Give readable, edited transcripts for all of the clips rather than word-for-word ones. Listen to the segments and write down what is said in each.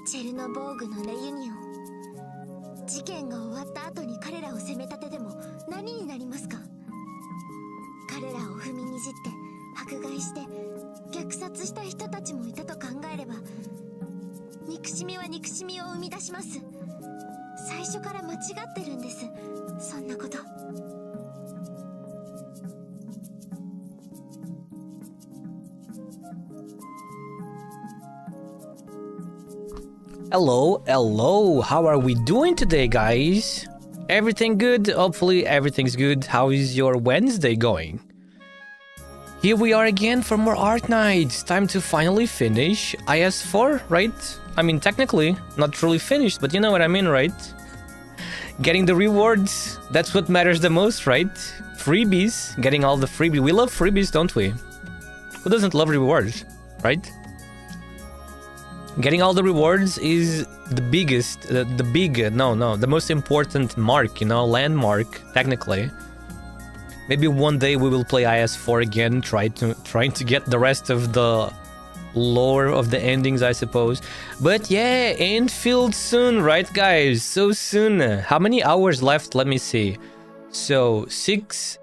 チェルノボーグのレユニオン。事件が終わった後に彼らを責め立てても何になりますか？彼らを踏みにじって迫害して虐殺した人たちもいたと考えれば、憎しみは憎しみを生み出します。最初から間違ってるんです、そんなこと。Hello, hello, how are we doing today, guys? Everything good? Hopefully everything's good. How is your Wednesday going? Here we are again for more Arknights. Time to finally finish IS4, right? I mean, technically, not truly finished, but you know what I mean, right? Getting the rewards, that's what matters the most, right? Freebies, getting all the freebies. We love freebies, don't we? Who doesn't love rewards, right? Getting all the rewards is the biggest, the most important mark, you know, landmark, technically. Maybe one day we will play IS4 again, trying to get the rest of the lore of the endings, I suppose. But yeah, Enfield soon, right, guys? So soon. How many hours left? Let me see. So 6,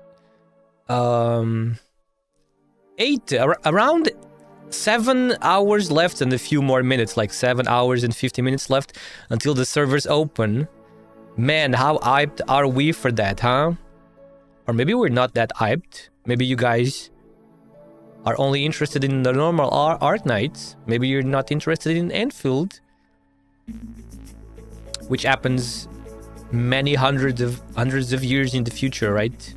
8, around 7 hours left and a few more minutes, like 7 hours and 50 minutes left until the servers open. Man, how hyped are we for that, huh? Or maybe we're not that hyped. Maybe you guys are only interested in the normal Arknights. Maybe you're not interested in Enfield, which happens many hundreds of years in the future, right?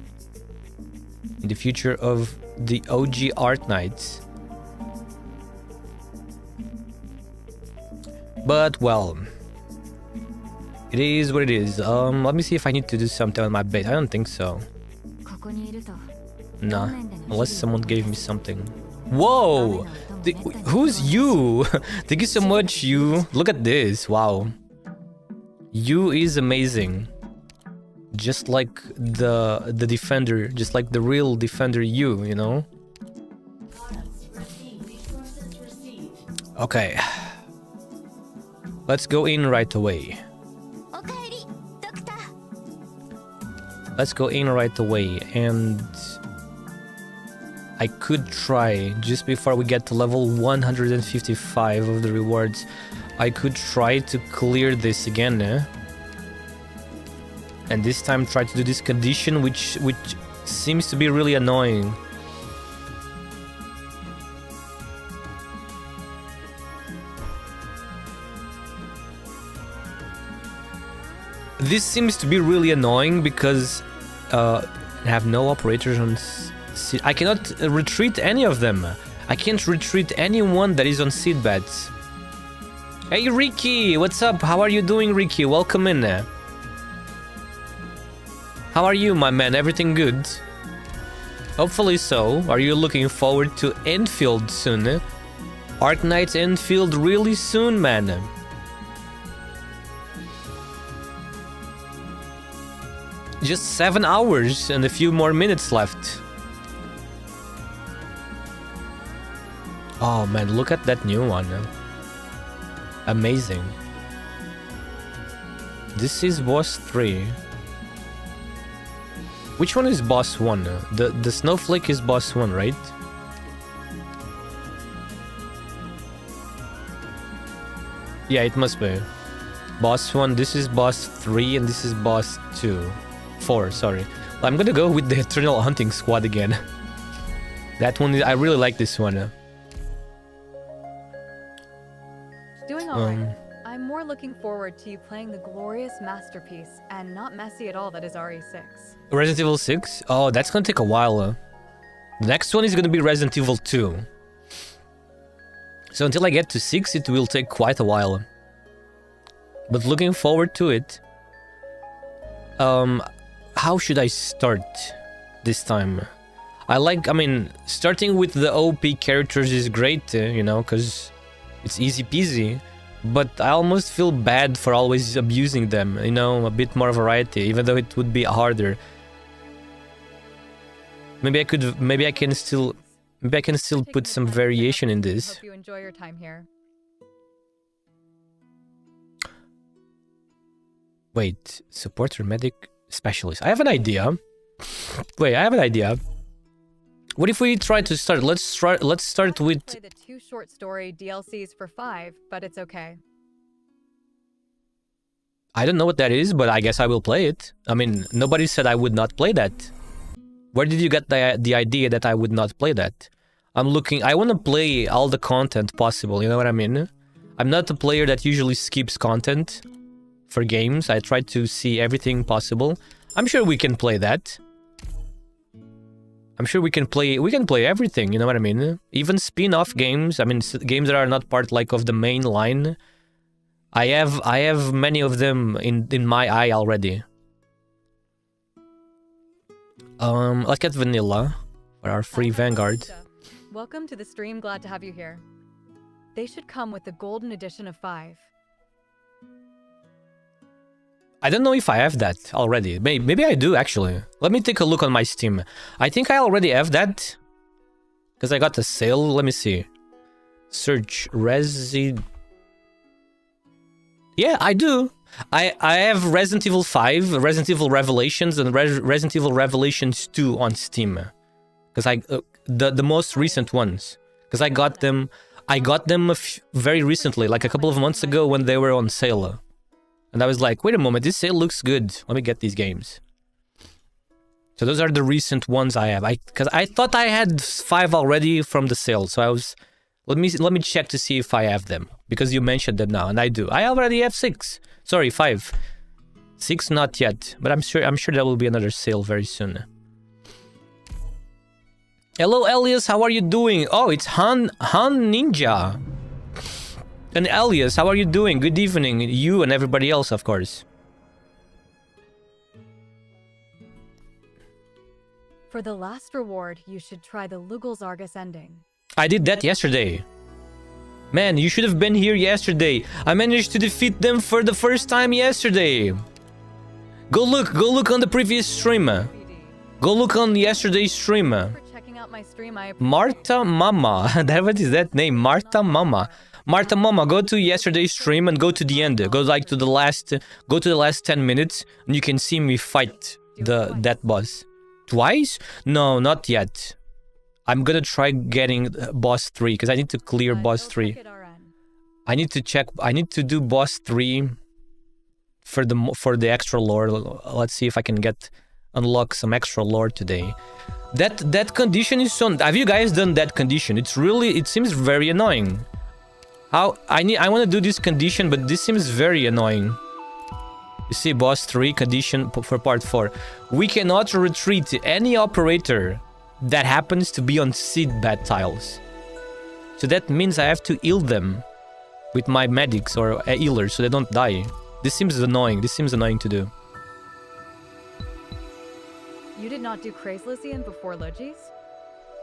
In the future of the OG Arknights. But well, it is what it is. Let me see if I need to do something on my bed. I don't think so. Nah, unless someone gave me something. Whoa! Who's you? Thank you so much, you. Look at this. Wow. You is amazing. Just like the defender, just like the real defender you know? Okay. Let's go in right away. Let's go in right away, and I could try, just before we get to level 155 of the rewards, I could try to clear this again, and this time try to do this condition, which seems to be really annoying. This seems to be really annoying because I have no operators on seed. I cannot retreat any of them. I can't retreat anyone that is on seed beds. Hey Ricky, what's up? How are you doing, Ricky? Welcome in. How are you, my man? Everything good? Hopefully so. Are you looking forward to Enfield soon? Arknights Enfield really soon, man. Just 7 hours and a few more minutes left. Oh man, look at that new one. Amazing. This is boss 3. Which one is boss 1? The snowflake is boss 1, right? Yeah, it must be. Boss 1, this is boss 3, and this is boss 2. 4, sorry. I'm gonna go with the Eternal Hunting Squad again. That one, I really like this one. Doing alright. I'm more looking forward to you playing the glorious masterpiece and not messy at all that is RE6. Resident Evil 6? Oh, that's gonna take a while. The next one is gonna be Resident Evil 2. So until I get to 6, it will take quite a while. But looking forward to it. How should I start this time? I mean, starting with the OP characters is great, you know, because It's easy peasy. But I almost feel bad for always abusing them, you know, a bit more variety, even though it would be harder. Maybe I can still put some variation in this. Hope you enjoy your time here. Wait, support or medic specialist. I have an idea. Wait, I have an idea. What if we try to start? Let's start with Play the 2 short story DLCs for 5, but it's okay. I don't know what that is, but I guess I will play it. I mean, nobody said I would not play that. Where did you get the idea that I would not play that? I want to play all the content possible, you know what I mean? I'm not a player that usually skips content for games. I try to see everything possible. I'm sure we can play that. I'm sure we can play everything, you know what I mean? Even spin-off games, I mean, games that are not part like of the main line. I have many of them in my eye already. Let's get vanilla for our free Vanguard. Welcome to the stream, glad to have you here. They should come with the golden edition of 5. I don't know if I have that already. Maybe I do, actually. Let me take a look on my Steam. I think I already have that. Because I got a sale. Let me see. Search Yeah, I do. I have Resident Evil 5, Resident Evil Revelations, and Resident Evil Revelations 2 on Steam. Because the most recent ones. Because I got them very recently, like a couple of months ago when they were on sale. And I was like, wait a moment, this sale looks good. Let me get these games. So those are the recent ones I have. Because I thought I had 5 already from the sale. So I was... Let me check to see if I have them. Because you mentioned them now, and I do. I already have 6. Sorry, 5. 6 not yet. But I'm sure there will be another sale very soon. Hello, Elias. How are you doing? Oh, it's Han Ninja. And Elias, how are you doing? Good evening. You and everybody else, of course. For the last reward, you should try the Lugal's Argus ending. I did that yesterday. Man, you should have been here yesterday. I managed to defeat them for the first time yesterday. Go look on the previous stream. Go look on yesterday's stream. For checking out my stream, I appreciate Marta Mama. What is that name? Marta Mama. Marta Mama, go to yesterday's stream and go to the end. Go to the last 10 minutes and you can see me fight that boss. Twice? No, not yet. I'm gonna try getting boss 3 because I need to clear boss 3. I need to do boss 3 for the extra lore. Let's see if I can unlock some extra lore today. That condition is so... Have you guys done that condition? It seems very annoying. I want to do this condition, but this seems very annoying. You see, boss 3 condition for part 4. We cannot retreat any operator that happens to be on seed bat tiles. So that means I have to heal them with my medics or healers so they don't die. This seems annoying. This seems annoying to do. You did not do Crazelysian before Logis?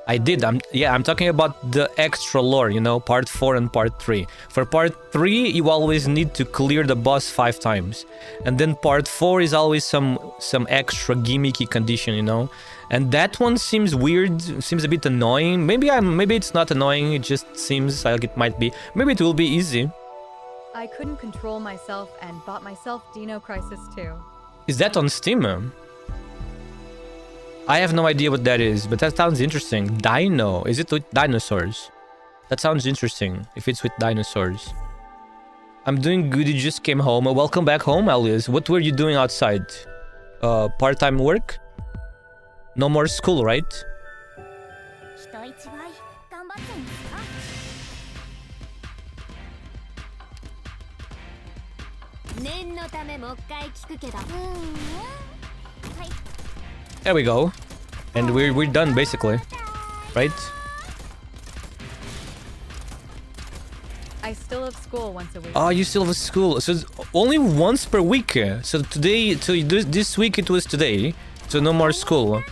I did. I'm talking about the extra lore, you know, part 4 and part 3. For part 3, you always need to clear the boss 5 times. And then part 4 is always some extra gimmicky condition, you know. And that one seems weird, seems a bit annoying. Maybe it's not annoying, it just seems like it might be. Maybe it will be easy. I couldn't control myself and bought myself Dino Crisis 2. Is that on Steam? I have no idea what that is, but that sounds interesting. Dino. Is it with dinosaurs? That sounds interesting, if it's with dinosaurs. I'm doing good, you just came home. Welcome back home, Elias. What were you doing outside? Part-time work? No more school, right? There we go. And we're done, basically. Right? I still have school once a week. Oh, you still have school. So it's only once per week. So this week it was today. So no more school.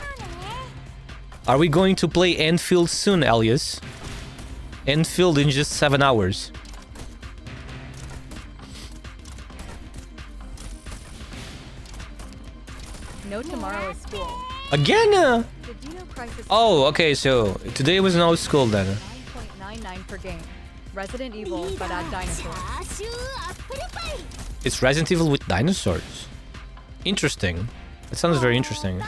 Are we going to play Enfield soon, Elias? Enfield in just 7 hours. know tomorrow is school. Again? The Dino Crisis Oh, okay, so today was no school then. 9.99 per game. Resident Evil, but add dinosaurs. It's Resident Evil with dinosaurs. Interesting. That sounds very interesting.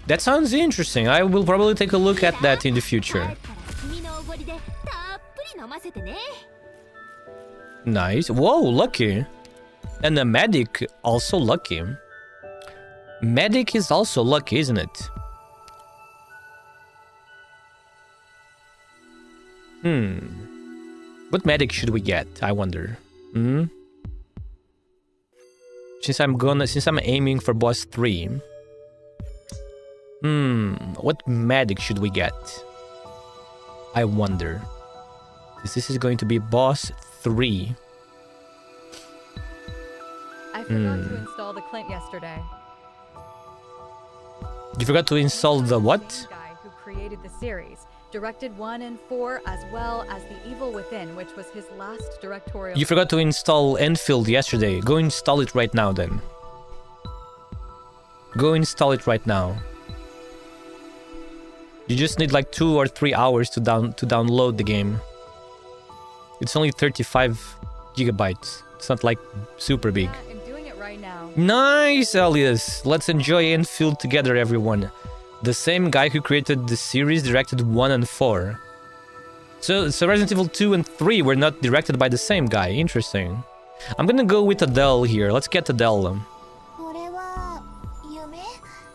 That sounds interesting. I will probably take a look at that in the future. Nice. Whoa, lucky. And the medic also lucky. Medic is also lucky, isn't it? What medic should we get? I wonder. Since I'm aiming for boss 3. What medic should we get? I wonder. This is going to be boss 3. I forgot to install the Clint yesterday. You forgot to install the what? The guy who created the series, directed 1 and 4 as well as The Evil Within, which was his last directorial. You forgot to install Enfield yesterday. Go install it right now then. Go install it right now. You just need like 2 or 3 hours to download the game. It's only 35 gigabytes. It's not like super big. Yeah, I'm doing it right now. Nice, Elias. Let's enjoy Enfield together, everyone. The same guy who created the series directed 1 and 4. So Resident Evil 2 and 3 were not directed by the same guy. Interesting. I'm gonna go with Adele here. Let's get Adele.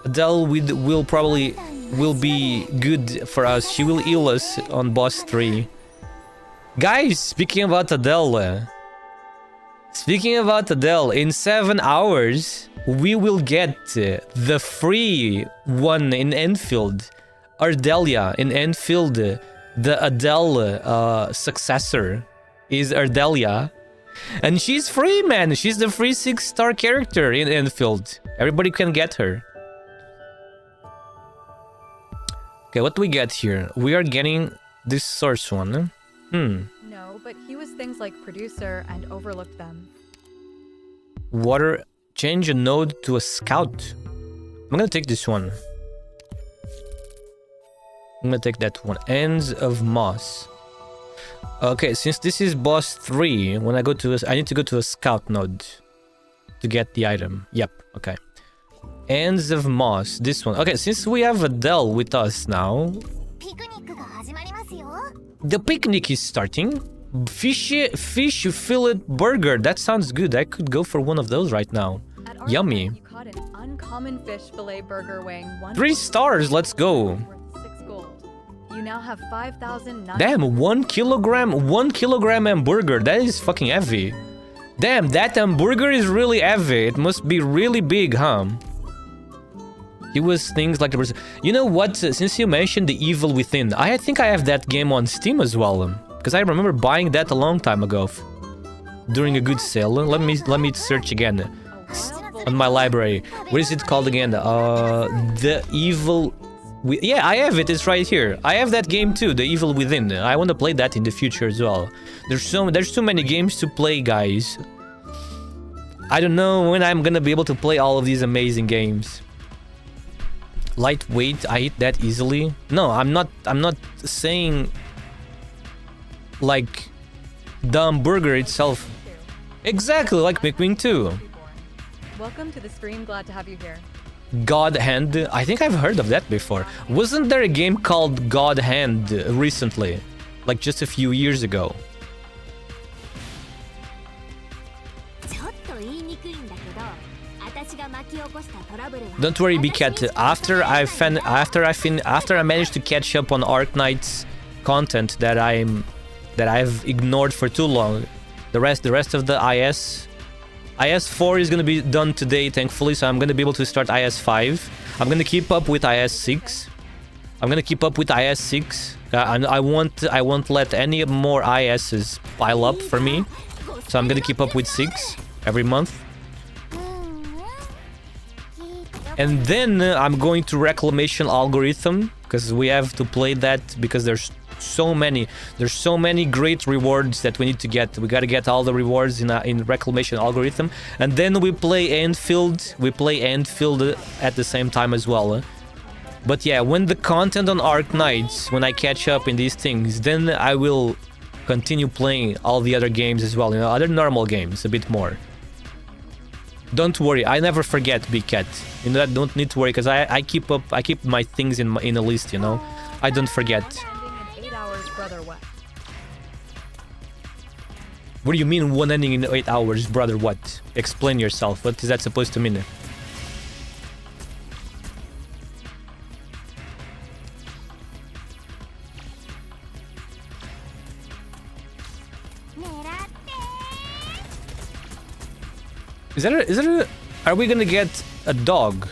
Adele will be good for us. She will heal us on boss 3. Guys, speaking about Adele, in 7 hours, we will get the free one in Enfield. Ardelia in Enfield. The Adele successor is Ardelia. And she's free, man. She's the free 6-star character in Enfield. Everybody can get her. Okay, what do we get here? We are getting this source one. No, but he was things like producer and overlooked them. Water. Change a node to a scout. I'm gonna take this one. I'm gonna take that one. Ends of Moss. Okay, since this is boss 3, when I go to I need to go to a scout node to get the item. Yep, okay. Ends of Moss, this one. Okay, since we have Adele with us now, the picnic is starting. Fish fillet burger. That sounds good. I could go for one of those right now. At our Yummy. event, you caught an uncommon fish fillet burger weighing 3 stars. Let's go. worth 6 gold. You now have 5,009. Damn, 1 kilogram hamburger. That is fucking heavy. Damn, that hamburger is really heavy. It must be really big, huh? It was things like the... You know what? Since you mentioned The Evil Within, I think I have that game on Steam as well. Because I remember buying that a long time ago. During a good sale. Let me search again. On my library. What is it called again? The Evil... Yeah, I have it. It's right here. I have that game too, The Evil Within. I want to play that in the future as well. There's too many games to play, guys. I don't know when I'm gonna be able to play all of these amazing games. Lightweight, I eat that easily. No, I'm not saying like the hamburger itself. Exactly like McWing 2. Welcome to the stream. Glad to have you here. God Hand. I think I've heard of that before. Wasn't there a game called God Hand recently? Like just a few years ago. Don't worry, BCat. After I managed to catch up on ARKNIGHTS content that I've ignored for too long, the rest of the IS4 is gonna be done today, thankfully. So I'm gonna be able to start IS5. I'm gonna keep up with IS6. And I won't let any more ISs pile up for me. So I'm gonna keep up with 6 every month. And then I'm going to Reclamation Algorithm, because we have to play that, because there's So many. There's so many great rewards that we need to get. We gotta get all the rewards in reclamation algorithm, and then we play Enfield. We play Enfield at the same time as well. But yeah, when the content on Arknights, when I catch up in these things, then I will continue playing all the other games as well. You know, other normal games a bit more. Don't worry, I never forget, Big Cat. You know, I don't need to worry because I keep my things in a list. You know, I don't forget. What do you mean one ending in 8 hours, brother? What? Explain yourself. What is that supposed to mean? Are we gonna get a dog?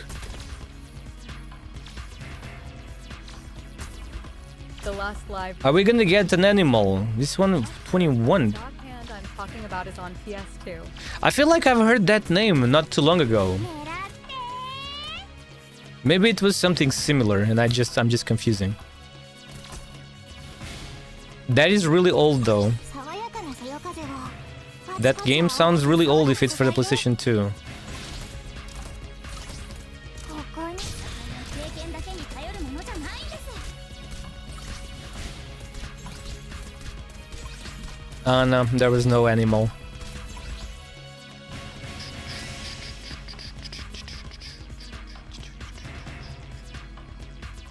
The last live. Are we gonna get an animal? This one, 21. Dog hand I'm talking about is on PS2. I feel like I've heard that name not too long ago. Maybe it was something similar and I'm just confusing. That is really old though. That game sounds really old if it's for the PlayStation 2. No, there was no animal.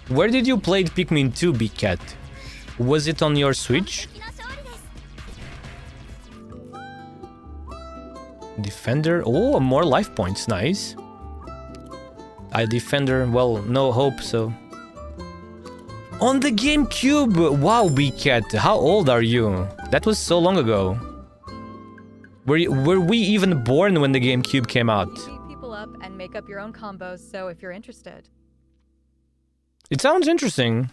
Where did you play Pikmin 2, Big Cat? Was it on your Switch? Defender? Oh, more life points, nice. Defender, well, no hope, so... On the GameCube! Wow, Big Cat, how old are you? That was so long ago. Were we even born when the GameCube came out? You beat people up and make up your own combos, so if you're interested. It sounds interesting.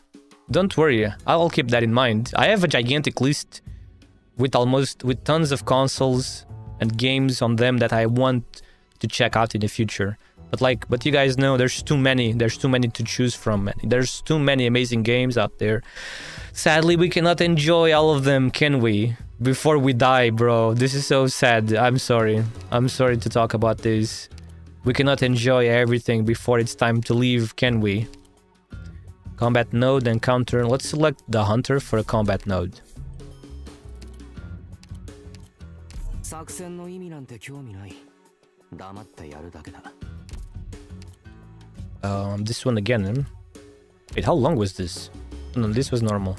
Don't worry, I'll keep that in mind. I have a gigantic list with tons of consoles and games on them that I want to check out in the future. But you guys know there's too many to choose from. There's too many amazing games out there. Sadly, we cannot enjoy all of them, can we? Before we die, bro. This is so sad. I'm sorry to talk about this. We cannot enjoy everything before it's time to leave, can we? Combat node and counter. Let's select the hunter for a combat node. This one again. Wait, how long was this? No, this was normal.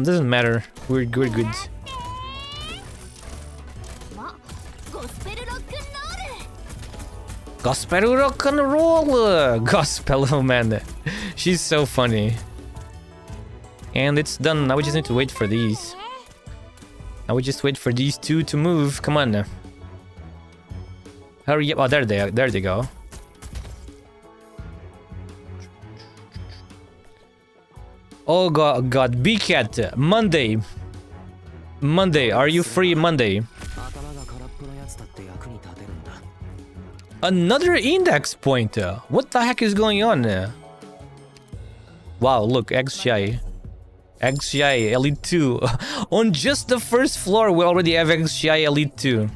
Doesn't matter. We're good. Gospel rock and roll! Gospel, oh man. She's so funny. And it's done. Now we just need to wait for these. Now we just wait for these two to move. Come on. Hurry up. Oh, there they go. Oh god, Big Cat, Monday, are you free Monday? Another index point, what the heck is going on? Wow, look, XGI Elite 2, on just the first floor we already have XGI Elite 2.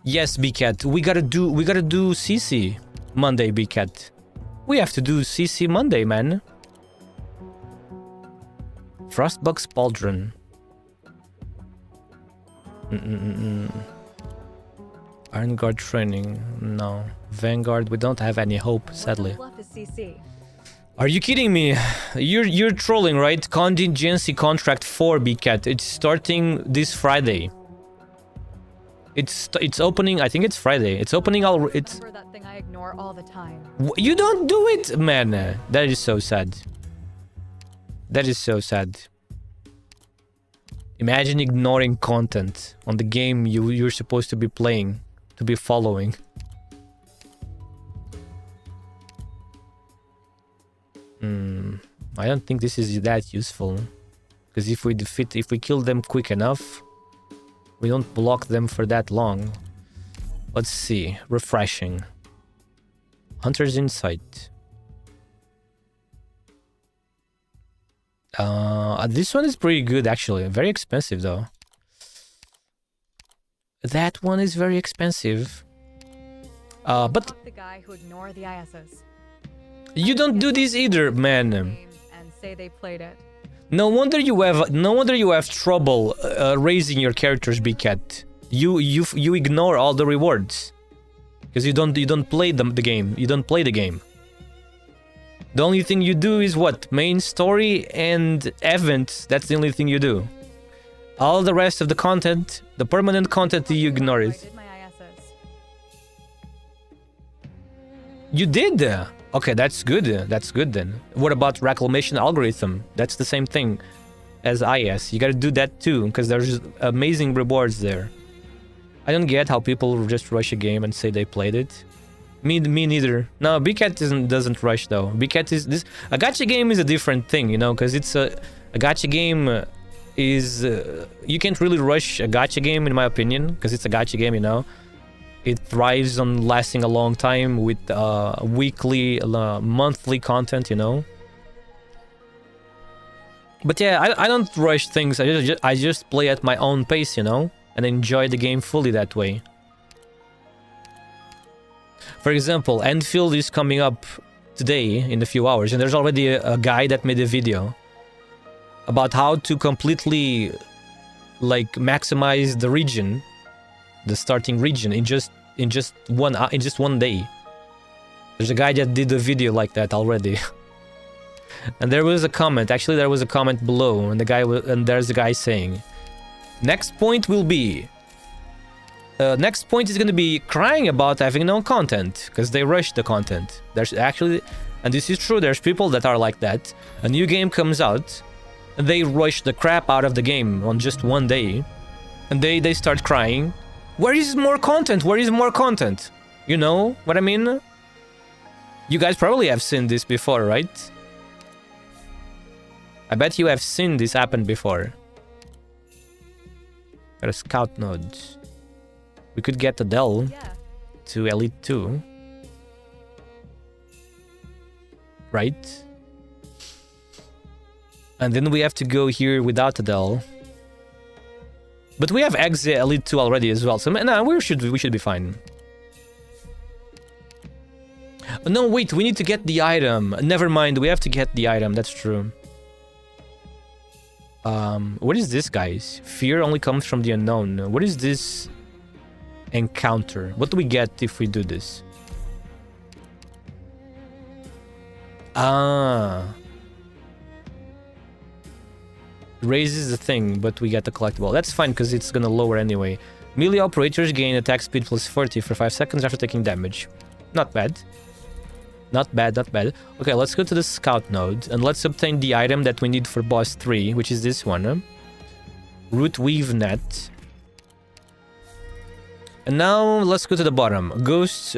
Yes, Big Cat, we gotta do CC Monday, Big Cat. We have to do CC Monday, man. Frostbug's Pauldron. Iron Guard training. No. Vanguard, we don't have any hope, sadly. Are you kidding me? You're trolling, right? Contingency contract 4, Big Cat. It's starting this Friday. It's opening, I think it's Friday. It's opening all it's that thing I ignore all the time. You don't do it, man. That is so sad. That is so sad. Imagine ignoring content on the game you're supposed to be playing, to be following. I don't think this is that useful. Because if we kill them quick enough, we don't block them for that long. Let's see. Refreshing. Hunter's Insight. This one is pretty good actually. Very expensive though. That one is very expensive. But the guy who ignore the ISs. You don't do this either, man. And say they played it. No wonder you have trouble raising your characters, Big Cat. You ignore all the rewards because you don't play the game. You don't play the game. The only thing you do is what? Main story and events. That's the only thing you do. All the rest of the content, the permanent content, you ignore it. I did my ISs. You did? Okay, that's good. That's good then. What about reclamation algorithm? That's the same thing as IS. You gotta do that too, because there's amazing rewards there. I don't get how people just rush a game and say they played it. Me neither. No, Big Cat doesn't rush though. Big Cat is this. A gacha game is a different thing, you know, because it's a gacha game is you can't really rush a gacha game in my opinion, because it's a gacha game, you know. It thrives on lasting a long time with weekly, monthly content, you know. But yeah, I don't rush things. I just play at my own pace, you know, and enjoy the game fully that way. For example, Enfield is coming up today in a few hours, and there's already a guy that made a video about how to completely like maximize the region, the starting region in just one day. There's a guy that did a video like that already. And there was a comment, actually there was a comment below, and there's a guy saying, next point will be next point is going to be crying about having no content, because they rush the content. There's actually, and this is true, there's people that are like that. A new game comes out, and they rush the crap out of the game on just one day, and they start crying. Where is more content? Where is more content? You know what I mean? You guys probably have seen this before, right? I bet you have seen this happen before. Got a scout node. We could get Adele to Elite 2. Right? And then we have to go here without Adele. But we have Exe Elite 2 already as well, so no, we should be fine. No, wait, we need to get the item. Never mind, we have to get the item, that's true. What is this, guys? Fear only comes from the unknown. What is this encounter? What do we get if we do this? Raises the thing, but we get the collectible. That's fine, because it's gonna lower anyway. Melee operators gain attack speed plus 40 for 5 seconds after taking damage. Not bad. Not bad, not bad. Okay, let's go to the scout node, and let's obtain the item that we need for boss 3, which is this one. Root Weave Net. And now, let's go to the bottom. Ghosts,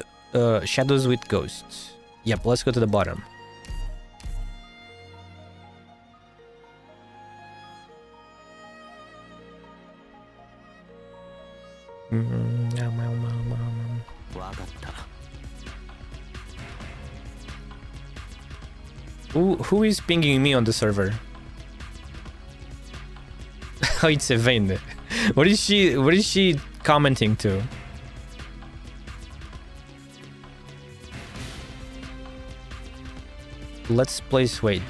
shadows with ghosts. Yep, let's go to the bottom. Who is pinging me on the server? Oh, it's Evane. What is she commenting to? Let's place, wait.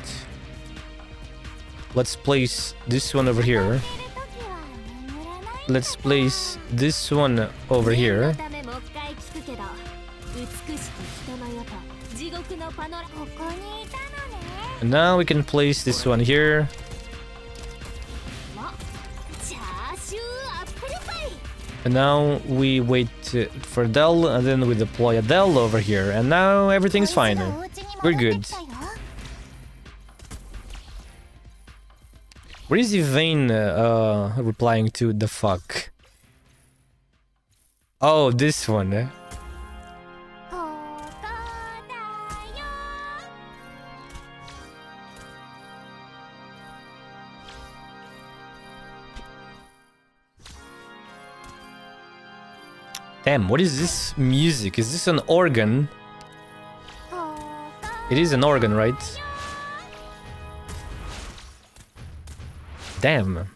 Let's place this one over here. Let's place this one over here. And now we can place this one here. And now we wait for Adele, and then we deploy Adele over here. And now everything's fine. We're good. Where is Yvain replying to the fuck? Oh, this one. Damn, what is this music? Is this an organ? It is an organ, right? Damn.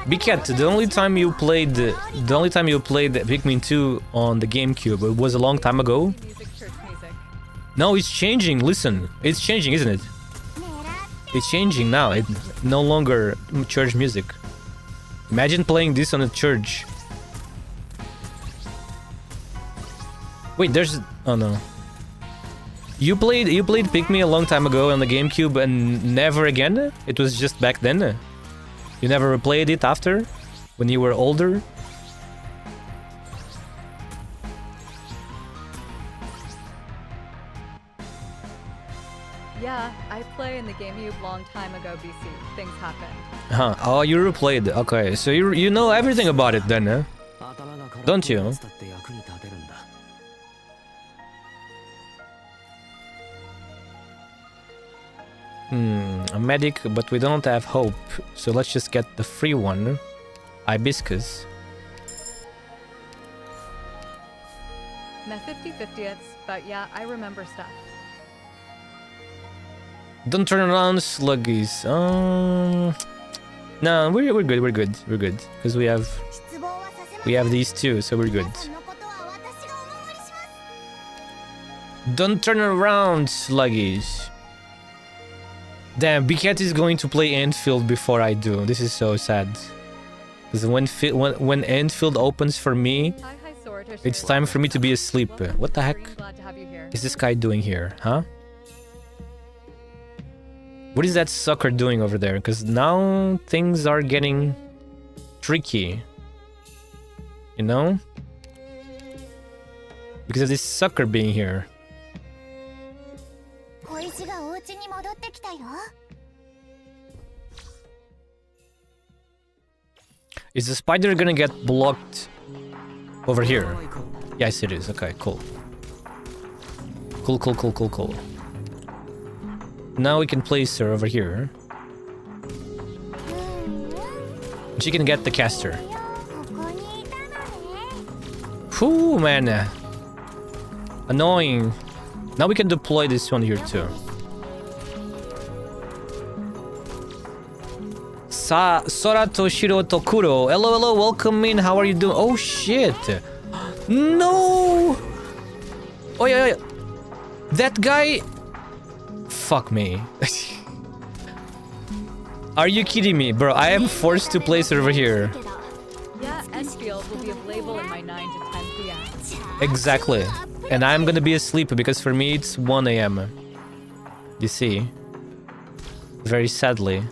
Bcat, the only time you played Pikmin 2 on the GameCube, it was a long time ago. No, it's changing. Listen, it's changing, isn't it? It's changing now. It's no longer church music. Imagine playing this on a church. Wait, there's... Oh no. You played Pikmin a long time ago on the GameCube and never again? It was just back then? You never replayed it after? When you were older? Yeah, I play in the GameCube long time ago, BC. Things happened. Huh. Oh, you replayed. Okay, so you know everything about it then, huh? Don't you? A medic, but we don't have hope. So let's just get the free one. Hibiscus. Met 50/50ths, but yeah, I remember stuff. Don't turn around, sluggies. No, we're good. Because we have these two, so we're good. Don't turn around, sluggies. Damn, Bcat is going to play Enfield before I do. This is so sad. Because when Enfield opens for me, it's time for me to be asleep. What the heck is this guy doing here, huh? What is that sucker doing over there? Because now things are getting tricky. You know? Because of this sucker being here. Is the spider gonna get blocked over here? Yes, it is. Okay, cool. Cool. Now we can place her over here. She can get the caster. Whew, man. Annoying. Now we can deploy this one here too. Sora Toshiro Tokuro. Hello, welcome in. How are you doing? Oh shit. No. Oh yeah. That guy. Fuck me. Are you kidding me, bro? I am forced to place her over here. Yeah, Enfield will be available in my 9 to 10 p.m. Exactly. And I'm gonna be asleep because for me it's 1 a.m. You see? Very sadly.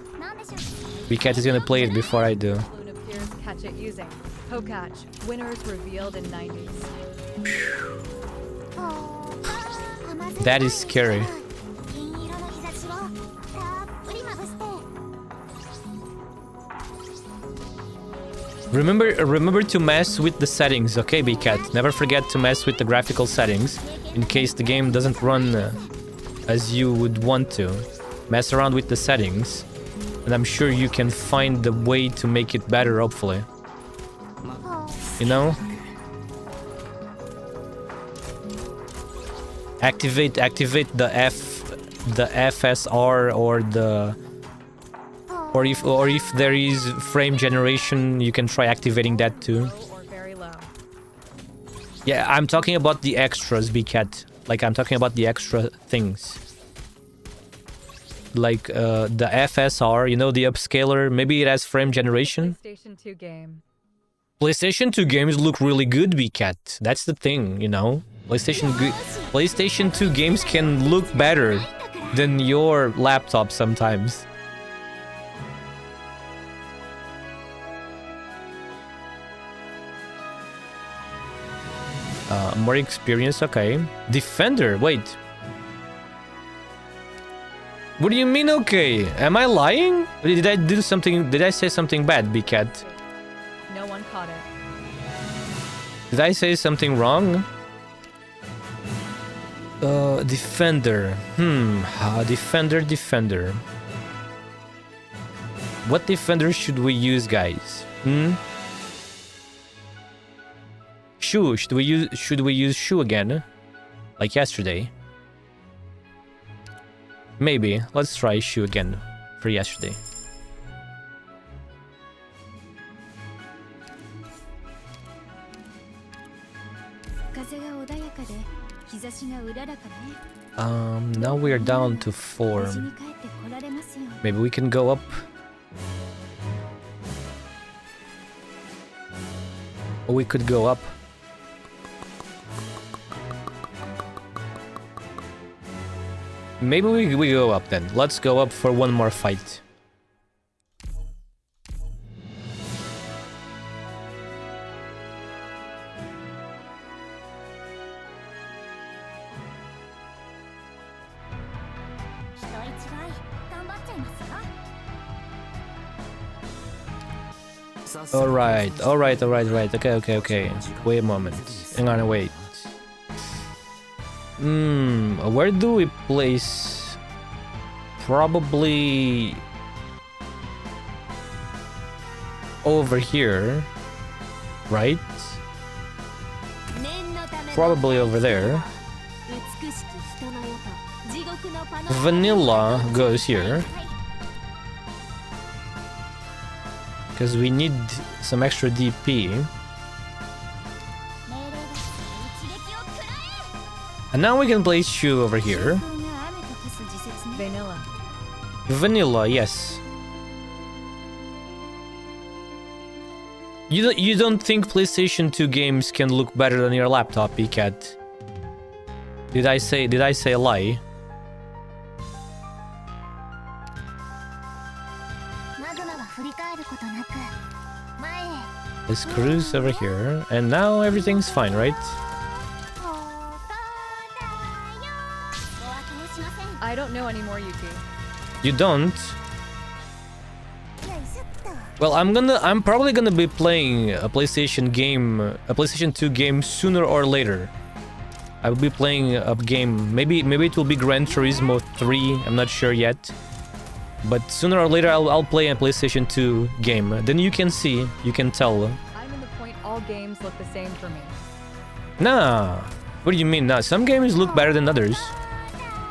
Bcat is gonna play it before I do. Catch it using Pokach. Winners revealed in 90s. That is scary. Remember to mess with the settings, okay, Bcat? Never forget to mess with the graphical settings in case the game doesn't run as you would want to. Mess around with the settings, and I'm sure you can find the way to make it better, hopefully. You know? Activate the FSR or if there is frame generation, you can try activating that too. Yeah, I'm talking about the extras, Bcat. Like, I'm talking about the extra things. Like the FSR, you know, the upscaler. Maybe it has frame generation. PlayStation 2 game. PlayStation 2 games look really good, Bcat. That's the thing, you know. PlayStation 2 games can look better than your laptop sometimes. More experience, okay. Defender, wait. What do you mean, okay? Am I lying? Did I do something? Did I say something bad, B-Cat? No one caught it. Did I say something wrong? Defender. Defender. What defender should we use, guys? Shoe. Should we use shoe again? Like yesterday? Maybe. Let's try shoe again for yesterday. Now we are down to 4. Maybe we can go up. Or we could go up. Maybe we go up then. Let's go up for one more fight. Alright. Okay. Wait a moment. Hang on, wait. Where do we place? Probably over here, right? Probably over there. Vanilla goes here. Because we need some extra DP. And now we can place shoe over here. Vanilla, yes. You don't think PlayStation 2 games can look better than your laptop, Cat? Did I say a lie? Let's cruise over here, and now everything's fine, right? I don't know anymore, Yuki. You don't? Well, I'm probably gonna be playing a PlayStation 2 game sooner or later. I will be playing a game, maybe it will be Gran Turismo 3, I'm not sure yet. But sooner or later I'll play a PlayStation 2 game. Then you can see, you can tell. I'm in the point all games look the same for me. Nah. What do you mean? Nah, some games look better than others.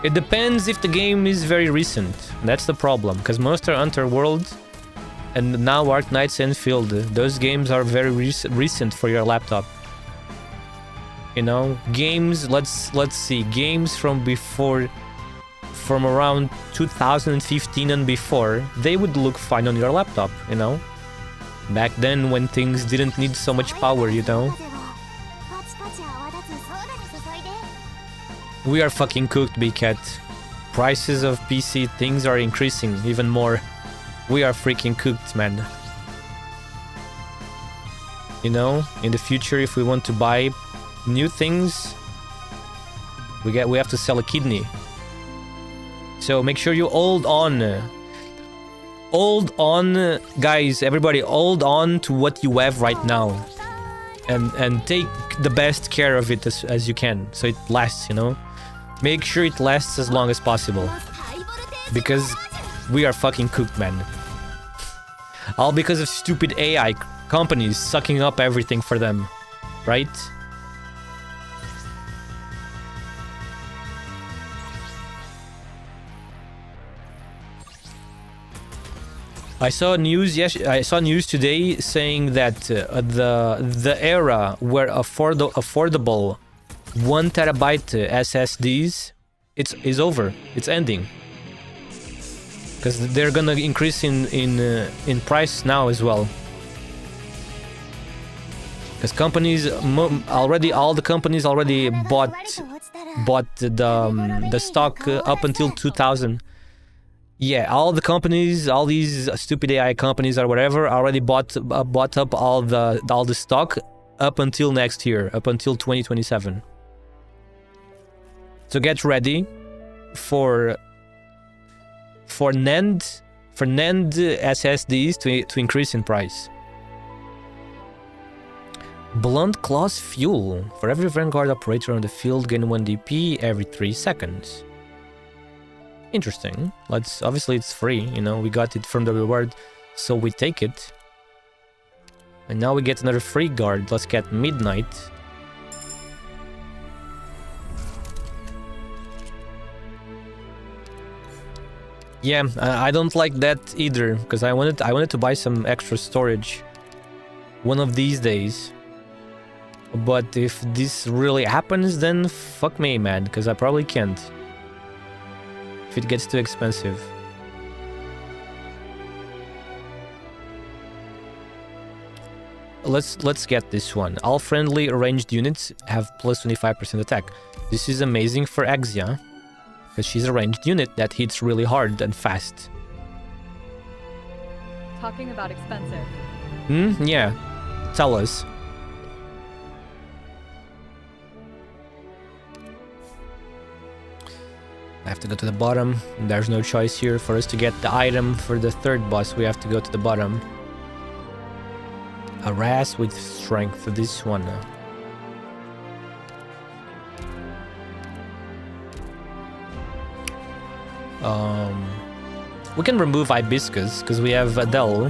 It depends if the game is very recent. That's the problem, because Monster Hunter World and now ARKNIGHTS ENDFIELD, those games are very recent for your laptop. You know, games, let's see, games from around 2015 and before, they would look fine on your laptop, you know? Back then when things didn't need so much power, you know? We are fucking cooked, B-Cat. Prices of PC things are increasing even more. We are freaking cooked, man. You know, in the future, if we want to buy new things, we have to sell a kidney. So make sure you hold on. Hold on, guys, everybody, hold on to what you have right now. And take the best care of it as you can, so it lasts, you know? Make sure it lasts as long as possible. Because we are fucking cooked, man. All because of stupid AI companies sucking up everything for them. Right? I saw news today saying that the era where affordable 1 terabyte SSDs is over. It's ending. Because they're gonna increase in price now as well. Because companies all the companies already bought the stock up until 2000. Yeah, all the companies, all these stupid AI companies or whatever, already bought up all the stock up until next year, up until 2027. So get ready for NAND SSDs to increase in price. Blunt Claws Fuel. For every Vanguard operator on the field, gain 1 DP every 3 seconds. Interesting. Obviously it's free, you know, we got it from the reward, so we take it. And now we get another free guard. Let's get Midnight. Yeah, I don't like that either, because I wanted to buy some extra storage one of these days. But if this really happens, then fuck me, man, because I probably can't. If it gets too expensive. Let's get this one. All friendly ranged units have plus 25% attack. This is amazing for Exia, because she's a ranged unit that hits really hard and fast. Talking about expensive. Yeah. Tell us. I have to go to the bottom. There's no choice here. For us to get the item for the third boss, we have to go to the bottom. Harass with strength. This one. We can remove Hibiscus because we have Adele.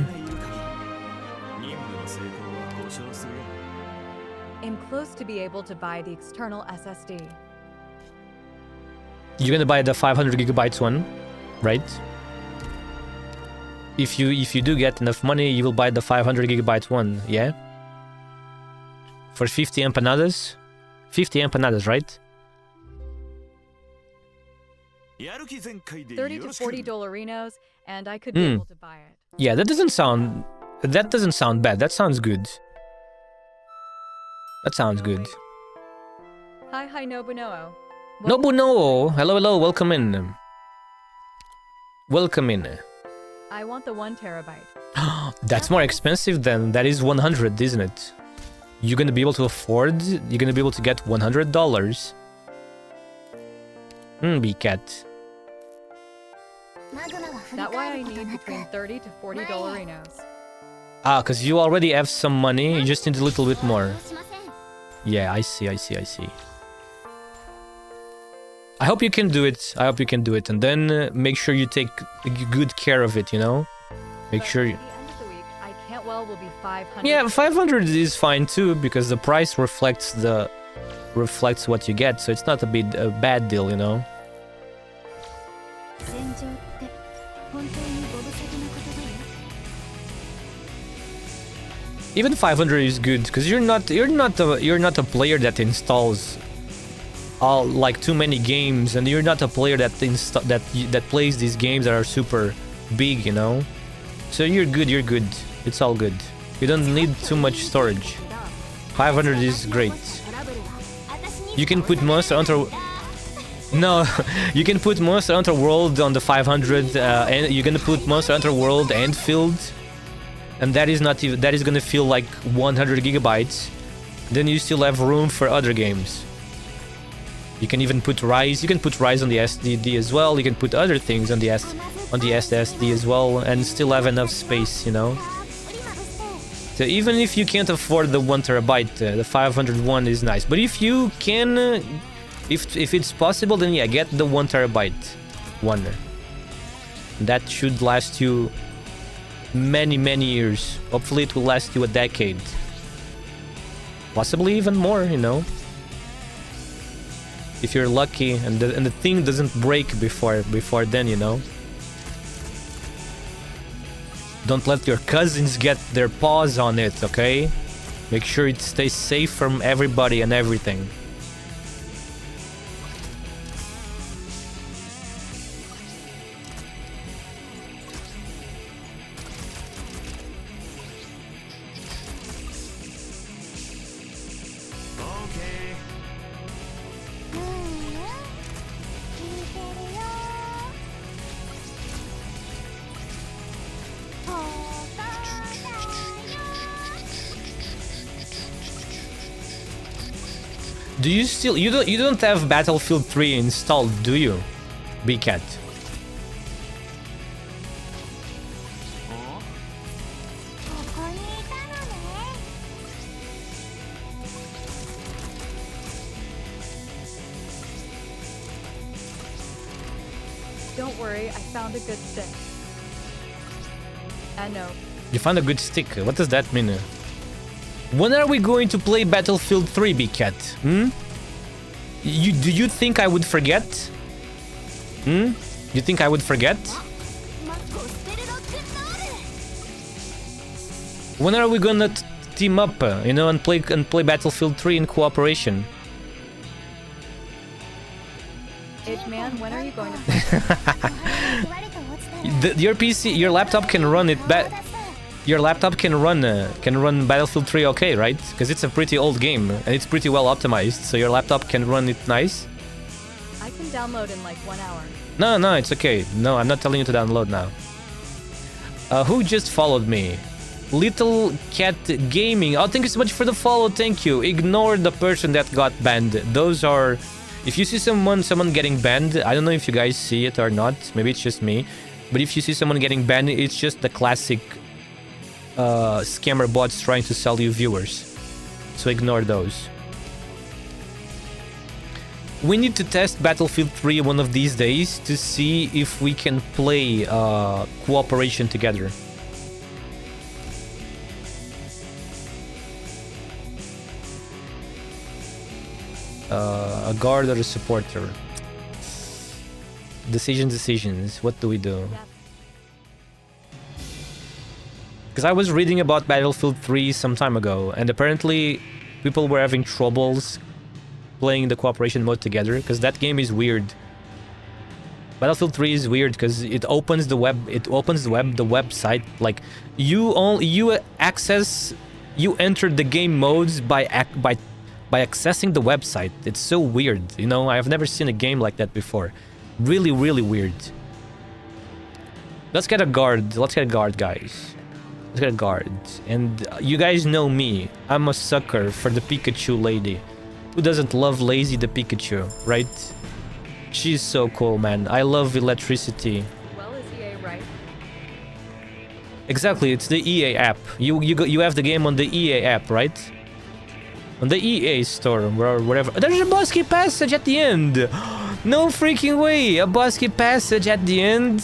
I'm close to be able to buy the external SSD. You're gonna buy the 500 gigabytes one, right? If you do get enough money, you will buy the 500 gigabytes one, yeah? For 50 empanadas? 50 empanadas, right? 30 to 40 dollarinos, and I could be able to buy it. Yeah, that doesn't sound bad. That sounds good. That sounds good. Hi, Nobuno. Nobuno! Hello, welcome in. Welcome in. I want the 1 terabyte. That's more expensive than that is 100, isn't it? You're gonna be able to afford, you're gonna be able to get $100. B-cat. That's why I need between 30 to 40 dollarinos. Ah, because you already have some money, you just need a little bit more. Yeah, I see. I hope you can do it. And then make sure you take good care of it, you know? Make sure you... At the end of the week, I can't well will be 500. Yeah, 500 is fine too, because the price reflects what you get, so it's not a bad deal, you know? Even 500 is good, because you're not a player that installs like too many games, and you're not a player that plays these games that are super big, you know. So you're good. It's all good. You don't need too much storage. 500 is great. You can put Monster Hunter. No, you can put Monster Hunter World on the 500, and you're gonna put Monster Hunter World Enfield, and that is gonna feel like 100 gigabytes. Then you still have room for other games. You can even put Rise. You can put Rise on the SSD as well. You can put other things on the SSD as well, and still have enough space, you know. So even if you can't afford the 1 terabyte, the 501 is nice. But if you can, if it's possible, then yeah, get the 1 terabyte one. That should last you many years. Hopefully, it will last you a decade, possibly even more, you know. If you're lucky and the thing doesn't break before then, you know. Don't let your cousins get their paws on it, okay? Make sure it stays safe from everybody and everything. Do you still you don't have Battlefield 3 installed, do you? BCat. Don't worry, I found a good stick. And no, You found a good stick. What does that mean? When are we going to play Battlefield 3, BCat? Hmm? Do you think I would forget? Hmm? You think I would forget? When are we gonna team up, you know, and play Battlefield 3 in cooperation? Man, when are you going to Your PC, your laptop can run it. Your laptop can run Battlefield 3 okay, right? Because it's a pretty old game and it's pretty well optimized, so your laptop can run it nice. I can download in like 1 hour. No, it's okay. No, I'm not telling you to download now. Who just followed me? Little Cat Gaming. Oh, thank you so much for the follow. Thank you. Ignore the person that got banned. Those are... If you see someone getting banned, I don't know if you guys see it or not. Maybe it's just me. But if you see someone getting banned, it's just the classic scammer bots trying to sell you viewers. So ignore those. We need to test Battlefield 3 one of these days to see if we can play cooperation together. A guard or a supporter. Decisions. What do we do? Because I was reading about Battlefield 3 some time ago, and apparently people were having troubles playing the cooperation mode together, because that game is weird. Battlefield 3 is weird because it opens the website, like you enter the game modes by accessing the website. It's so weird, you know. I've never seen a game like that before. Really weird. Let's get a guard, guys. Let's get a guard. And you guys know me. I'm a sucker for the Pikachu lady. Who doesn't love Lazy the Pikachu, right? She's so cool, man. I love electricity. Well, is EA right? Exactly, it's the EA app. You have the game on the EA app, right? On the EA store or whatever. There's a Bosky passage at the end. No freaking way. A Bosky passage at the end.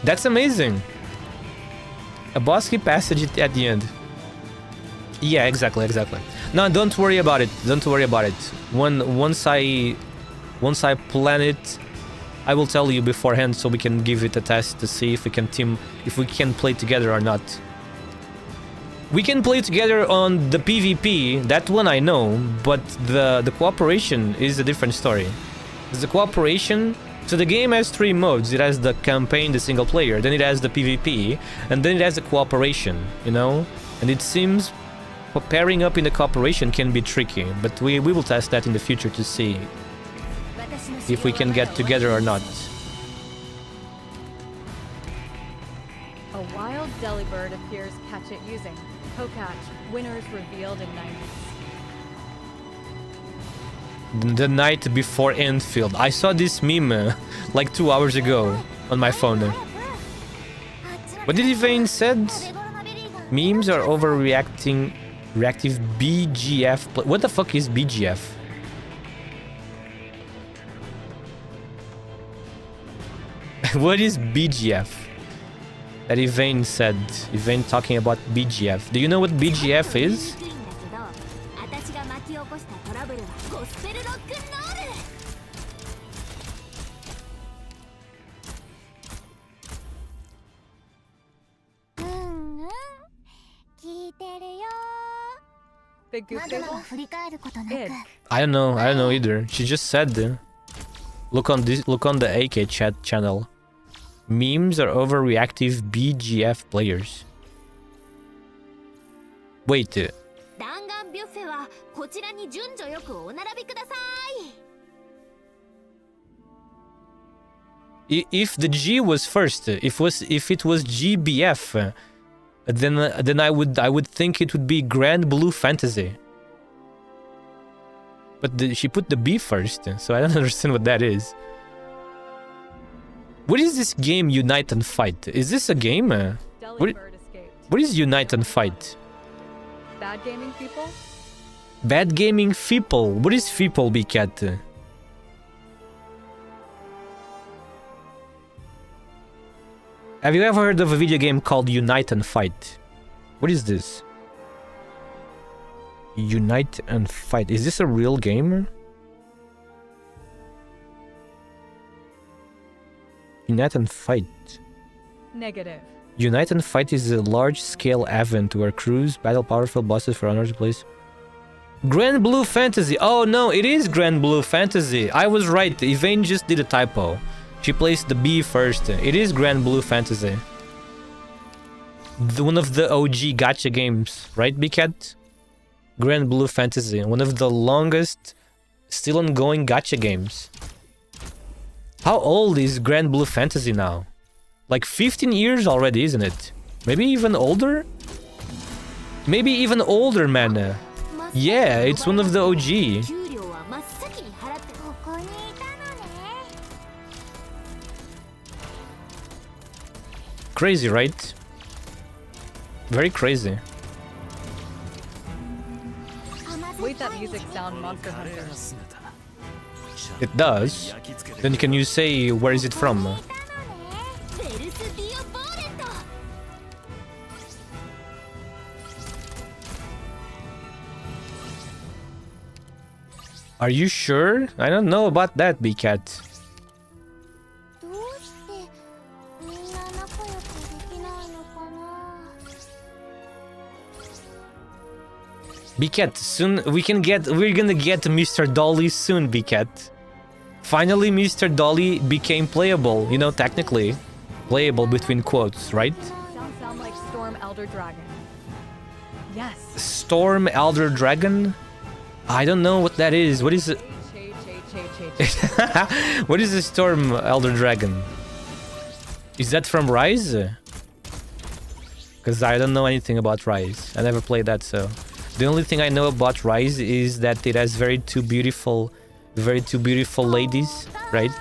That's amazing. A Bosky passage at the end. Yeah, exactly. No, don't worry about it. Once I plan it, I will tell you beforehand so we can give it a test to see if we can play together or not. We can play together on the PvP, that one I know, but the cooperation is a different story. The cooperation, so the game has 3 modes. It has the campaign, the single player, then it has the PvP, and then it has the cooperation, you know? And it seems pairing up in the cooperation can be tricky, but we will test that in the future to see if we can get together or not. A wild delibird appears. Catch it using co-catch. Winners revealed in 90s. The night before Enfield. I saw this meme like 2 hours ago on my phone. What did Yvain said? Memes are overreacting. Reactive BGF. What the fuck is BGF? What is BGF? That Yvain said. Yvain talking about BGF. Do you know what BGF is? The goop table? I don't know either. She just said. Look on the AK chat channel. Memes are overreactive BGF players. Wait. If the G was first, if it was GBF, Then I would think it would be Grand Blue Fantasy. But she put the B first, so I don't understand what that is. What is this game, Unite and Fight? Is this a game? What is Unite and Fight? Bad gaming people? Bad gaming people. What is people, BCat? Have you ever heard of a video game called Unite and Fight? What is this? Unite and Fight. Is this a real game? Unite and Fight. Negative. Unite and Fight is a large-scale event where crews battle powerful bosses for honor to place. Grand Blue Fantasy. Oh no, it is Grand Blue Fantasy. I was right. Yvain just did a typo. She placed the B first. It is Grand Blue Fantasy. One of the OG gacha games, right, BCat? Grand Blue Fantasy. One of the longest, still ongoing gacha games. How old is Grand Blue Fantasy now? Like 15 years already, isn't it? Maybe even older? Maybe even older, man. Yeah, it's one of the OG. Crazy, right? Very crazy. Wait, that music sound Monster Hunter. It does. Then can you say where is it from? Are you sure? I don't know about that, BCat. BCat, soon we're gonna get Mr. Dolly soon, BCat. Finally, Mr. Dolly became playable, you know, technically. Playable between quotes, right? Sound like Storm Elder Dragon. Yes. Storm Elder Dragon? I don't know what that is. What is it? What is a Storm Elder Dragon? Is that from Rise? Because I don't know anything about Rise. I never played that, so... The only thing I know about Rise is that it has very two beautiful ladies, right?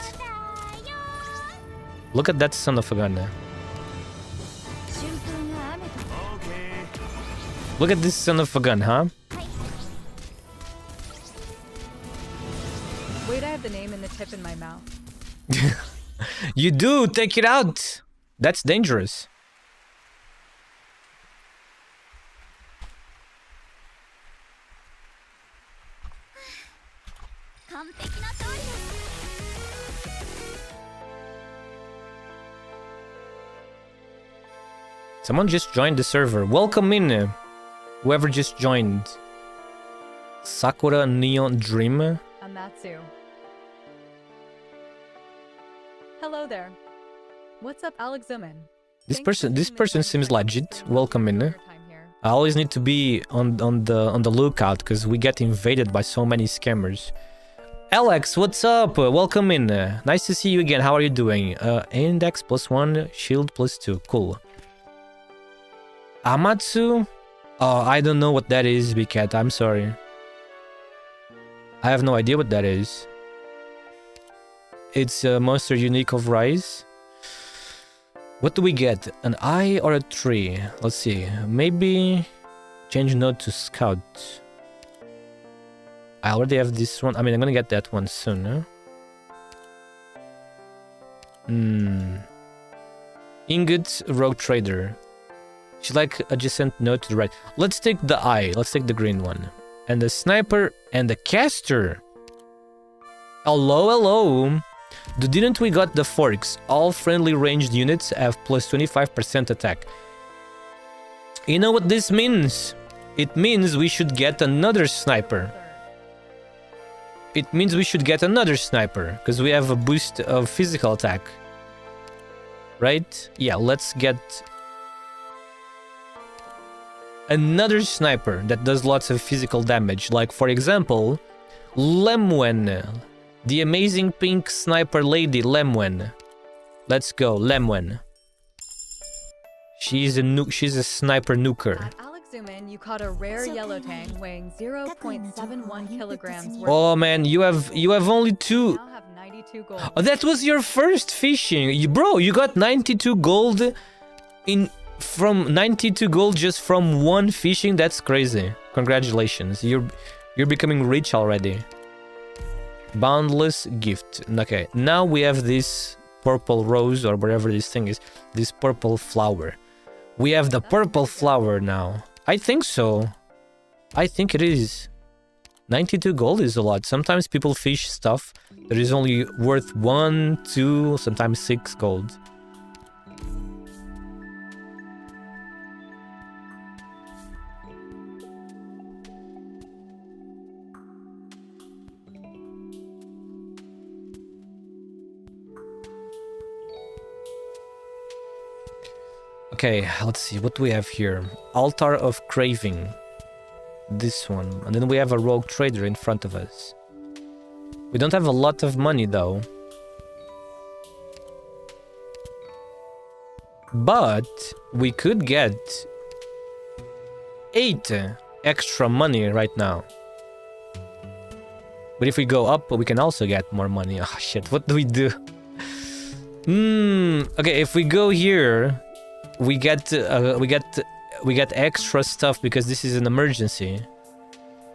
Look at that son of a gun. Look at this son of a gun, huh? Wait, I have the name and the tip in my mouth. You do! Take it out! That's dangerous. Someone just joined the server. Welcome in, whoever just joined. Sakura Neon Dream. Amatsu. Hello there. What's up, Alex Zuman? This person seems legit. Welcome in. I always need to be on the lookout because we get invaded by so many scammers. Alex, what's up? Welcome in. Nice to see you again. How are you doing? Index +1, shield +2. Cool. Amatsu? Oh, I don't know what that is, BCat. I'm sorry. I have no idea what that is. It's a monster unique of Rise. What do we get? An eye or a tree? Let's see. Maybe change node to scout. I already have this one. I mean, I'm gonna get that one soon, huh? Ingot, rogue trader. She's like adjacent node to the right. Let's take the eye. Let's take the green one. And the sniper and the caster. Hello, hello. Didn't we got the forks? All friendly ranged units have plus 25% attack. You know what this means? It means we should get another sniper. It means we should get another sniper. Because we have a boost of physical attack. Right? Yeah, let's get... another sniper that does lots of physical damage. Like, for example, Lemwen. The amazing pink sniper lady, Lemwen. Let's go, Lemwen. She's a sniper nuker. At Alex Zuman, you caught a rare yellow tang weighing 0.71 kilograms. Oh man, you have only two. Now have 92 gold. Oh, that was your first fishing, bro. You got 92 gold from 92 gold just from one fishing. That's crazy. Congratulations, you're becoming rich already. Boundless gift. Okay, now we have this purple rose or whatever this thing is. This purple flower. We have the purple flower now. I think so. I think it is. 92 gold is a lot. Sometimes people fish stuff that is only worth 1, 2, sometimes 6 gold. Okay, let's see, what do we have here? Altar of Craving. This one. And then we have a rogue trader in front of us. We don't have a lot of money though. But we could get 8 extra money right now. But if we go up, we can also get more money. Oh shit, what do we do? Okay, if we go here, we get extra stuff because this is an emergency.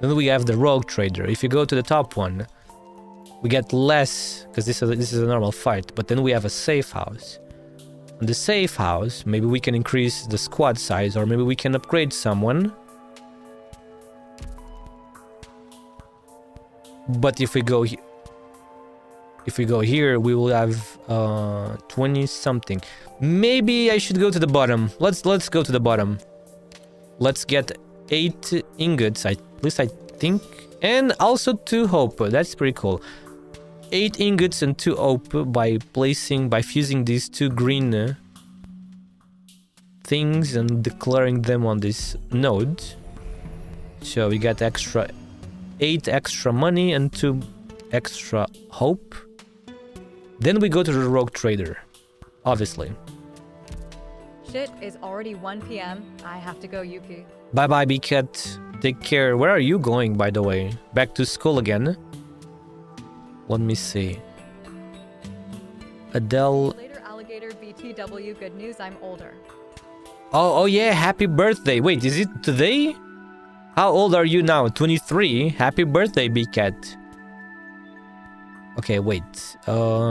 Then we have the rogue trader. If you go to the top one, we get less because this is a normal fight. But then we have a safe house. In the safe house, maybe we can increase the squad size, or maybe we can upgrade someone. But if we go here, we will have 20 something. Maybe I should go to the bottom. Let's go to the bottom. Let's get 8 ingots, at least I think, and also 2 hope. That's pretty cool. 8 ingots and 2 hope by fusing these 2 green things and declaring them on this node. So we got 8 extra money and 2 extra hope. Then we go to the rogue trader, obviously. Shit, is already 1 p.m. I have to go, Yuki. Bye-bye, B-Cat. Take care. Where are you going, by the way? Back to school again? Let me see. Adele. Later, alligator BTW. Good news, I'm older. Oh yeah, happy birthday. Wait, is it today? How old are you now? 23? Happy birthday, B-Cat. Okay, wait.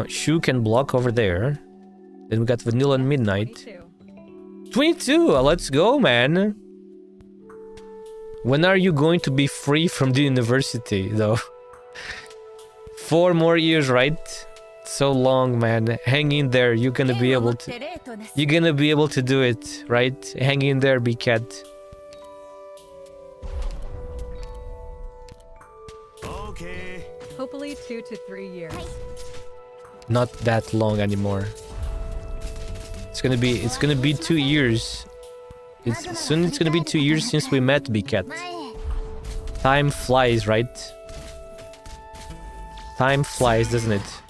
Shu can block over there. Then we got Vanilla and Midnight. 22! Let's go, man. When are you going to be free from the university, though? 4 more years, right? So long, man. Hang in there. You're gonna be able to do it, right? Hang in there, B-Cat. Okay. Hopefully 2 to 3 years. Not that long anymore. It's gonna be 2 years. Soon it's gonna be 2 years since we met, B-Cat. Time flies, right? Time flies, doesn't it?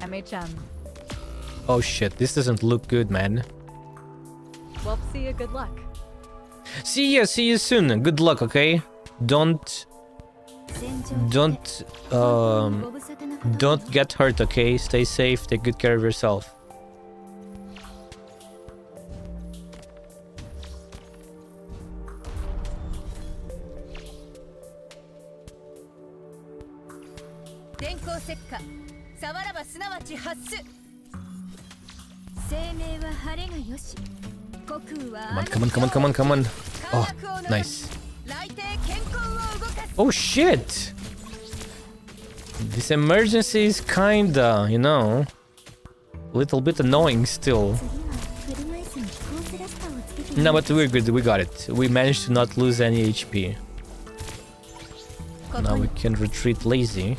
MHM. Oh shit, this doesn't look good, man. Well, see you, good luck. See you soon. Good luck, okay? Don't get hurt, okay? Stay safe, take good care of yourself. Come on. Oh, nice. Oh shit! This emergency is kinda, you know, a little bit annoying still. No, but we're good, we got it. We managed to not lose any HP. Now we can retreat lazy.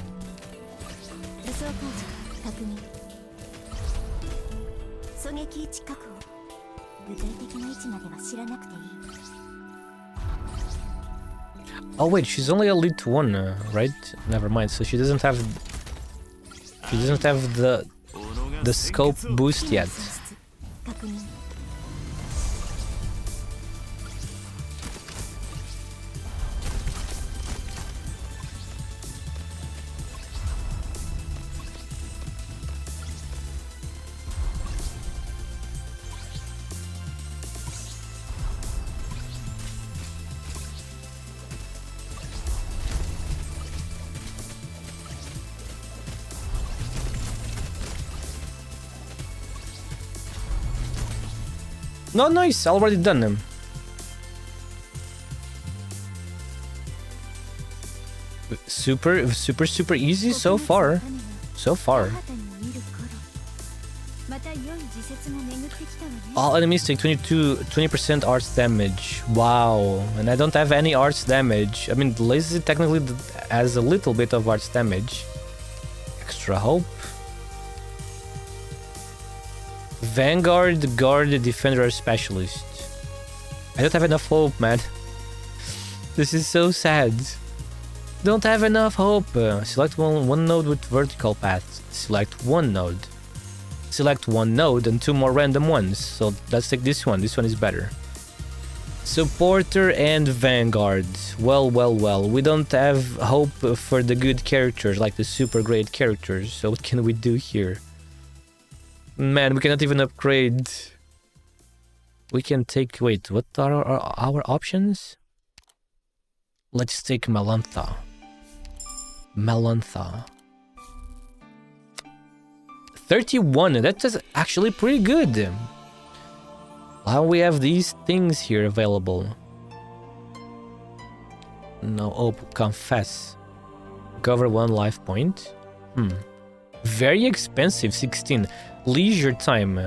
Oh wait, she's only elite 1, right? Never mind. So she doesn't have the scope boost yet. 確認 No, nice. Already done them. Super easy so far. So far. All enemies take 20% arts damage. Wow. And I don't have any arts damage. I mean, Lazy technically has a little bit of arts damage. Extra hope. Vanguard, Guard, Defender, Specialist. I don't have enough hope, man. This is so sad. Don't have enough hope. Select one node with vertical path. Select one node. Select one node and 2 more random ones. So let's take this one. This one is better. Supporter and Vanguard. Well. We don't have hope for the good characters, like the super great characters. So what can we do here? Man, we cannot even upgrade. We can take... Wait, what are our options? Let's take Melantha. 31, that's actually pretty good. Now we have these things here available. No, oh, confess. Cover 1 life point. Very expensive, 16. Leisure time.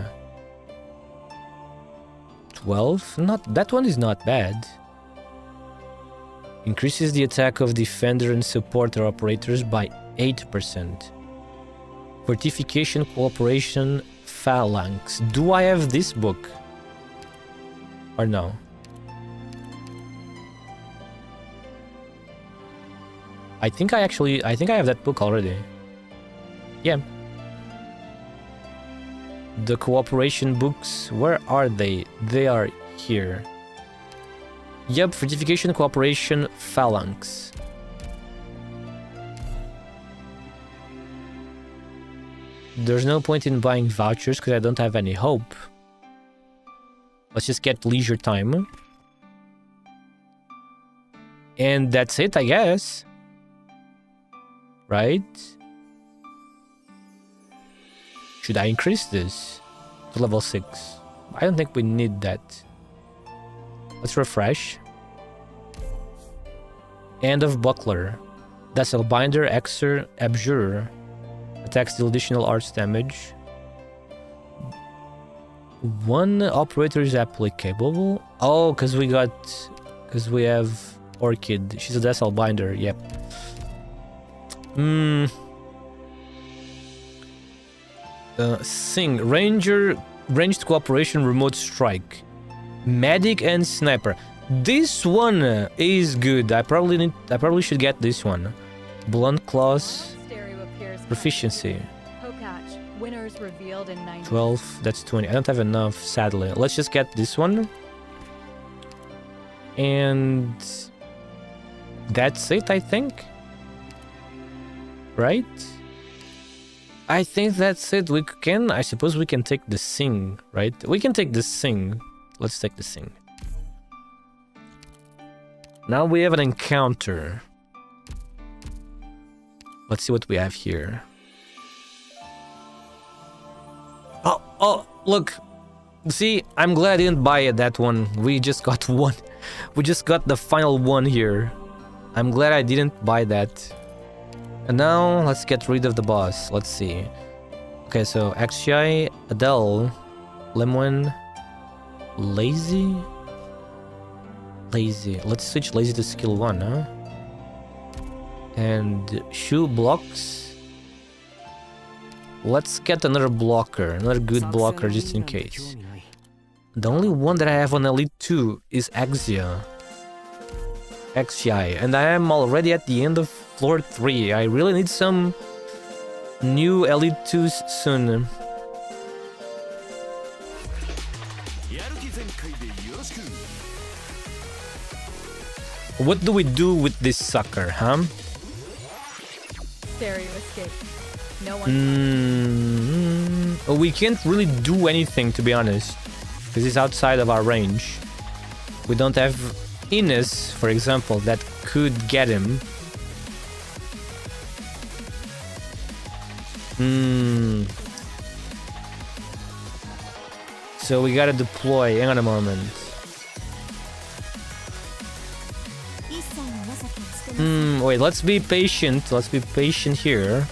12? Not, that one is not bad. Increases the attack of defender and supporter operators by 8%. Fortification, cooperation, phalanx. Do I have this book? Or no? I think I have that book already. Yeah. The cooperation books, where are they? They are here. Yep, fortification, cooperation, phalanx. There's no point in buying vouchers because I don't have any hope. Let's just get leisure time. And that's it, I guess. Right? Should I increase this to level 6? I don't think we need that. Let's refresh. End of Buckler. That's a binder, Exer, Abjurer. Attacks deal additional arts damage. One operator is applicable. Oh, because we have Orchid. She's a Desal binder, yep. Sing, Ranger, Ranged Cooperation, Remote Strike, Medic and Sniper. This one is good. I probably should get this one. Blunt Claws, Proficiency. Winners revealed in 90. 12, that's 20. I don't have enough, sadly. Let's just get this one. And that's it, I think. Right? I think that's it. I suppose we can take the Sing, right? We can take the Sing. Let's take the Sing. Now we have an encounter. Let's see what we have here. Oh, look. See, I'm glad I didn't buy that one. We just got one. We just got the final one here. I'm glad I didn't buy that. And now, let's get rid of the boss. Let's see. Okay, so XGI, Adele, Lemon, Lazy. Let's switch Lazy to skill 1, huh? And Shoe blocks. Let's get another blocker, another good blocker just in case. The only one that I have on Elite 2 is Axia. XGI. And I am already at the end of floor 3. I really need some new Elite 2s soon. What do we do with this sucker, huh? Dare you escape. No one. We can't really do anything, to be honest, because he's outside of our range. We don't have Ines, for example, that could get him. So we gotta deploy. Hang on a moment. Wait, let's be patient. Let's be patient here.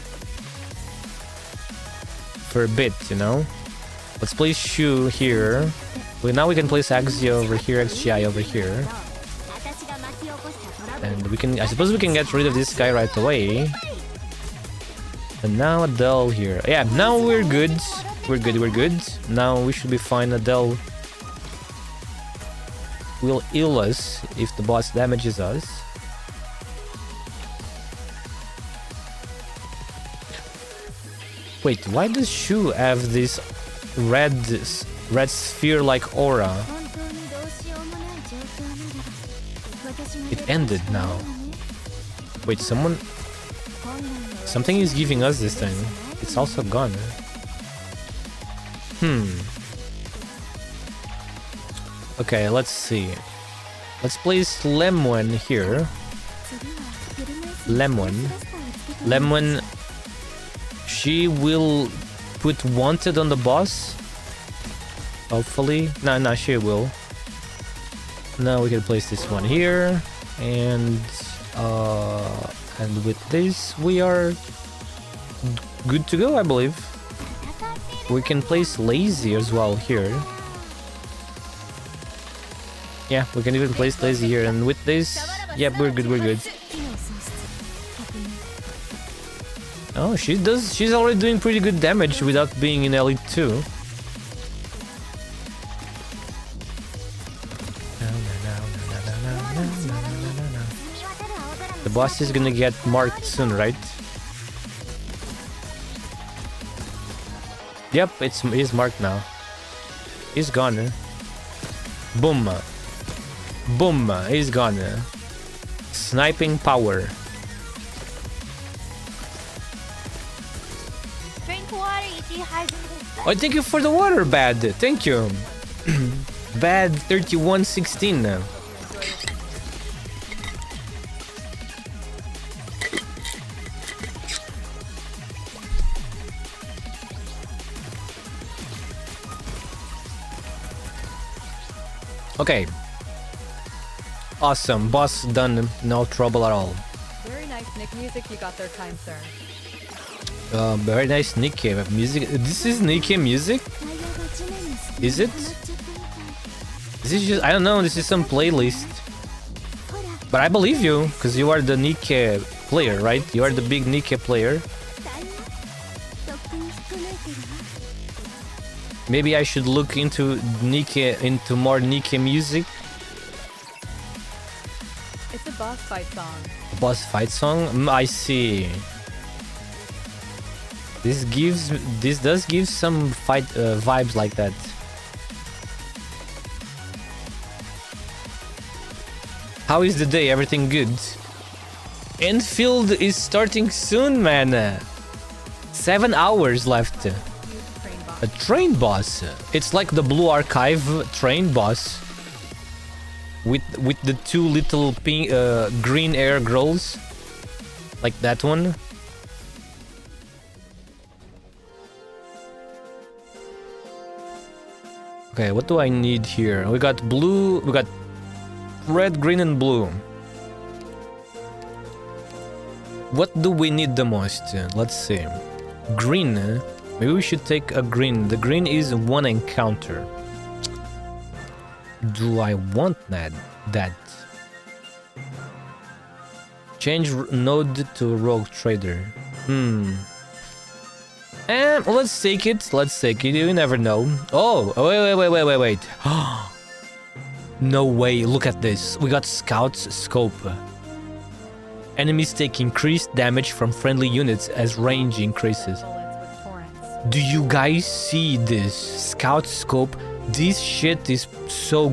For a bit, you know? Let's place Shu here. Well, now we can place Axia over here, XGI over here. And we can, I suppose we can get rid of this guy right away. And now Adele here. Yeah, now we're good. We're good. Now we should be fine. Adele will heal us if the boss damages us. Wait, why does Shu have this red sphere-like aura? It ended now. Wait, something is giving us this thing. It's also gone. Okay, let's see. Let's place Lemon here. Lemon. She will put wanted on the boss. Hopefully. No, she will. Now we can place this one here. And with this we are good to go, I believe. We can place Lazy as well here. Yeah, we can even place Lazy here, and with this, yeah, we're good. Oh, she's already doing pretty good damage without being in Elite 2. The boss is gonna get marked soon, right? Yep, he's marked now. He's gone. Boom. He's gone. Sniping power. Oh, thank you for the water, Bad. Thank you. Bad 3116 now. Okay. Awesome. Boss done. No trouble at all. Very nice Nick music you got there, kind sir. Very nice Nikke music. This is Nikke music? Is it? This is just, I don't know, this is some playlist. But I believe you, because you are the Nikke player, right? You are the big Nikke player. Maybe I should look into more Nikke music. It's a boss fight song. A boss fight song? I see. This does give some fight vibes like that. How is the day? Everything good? Enfield is starting soon, man. 7 hours left. A train boss. It's like the Blue Archive train boss. With the two little pink, green air girls. Like that one. Okay, what do I need here? We got blue, we got red, green, and blue. What do we need the most? Let's see. Green. Maybe we should take a green. The green is one encounter. Do I want that? Change node to rogue trader. And let's take it. You never know. Oh, wait. No way, look at this. We got Scout's Scope. Enemies take increased damage from friendly units as range increases. Bullets with torrents. Do you guys see this? Scout Scope. This shit is so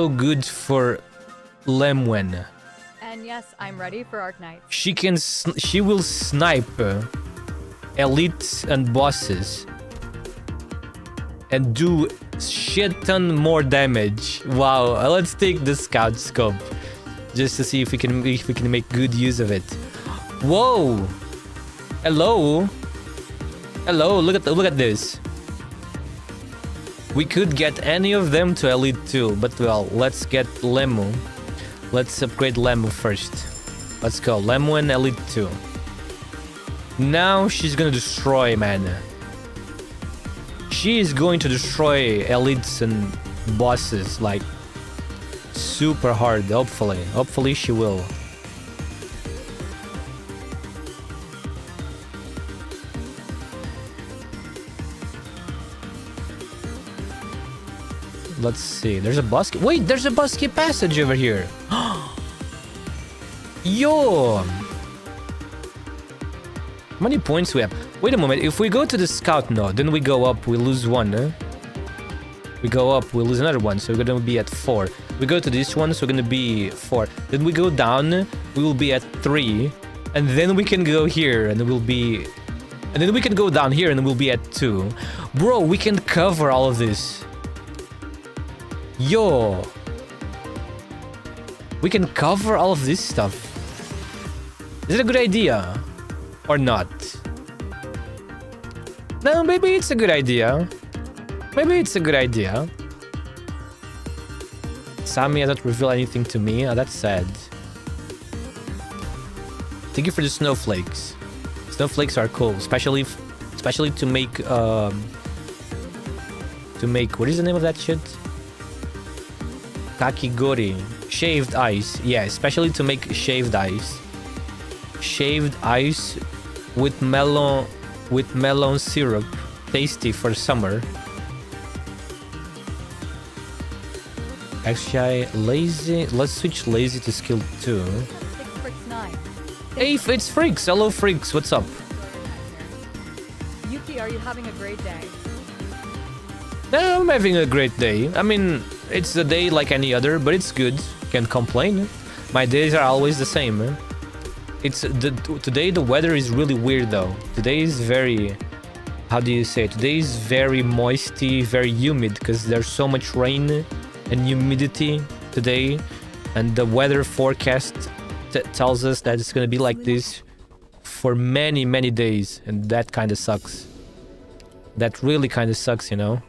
good for Lemwen. And yes, I'm ready for Arknights. She will snipe elites and bosses and do shit ton more damage. Wow, let's take the Scout Scope just to see if we can make good use of it. Whoa! Hello, look at this. We could get any of them to Elite 2, but well, let's get Lemu. Let's upgrade Lemu first. Let's go, Lemu and Elite 2. Now she's gonna destroy, man. She is going to destroy elites and bosses, like, super hard, hopefully. Hopefully she will. Let's see. There's a Busky. Wait, there's a Busky passage over here. Yo! How many points we have? Wait a moment. If we go to the Scout node, then we go up, we lose 1. We go up, we lose another 1. So we're gonna be at 4. We go to this one, so we're gonna be 4. Then we go down, we will be at 3. And then we can go here, and we'll be... And then we can go down here, and we'll be at 2. Bro, we can cover all of this. Yo! We can cover all of this stuff. Is it a good idea? Or not? No, maybe it's a good idea. Maybe it's a good idea. Sammy hasn't revealed anything to me. Oh, that's sad. Thank you for the snowflakes. Snowflakes are cool, especially to make what is the name of that shit? Kakigori. Shaved ice. Yeah, especially to make shaved ice. Shaved ice with melon syrup. Tasty for summer. Actually, lazy. Let's switch lazy to skill 2. 669. Hey, it's Freaks. Hello, Freaks. What's up? Yuki, are you having a great day? I'm having a great day. I mean, it's a day like any other, but it's good. Can't complain. My days are always the same. Today the weather is really weird though. Today is very... How do you say it? Today is very moisty, very humid because there's so much rain and humidity today. And the weather forecast tells us that it's gonna be like this for many, many days. And that kind of sucks. That really kind of sucks, you know?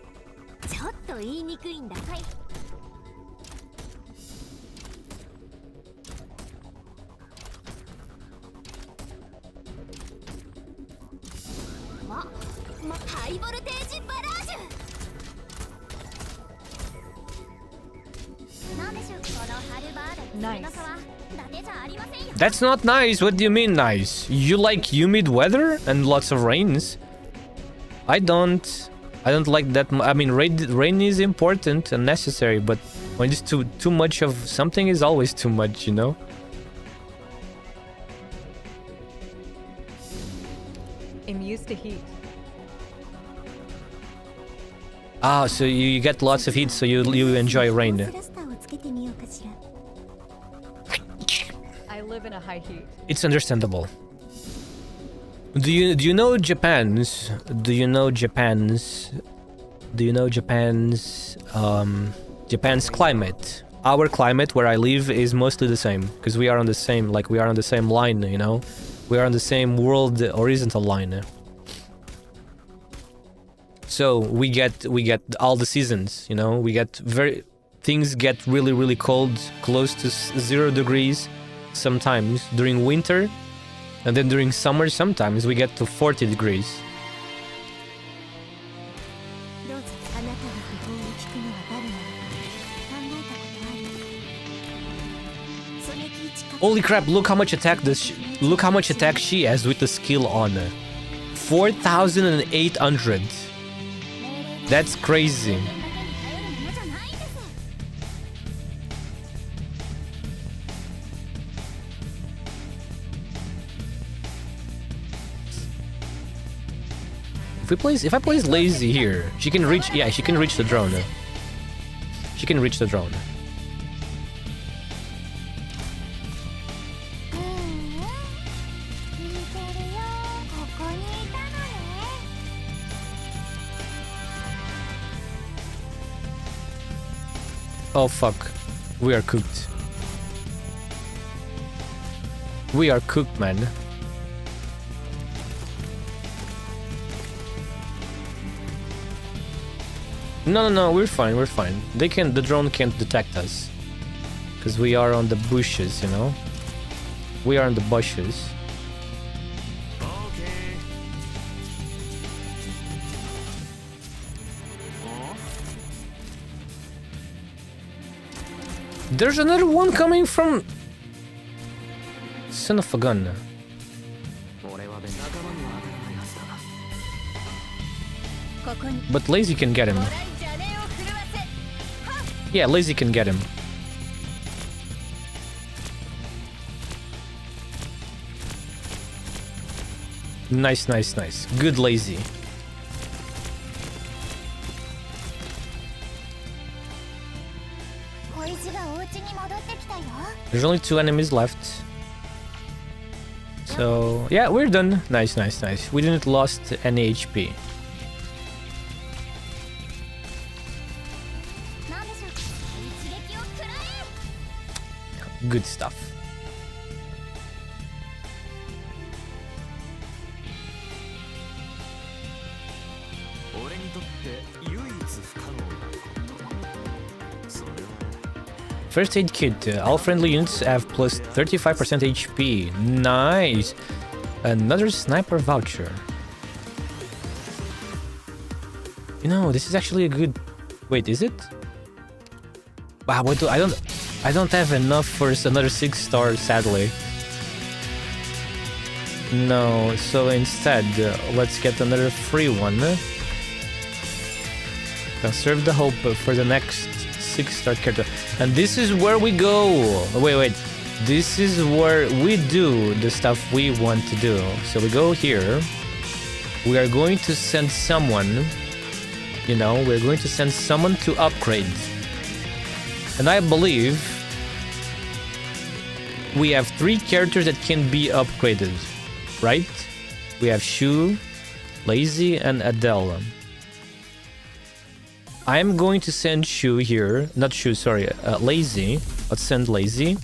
Nice. That's not nice. What do you mean nice? You like humid weather and lots of rains? I don't like that. I mean, rain is important and necessary, but when it's too much of something is always too much, you know? I'm used to heat. Ah, so you get lots of heat, so you enjoy rain. I live in a high heat. It's understandable. Do you know Japan's climate? Our climate where I live is mostly the same because we are on the same line, you know? We are on the same world horizontal line. So we get all the seasons, you know? Things get really, really cold, close to 0 degrees sometimes during winter, and then during summer sometimes we get to 40 degrees. Holy crap, look how much attack she has with the skill on. 4,800. That's crazy. if I place lazy here, she can reach. Yeah, she can reach the drone. She can reach the drone. Oh fuck, we are cooked. We are cooked, man. No, we're fine, we're fine. The drone can't detect us. Because we are on the bushes, you know? We are on the bushes. There's another one coming from... Son of a gun. But Lazy can get him. Yeah, Lazy can get him. Nice. Good Lazy. There's only 2 enemies left. So, yeah, we're done. Nice. We didn't lost any HP. Good stuff. First aid kit. All friendly units have plus 35% HP. Nice. Another sniper voucher. You know, this is actually a good... Wait, is it? Wow, wait, I don't have enough for another 6-star, sadly. No, so instead, let's get another free one. Conserve the hope for the next 6-star character. And this is where we go. Wait. This is where we do the stuff we want to do. So we go here. We are going to send someone. You know, we're going to send someone to upgrade. And I believe we have 3 characters that can be upgraded, right? We have Shu, Lazy, and Adele. I'm going to send Shu here. Not Shu, sorry. Lazy. Let's send Lazy.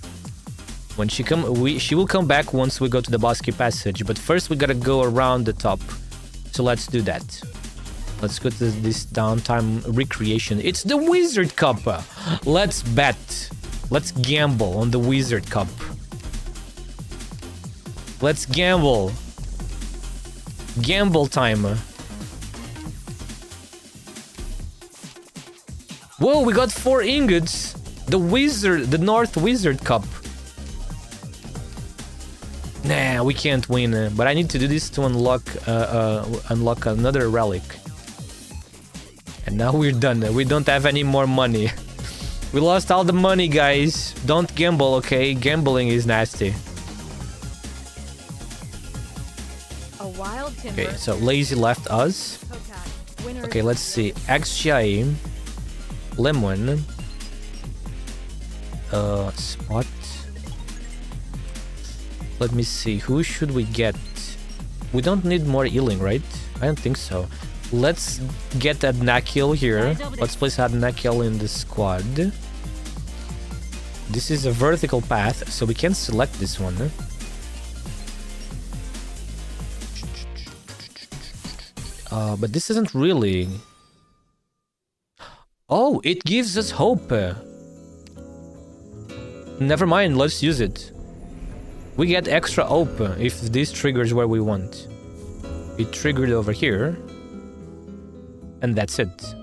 When she will come back once we go to the Bosky Passage. But first we gotta go around the top. So let's do that. Let's go to this downtime recreation. It's the Wizard Cup. Let's bet. Let's gamble on the Wizard Cup. Let's gamble. Gamble time. Whoa, we got 4 ingots. The North Wizard Cup. Nah, we can't win. But I need to do this to unlock another relic. And now we're done. We don't have any more money. We lost all the money, guys. Don't gamble, okay? Gambling is nasty. A wild timber. Okay, so Lazy left us. Okay, let's see. XGI. Lemon. Spot. Let me see. Who should we get? We don't need more healing, right? I don't think so. Let's get Adnakil here. Let's place Adnakil in the squad. This is a vertical path, so we can select this one. But this isn't really... Oh, it gives us hope. Never mind, let's use it. We get extra hope if this triggers where we want. It triggered over here. And that's it.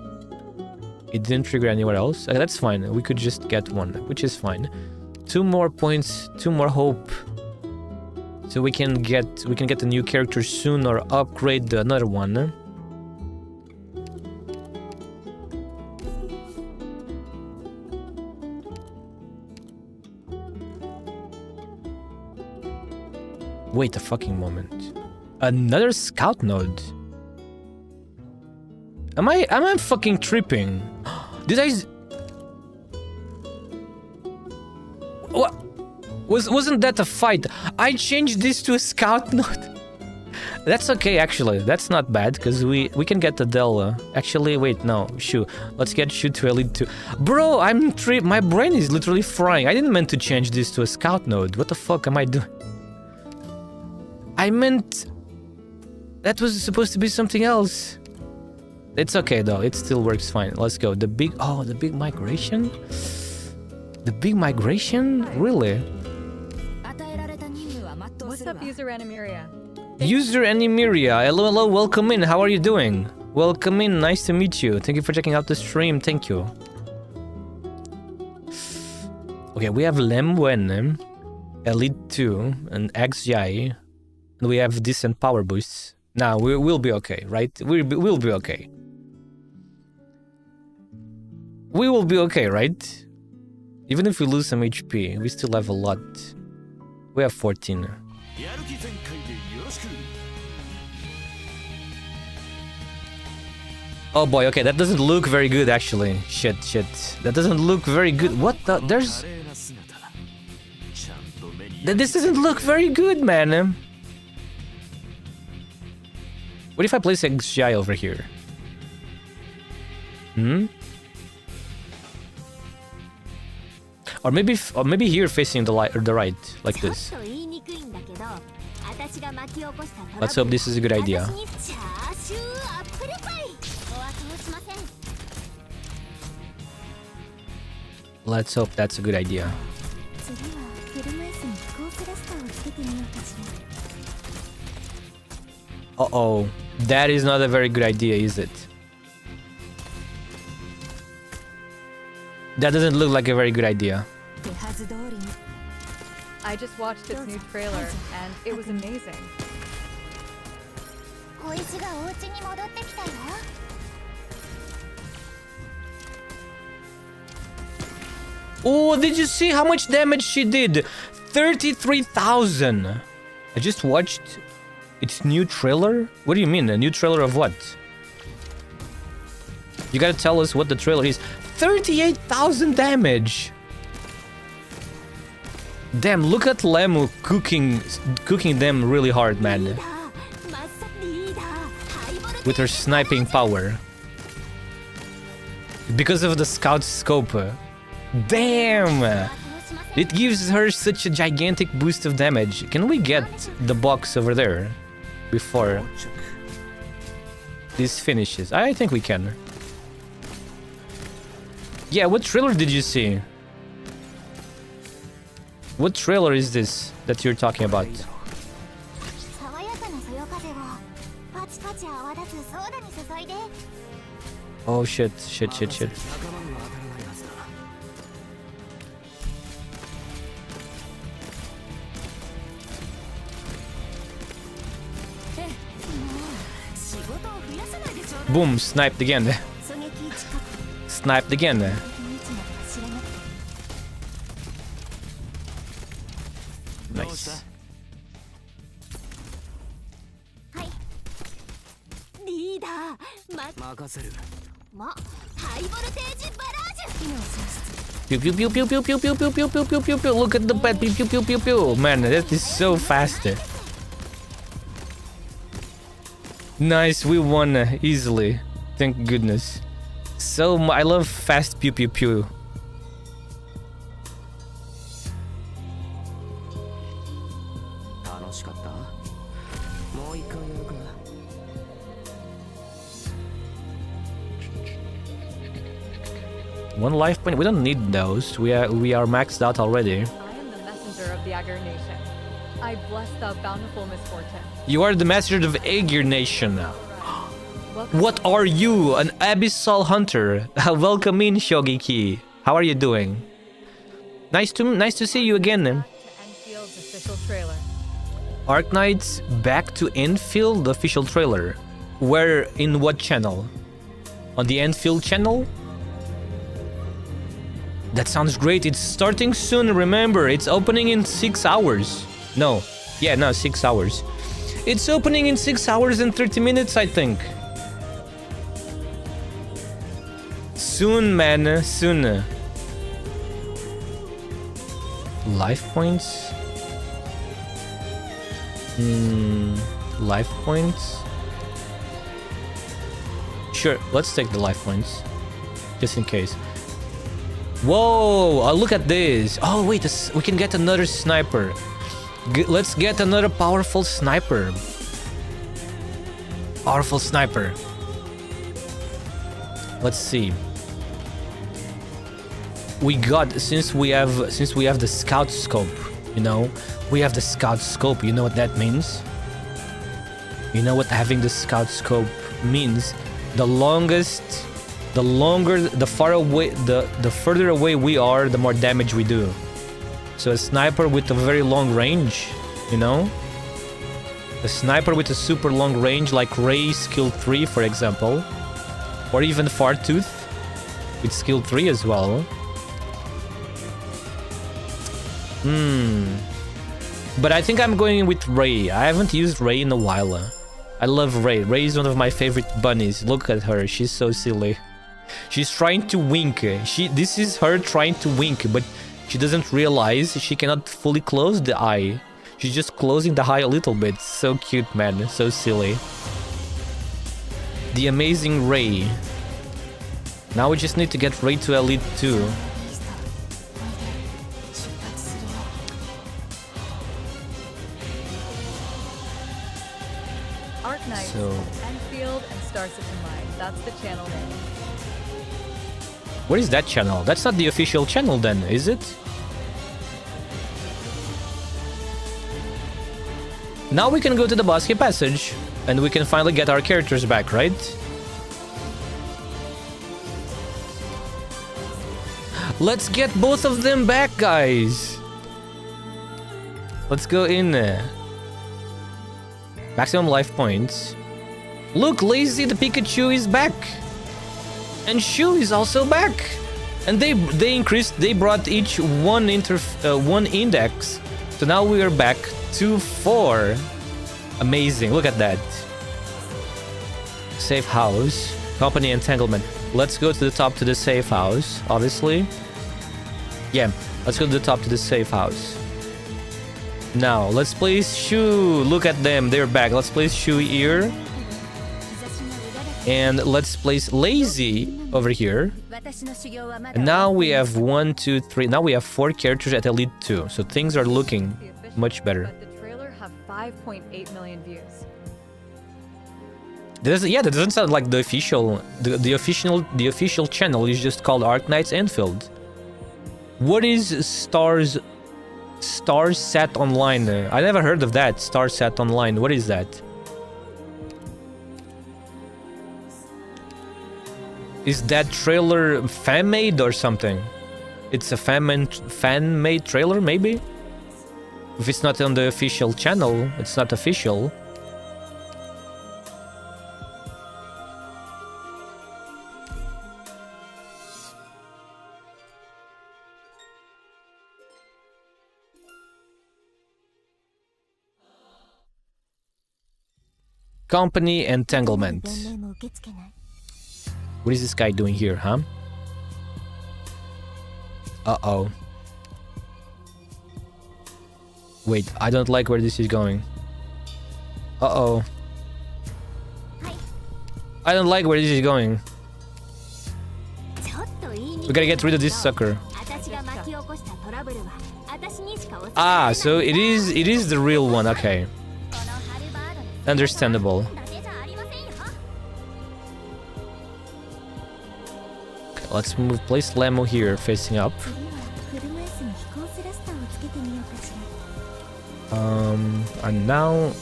It didn't trigger anywhere else. That's fine. We could just get one, which is fine. 2 more points, 2 more hope. So we can get a new character soon or upgrade another one. Wait a fucking moment. Another scout node. Am I fucking tripping? Did I... What? Wasn't that a fight? I changed this to a scout node. That's okay, actually. That's not bad, because we can get Adele. Actually, wait, no. Shu. Let's get Shu to Elite 2. Bro, my brain is literally frying. I didn't mean to change this to a scout node. What the fuck am I doing? I meant... That was supposed to be something else. It's okay, though. It still works fine. Let's go. The big migration? The big migration? Really? What's up, user Animiria? User Animiria, hello, welcome in. How are you doing? Welcome in. Nice to meet you. Thank you for checking out the stream. Thank you. Okay, we have Lemwen, Elite 2, and XJ, and we have decent power boosts. Now we'll be okay, right? We'll be okay. We will be okay, right? Even if we lose some HP, we still have a lot. We have 14. Oh boy, okay, that doesn't look very good actually. Shit. That doesn't look very good. What the? This doesn't look very good, man. What if I place XGI over here? Or maybe here facing the right, like this. Let's hope this is a good idea. Let's hope that's a good idea. Uh-oh. That is not a very good idea, is it? That doesn't look like a very good idea. I just watched its new trailer, and it was amazing. Oh, did you see how much damage she did? 33,000. I just watched its new trailer? What do you mean? A new trailer of what? You gotta tell us what the trailer is. 38,000 damage. Damn, look at Lemu cooking them really hard, man. With her sniping power. Because of the scout scope. Damn! It gives her such a gigantic boost of damage. Can we get the box over there before this finishes? I think we can. Yeah, what trailer did you see? What trailer is this that you're talking about? Oh shit. Boom, sniped again. Sniped again. Nice. Pew pew pew pew pew pew pew pew pew pew pew pew pew. Look at the pet. Pew pew pew pew pew. Man, that is so fast. Nice, we won easily. Thank goodness. So I love fast pew pew pew. One life point. We don't need those. We are maxed out already. I am the messenger of the Agar Nation. I bless the bountiful misfortune. You are the messenger of Agar Nation. What are you? An abyssal hunter. Welcome in, Shogeki. How are you doing? Nice to see you again. Enfield's official trailer. ARKNIGHTS back to Enfield official trailer. Where, in what channel? On the Enfield channel? That sounds great. It's starting soon, remember. It's opening in 6 hours. No. Yeah, no, 6 hours. It's opening in 6 hours and 30 minutes, I think. Soon, man, soon. Life points? Life points? Sure, let's take the life points. Just in case. Whoa, look at this. Oh, wait, we can get another sniper. Let's get another powerful sniper. Powerful sniper. Let's see. We got, since we have the scout scope, you know, we have the scout scope. You know what that means? You know what having the scout scope means? The further away we are, the more damage we do. So a sniper with a very long range, you know? A sniper with a super long range, like Ray skill 3, for example. Or even Fartooth with skill 3 as well. But I think I'm going with Ray. I haven't used Ray in a while. I love Ray. Ray is one of my favorite bunnies. Look at her. She's so silly. She's trying to wink. This is her trying to wink, but she doesn't realize she cannot fully close the eye. She's just closing the eye a little bit. So cute, man. So silly. The amazing Ray. Now we just need to get Ray to Elite 2. ARKNIGHTS, So- ENDFIELD, and Star System Line. That's the channel name. What is that channel? That's not the official channel then, is it? Now we can go to the Bosque Passage and we can finally get our characters back, right? Let's get both of them back, guys. Let's go in. Maximum life points. Look, Lazy the Pikachu is back. And Shu is also back. And they brought each one index. So now we are back to 4. Amazing, look at that. Safe house. Company entanglement. Let's go to the top to the safe house, obviously. Yeah, let's go to the top to the safe house. Now, let's place Shu. Look at them, they're back. Let's place Shu here. And let's place Lazy over here. And now we have 1, 2, 3. Now we have 4 characters at Elite 2. So things are looking The official much better. Let the trailer have 5.8 million views. That doesn't sound like the official. The official channel is just called ARKNIGHTS ENDFIELD. What is Starsat Online? I never heard of that. Starsat Online. What is that? Is that trailer fan-made or something? It's a fan-made trailer, maybe? If it's not on the official channel, it's not official. Company entanglement. What is this guy doing here, huh? Uh-oh. Wait, I don't like where this is going. Uh-oh. I don't like where this is going. We gotta get rid of this sucker. Ah, so it is the real one, okay. Understandable. Okay, let's place Lemo here, facing up. And now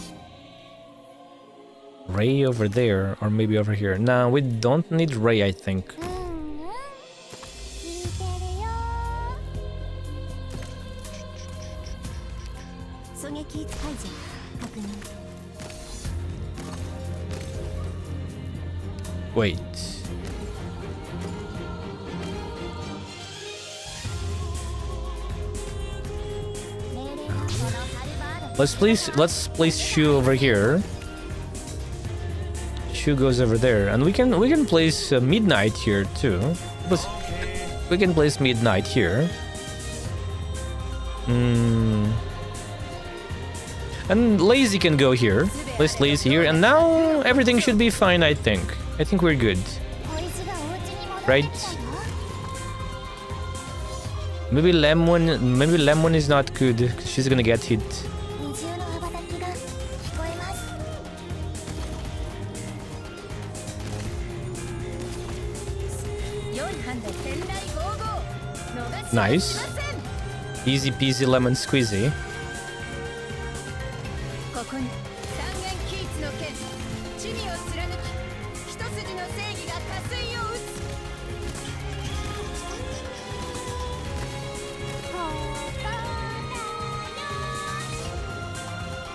Ray over there, or maybe over here. No, we don't need Ray, I think. Wait. Let's place Shu over here. Shu goes over there, and we can place Midnight here too. We can place midnight here. And lazy can go here. Place lazy here, and now everything should be fine. I think we're good, right? Maybe lemon is not good. She's gonna get hit. Nice. Easy peasy lemon squeezy.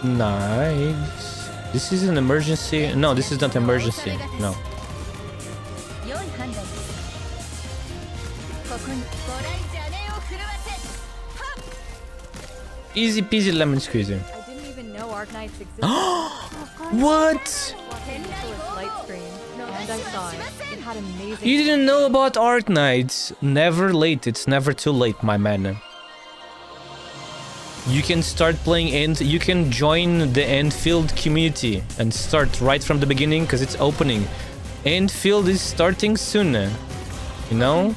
Nice. This is an emergency. No, this is not emergency. No. Easy peasy lemon squeezy. I didn't even know ARKNIGHTS existed. What? And I saw it. It had amazing. You didn't know about ARKNIGHTS? Never late. It's never too late, my man. You can start playing and you can join the Enfield community and start right from the beginning because it's opening. Enfield is starting soon. You know?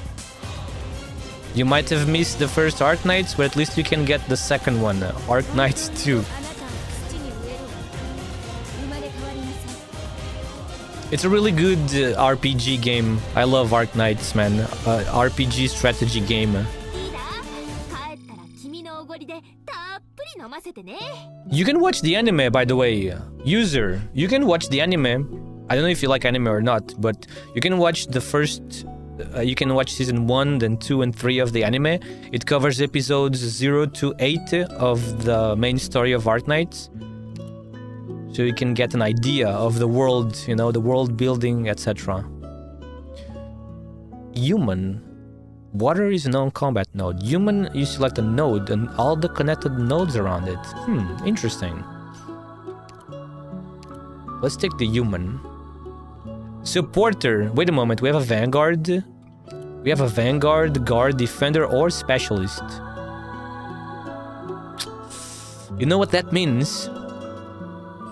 You might have missed the first ARKNIGHTS, but at least you can get the second one, ARKNIGHTS 2. It's a really good RPG game. I love ARKNIGHTS, man. RPG strategy game. You can watch the anime, by the way. User, you can watch the anime. I don't know if you like anime or not, but you can watch the first... you can watch season 1, then 2 and 3 of the anime. It covers episodes 0 to 8 of the main story of ARKNIGHTS. So you can get an idea of the world, you know, the world building, etc. Human. Water is a non-combat node. Human, you select a node and all the connected nodes around it. Interesting. Let's take the human. Supporter. Wait a moment, we have a vanguard. We have a vanguard, guard, defender, or specialist. You know what that means?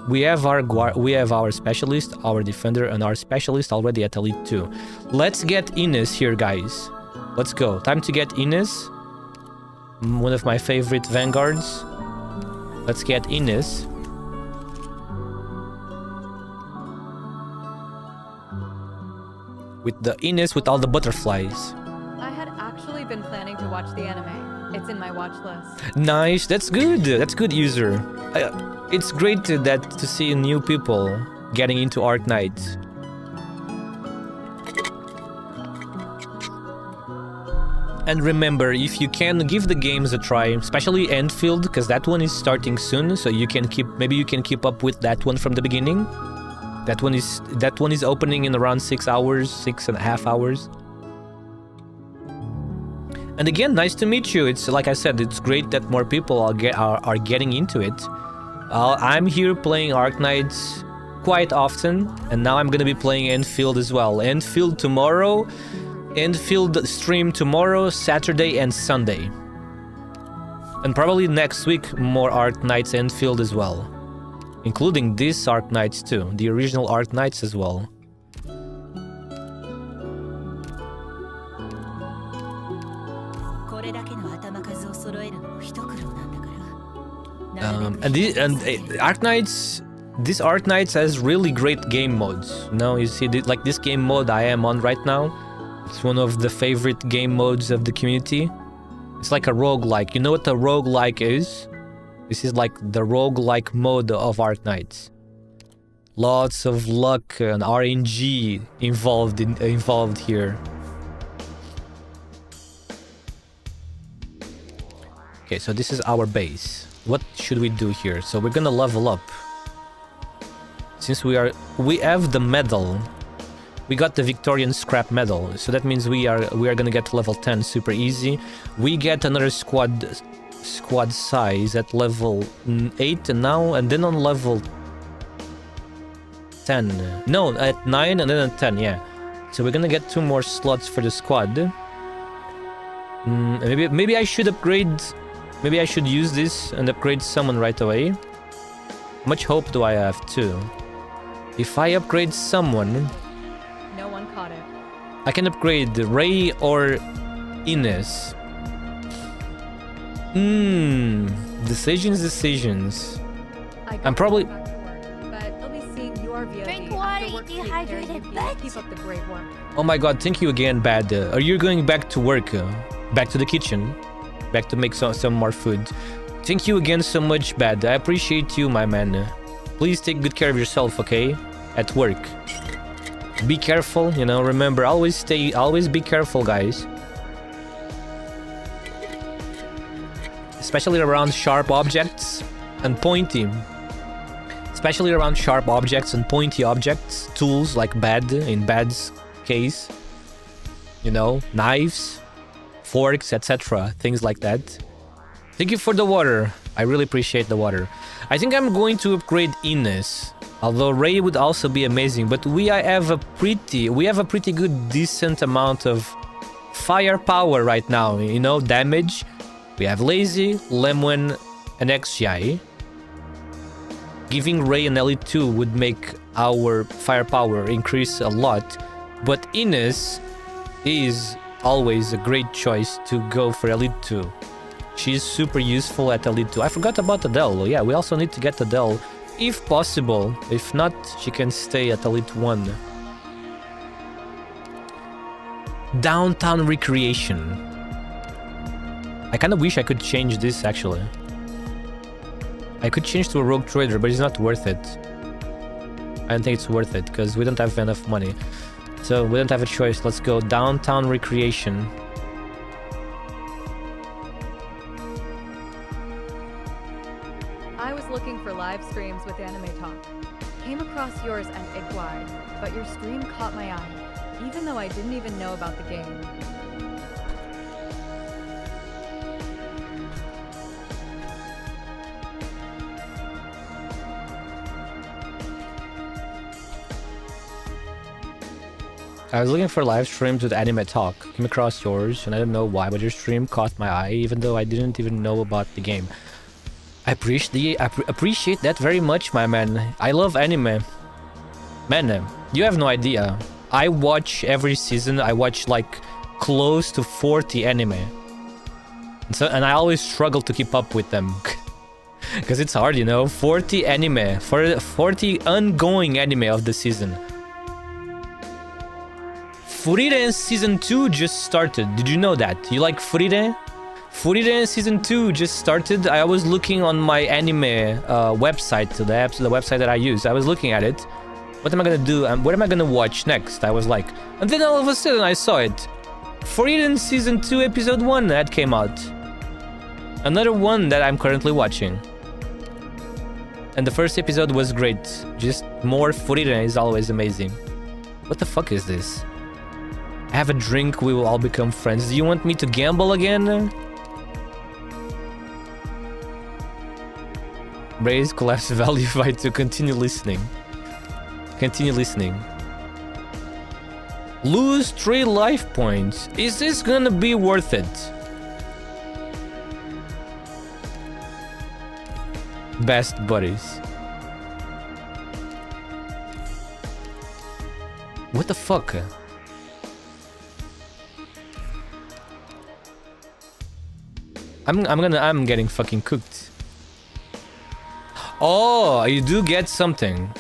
We have our specialist, our defender, and our specialist already at Elite 2. Let's get Ines here, guys. Let's go. Time to get Ines. One of my favorite vanguards. Let's get Ines. With the Ines with all the butterflies. I had actually been planning to watch the anime. It's in my watch list. Nice. That's good. That's good, user. It's great to see new people getting into ARKNIGHTS. And remember, if you can, give the games a try, especially Enfield, because that one is starting soon, so you can maybe you can keep up with that one from the beginning. That one is opening in around 6 hours, 6.5 hours. And again, nice to meet you. It's like I said, it's great that more people are getting into it. I'm here playing ARKNIGHTS quite often, and now I'm gonna be playing Enfield as well. Enfield tomorrow, Enfield stream tomorrow, Saturday and Sunday. And probably next week more ARKNIGHTS Enfield as well. Including this ARKNIGHTS too, the original ARKNIGHTS as well. ARKNIGHTS, this ARKNIGHTS has really great game modes. Now you see, like this game mode I am on right now. It's one of the favorite game modes of the community. It's like a roguelike. You know what a roguelike is? This is like the roguelike mode of ARKNIGHTS. Lots of luck and RNG involved here. Okay, so this is our base. What should we do here? So we're gonna level up. Since we have the medal. We got the Victorian scrap medal, so that means we are gonna get to level 10 super easy. We get another squad size at level 8 now, and then on level 10. No, at 9 and then at 10, yeah. So we're gonna get 2 more slots for the squad. Maybe I should upgrade. Maybe I should use this and upgrade someone right away. How much hope do I have too? If I upgrade someone, No one caught it. I can upgrade Ray or Ines. Decisions. I'm probably. Back to work, but I'll be seeing your VOD Drink after water, work you to take care of dehydrated you. bitch. Keep up the great work. Oh my god, thank you again, Bad. Are you going back to work? Back to the kitchen? Back to make some more food? Thank you again so much, Bad. I appreciate you, my man. Please take good care of yourself, okay? At work. Be careful, you know, remember, always be careful, guys. Especially around sharp objects and pointy. Especially around sharp objects and pointy objects. Tools like Bad, in Bad's case. You know, knives, forks, etc. Things like that. Thank you for the water. I really appreciate the water. I think I'm going to upgrade Ines. Although Ray would also be amazing, but we have a pretty good decent amount of firepower right now, you know, damage. We have Lazy, Lemon, and XGI. Giving Ray an Elite 2 would make our firepower increase a lot, but Ines is always a great choice to go for Elite 2. She's super useful at Elite 2. I forgot about Adele. Yeah, we also need to get Adele if possible. If not, she can stay at Elite 1. Downtown Recreation. I kind of wish I could change this, actually. I could change to a Rogue Trader, but it's not worth it. I don't think it's worth it, because we don't have enough money. So we don't have a choice. Let's go Downtown Recreation. I was looking for live streams with Anime Talk. Came across yours and Igwai, but your stream caught my eye, even though I didn't even know about the game. I was looking for live streams with Anime Talk. Came across yours, and I don't know why, but your stream caught my eye, even though I didn't even know about the game. I appreciate that very much, my man. I love anime. Man, you have no idea. I watch every season. I watch like close to 40 anime. And I always struggle to keep up with them. Because it's hard, you know? 40 anime. 40 ongoing anime of the season. Vtuberen Season 2 just started. Did you know that? You like Vtuberen? Vtuberen Season 2 just started. I was looking on my anime website, the website that I use. I was looking at it. What am I gonna do? What am I gonna watch next? I was like... And then all of a sudden I saw it. Vtuberen Season 2 Episode 1 that came out. Another one that I'm currently watching. And the first episode was great. Just more Vtuberen is always amazing. What the fuck is this? Have a drink, we will all become friends. Do you want me to gamble again? Raise collapse value by to continue listening. Continue listening. Lose 3 life points. Is this gonna be worth it? Best buddies. What the fuck? I'm getting fucking cooked. Oh, you do get something.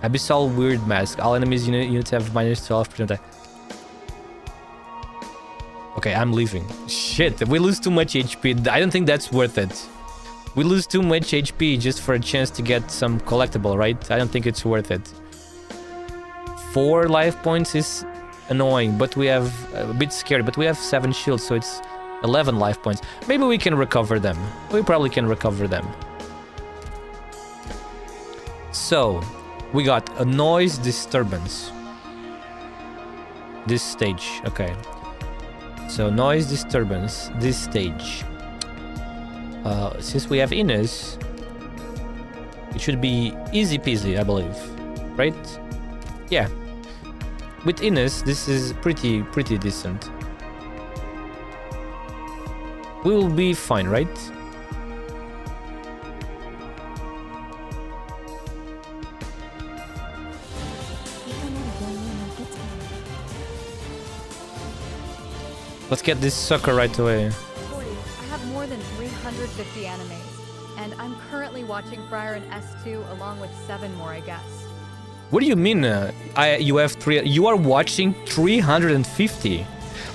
Abyssal Weird Mask. All enemies units have -12%. Okay, I'm leaving. Shit, we lose too much HP. I don't think that's worth it. We lose too much HP just for a chance to get some collectible, right? I don't think it's worth it. 4 life points is annoying, but we have a bit scary. But we have 7 shields, so it's 11 life points. Maybe we can recover them. We probably can recover them. So, we got a noise disturbance. This stage, okay. So, noise disturbance, this stage. Since we have Ines, it should be easy peasy, I believe. Right? Yeah. with Ines, this is pretty decent. We will be fine, right? Let's get this sucker right away. I have more than 350 animes, and I'm currently watching Friar and S2 along with 7 more, I guess. What do you mean? You have you are watching 350?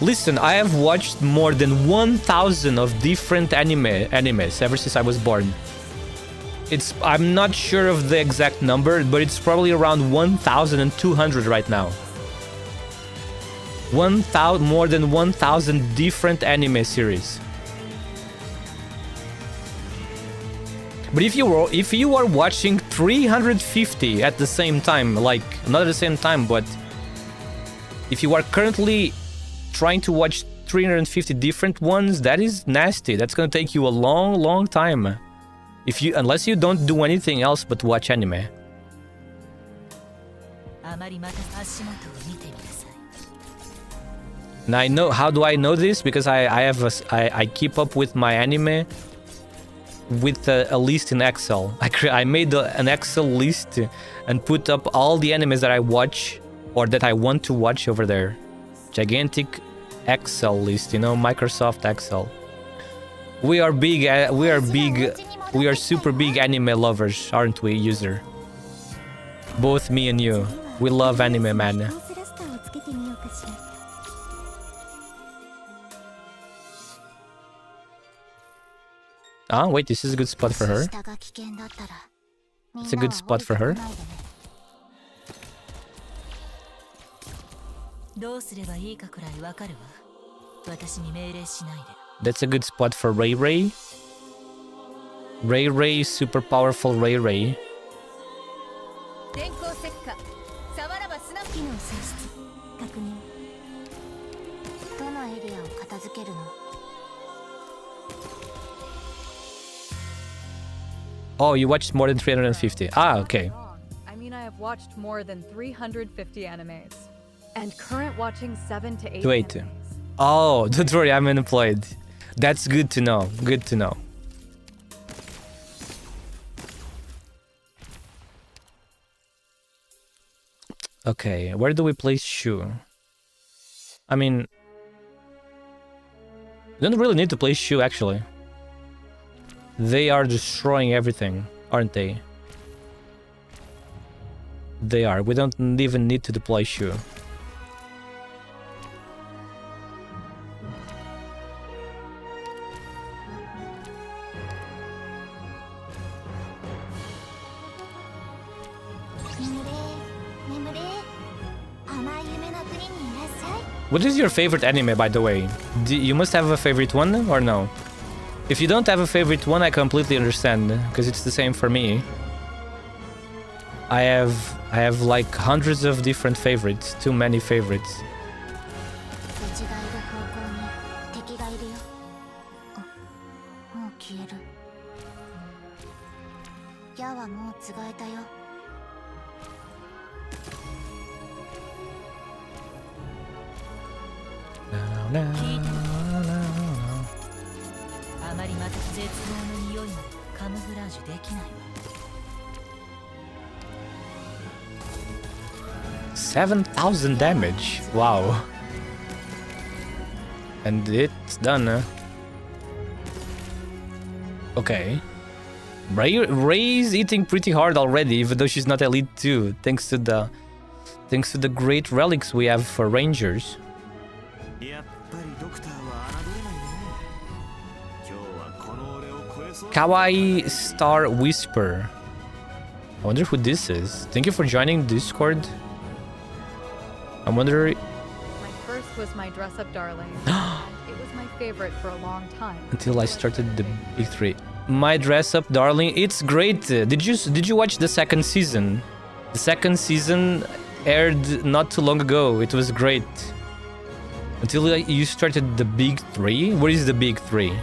Listen, I have watched more than 1,000 of different animes ever since I was born. I'm not sure of the exact number, but it's probably around 1,200 right now. More than 1,000 different anime series. But if you are watching 350 at the same time, like not at the same time, but if you are currently trying to watch 350 different ones, that is nasty. That's gonna take you a long time. Unless you don't do anything else but watch anime. And I know, how do I know this? Because I keep up with my anime with a list in Excel. I made an Excel list and put up all the animes that I watch or that I want to watch over there. Gigantic Excel list, you know, Microsoft Excel. We are super big anime lovers, aren't we, user? Both me and you. We love anime, man. Ah, wait, this is a good spot for her. It's a good spot for her. That's a good spot for Ray Ray. Ray Ray, super powerful Ray Ray. Oh, you watched more than 350. Ah, okay. I mean, I have watched more than 350 animes. And current watching 7 to 8 Wait. animes. Oh, don't worry, I'm unemployed. That's good to know. Good to know. Okay, where do we place Shu? I mean, we don't really need to place Shu, actually. They are destroying everything, aren't they? They are. We don't even need to deploy Shu. What is your favorite anime, by the way? You must have a favorite one, or no? If you don't have a favorite one, I completely understand, because it's the same for me. I have like hundreds of different favorites, too many favorites. No. 7,000 damage. Wow. And it's done. Okay. Ray's eating pretty hard already, even though she's not Elite 2, thanks to the great relics we have for Rangers. Kawaii Star Whisper. I wonder who this is. Thank you for joining Discord. I wonder... My first was my dress-up darling. It was my favorite for a long time. Until I started the big three. My dress-up darling, it's great. Did you watch the second season? The second season aired not too long ago. It was great. Until you started the big three? What is the big three?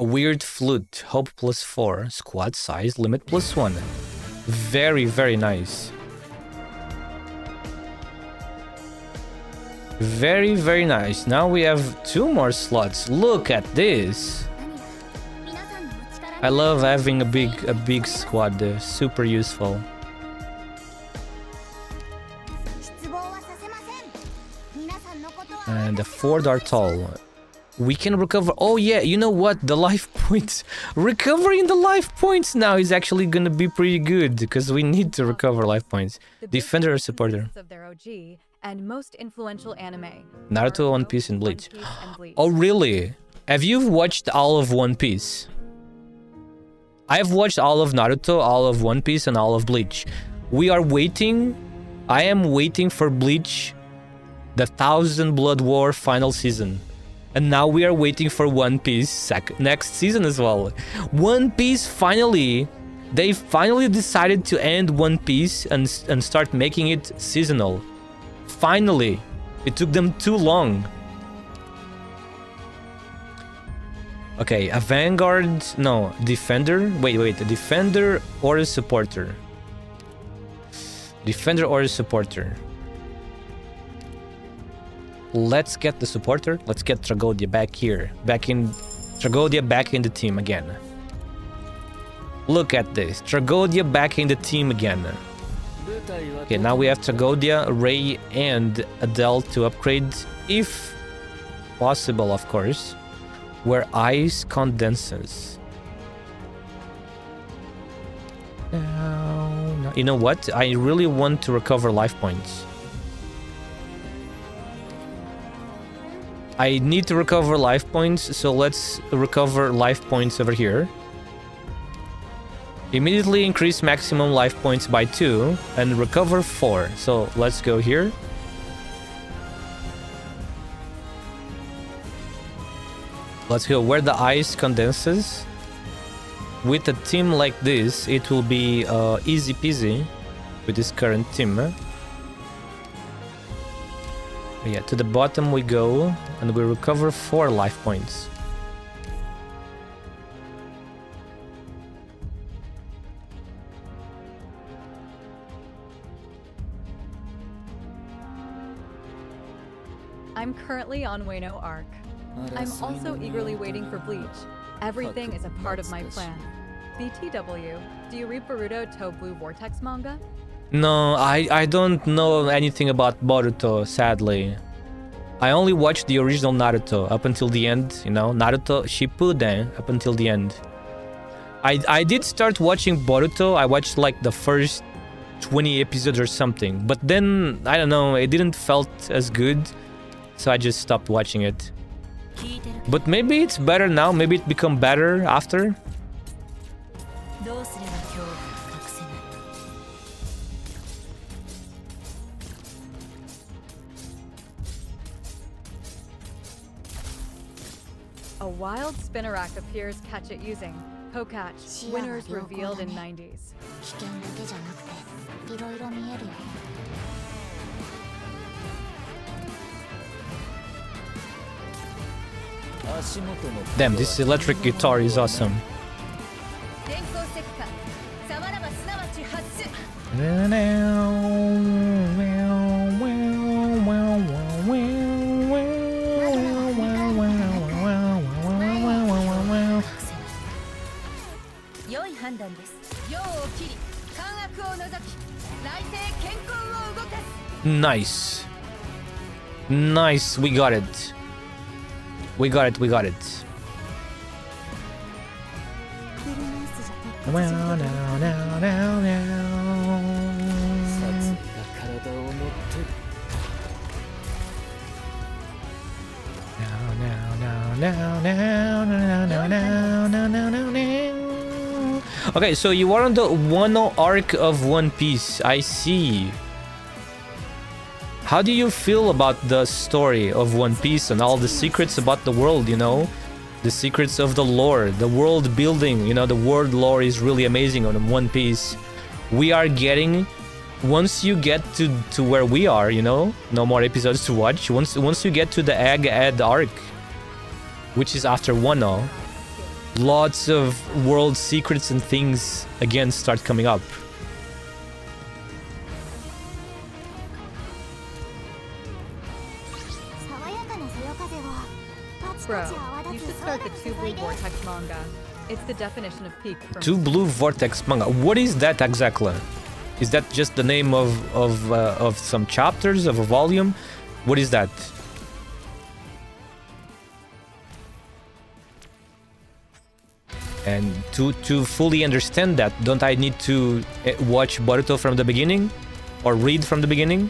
Weird flute, hope +4, squad size, limit +1. Very, very nice. Very, very nice. Now we have 2 more slots. Look at this. I love having a big squad. Super useful. And a 4 Dartol. We can recover. Oh yeah, you know what? The life points. Recovering the life points now is actually gonna be pretty good because we need to recover life points. Defender or supporter? Of their OG and most influential anime. Naruto, One Piece, and Bleach. Oh really? Have you watched all of One Piece? I've watched all of Naruto, all of One Piece, and all of Bleach. We are waiting. I am waiting for Bleach, the 1000 Blood War final season. And now we are waiting for One Piece next season as well. One Piece finally, they finally decided to end One Piece and start making it seasonal. Finally, it took them too long. Okay, a vanguard, no, defender. Wait, a defender or a supporter? Defender or a supporter? Let's get the supporter. Let's get Tragodia back here. Tragodia back in the team again. Look at this. Tragodia back in the team again. Okay, now we have Tragodia, Ray, and Adele to upgrade, if possible, of course, where ice condenses. No. You know what? I really want to recover life points. I need to recover life points, so let's recover life points over here. Immediately increase maximum life points by 2 and recover 4. So let's go here. Let's go where the ice condenses. With a team like this, it will be easy peasy with this current team. Yeah, to the bottom we go, and we recover 4 life points. I'm currently on Wano Arc. I'm also eagerly waiting for Bleach. Everything is a part of my plan. VTW, do you read Boruto To Blue Vortex manga? No, I don't know anything about Boruto, sadly. I only watched the original Naruto up until the end, you know, Naruto Shippuden up until the end. I did start watching Boruto. I watched like the first 20 episodes or something, but then, I don't know, it didn't felt as good, so I just stopped watching it. But maybe it's better now, maybe it become better after. A wild spinnerack appears, catch it using. Pokach, winners revealed in 90s. Damn, this electric guitar is awesome. Nice. Nice, we got it. We got it. Okay, so you are on the Wano arc of One Piece. I see. How do you feel about the story of One Piece and all the secrets about the world, you know? The secrets of the lore, the world building, you know, the world lore is really amazing on One Piece. We are getting, once you get to where we are, you know, no more episodes to watch. Once you get to the Egghead arc, which is after Wano, lots of world secrets and things again start coming up. Bro, you should start the 2 Blue Vortex manga. It's the definition of peak for 2 Blue Vortex manga. What is that exactly? Is that just the name of some chapters of a volume? What is that? And to fully understand that, don't I need to watch Boruto from the beginning? Or read from the beginning?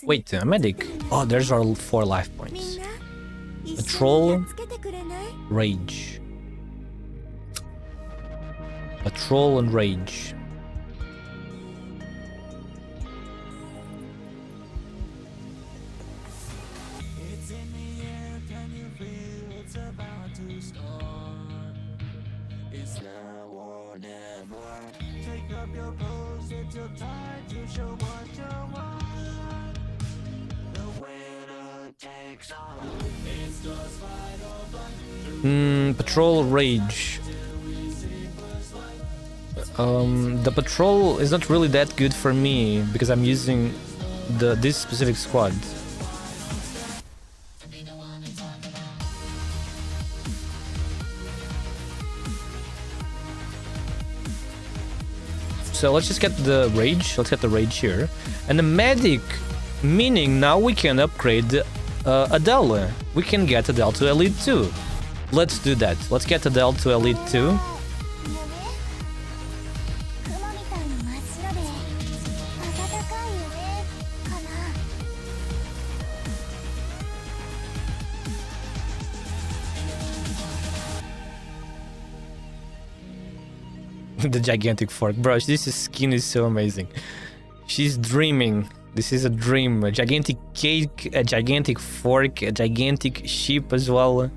Wait, a medic. Oh, there's our 4 life points. Patrol, rage. Patrol and rage. Patrol rage. The patrol is not really that good for me because I'm using this specific squad. So let's just get the rage. Let's get the rage here. And the medic, meaning now we can upgrade Adele. We can get Adele to Elite 2. Let's do that. Let's get Adele to Elite 2. The gigantic fork. Bro, this skin is so amazing. She's dreaming. This is a dream. A gigantic cake, a gigantic fork, a gigantic sheep as well.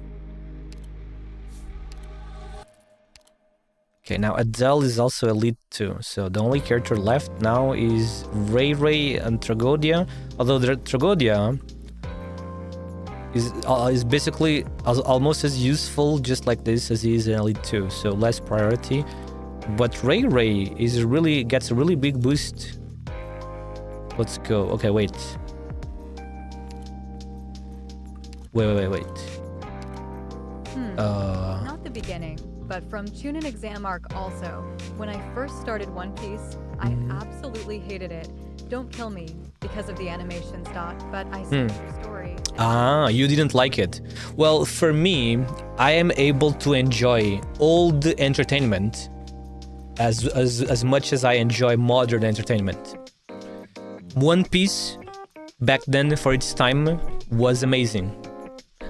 Okay, now Adele is also Elite 2. So the only character left now is Ray Ray and Tragodia. Although the Tragodia is basically almost as useful just like this as he is in Elite 2. So less priority. But Ray Ray gets a really big boost. Let's go. Okay, wait. Wait. Not the beginning, but from Chunin exam arc also. When I first started One Piece, I absolutely hated it. Don't kill me because of the animations, but I see your story. Ah, you didn't like it. Well, for me, I am able to enjoy old entertainment as much as I enjoy modern entertainment. One Piece, back then for its time, was amazing.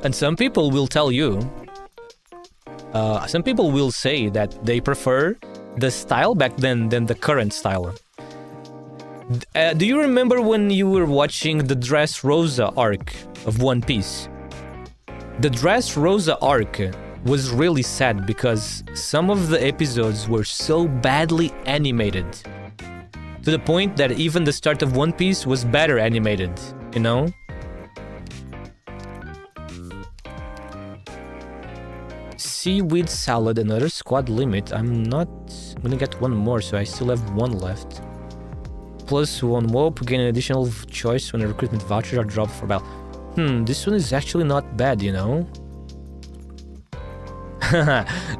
And some people will tell you, some people will say that they prefer the style back then than the current style. Do you remember when you were watching the Dressrosa arc of One Piece? The Dressrosa arc was really sad because some of the episodes were so badly animated. To the point that even the start of One Piece was better animated, you know? Seaweed salad, another squad limit. I'm gonna get one more, so I still have one left. Plus one WOP, gain an additional choice when recruitment vouchers are dropped for battle. This one is actually not bad, you know?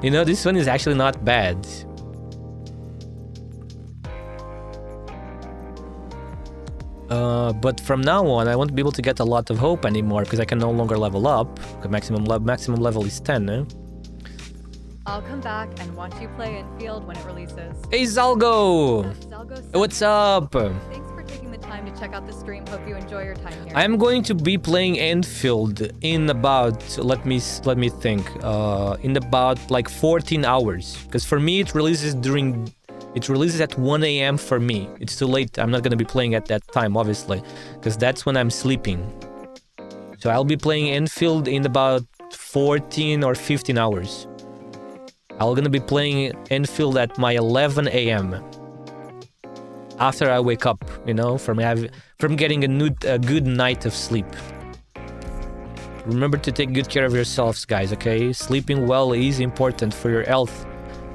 You know, this one is actually not bad. But from now on, I won't be able to get a lot of hope anymore because I can no longer level up. The maximum level is 10, eh? I'll come back and watch you play Enfield when it releases. Hey, Zalgo! Zalgo, What's up? thanks for taking the time to to check out the stream. Hope you enjoy your time here. I'm going to be playing Enfield in about, let me think, in about like 14 hours. Because for me, it releases at 1 a.m. for me. It's too late. I'm not going to be playing at that time, obviously, because that's when I'm sleeping. So I'll be playing Enfield in about 14 or 15 hours. I'm going to be playing Enfield at my 11 a.m. after I wake up, you know, from getting a good night of sleep. Remember to take good care of yourselves, guys, okay? Sleeping well is important for your health,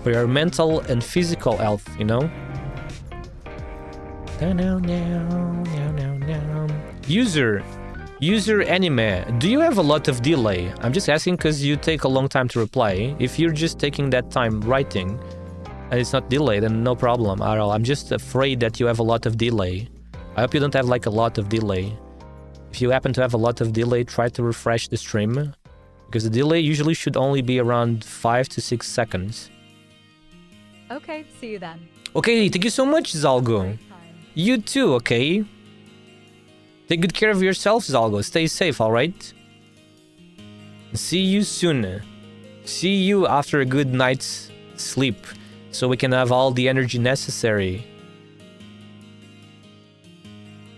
for your mental and physical health, you know? User anime, do you have a lot of delay? I'm just asking because you take a long time to reply. If you're just taking that time writing and it's not delayed, then no problem at all. I'm just afraid that you have a lot of delay. I hope you don't have like a lot of delay. If you happen to have a lot of delay, try to refresh the stream, because the delay usually should only be around 5 to 6 seconds. Okay, see you then. Okay, thank you so much, Zalgo. You too, okay? Take good care of yourself, Zalgo. Stay safe, alright? See you soon. See you after a good night's sleep, so we can have all the energy necessary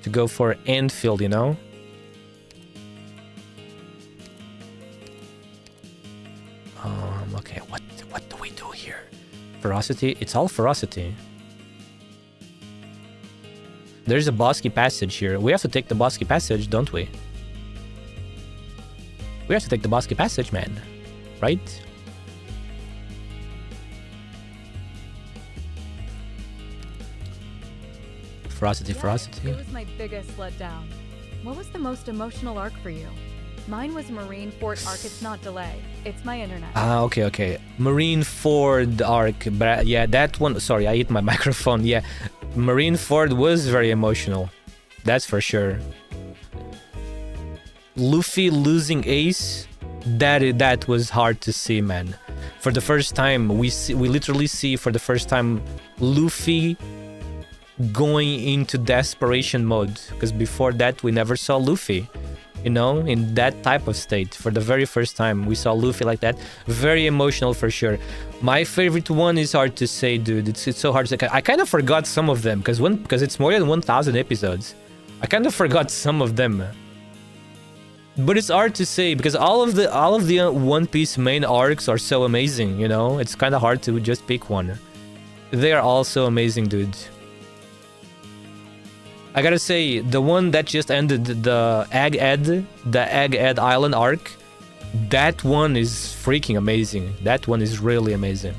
to go for Enfield, you know? Okay, what do we do here? Ferocity? It's all ferocity. There's a bosky passage here. We have to take the bosky passage, don't we? We have to take the bosky passage, man. Right? Ferocity. It was my biggest letdown. What was the most emotional arc for you? Mine was Marine Ford arc. It's not delay. It's my internet. Ah, okay. Marine Ford arc. But yeah, that one. Sorry, I hit my microphone. Yeah, Marine Ford was very emotional. That's for sure. Luffy losing Ace. That was hard to see, man. For the first time, we literally see for the first time Luffy going into desperation mode. Because before that, we never saw Luffy. You know, in that type of state. For the very first time, we saw Luffy like that. Very emotional for sure. My favorite one is hard to say, dude. It's so hard to say. I kind of forgot some of them because it's more than 1,000 episodes. I kind of forgot some of them. But it's hard to say because all of the One Piece main arcs are so amazing, you know? It's kind of hard to just pick one. They are all so amazing, dude. I gotta say, the one that just ended, the Egghead Island arc, that one is freaking amazing. That one is really amazing.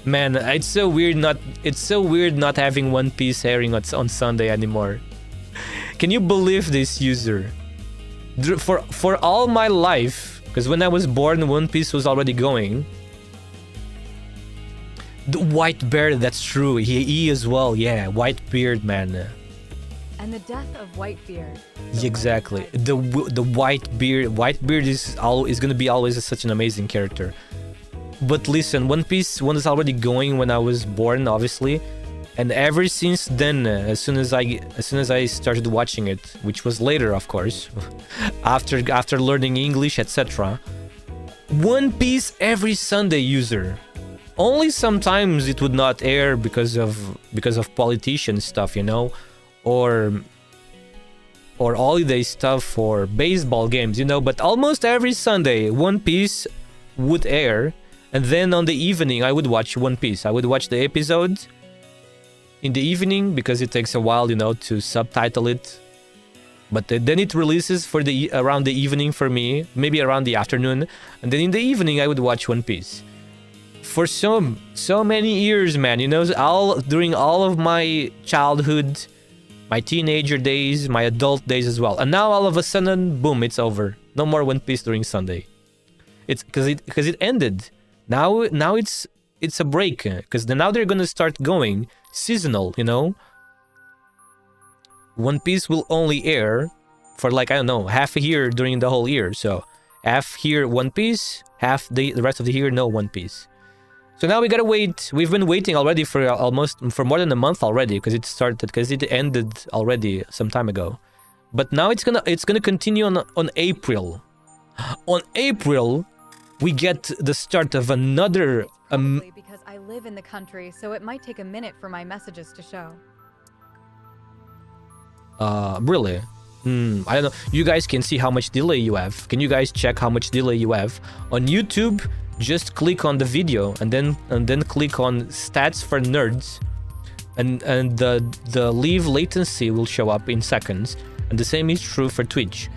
Man, it's so weird not having One Piece airing on Sunday anymore. Can you believe this, user? For all my life, because when I was born, One Piece was already going. The White Bear, that's true. He as well, yeah. Whitebeard, man. And the death of Whitebeard. Exactly. The Whitebeard is gonna be always such an amazing character. But listen, One Piece was already going when I was born, obviously, and ever since then, as soon as I started watching it, which was later, of course, after learning English, etc. One Piece every Sunday, user. Only sometimes it would not air because of politician stuff, you know, or holiday stuff or baseball games, you know. But almost every Sunday, One Piece would air, and then on the evening I would watch One Piece. I would watch the episode in the evening because it takes a while, you know, to subtitle it. But then it releases for around the evening for me, maybe around the afternoon, and then in the evening I would watch One Piece. For so many years, man, you know, during all of my childhood, my teenager days, my adult days as well. And now all of a sudden, boom, it's over. No more One Piece during Sunday. It's because it ended. Now it's a break, because now they're gonna start going seasonal, you know. One Piece will only air for like, I don't know, half a year during the whole year. So half here One Piece, half the rest of the year no One Piece. So now we gotta wait. We've been waiting already for for more than a month already because it ended already some time ago. But now it's gonna continue on April. On April, we get the start of another. Probably because I live in the country, so it might take a minute for my messages to show. Really? I don't know. You guys can see how much delay you have. Can you guys check how much delay you have on YouTube? Just click on the video and then click on stats for nerds, and the leave latency will show up in seconds. And the same is true for Twitch.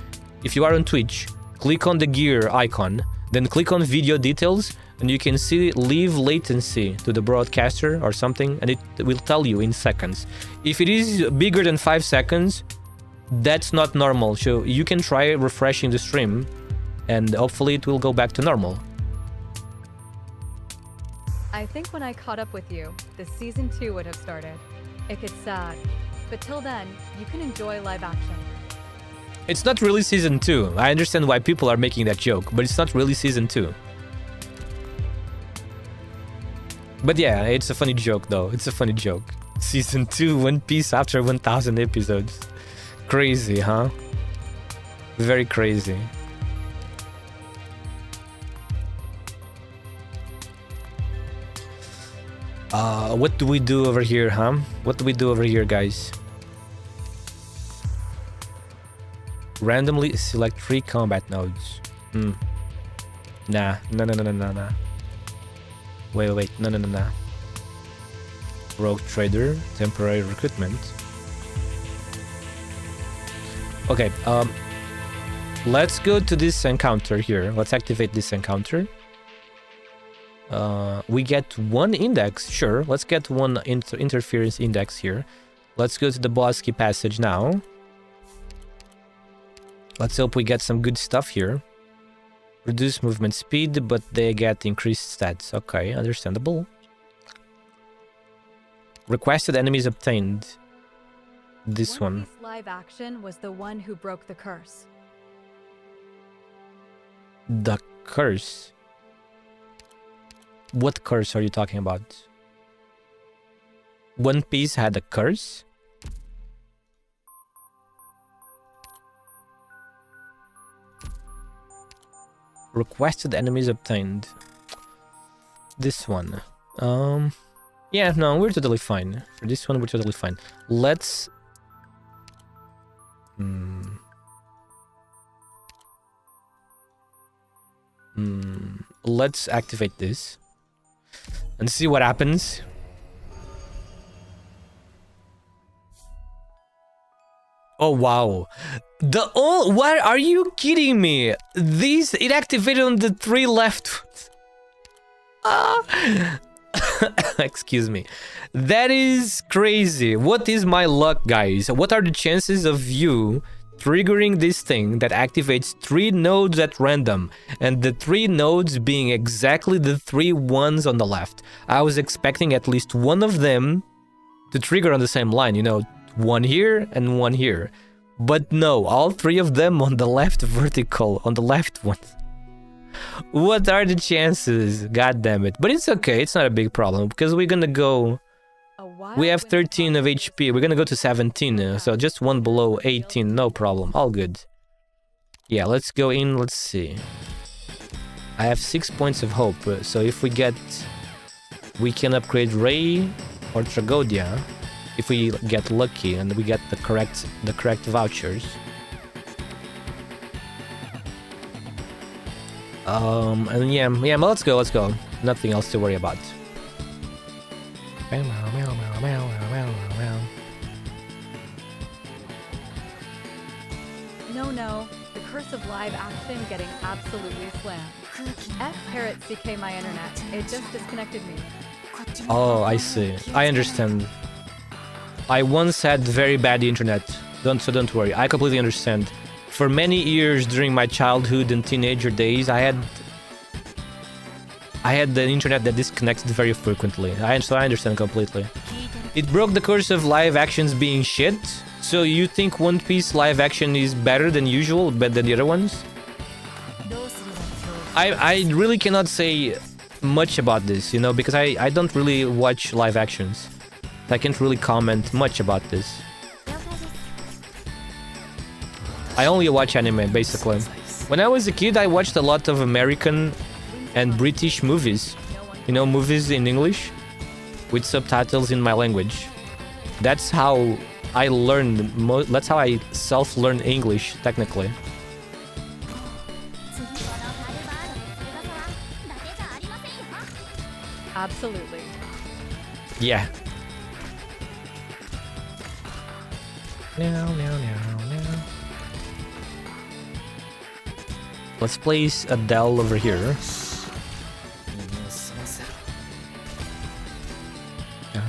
If you are on Twitch, click on the gear icon, then click on video details, and you can see leave latency to the broadcaster or something, and it will tell you in seconds. If it is bigger than 5 seconds, that's not normal. So you can try refreshing the stream, and hopefully it will go back to normal. I think when I caught up with you, the season 2 would have started. It gets sad, but till then, you can enjoy live action. It's not really season 2. I understand why people are making that joke, but it's not really season 2. But yeah, it's a funny joke though. It's a funny joke. Season 2, One Piece after 1000 episodes. Crazy, huh? Very crazy. What do we do over here, huh? What do we do over here, guys? Randomly select 3 combat nodes. Nah. No. Wait. No. Rogue trader, temporary recruitment. Okay, let's go to this encounter here. Let's activate this encounter. We get 1 index, sure. Let's get 1 interference index here. Let's go to the Bosky passage now. Let's hope we get some good stuff here. Reduce movement speed, but they get increased stats. Okay, understandable. Requested enemies obtained. This one. Piece live action was the one who broke the curse. The curse? What curse are you talking about? One Piece had a curse? Requested enemies obtained. This one. Yeah, no, we're totally fine. For this one, we're totally fine. Let's... Let's activate this. And see what happens. Oh, wow. What? Are you kidding me? It activated on the 3 left. Excuse me. That is crazy. What is my luck, guys? What are the chances of you triggering this thing that activates 3 nodes at random, and the 3 nodes being exactly the 3 ones on the left? I was expecting at least one of them to trigger on the same line, you know, 1 here and 1 here. But no, all 3 of them on the left vertical, on the left one. What are the chances? God damn it. But it's okay, it's not a big problem, because we're gonna go... We have 13 of HP, we're gonna go to 17, so just 1 below 18, no problem, all good. Yeah, let's go in, let's see. I have 6 points of hope, so if we get... We can upgrade Ray or Tragodia, if we get lucky and we get the correct vouchers. And yeah, let's go. Nothing else to worry about. No, the curse of live action getting absolutely slammed. F Parrot CK my internet, it just disconnected me. Oh, I see. I understand. I once had very bad internet, so don't worry, I completely understand. For many years during my childhood and teenager days, I had the internet that disconnected very frequently, so I understand completely. It broke the curse of live actions being shit, so you think One Piece live action is better than usual, better than the other ones? I really cannot say much about this, you know, because I don't really watch live actions. I can't really comment much about this. I only watch anime, basically. When I was a kid, I watched a lot of American and British movies. You know, movies in English with subtitles in my language. That's how I learned, that's how I self-learned English, technically. Absolutely. Yeah. Now. Let's place Adele over here.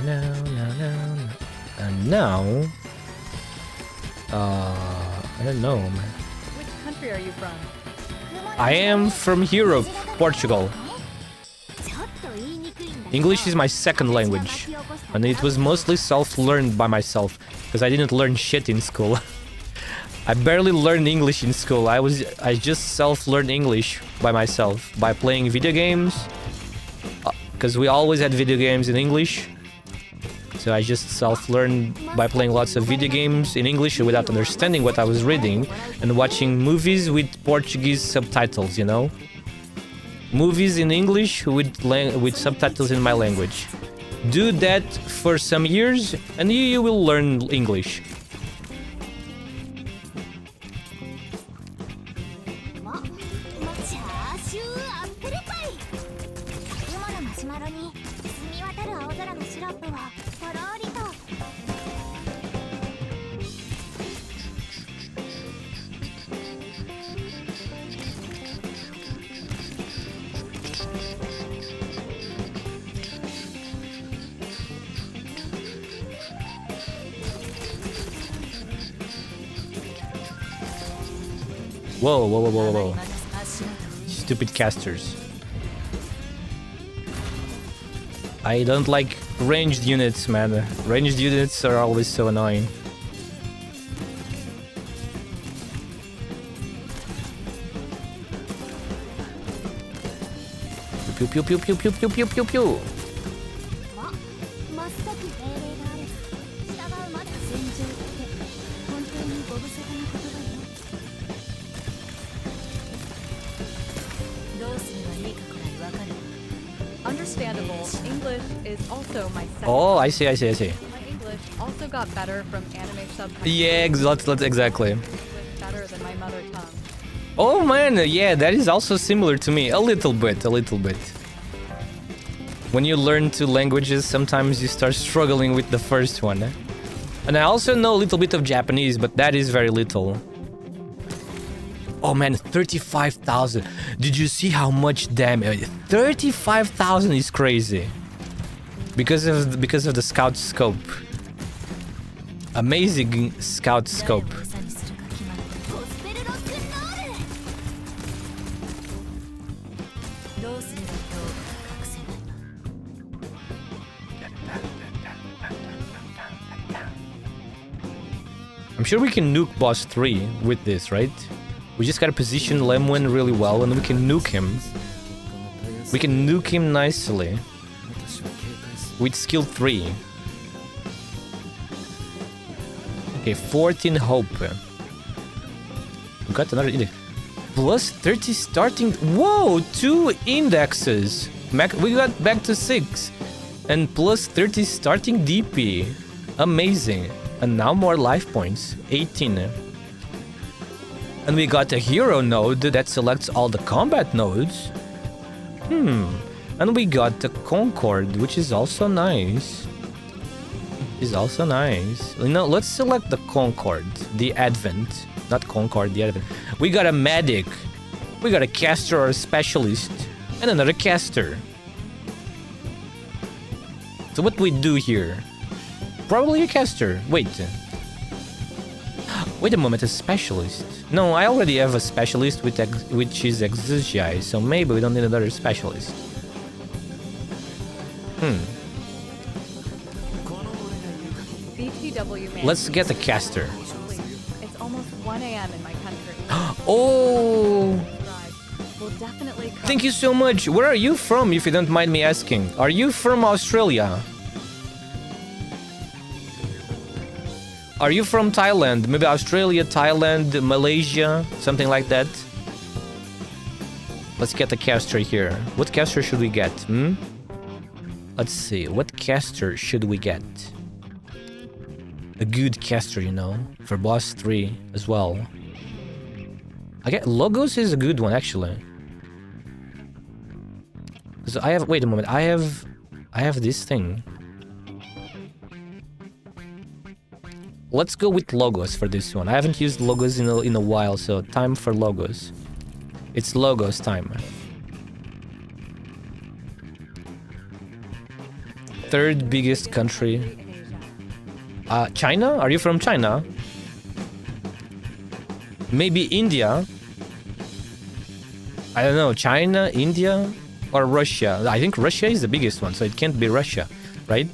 No. And now... I don't know, man. Which country are you from? I am from Europe, Portugal. English is my second language, and it was mostly self-learned by myself, because I didn't learn shit in school. I barely learned English in school. I just self-learned English by myself, by playing video games, because we always had video games in English. So I just self-learned by playing lots of video games in English without understanding what I was reading, and watching movies with Portuguese subtitles, you know? Movies in English with subtitles in my language. Do that for some years and you will learn English. Whoa. Stupid casters. I don't like ranged units, man. Ranged units are always so annoying. Pew. Understandable. English is also my second. Oh, I see. My English also got better from anime subtitles. Yeah, let's exactly. English better than my mother tongue. Oh man, yeah, that is also similar to me. A little bit. When you learn two languages, sometimes you start struggling with the first one. And I also know a little bit of Japanese, but that is very little. Oh man, 35,000. Did you see how much damage? 35,000 is crazy. Because of the scout scope. Amazing scout scope. I'm sure we can nuke boss 3 with this, right? We just gotta position Lemwin really well and we can nuke him. We can nuke him nicely. With skill 3. Okay, 14 hope. We got another index. Plus 30 starting... Whoa! 2 indexes! We got back to 6. And plus 30 starting DP. Amazing. And now more life points. 18. And we got a hero node that selects all the combat nodes. And we got the Concord, which is also nice. You know, let's select the Concord, the Advent. Not Concord, the Advent. We got a medic. We got a caster or a specialist. And another caster. So what do we do here? Probably a caster. Wait a moment, a specialist. No, I already have a specialist which is Exugi, so maybe we don't need another specialist. BTW man. Let's get a caster. It's almost 1 a.m. in my country. Oh! will definitely come. Thank you so much. Where are you from, if you don't mind me asking? Are you from Australia? Are you from Thailand? Maybe Australia, Thailand, Malaysia, something like that? Let's get a caster here. What caster should we get? Let's see. What caster should we get? A good caster, you know, for boss 3 as well. I get Logos is a good one actually. So I have. Wait a moment. I have this thing. Let's go with Logos for this one. I haven't used Logos in a while, so time for Logos. It's Logos time. Third biggest country. China? Are you from China? Maybe India? I don't know. China, India, or Russia? I think Russia is the biggest one, so it can't be Russia, right?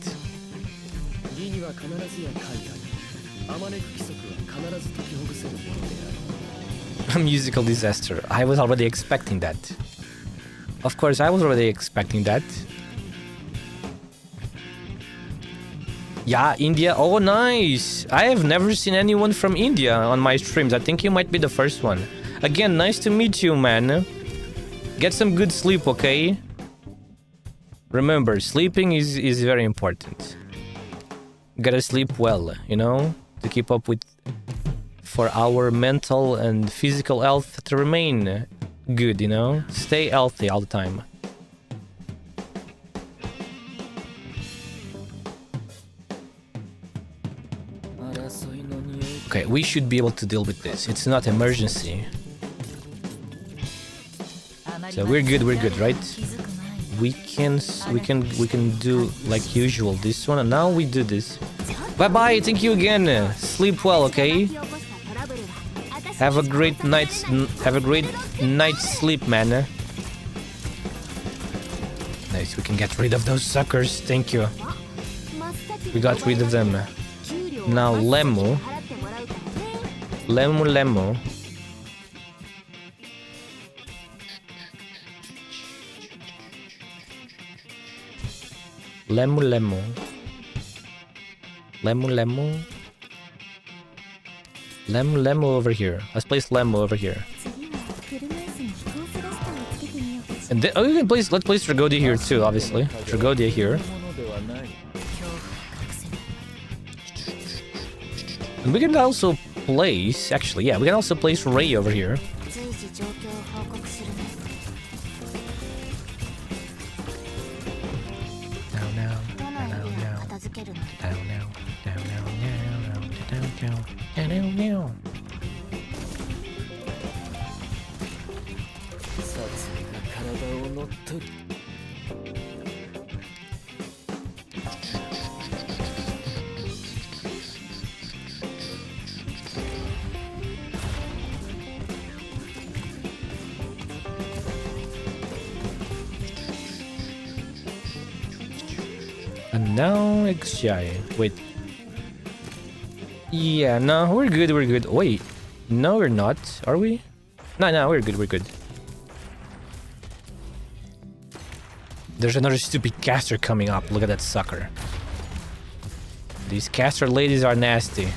A musical disaster. I was already expecting that. Of course, I was already expecting that. Yeah, India. Oh, nice. I have never seen anyone from India on my streams. I think you might be the first one. Again, nice to meet you, man. Get some good sleep, okay? Remember, sleeping is very important. Gotta sleep well, you know? To keep up with... For our mental and physical health to remain good, you know? Stay healthy all the time. Okay, we should be able to deal with this. It's not emergency. So we're good, right? We can do like usual this one, and now we do this. Bye bye, thank you again. Sleep well, okay? Have a great night's sleep, man. Nice, we can get rid of those suckers. Thank you. We got rid of them. Now Lemu. Lemu. Lemu over here. Let's place Lemu over here. And then, you can place. Let's place Tragodia here too. Obviously, Tragodia here. And we can also place. Actually, yeah, we can also place Ray over here. And now XGI. Wait. Yeah, no, we're good. Wait. No, we're not. Are we? No, we're good. There's another stupid caster coming up. Look at that sucker. These caster ladies are nasty.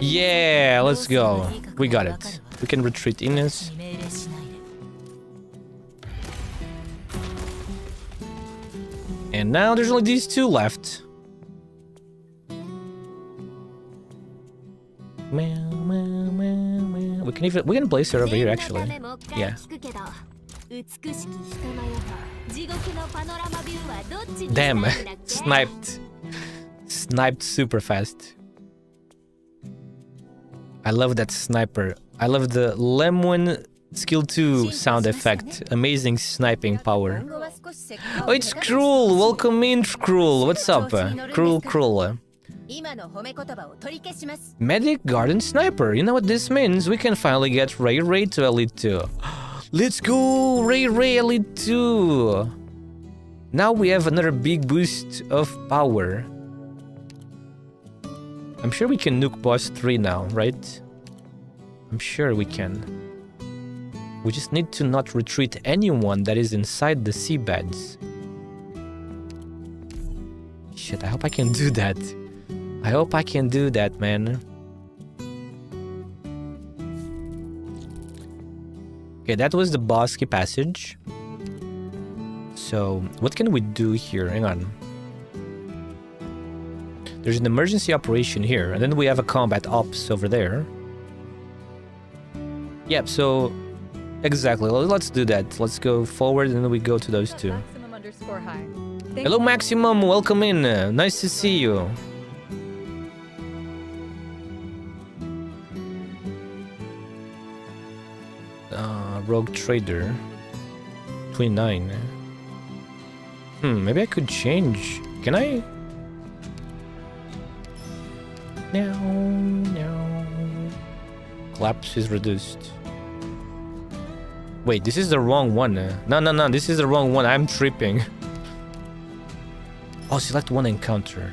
Yeah, let's go. We got it. We can retreat Ines. And now there's only these two left. We can place her over here actually. Yeah. Damn, sniped super fast. I love that sniper. I love the Lemon skill 2 sound effect. Amazing sniping power. Oh, it's Cruel. Welcome in, Cruel. What's up? Cruel. Medic Garden Sniper. You know what this means? We can finally get Ray to Elite 2. Let's go! Ray Elite 2! Now we have another big boost of power. I'm sure we can nuke boss 3 now, right? I'm sure we can. We just need to not retreat anyone that is inside the seabeds. Shit, I hope I can do that. I hope I can do that, man. Okay, that was the Bosky passage. So, what can we do here? Hang on. There's an emergency operation here, and then we have a combat ops over there. Yep, so exactly. Let's do that. Let's go forward, and then we go to those two. Maximum_hi. Hello, Maximum. Welcome in. Nice to see you. Rogue Trader. 29. Maybe I could change. Can I? No. Collapse is reduced. Wait, this is the wrong one. No, this is the wrong one. I'm tripping. Oh, select one encounter.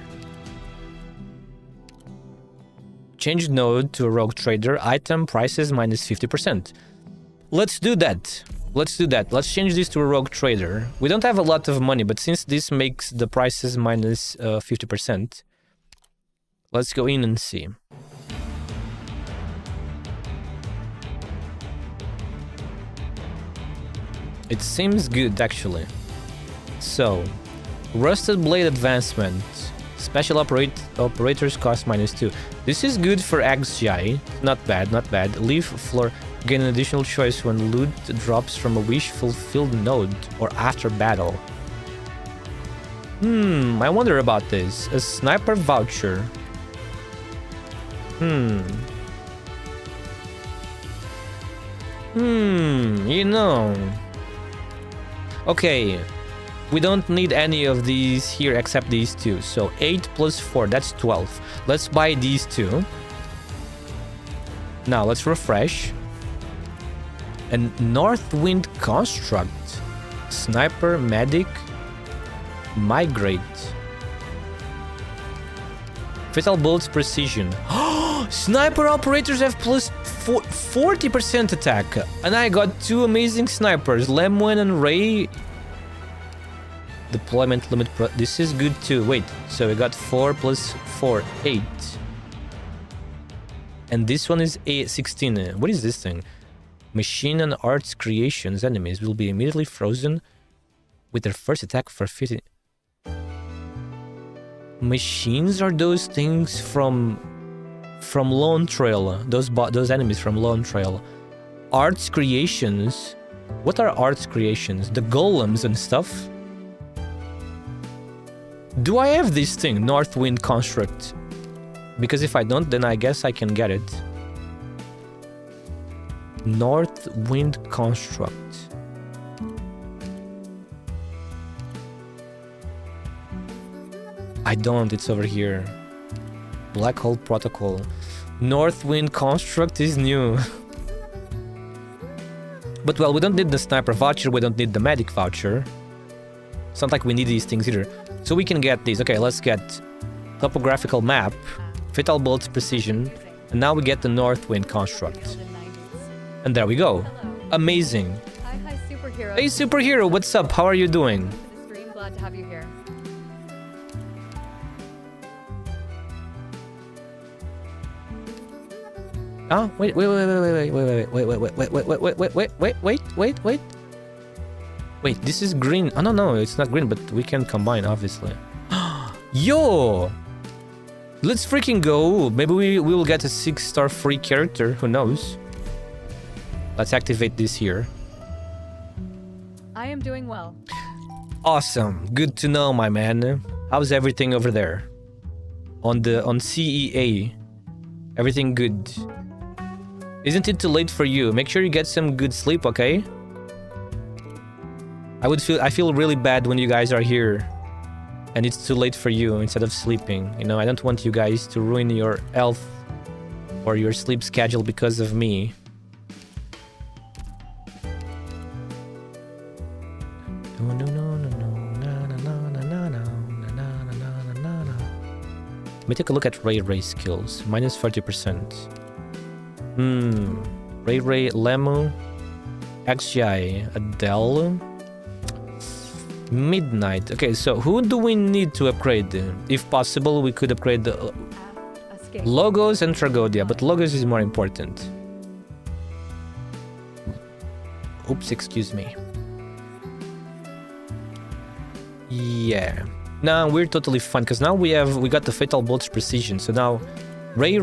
Change node to a rogue trader. Item prices minus 50%. Let's do that. Let's change this to a rogue trader. We don't have a lot of money, but since this makes the prices minus 50%, let's go in and see. It seems good, actually. So, Rusted Blade Advancement. Special operators cost minus 2. This is good for XGI. Not bad. Leaf floor. Gain an additional choice when loot drops from a wish fulfilled node or after battle. I wonder about this. A sniper voucher. You know. Okay. We don't need any of these here except these two. So 8 plus 4, that's 12. Let's buy these two. Now let's refresh. And Northwind Construct. Sniper, Medic, Migrate. Fatal Bolts Precision. Sniper operators have plus 40% attack. And I got 2 amazing snipers, Lemon and Ray. Deployment limit. This is good too. Wait, so we got 4 plus 4, 8. And this one is 16. What is this thing? Machine and Arts Creations enemies will be immediately frozen with their first attack for 50. Machines are those things from Lone Trail. Those enemies from Lone Trail. Arts Creations. What are Arts Creations? The golems and stuff. Do I have this thing, Northwind Construct? Because if I don't, then I guess I can get it. Northwind Construct. I don't, it's over here. Black Hole Protocol. Northwind Construct is new. But well, we don't need the sniper voucher, we don't need the medic voucher. It's not like we need these things either. So we can get these. Okay, let's get topographical map, Fatal Bolts Precision, and now we get the Northwind Construct. And there we go. Amazing. Hi, superhero. Hey, superhero, what's up? How are you doing? Glad to have you here. Oh, wait. Wait, this is green. Oh, no, it's not green, but we can combine, obviously. Yo! Let's freaking go. Maybe we will get a 6-star free character. Who knows? Let's activate this here. I am doing well. Awesome. Good to know, my man. How's everything over there? On CEA. Everything good. Isn't it too late for you? Make sure you get some good sleep, okay? I feel really bad when you guys are here and it's too late for you instead of sleeping. You know, I don't want you guys to ruin your health or your sleep schedule because of me. No. Let me take a look at Ray skills. Minus 40%. Ray, Lemu, XGI, Adele, Midnight. Okay, so who do we need to upgrade? If possible, we could upgrade the Logos and Tragodia, but Logos is more important. Oops, excuse me. Yeah. Now we're totally fine because now we got the Fatal Bolt's precision. So now Ray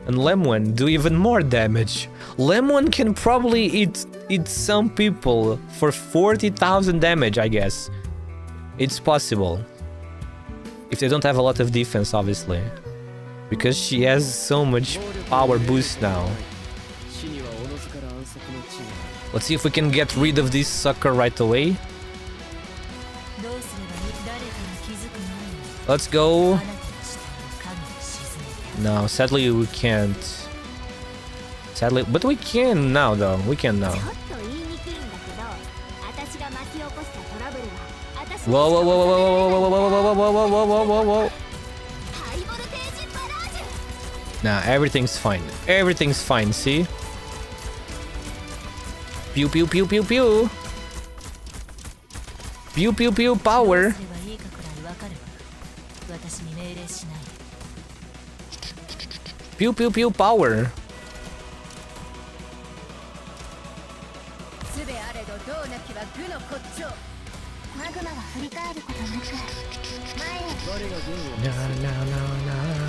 and Lemon do even more damage. Lemon can probably eat some people for 40,000 damage, I guess. It's possible. If they don't have a lot of defense, obviously. Because she has so much power boost now. Let's see if we can get rid of this sucker right away. Let's go. No, sadly we can't. Sadly, but we can now though. We can now. Whoa, whoa, whoa, whoa, whoa, whoa, whoa, whoa, whoa, whoa, whoa, whoa, whoa. Nah, everything's fine. Everything's fine, see? Pew, pew, pew, pew, pew. Pew, pew, pew, power. Pew, pew, pew, power.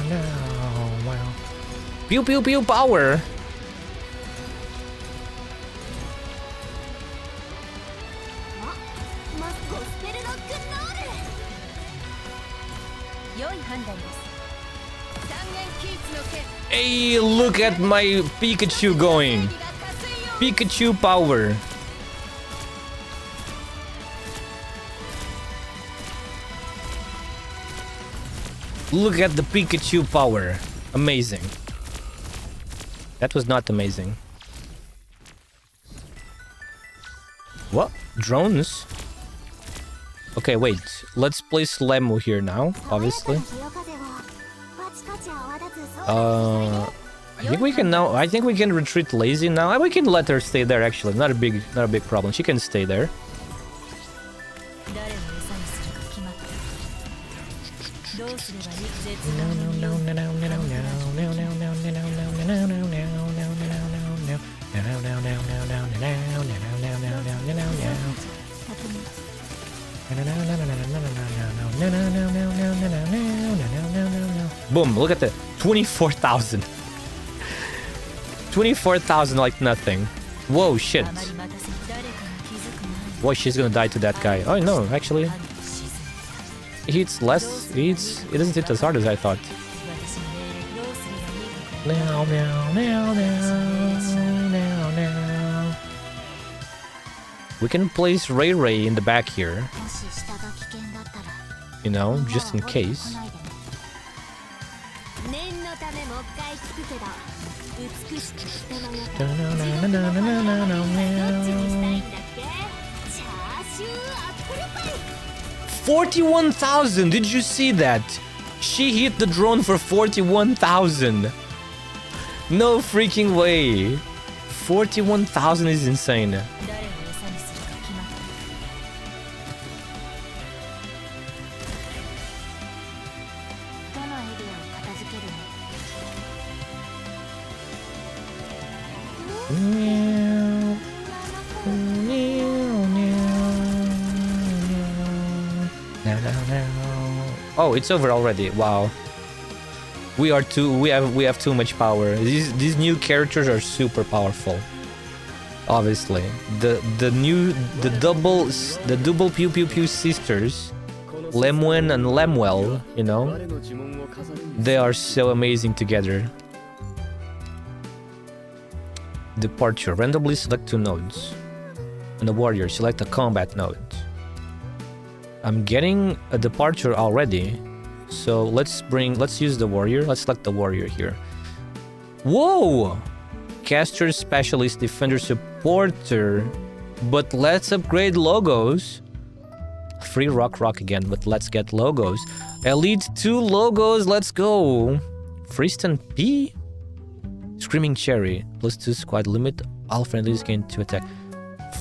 No. Pew, pew, pew, power. Hey, look at my Pikachu going. Pikachu power. Look at the Pikachu power. Amazing. That was not amazing. What? Drones? Okay, wait. Let's place Lemu here now, obviously. I think we can now. I think we can retreat Lazy now. We can let her stay there. Actually, not a big problem. She can stay there. Boom, look at that. 24,000. 24,000 like nothing. Whoa, shit. Whoa, she's gonna die to that guy. Oh no, actually. It hits less. It doesn't hit as hard as I thought. We can place Ray in the back here. You know, just in case. $41,000! Did you see that? She hit the drone for 41,000. No freaking way. 41,000 is insane. Oh, it's over already. Wow. We have too much power. These new characters are super powerful. Obviously. The double pew pew pew sisters, Lemwen and Lemwell, you know, they are so amazing together. Departure. Randomly select 2 nodes. And a warrior, select a combat node. I'm getting a departure already. So let's use the warrior. Let's select the warrior here. Whoa! Caster, specialist, defender, supporter. But let's upgrade logos. Free rock again, but let's get logos. Elite 2 logos, let's go. Freeston P? Screaming Cherry, +2 squad limit. All friendlies gain 2 attack.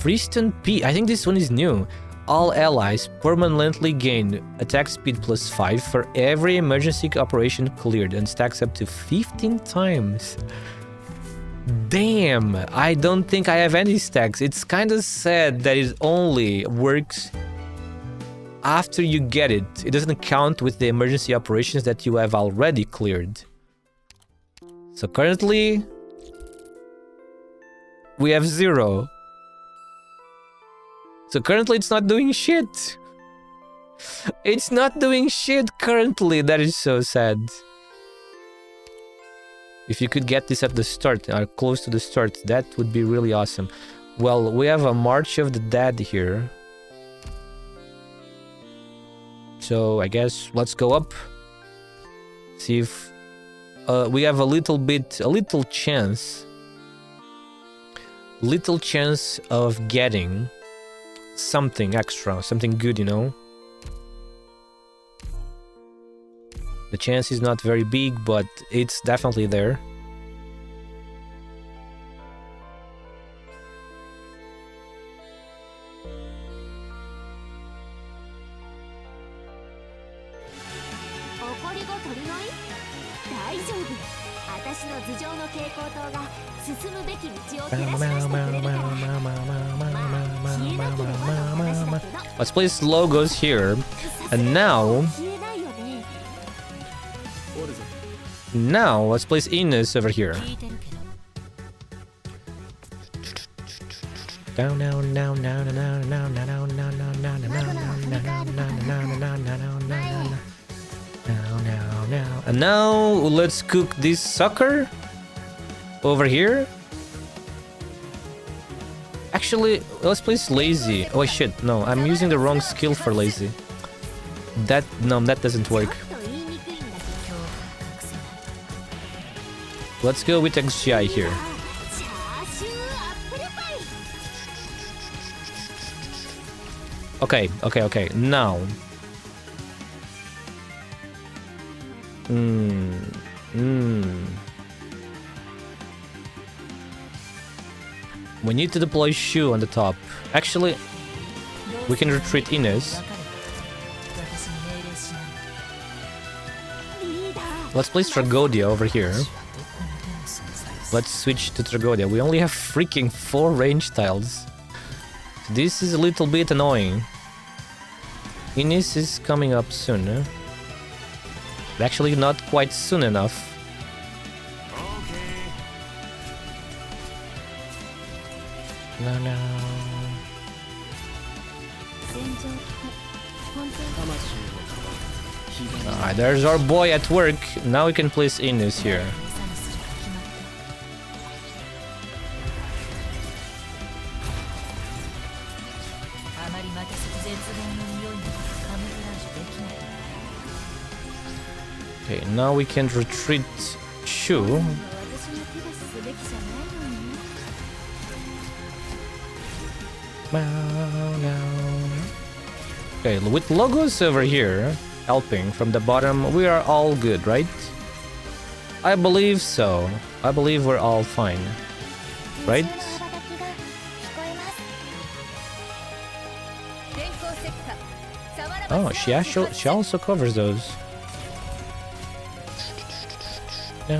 Freeston P, I think this one is new. All allies permanently gain attack speed +5 for every emergency operation cleared and stacks up to 15 times. Damn, I don't think I have any stacks. It's kind of sad that it only works after you get it. It doesn't count with the emergency operations that you have already cleared. So currently, we have 0. So currently it's not doing shit. It's not doing shit currently. That is so sad. If you could get this at the start, or close to the start, that would be really awesome. Well, we have a March of the Dead here. So I guess let's go up. See if we have a little chance of getting something extra, something good, you know. The chance is not very big, but it's definitely there. Let's place logos here, and now let's place Ines over here. And now let's cook this sucker over here. Actually, let's place lazy. Oh shit, no, I'm using the wrong skill for lazy. That doesn't work. Let's go with XGI here. Okay. Now. We need to deploy Shu on the top. Actually, we can retreat Ines. Let's place Tragodia over here. Let's switch to Tragodia. We only have freaking 4 range tiles. This is a little bit annoying. Ines is coming up soon. Huh? Actually, not quite soon enough. No. Alright, there's our boy at work. Now we can place Ines here. Okay, now we can retreat Shu. Okay, with logos over here helping from the bottom, we are all good, right? I believe so. I believe we're all fine, right? Oh, she also covers those. No.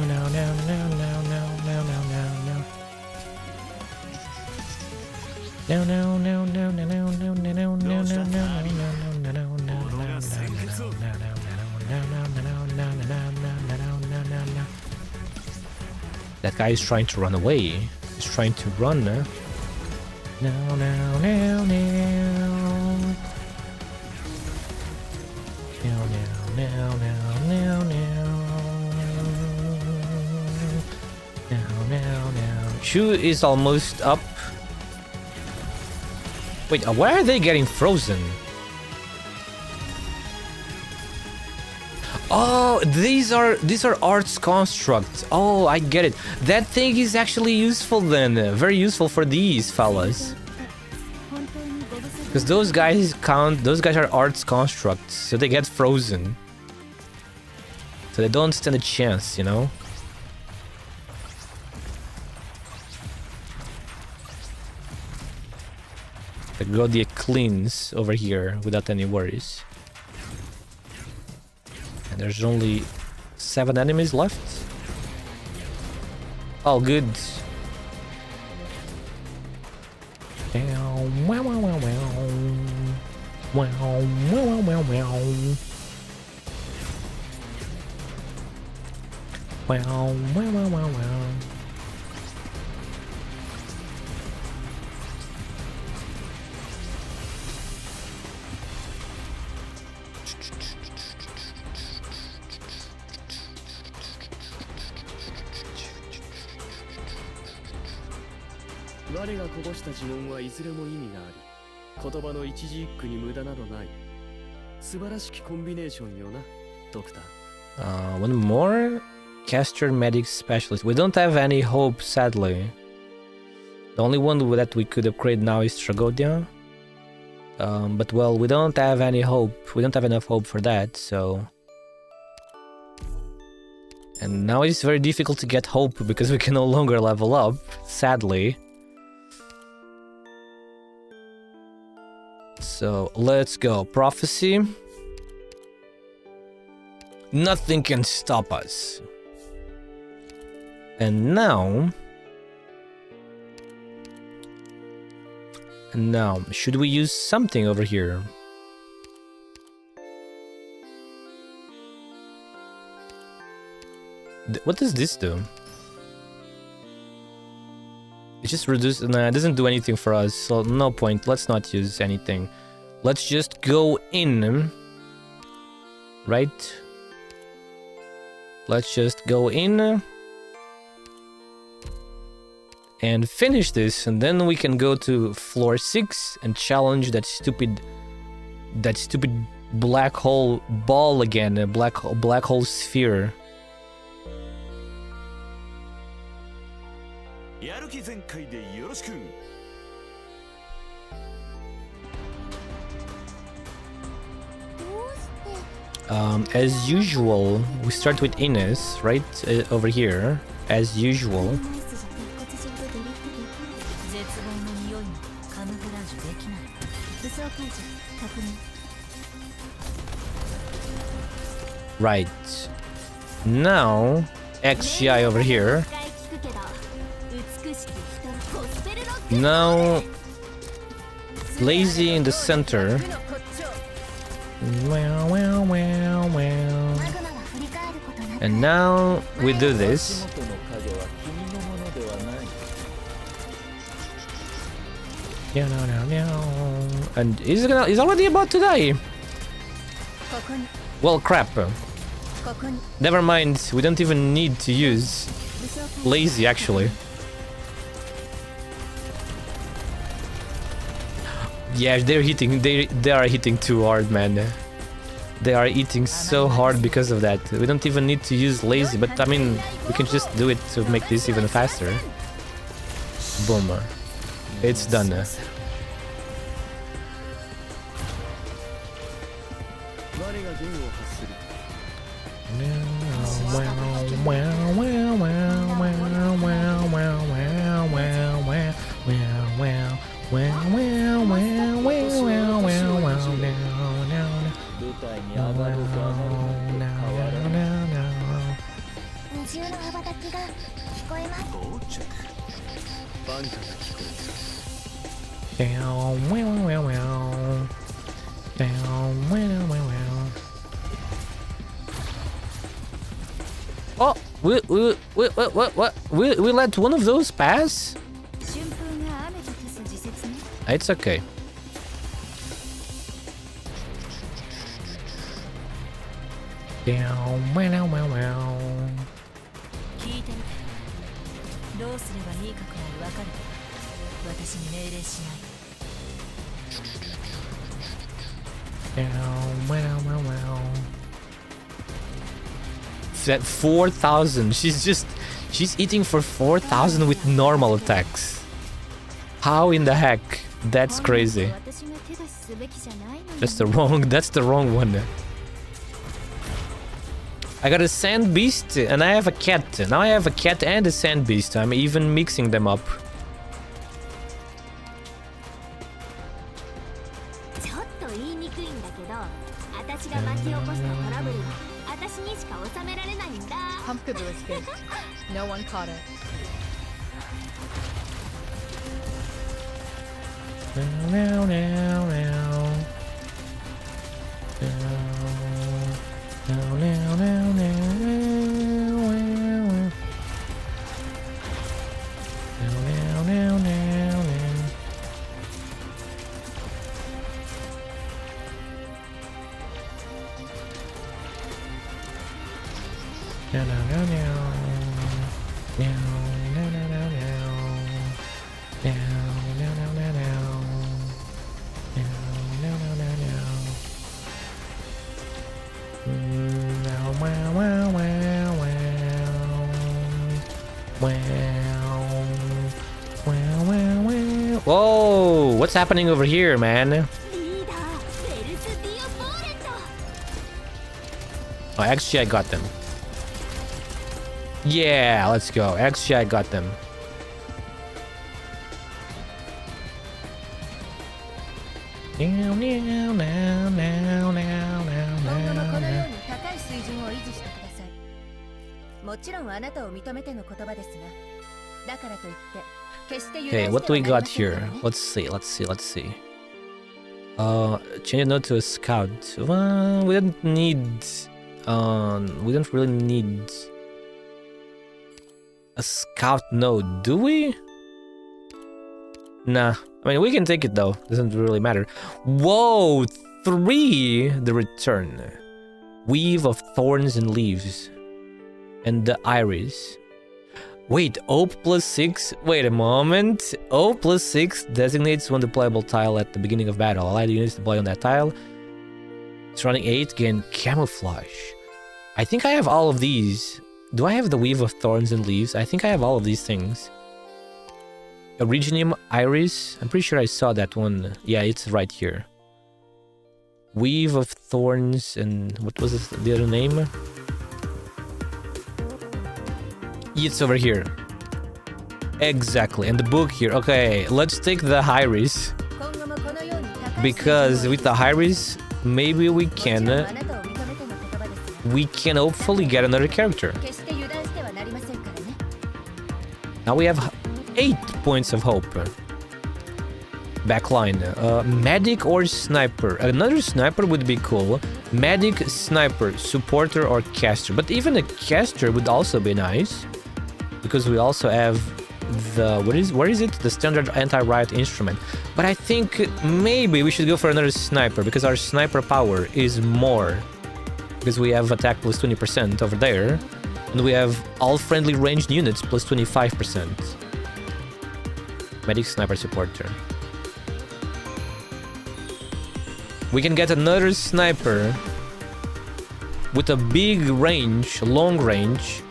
That guy is trying to run away. He's trying to run. No. Shu is almost up. Wait, why are they getting frozen? Oh, these are arts constructs. Oh, I get it. That thing is actually useful then. Very useful for these fellas. Because those guys are arts constructs, so they get frozen. So they don't stand a chance, you know? I got the cleans over here without any worries. And there's only 7 enemies left. All good. One more caster medic specialist. We don't have any hope, sadly. The only one that we could upgrade now is Tragodia. But well, we don't have any hope. We don't have enough hope for that, so... And now it's very difficult to get hope because we can no longer level up, sadly. So, let's go. Prophecy. Nothing can stop us. And now... should we use something over here? What does this do? It just reduces... Nah, it doesn't do anything for us, so no point. Let's not use anything. Let's just go in. Right? Let's just go in. And finish this, and then we can go to floor 6 and challenge that stupid black hole ball again, a black hole sphere. As usual, we start with Ines, right? Over here, as usual. Right. Now, XGI over here. Now, Lazy in the center. And now we do this. And he's already about to die. Well, crap. Never mind, we don't even need to use Lazy, actually. Yeah, they're hitting. They are hitting too hard, man. They are eating so hard because of that. We don't even need to use Lazy, but I mean, we can just do it to make this even faster. Boom. It's done. Oh, we let one of those pass? It's okay. At 4,000, she's eating for 4,000 with normal attacks. How in the heck? That's crazy. 私が手出しすべきじゃないのに。 That's the wrong one. I got a sand beast and I have a cat. Now I have a cat and a sand beast. I'm even mixing them up. ちょっと言いにくいんだけど、私が巻き起こしたトラブルは私にしか収められないんだ。 Pumpkin escaped. No one caught it. Now, now, now. Now, now, now, now. Now, now, now, now. Now, now, now, now. Now, now, now, now, now. Now, now, now, now, now. Now, now, now, now, now. Now, wow, wow, wow, wow. Wow. Wow, wow, wow. Whoa! What's happening over here, man? リーダー、ベルス・ディオ・ボーレット。 Oh, actually, I got them. Yeah, let's go. Actually, I got them. Now, now, now, now, now, now, 今後もこの now, よ now. うに高い水準を維持してください。もちろんあなたを認めての言葉ですが、だからといって決して油断 Okay, して what do we はなりま got せんから here? ね。 Let's see, let's see, let's see. Change a note to a scout. Well, we don't need. We don't really need a scout node, do we? Nah. I mean, we can take it though. Doesn't really matter. Whoa! 3! The return. Weave of thorns and leaves. And the iris. Wait, O plus 6? Wait a moment. O plus 6 designates one deployable tile at the beginning of battle. Allied units deploy on that tile. Surrounding 8 gain camouflage. I think I have all of these. Do I have the Weave of Thorns and Leaves? I think I have all of these things. Originium Iris. I'm pretty sure I saw that one. Yeah, it's right here. Weave of Thorns and... what was the other name? It's over here. Exactly. And the book here. Okay, let's take the Iris. 今後もこのように高い Because 水準を with the Iris, maybe we もちろんあ can... なたを認めての言葉ですが、 we can hopefully get another character. 決して油断してはなりませんからね。 Now we have 8 points of hope. Backline. Medic or sniper? Another sniper would be cool. Medic, sniper, supporter, or caster. But even a caster would also be nice. Because we also have the... where is it? The standard anti-riot instrument. But I think maybe we should go for another sniper. Because our sniper power is more. Because we have attack plus 20% over there. And we have all friendly ranged units plus 25%. Medic, sniper, supporter. We can get another sniper with a big range, long range.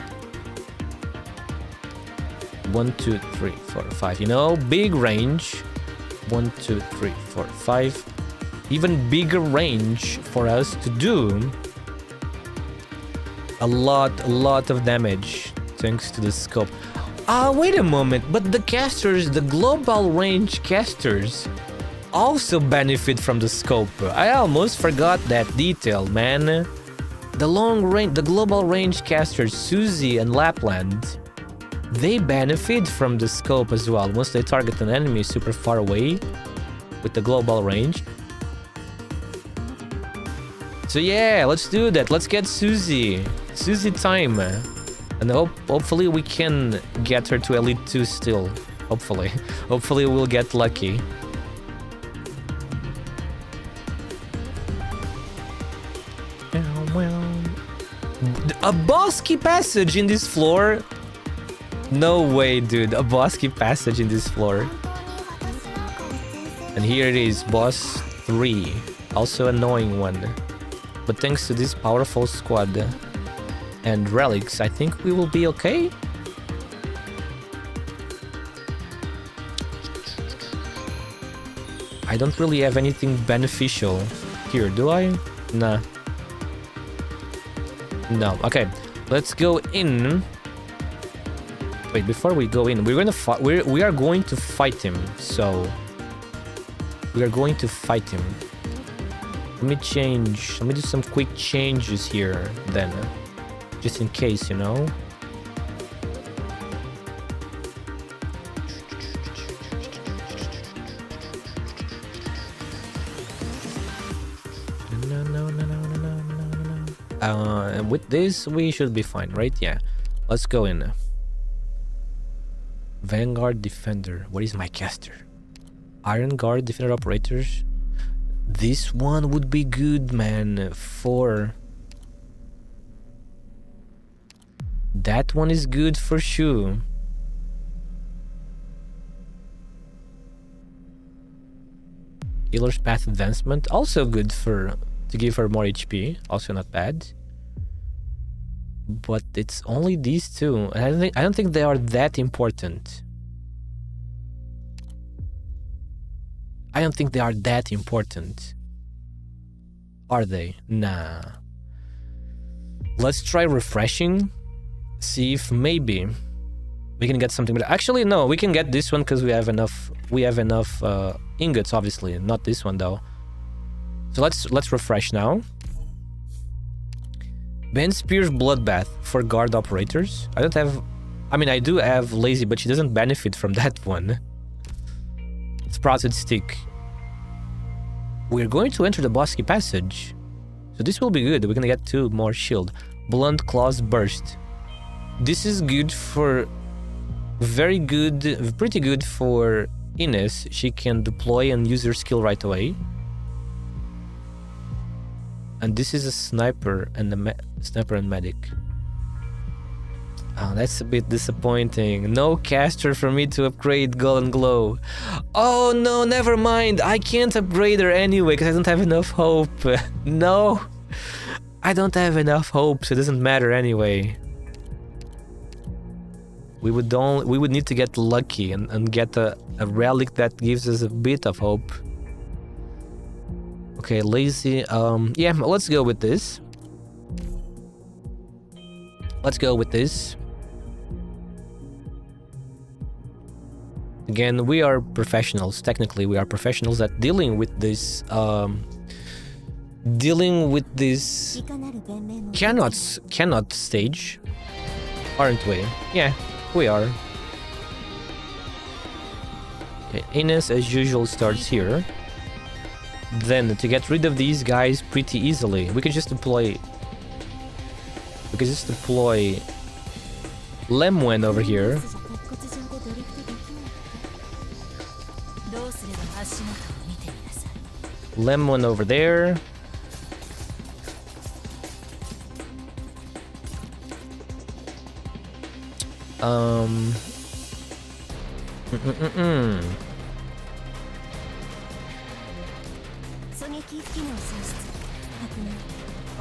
1, 2, 3, 4, 5. You know, big range. 1, 2, 3, 4, 5. Even bigger range for us to do a lot of damage thanks to the scope. Ah, wait a moment, but the casters, the global range casters, also benefit from the scope. I almost forgot that detail, man. The long range, the global range casters, Suzy and Lapland, they benefit from the scope as well once they target an enemy super far away with the global range. So yeah, let's do that. Let's get Suzy. Suzy time. And hopefully we can get her to Elite 2 still. Hopefully. Hopefully we'll get lucky. A bosky passage in this floor? No way, dude. A bosky passage in this floor. And here it is, boss 3. Also annoying one. But thanks to this powerful squad and relics, I think we will be okay. I don't really have anything beneficial here, do I? Nah. No. Okay, let's go in. Wait, before we go in, we're gonna fight. We are going to fight him. So we are going to fight him. Let me change. Let me do some quick changes here, then, just in case, you know. And with this, we should be fine, right? Yeah. Let's go in. Vanguard Defender. What is my caster? Iron Guard Defender Operators. This one would be good, man. For that one is good for sure. Healer's Path Advancement, also good for to give her more HP. Also not bad. But it's only these two. I don't think they are that important. I don't think they are that important. Are they? Nah. Let's try refreshing. See if maybe we can get something better. Actually, no, we can get this one because we have enough. We have enough ingots, obviously. Not this one though. So let's refresh now. Ben Spear's Bloodbath for guard operators. I don't have. I mean, I do have Lazy, but she doesn't benefit from that one. Sprouted Stick. We're going to enter the Bosky Passage, so this will be good. We're gonna get 2 more shield. Blunt Claws Burst. This is good for. Very good, pretty good for Ines. She can deploy and use her skill right away. And this is a sniper and medic. Oh, that's a bit disappointing. No caster for me to upgrade Golden Glow. Oh no, never mind. I can't upgrade her anyway because I don't have enough hope. No, I don't have enough hope, so it doesn't matter anyway. We would need to get lucky and get a relic that gives us a bit of hope. Okay, Lazy. Yeah, let's go with this. Let's go with this. Again, we are professionals. Technically, we are professionals at dealing with this. Cannot stage, aren't we? Yeah, we are. Okay, Ines, as usual, starts here. Then, to get rid of these guys pretty easily, we can just deploy. We can just deploy Lemwen over here. Lemon over there.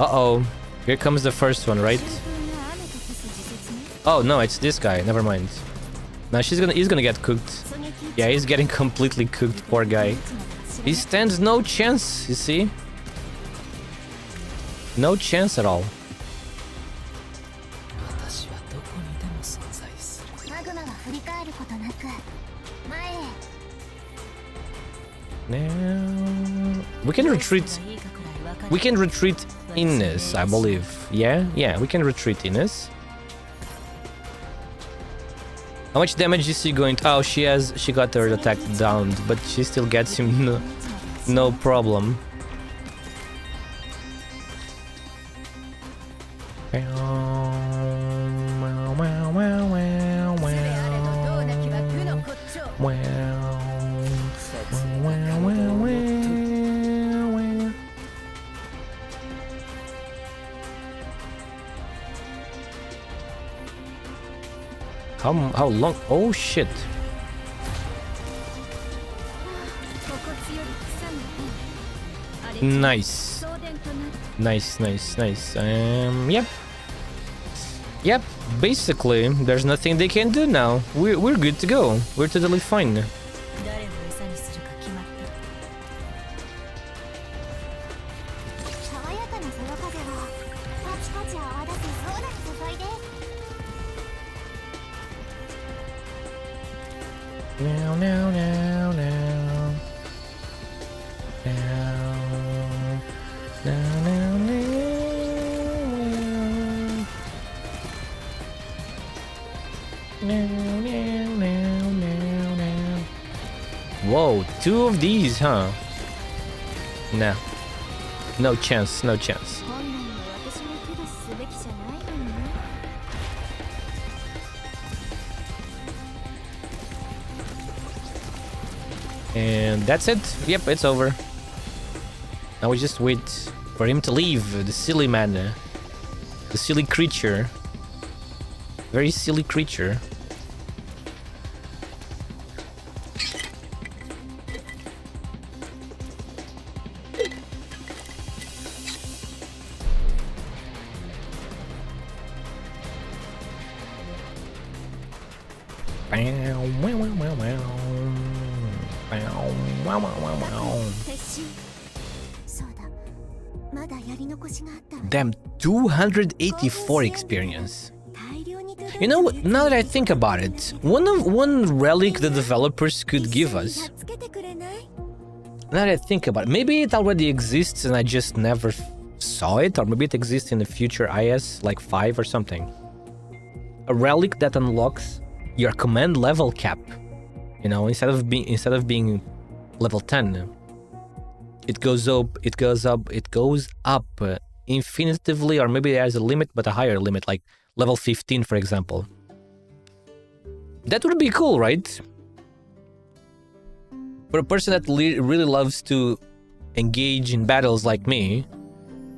Uh-oh. Here comes the first one, right? Oh, no, it's this guy. Never mind. Now he's gonna get cooked. Yeah, he's getting completely cooked, poor guy. He stands no chance, you see? No chance at all. Now we can retreat. We can retreat Ines, I believe. Yeah, we can retreat Ines. How much damage is she going to? Oh, she got her attack down, but she still gets him no problem. How long? Oh shit. Nice. Nice. Yep. Basically, there's nothing they can do now. We're good to go. We're totally fine. Now, now, now, now. Now, now, now, now. Whoa, 2 of these, huh? Nah. No chance, no chance. 本来は私も手出しすべきじゃないのにね。 And that's it. Yep, it's over. Now we just wait for him to leave. The silly man. The silly creature. Very silly creature. Damn, 284 experience. You know, now that I think about it, one relic the developers could give us. Now that I think about it, maybe it already exists and I just never saw it, or maybe it exists in the future IS, like 5 or something. A relic that unlocks your command level cap. You know, instead of being level 10, it goes up infinitively, or maybe there's a limit, but a higher limit, like level 15, for example. That would be cool, right? For a person that really loves to engage in battles like me,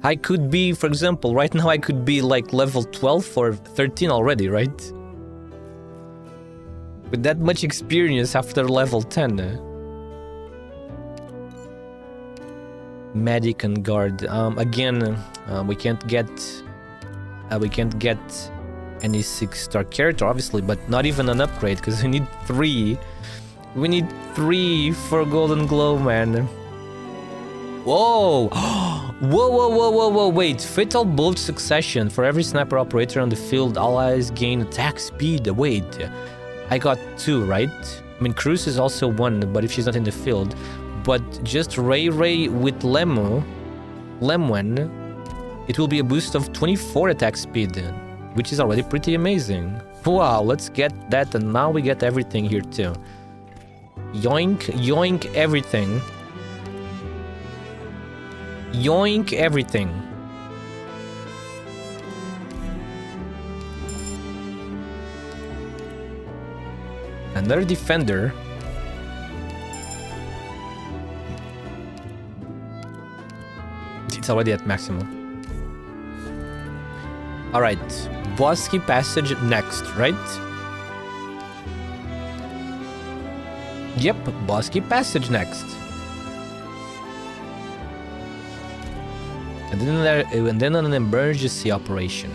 I could be, for example, right now I could be like level 12 or 13 already, right? With that much experience after level 10. Medic and guard. Again, we can't get any 6-star character, obviously, but not even an upgrade because we need 3. We need 3 for Golden Glow, man. Whoa! Whoa! Wait, fatal bolt succession for every sniper operator on the field. Allies gain attack speed. Wait, I got 2, right? I mean, Cruz is also 1, but if she's not in the field. But just Ray with Lemwen, it will be a boost of 24 attack speed, which is already pretty amazing. Wow, let's get that, and now we get everything here too. Yoink everything. Yoink everything. Another defender. It's already at maximum. Alright, Bosky Passage next, right? Yep, Bosky Passage next. And then an emergency operation.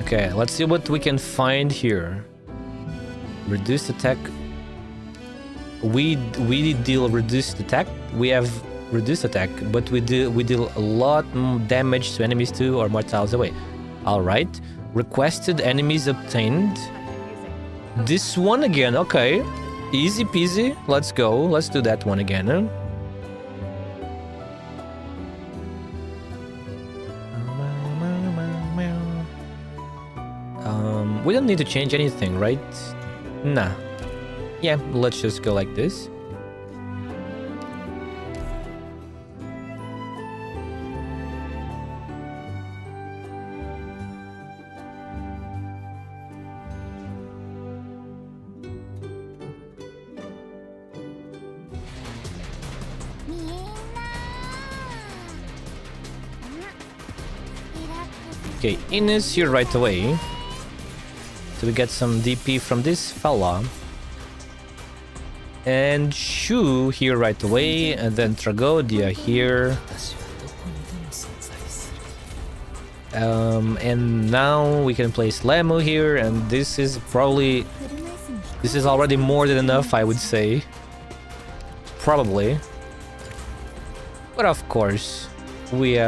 Okay, let's see what we can find here. Reduced attack. We deal reduced attack. We have reduced attack, but we deal a lot damage to enemies too, or more tiles away. All right. Requested enemies obtained. This one again. Okay. Easy peasy. Let's go. Let's do that one again. Huh? We don't need to change anything, right? Nah. Yeah, let's just go like this. Okay, Ines here right away. So we get some DP from this fella. And Shu here right away, and then Tragodia here. And now we can place Lemu here, and this is already more than enough, I would say. Probably. But of course, we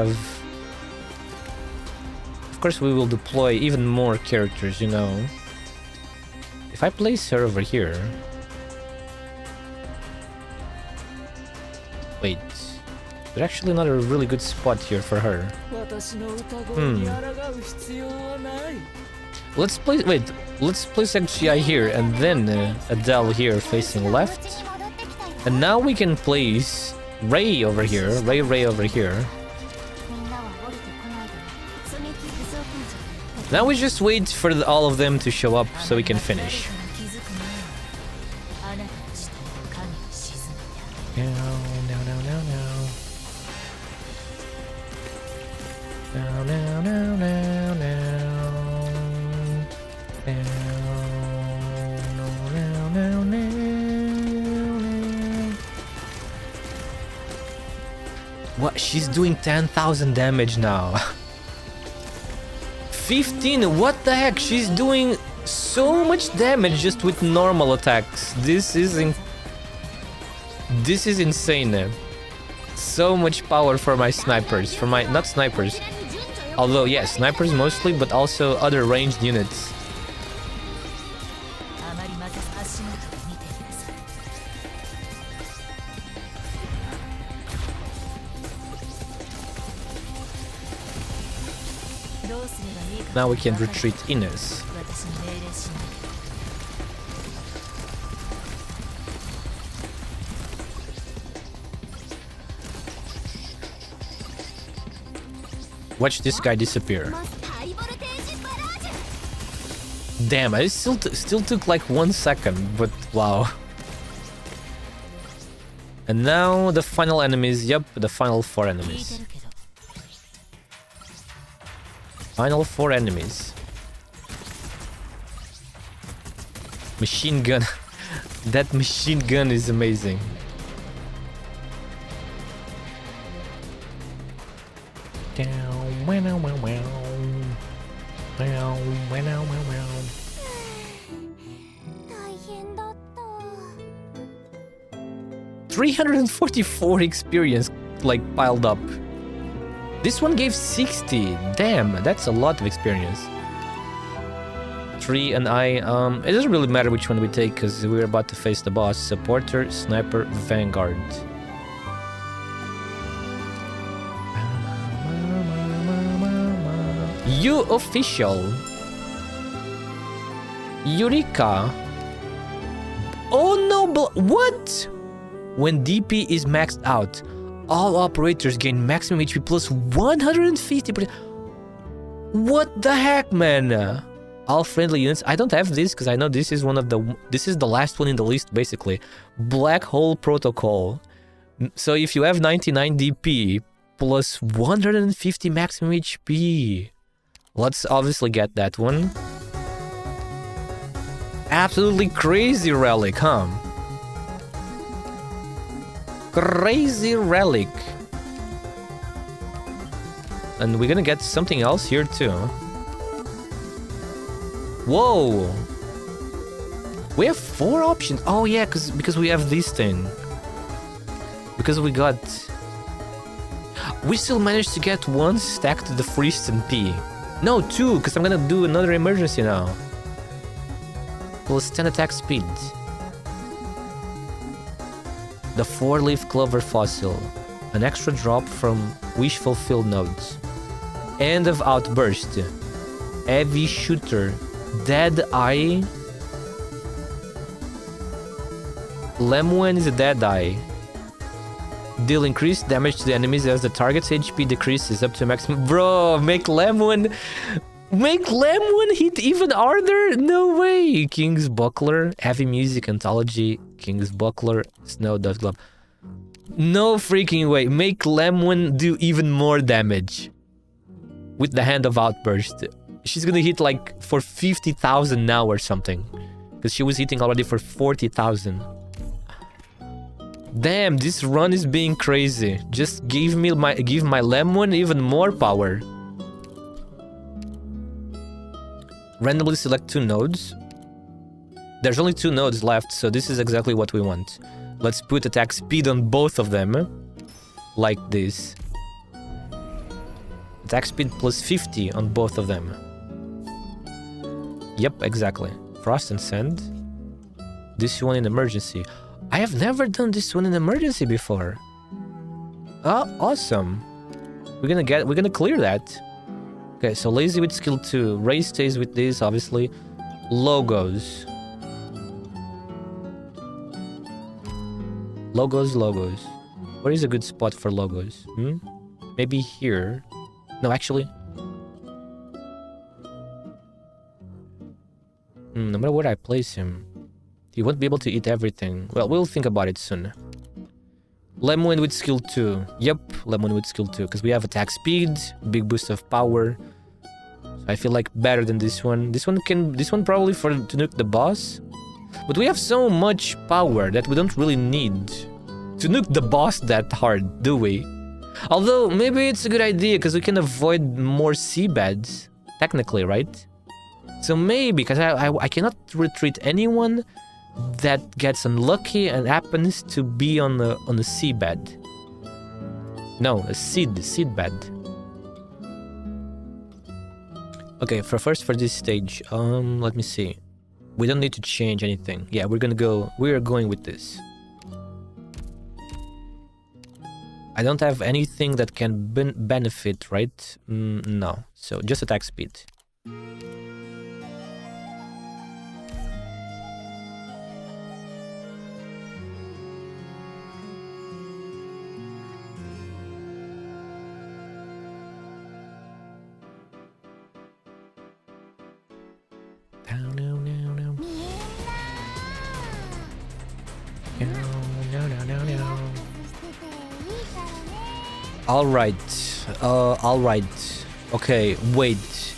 will deploy even more characters, you know. If I place her over here... Wait. There's actually not a really good spot here for her. Let's place... Wait. Let's place XGI here and then Adele here facing left. And now we can place Ray over here. Ray over here. Now we just wait for all of them to show up so we can finish. What? She's doing 10,000 damage now. 15? What the heck? She's doing so much damage just with normal attacks. This is insane. So much power for my snipers. For my... not snipers. Although, yeah, snipers mostly, but also other ranged units. Now we can retreat Ines. Watch this guy disappear. Damn, it still took like 1 second, but wow. And now the final enemies. Yep, the final 4 enemies. Final 4 enemies. Machine gun. That machine gun is amazing. Down, wow, wow, wow. Wow, wow, wow, wow. 344 experience, like, piled up. This one gave 60. Damn, that's a lot of experience. 3 and I, it doesn't really matter which one we take because we're about to face the boss. Supporter, Sniper, Vanguard. You official. Eureka. Oh no, what? When DP is maxed out, all operators gain maximum HP plus 150%. What the heck, man? All friendly units. I don't have this because I know this is one of the... This is the last one in the list, basically. Black Hole Protocol. So if you have 99 DP plus 150 maximum HP, let's obviously get that one. Absolutely crazy relic, huh? Crazy relic. And we're gonna get something else here too. Whoa! We have 4 options. Oh yeah, because we have this thing. Because we got... We still managed to get 1 stack to the Freeze and P. No, 2, because I'm gonna do another emergency now. Plus 10 attack speed. The 4-leaf clover fossil. An extra drop from wish fulfilled nodes. End of outburst. Heavy shooter. Dead eye. Lemon is a dead eye. Deal increased damage to the enemies as the target's HP decreases up to maximum. Bro, make Lemon hit even harder? No way! King's Buckler, Heavy Music Anthology, King's Buckler, Snow Dust Glove. No freaking way. Make Lemon do even more damage. With the Hand of Outburst. She's gonna hit like for 50,000 now or something. Because she was hitting already for 40,000. Damn, this run is being crazy. Just give my Lemon even more power. Randomly select 2 nodes. There's only 2 nodes left, so this is exactly what we want. Let's put attack speed on both of them. Like this. Attack speed plus 50 on both of them. Yep, exactly. Frost and Sand. This one in emergency. I have never done this one in emergency before. Oh, awesome. We're gonna clear that. Okay, so lazy with skill 2. Ray stays with this, obviously. Logos. Logos. Where is a good spot for logos? Maybe here. No, actually. No matter where I place him, he won't be able to eat everything. Well, we'll think about it soon. Lemon with skill 2. Yep, Lemon with skill 2. Because we have attack speed, big boost of power. So I feel like better than this one. This one probably to nuke the boss. But we have so much power that we don't really need to nuke the boss that hard, do we? Although, maybe it's a good idea because we can avoid more seabeds. Technically, right? So maybe, because I cannot retreat anyone that gets unlucky and happens to be on the seabed. No, a seed bed. Okay, for this stage, let me see. We don't need to change anything. Yeah, we are going with this. I don't have anything that can benefit, right? No. So just attack speed. Alright. Okay, wait.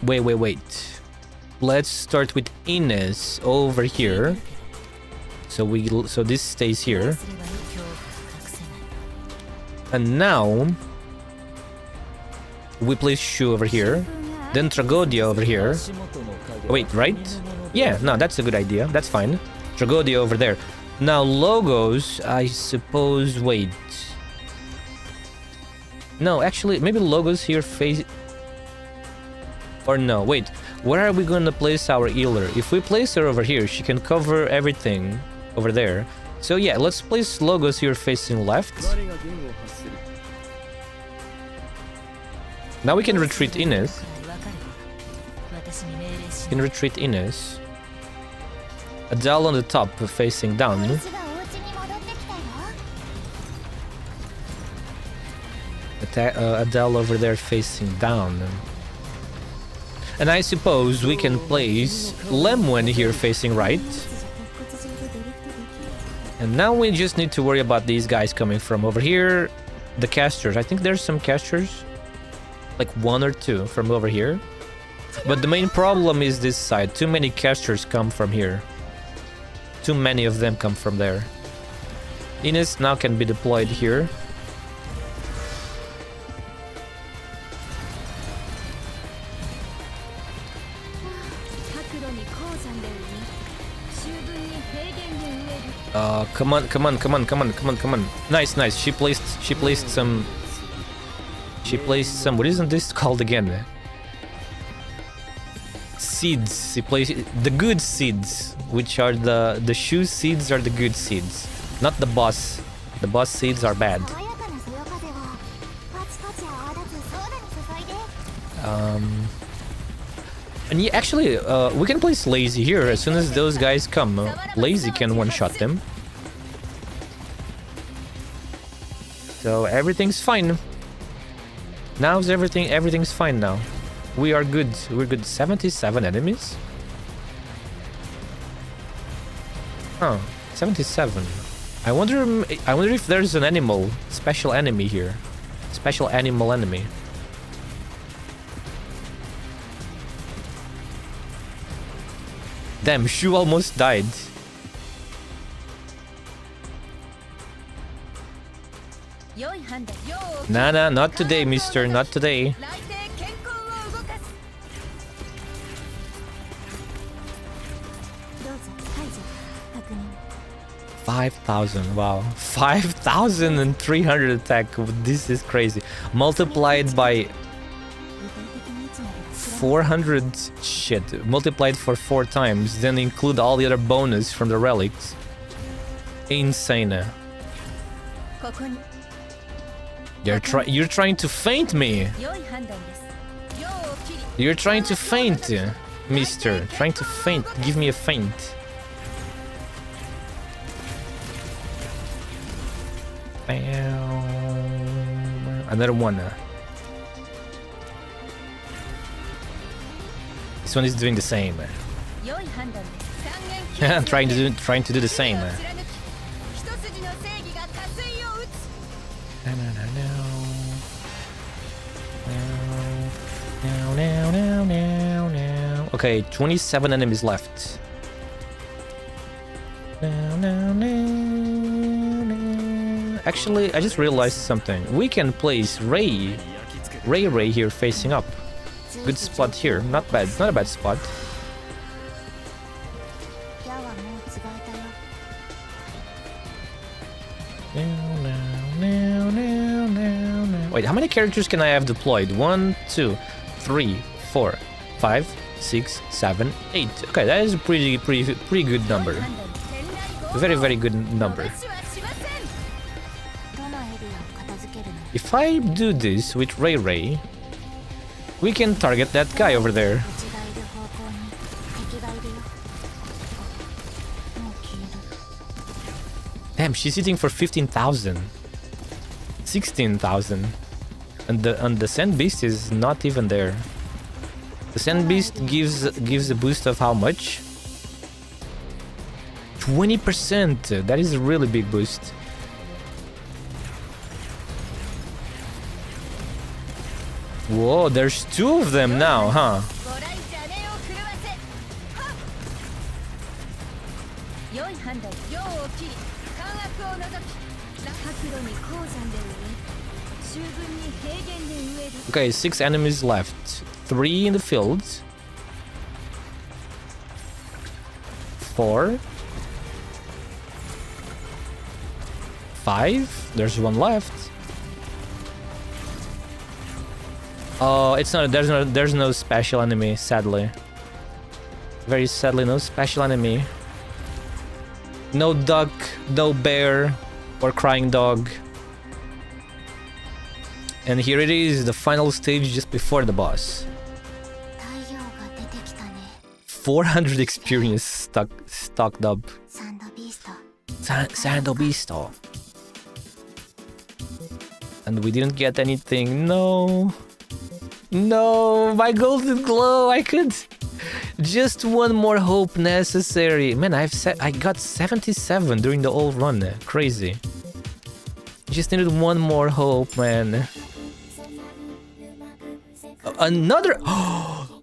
Wait. Let's start with Ines over here. So this stays here. And now we place Shu over here. Then Tragodia over here. Wait, right? Yeah, no, that's a good idea. That's fine. Tragodia over there. Now, logos, I suppose... Wait. No, actually, maybe logos here face... Or no, wait. Where are we gonna place our healer? If we place her over here, she can cover everything over there. So yeah, let's place logos here facing left. Now we can retreat Ines. Adele on the top facing down. Adele over there facing down. And I suppose we can place Lemwen here facing right. And now we just need to worry about these guys coming from over here. The casters. I think there's some casters. Like 1 or 2 from over here. But the main problem is this side. Too many casters come from here. Too many of them come from there. Ines now can be deployed here. Come on. Nice. She placed some, what isn't this called again? Seeds. She placed the good seeds, which are the shoe seeds are the good seeds, not the boss. The boss seeds are bad. And yeah, actually, we can place Lazy here. As soon as those guys come, Lazy can one-shot them. So everything's fine. Now's everything's fine now. We are good. We're good. 77 enemies? Huh. 77. I wonder if there's an animal, special enemy here. Special animal enemy. Damn, Shu almost died. Nah, not today, mister. Not today. 5,000, wow. 5,300 attack. This is crazy. Multiplied by 400 shit multiplied for 4 times, then include all the other bonus from the relics. Insane. You're trying to feint me. You're trying to feint, mister. Trying to feint. Give me a feint. Another one. This one is doing the same. trying to do the same. Okay, 27 enemies left. Actually, I just realized something. We can place Ray here facing up. Good spot here. Not bad. Not a bad spot. Wait, how many characters can I have deployed? 1, 2, 3, 4, 5, 6, 7, 8. Okay, that is a pretty good number. Very good number. If I do this with Ray, we can target that guy over there. Damn, she's hitting for 15,000. 16,000. And the Sand Beast is not even there. The Sand Beast gives a boost of how much? 20%. That is a really big boost. Whoa, there's 2 of them now, huh? Okay, 6 enemies left. 3 in the field. 4. 5. There's 1 left. Oh, it's not. There's no special enemy. Sadly, very sadly, no special enemy. No duck, no bear, or crying dog. And here it is, the final stage just before the boss. 400 experience stocked up. Sandobisto. And we didn't get anything. No. No, my golden glow. I could. Just one more hope necessary. Man, I got 77 during the whole run. Crazy. Just needed one more hope, man. Another. Oh,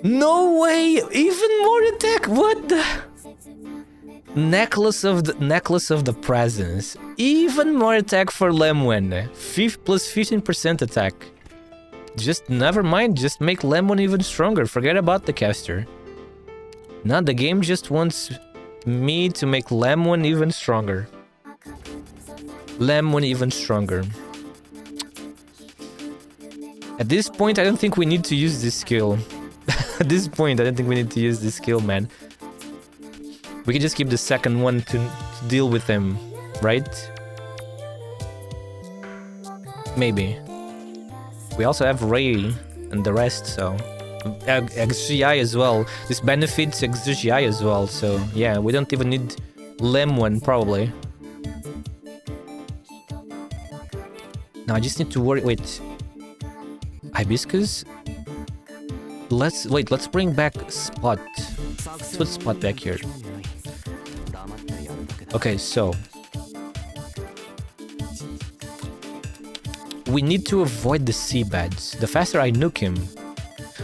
no way! Even more attack. What the? Necklace of the presence. Even more attack for Lemon. Plus 15% attack. Just never mind, just make Lemon even stronger. Forget about the caster. Now the game just wants me to make Lemon even stronger. Lemon even stronger. At this point, I don't think we need to use this skill. At this point, I don't think we need to use this skill, man. We can just keep the second one to deal with him, right? Maybe. We also have Ray and the rest, so... XGI as well. This benefits XGI as well, so... Yeah, we don't even need Lemon, probably. Now I just need to worry... Wait. Hibiscus? Let's bring back Spot. Let's put Spot back here. Okay, so... We need to avoid the seabeds. The faster I nuke him...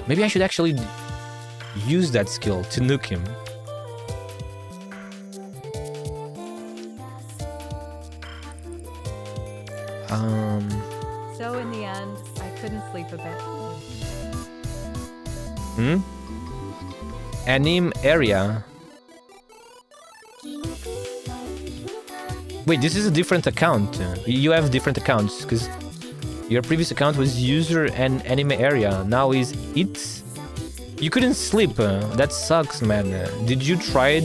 Maybe I should actually use that skill to nuke him. So in the end, I couldn't sleep a bit. Anim area. Wait, this is a different account. You have different accounts, because your previous account was user and anime area. Now is it You couldn't sleep. That sucks, man. Did you try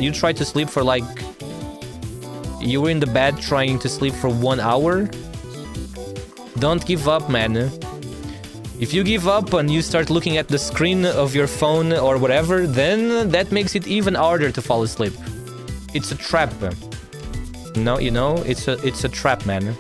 you tried to sleep for like... You were in the bed trying to sleep for 1 hour? Don't give up, man. If you give up and you start looking at the screen of your phone or whatever, then that makes it even harder to fall asleep. It's a trap. No, you know, it's a trap, man.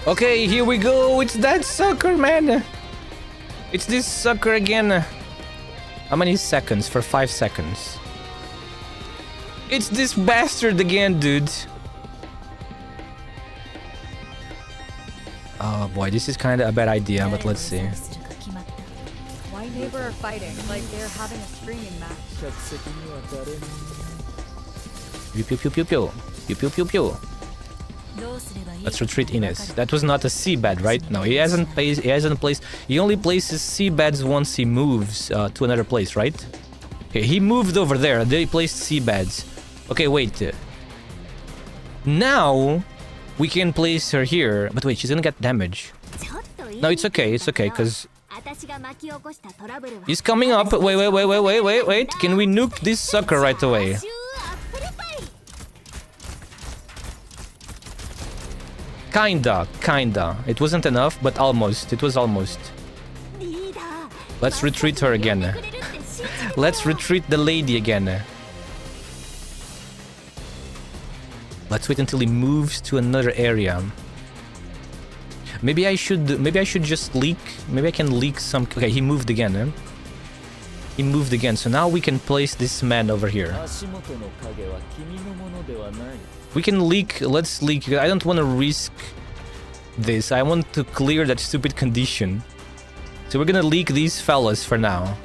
Okay, here we go. It's that sucker, man. It's this sucker again. How many seconds? For 5 seconds. It's this bastard again, dude. Oh boy, this is kind of a bad idea, but let's see. My neighbor are fighting like they're having a screaming match. Pew pew pew pew pew. Pew pew pew pew. Let's retreat Ines. That was not a seabed, right? No, he hasn't placed. He only places seabeds once he moves to another place, right? Okay, he moved over there. They placed seabeds. Okay, wait. Now we can place her here. But wait, she's gonna get damage. No, it's okay. It's okay, because he's coming up. Wait. Can we nuke this sucker right away? Kinda. It wasn't enough, but almost. It was almost. Let's retreat her again. Let's retreat the lady again. Let's wait until he moves to another area. Maybe I should just leak. Maybe I can leak some. Okay, he moved again. He moved again. So now we can place this man over here. We can leak. Let's leak. I don't want to risk this. I want to clear that stupid condition. So we're gonna leak these fellas for now.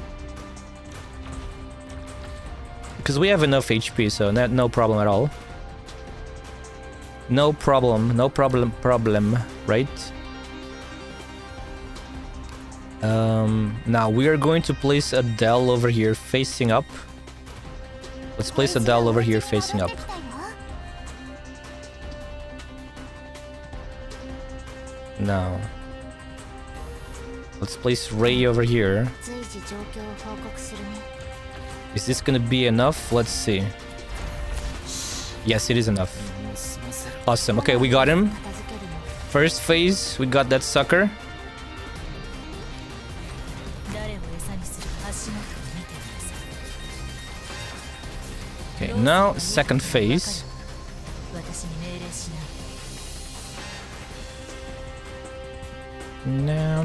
Because we have enough HP, so no problem at all. No problem, right? Now we are going to place Adele over here facing up. Let's place Adele over here facing up. Now, let's place Ray over here. Is this gonna be enough? Let's see. Yes, it is enough. Awesome. Okay, we got him. First phase, we got that sucker. Okay, now second phase. Now.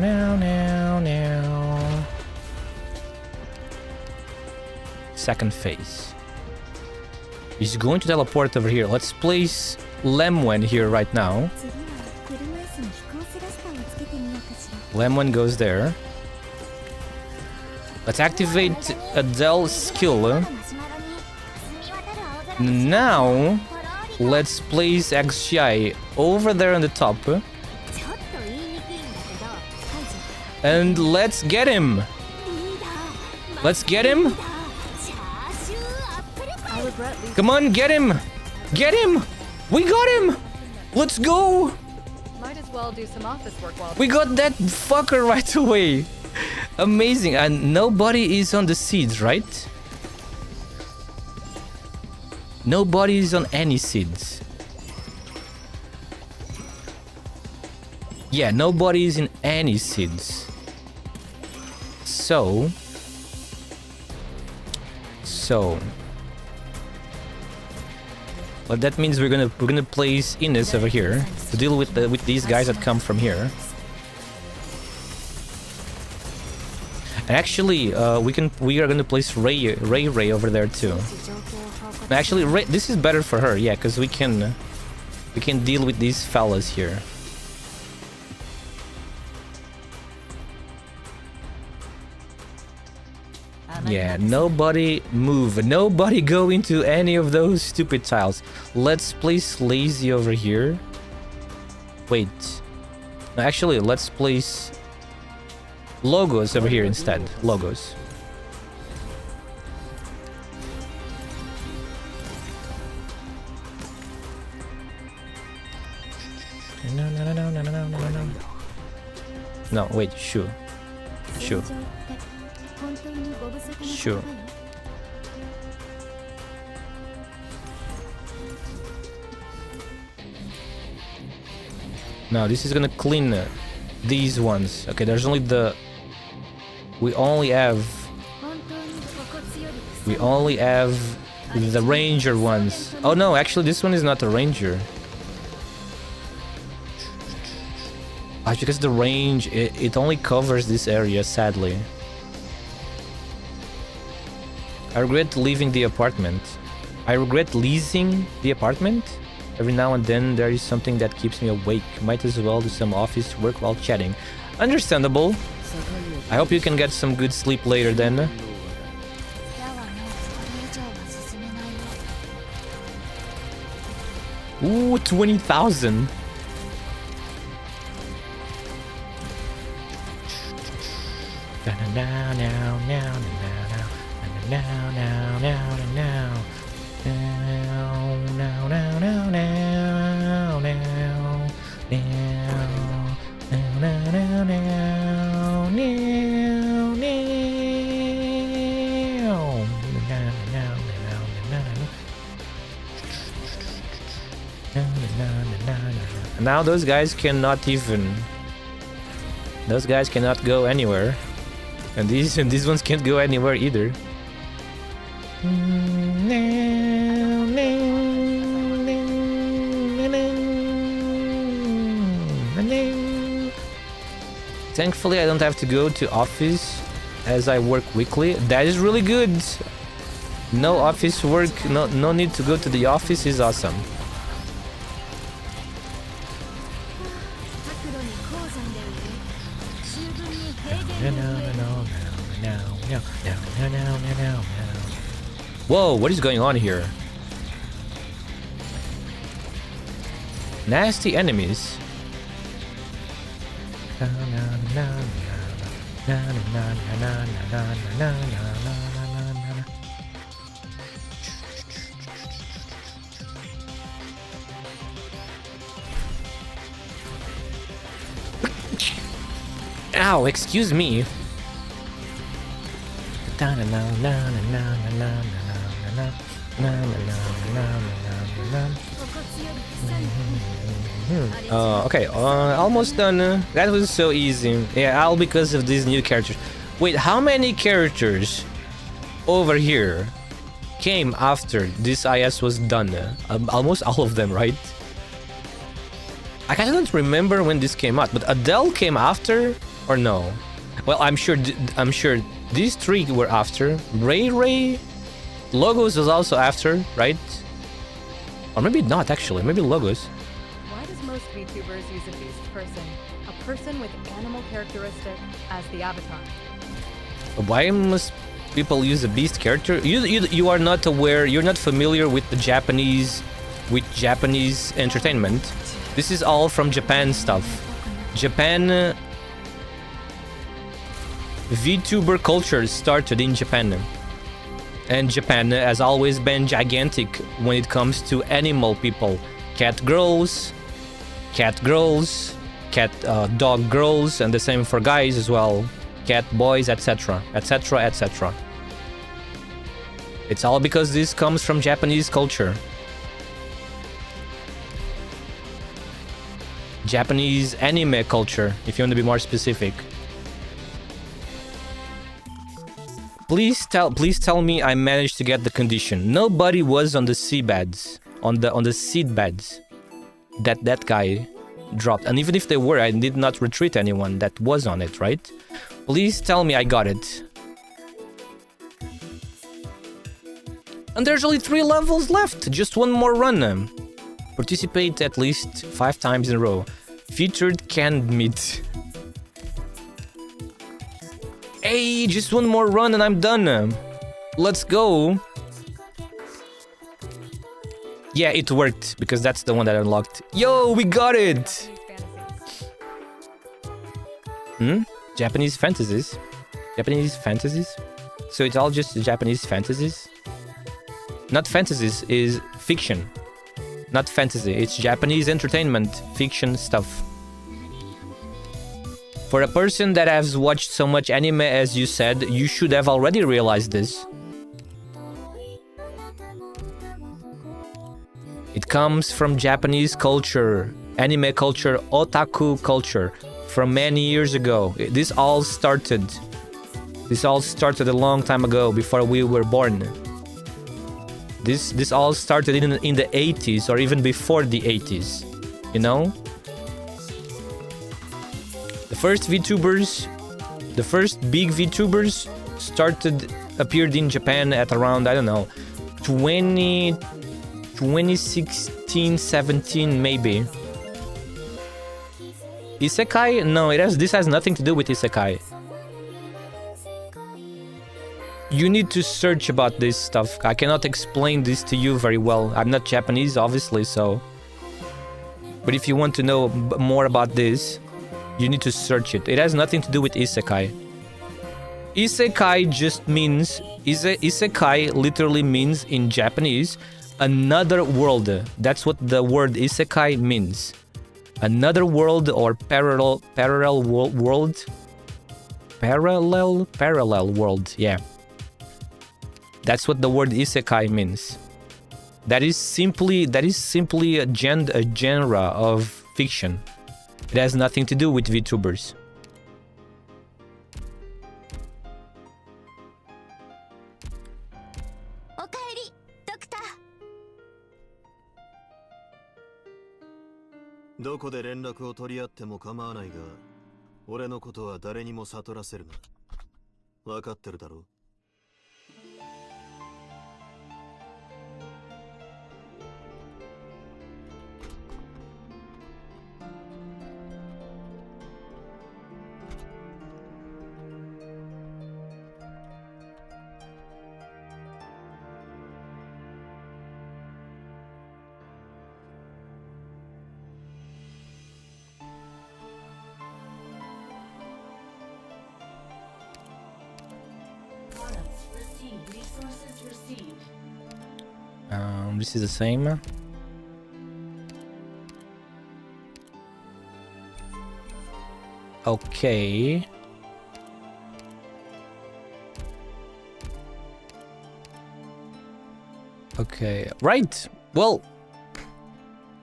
Second phase. He's going to teleport over here. Let's place Lemwen here right now. Lemwen goes there. Let's activate Adele's skill. Now, let's place Xi over there on the top. And let's get him! Let's get him! Come on, get him! Get him! We got him! Let's go! Might as well do some office work while We got that fucker right away! Amazing, and nobody is on the seeds, right? Nobody is on any seeds. Yeah, nobody is in any seeds. So, well, that means we're gonna place Ines over here to deal with these guys that come from here. And actually, we are gonna place Ray over there too. Actually, Ray, this is better for her, yeah, because we can deal with these fellas here. Yeah, nobody move. Nobody go into any of those stupid tiles. Let's place Lazy over here. Wait. No, actually, let's place Logos over here instead. Logos. No, wait, sure. Sure. Sure. Now this is gonna clean these ones. Okay, there's only the... We only have the ranger ones. Oh no, actually this one is not a ranger. Because the range, it only covers this area, sadly. I regret leaving the apartment. I regret leasing the apartment. Every now and then there is something that keeps me awake. Might as well do some office work while chatting. Understandable. I hope you can get some good sleep later then. Ooh, 20,000. Now those guys cannot even... Those guys cannot go anywhere. And these ones can't go anywhere either. Thankfully I don't have to go to office as I work weekly. That is really good. No office work, no need to go to the office is awesome. Whoa, what is going on here? Nasty enemies. Ow, excuse me. Okay, almost done. That was so easy. Yeah, all because of these new characters. Wait, how many characters over here came after this IS was done? Almost all of them, right? I kind of don't remember when this came out, but Adele came after, or no? Well, I'm sure these three were after. Ray, Logos was also after, right? Or maybe not actually. Maybe Logos. Why does most VTubers use a beast person? A person with animal characteristic as the avatar. Why must people use a beast character? You are not aware. You're not familiar with the Japanese entertainment. This is all from Japan stuff. Japan VTuber culture started in Japan. And Japan has always been gigantic when it comes to animal people. Cat girls, dog girls, and the same for guys as well. Cat boys, etc, etc, etc. It's all because this comes from Japanese culture. Japanese anime culture, if you want to be more specific. Please tell me I managed to get the condition. Nobody was on the seabeds, on the seed beds that guy dropped. And even if they were, I did not retreat anyone that was on it, right? Please tell me I got it. And there's only 3 levels left. Just one more run. Participate at least 5 times in a row. Featured canned meat. Hey, just one more run and I'm done. Let's go. Yeah, it worked because that's the one that unlocked. Yo, we got it. Japanese fantasies. Japanese fantasies? So it's all just Japanese fantasies? Not fantasies, is fiction. not fantasy. It's Japanese entertainment, fiction stuff. For a person that has watched so much anime as you said, you should have already realized this. It comes from Japanese culture, anime culture, otaku culture, from many years ago. This all started a long time ago, before we were born. This all started in the 80s, or even before the 80s, you know? The first VTubers, the first big VTubers appeared in Japan at around, I don't know, 2016, 17 maybe. Isekai? No, this has nothing to do with Isekai. You need to search about this stuff. I cannot explain this to you very well. I'm not Japanese, obviously, so... But if you want to know more about this, you need to search it. It has nothing to do with Isekai. Isekai just means... Isekai literally means, in Japanese, another world. That's what the word Isekai means. Another world, or parallel world. Parallel world, yeah. That's what the word Isekai means. That is simply a genre of fiction. It has nothing to do with VTubers. Okaeri, Doctor. どこで連絡を取り合っても構わないが、俺のことは誰にも悟らせるな。分かってるだろう。This is the same. Okay. Okay, right. Well,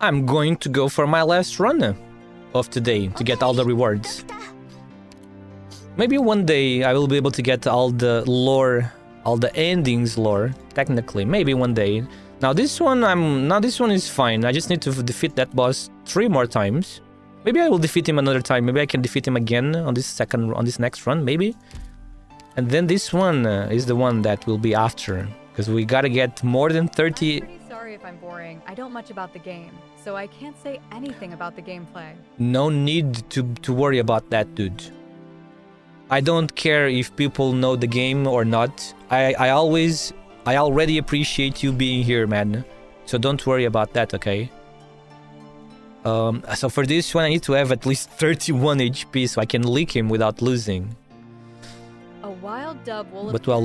I'm going to go for my last run of today to get all the rewards. Maybe one day I will be able to get all the lore, all the endings lore, technically. Maybe one day. Now this one is fine. I just need to defeat that boss 3 more times. Maybe I will defeat him another time. Maybe I can defeat him again on this next run, maybe. And then this one is the one that will be after, because we gotta get more than 30. I'm pretty sorry if I'm boring. I don't much about the game, so I can't say anything about the gameplay. No need to worry about that, dude. I don't care if people know the game or not. I already appreciate you being here, man. So don't worry about that, okay? So for this one, I need to have at least 31 HP so I can lick him without losing. A wild dove will. But well,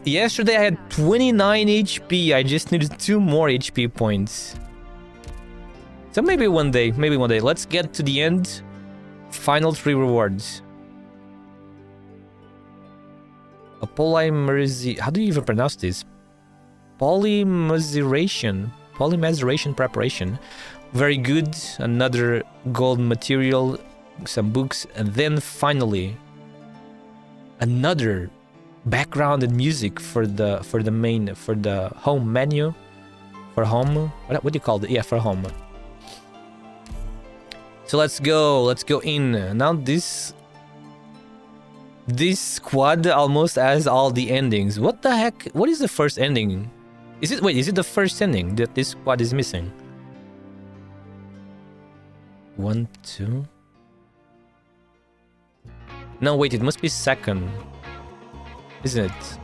yesterday I had 29 HP. I just needed 2 more HP points. So maybe one day. Let's get to the end. Final 3 rewards. A polymerization. How do you even pronounce this? Polymerization preparation. Very good. Another gold material, some books, and then finally another background and music for the home menu. For home. What do you call it? Yeah, for home. So let's go in. Now this squad almost has all the endings. What the heck? What is the first ending? Is it the first ending that this squad is missing? 1, 2. No, wait, it must be second. Isn't it?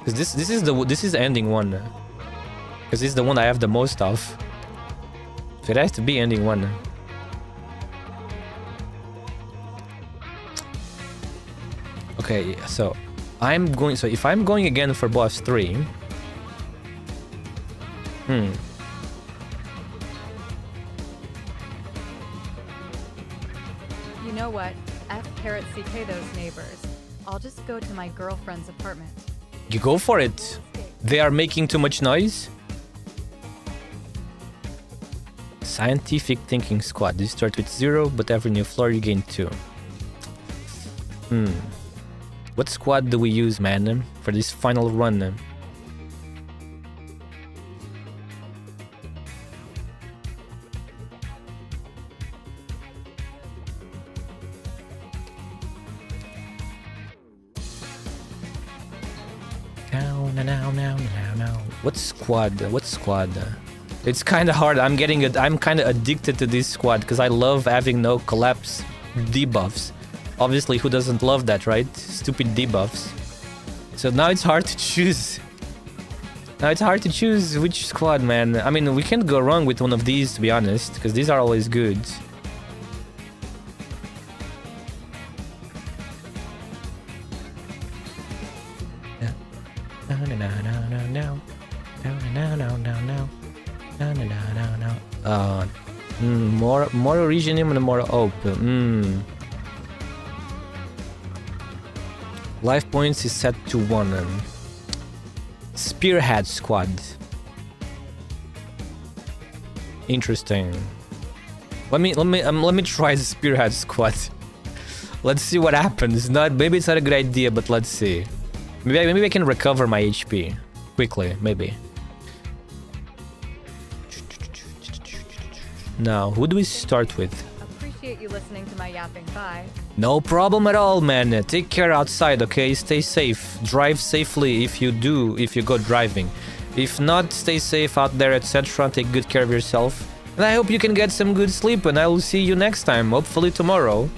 Because this is ending 1. Because this is the one I have the most of. So it has to be ending 1. Okay, so if I'm going again for boss 3, know what? F*CK those neighbors. I'll just go to my girlfriend's apartment. You go for it. They are making too much noise. Scientific thinking squad. You start with 0, but every new floor you gain 2. What squad do we use, man, for this final run? Now. What squad? It's kind of hard. I'm kind of addicted to this squad because I love having no collapse debuffs. Obviously, who doesn't love that, right? Stupid debuffs. So now it's hard to choose. Which squad, man. I mean, we can't go wrong with one of these, to be honest, because these are always good. More originum and more open. Life points is set to 1. Spearhead squad. Interesting. Let me try the Spearhead squad. Let's see what happens. Maybe it's not a good idea, but let's see. Maybe I can recover my HP quickly. Maybe. Now, who do we start with? Appreciate you listening to my yapping. Bye. No problem at all, man. Take care outside, okay? Stay safe. Drive safely if you go driving. If not, stay safe out there, etc. Take good care of yourself. And I hope you can get some good sleep, and I will see you next time, hopefully tomorrow.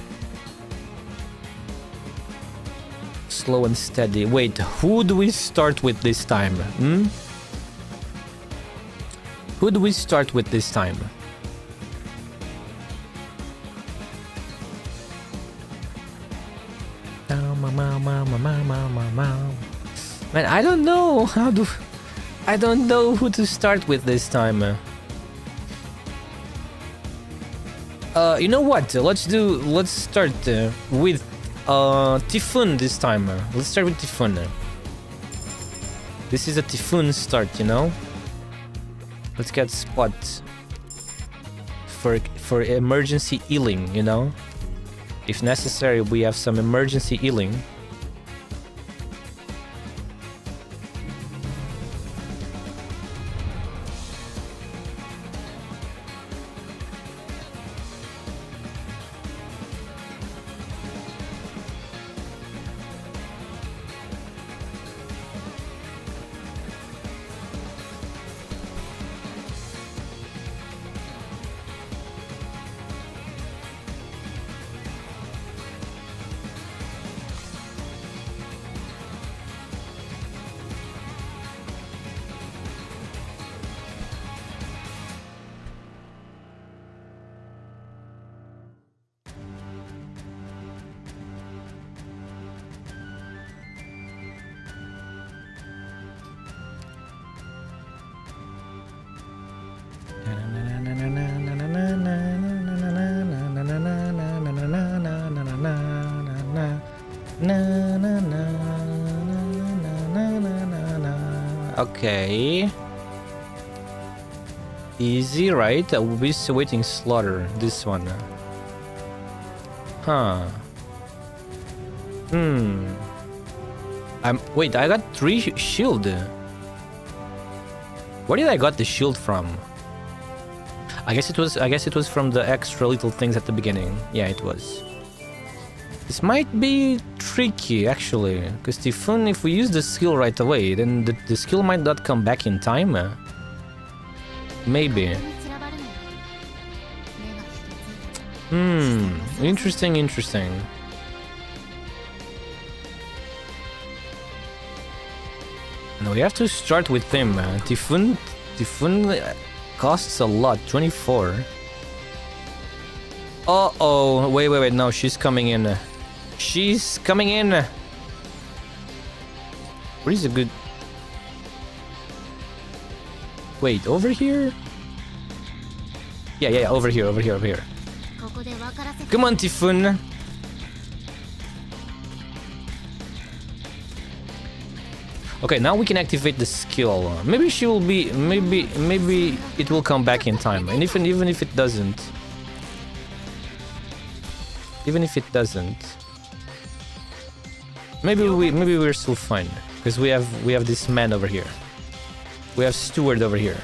Slow and steady. Wait, who do we start with this time? Who do we start with this time? Man, I don't know I don't know who to start with this time. You know what? Let's start with Typhoon this time. Let's start with Typhoon. This is a Typhoon start, you know? Let's get spot for emergency healing, you know? If necessary, we have some emergency healing. Okay. Easy, right? I will be waiting slaughter. This one. Huh. Wait, I got 3 shield. Where did I got the shield from? I guess it was from the extra little things at the beginning. Yeah, it was. This might be tricky, actually, because Typhoon, if we use the skill right away, then the skill might not come back in time. Maybe. Interesting. No, we have to start with him. Typhoon costs a lot, 24. Uh-oh, wait, no, she's coming in. She's coming in. Where is a good... Wait, over here? Yeah, over here. こで分からせて。 Come on, Typhoon. Okay, now we can activate the skill. Maybe she will be. Maybe it will come back in time. And even if it doesn't. Even if it doesn't. Maybe we're still fine because we have this man over here. We have Steward over here.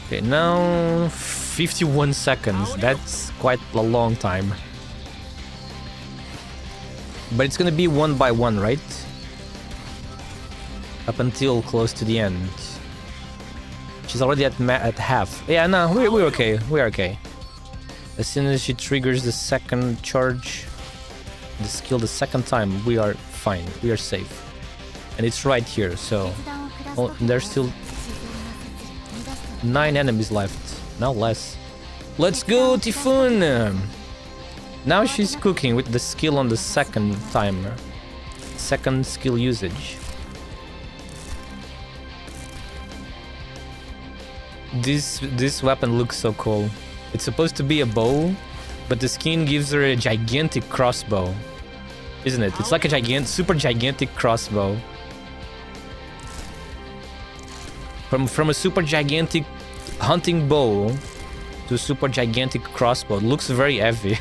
Okay, now 51 seconds. That's quite a long time. But it's gonna be one by one, right? Up until close to the end. She's already at half. Yeah, no, we're okay. We're okay. As soon as she triggers the second charge, the skill the second time, we are fine. We are safe. And it's right here, so... Oh, there's still 9 enemies left. Now less. Let's go, Typhoon! Now she's cooking with the skill on the second timer. Second skill usage. This weapon looks so cool. It's supposed to be a bow, but the skin gives her a gigantic crossbow. Isn't it? It's like a super gigantic crossbow. From a super gigantic hunting bow to a super gigantic crossbow. It looks very heavy.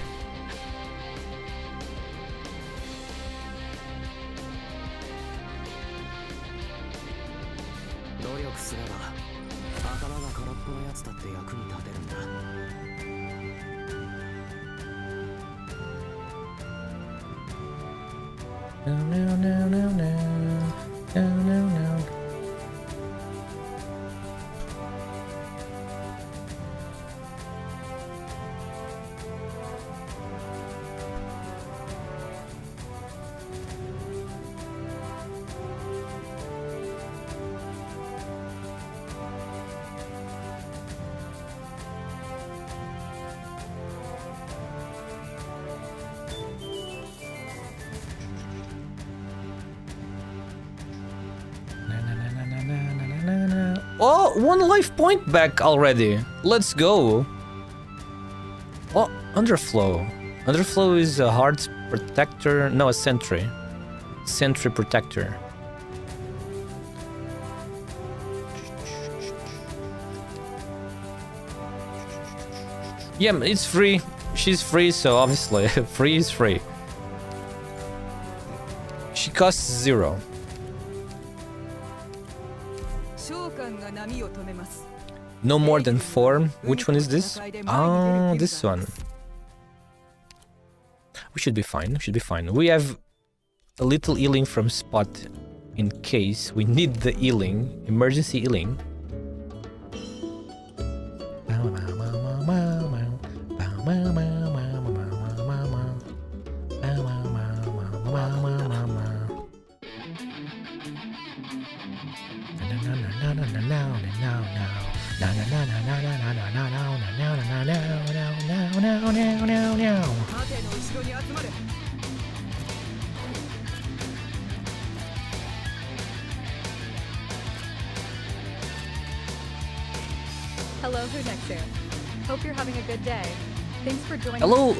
Oh, 1 life point back already. Let's go. Oh, Underflow. Underflow is a heart protector. No, a sentry. Sentry protector. Yeah, it's free. She's free, so obviously free is free. She costs 0. No more than 4. Which one is this? Oh, this one. We should be fine. We should be fine. We have a little healing from Spot in case we need the healing. Emergency healing. Hello, who next here? Hope you're having a good day. Thanks for joining. Hello,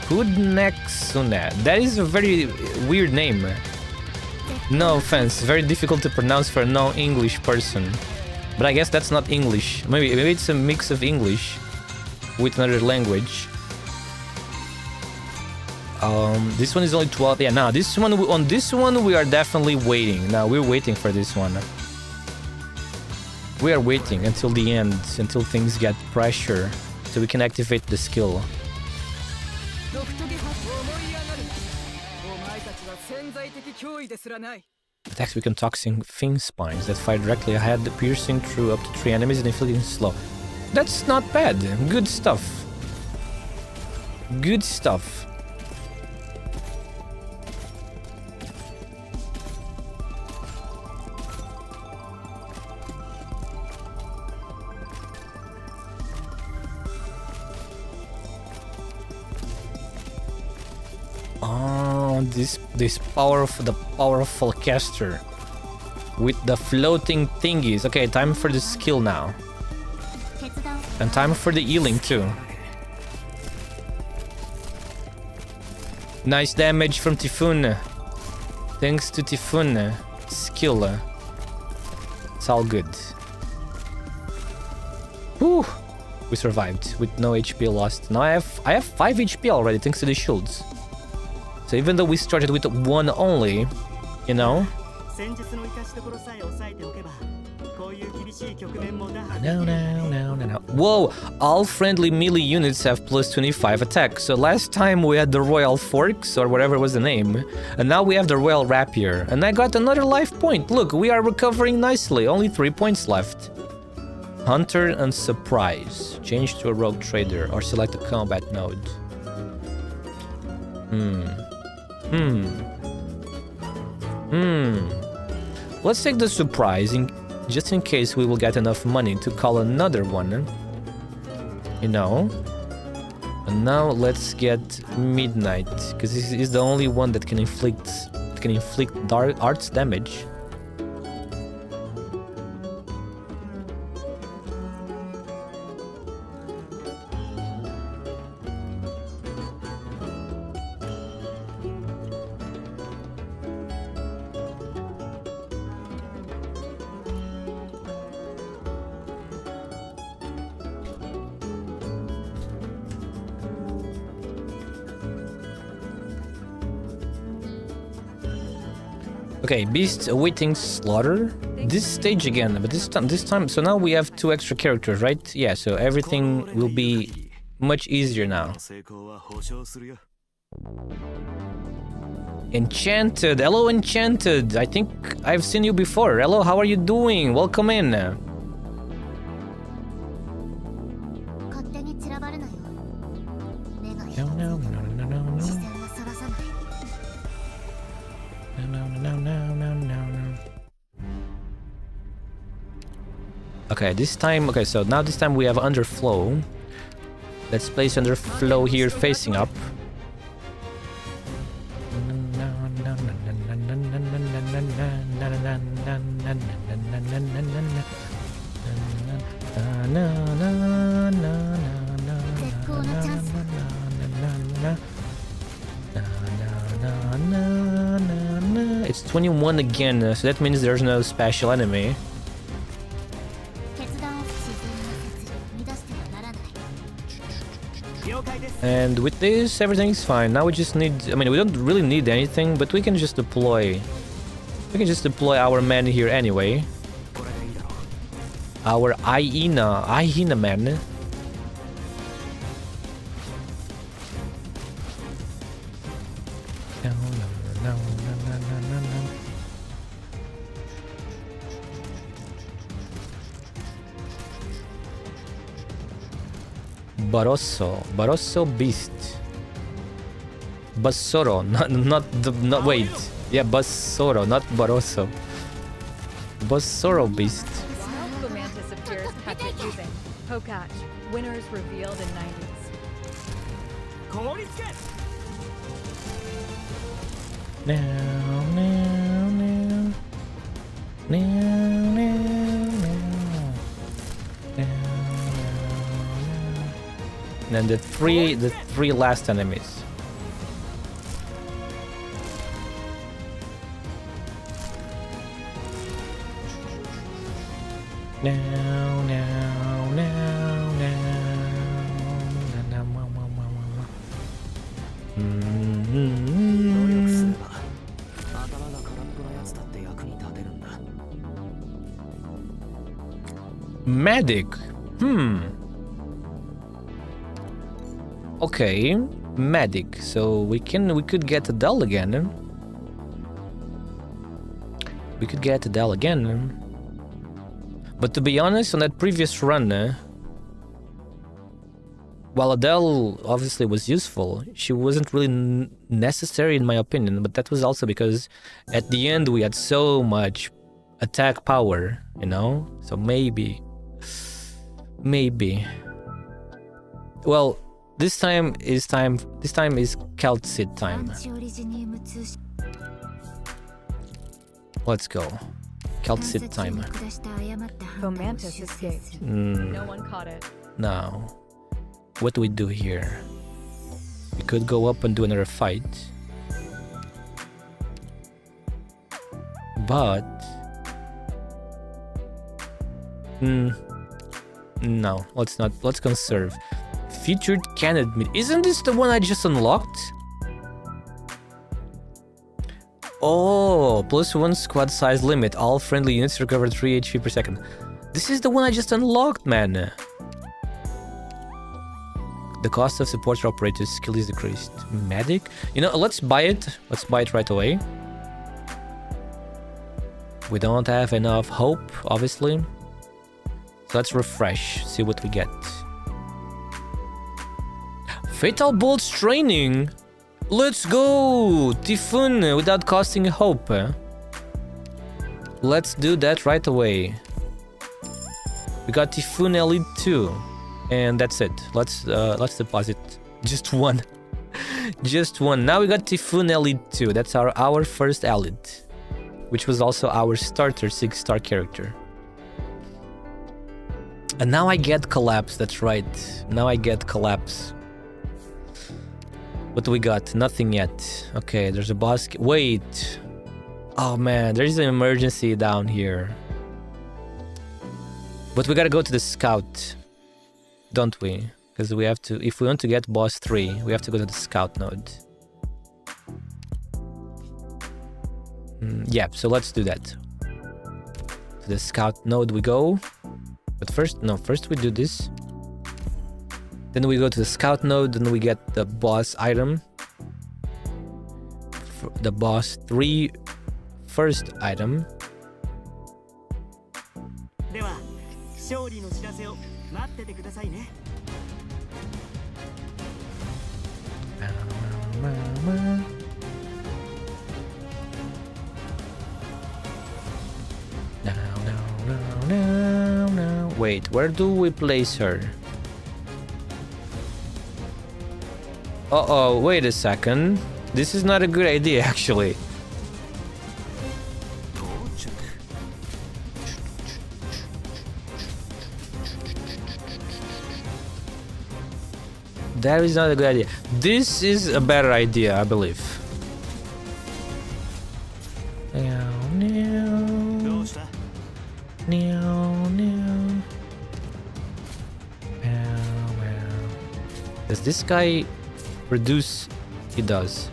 Hood neck Suna. That is a very weird name. No offense, very difficult to pronounce for a non-English person. But I guess that's not English. Maybe it's a mix of English with another language. This one is only 12. Yeah, now this one, on this one we are definitely waiting. Now we're waiting for this one. We are waiting until the end, until things get pressure, so we can activate the skill. Attacks become toxic fin spines that fire directly ahead, piercing through up to 3 enemies and inflicting slow. That's not bad. Good stuff. Good stuff. Oh, this powerful caster with the floating thingies. Okay, time for the skill now. And time for the healing too. Nice damage from Typhoon. Thanks to Typhoon skill. It's all good. Whew. We survived with no HP lost. Now I have 5 HP already thanks to the shields. So even though we started with 1 only, you know. No. Whoa! All friendly melee units have plus 25 attack. So last time we had the Royal Forks, or whatever was the name, and now we have the Royal Rapier. And I got another life point. Look, we are recovering nicely. Only 3 points left. Hunter and Surprise. Change to a Rogue Trader, or select a combat node. Let's take the Surprise just in case we will get enough money to call another one. You know. And now let's get Midnight, because this is the only one that can inflict dark arts damage. Okay, Beast awaiting slaughter. This stage again, but this time, so now we have 2 extra characters, right? Yeah, so everything will be much easier now. Enchanted, hello Enchanted. I think I've seen you before. Hello, how are you doing? Welcome in. Okay, this time, okay, so now this time we have Underflow. Let's place Underflow here facing up. It's 21 again, so that means there's no special enemy. And with this, everything's fine. Now we just need, I mean, we don't really need anything, but we can just deploy. We can just deploy our men here anyway. Our hyena man. Barosso Beast. Bassoro, not wait. Yeah, Bassoro, not Barosso. Bassoro Beast. Wild Mantis appears, catch it using Pokach. Winners revealed in 90s. And the three last enemies. Medic. Okay, medic. So we could get Adele again. We could get Adele again. But to be honest, on that previous run, while Adele obviously was useful, she wasn't really necessary in my opinion. But that was also because at the end we had so much attack power, you know? So maybe. Well, this time is Calcid time. 通信 Let's go. Calcit time. 下した誤った判断を Fomantis 修正す escaped. る No one caught it. Now, what do we do here? We could go up and do another fight. But... no, let's not. Let's conserve. Featured candidate. Isn't this the one I just unlocked? Oh, +1 squad size limit. All friendly units recover 3 HP per second. This is the one I just unlocked, man. The cost of support operator's skill is decreased. Medic? You know, let's buy it. Let's buy it right away. We don't have enough hope, obviously. So let's refresh, see what we get. Fatal Bolts training! Let's go! Typhoon without costing hope. Let's do that right away. We got Typhoon Elite 2. And that's it. Let's deposit just one. Just one. Now we got Typhoon Elite 2. That's our first Elite. Which was also our starter 6-star character. And now I get Collapse, that's right. Now I get Collapse. What do we got? Nothing yet. Okay, there's a boss. Wait. Oh man, there's an emergency down here. But we gotta go to the scout. Don't we? Because we have to, if we want to get boss 3, we have to go to the scout node. Yeah, so let's do that. To the scout node we go. But first we do this. Then we go to the scout node, and we get the boss item. The boss 3 first item. No. Wait, where do we place her? Uh-oh, wait a second. This is not a good idea, actually. That is not a good idea. This is a better idea, I believe. Does this guy reduce? He does.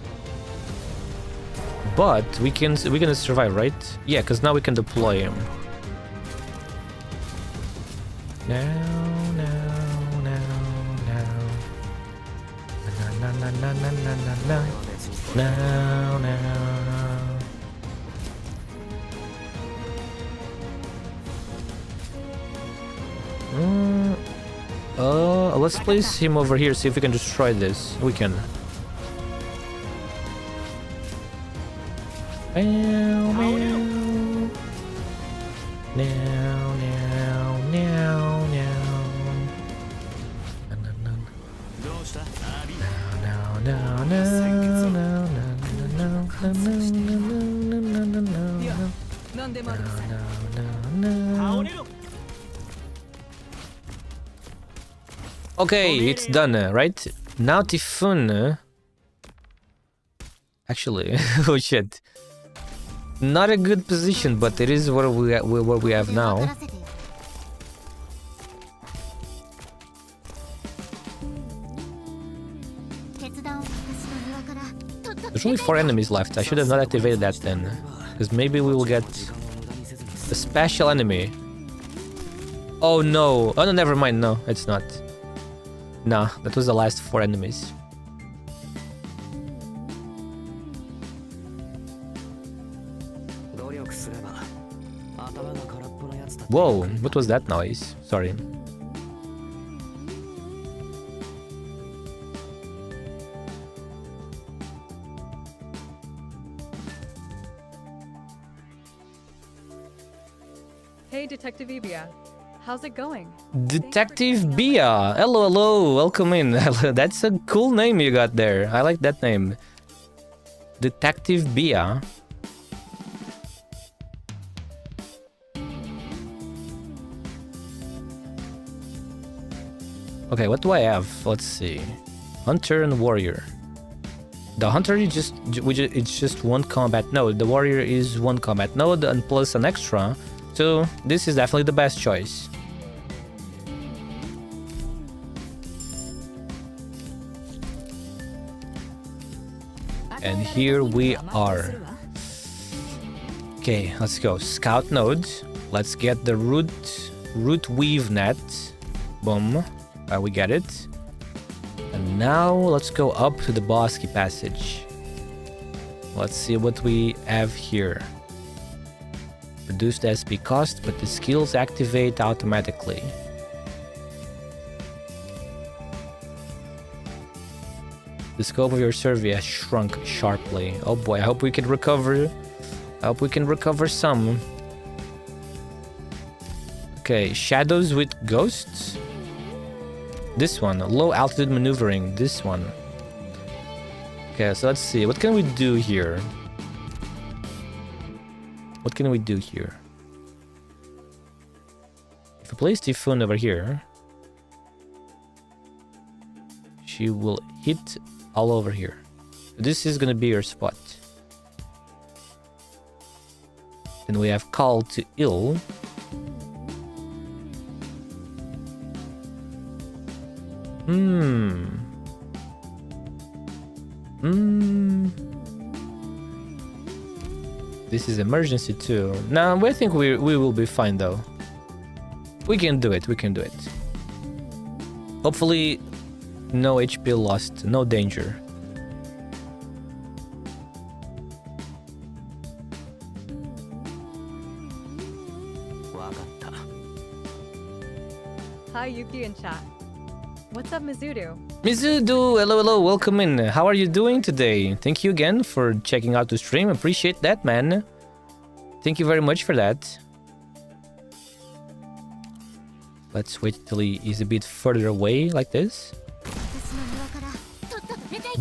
But we're gonna survive, right? Yeah, because now we can deploy him. No. Let's place him over here, see if we can destroy this. We can. Okay, it's done, right? Now Typhoon. Actually, oh shit. Not a good position, but it is what we have now. There's only 4 enemies left. I should have not activated that then. Because maybe we will get a special enemy. Oh no. Oh no, never mind. No, it's not. Nah, that was the last 4 enemies. Whoa, what was that noise? Sorry. Hey, Detective Ibia. How's it going? Detective Bia! Hello, welcome in. That's a cool name you got there. I like that name. Detective Bia. Okay, what do I have? Let's see. Hunter and Warrior. The Hunter is it's just one combat node. The Warrior is one combat node and plus an extra. So this is definitely the best choice. And here we are. Okay, let's go. Scout node. Let's get the root weave net. Boom. We get it. And now let's go up to the Bosky passage. Let's see what we have here. Reduced SP cost, but the skills activate automatically. The scope of your survey has shrunk sharply. Oh boy, I hope we can recover. I hope we can recover some. Okay, shadows with ghosts. This one, low altitude maneuvering. This one. Okay, so let's see. What can we do here? What can we do here? If we place Typhoon over here, she will hit all over here. This is gonna be your spot. Then we have Call to Ill. This is emergency too. Nah, I think we will be fine though. We can do it, we can do it. Hopefully no HP lost, no danger. Hi, Yuki in chat. What's up, Mizudu? Mizudu, hello, hello, welcome in. How are you doing today? Thank you again for checking out the stream. Appreciate that, man. Thank you very much for that. Let's wait till he is a bit further away, like this.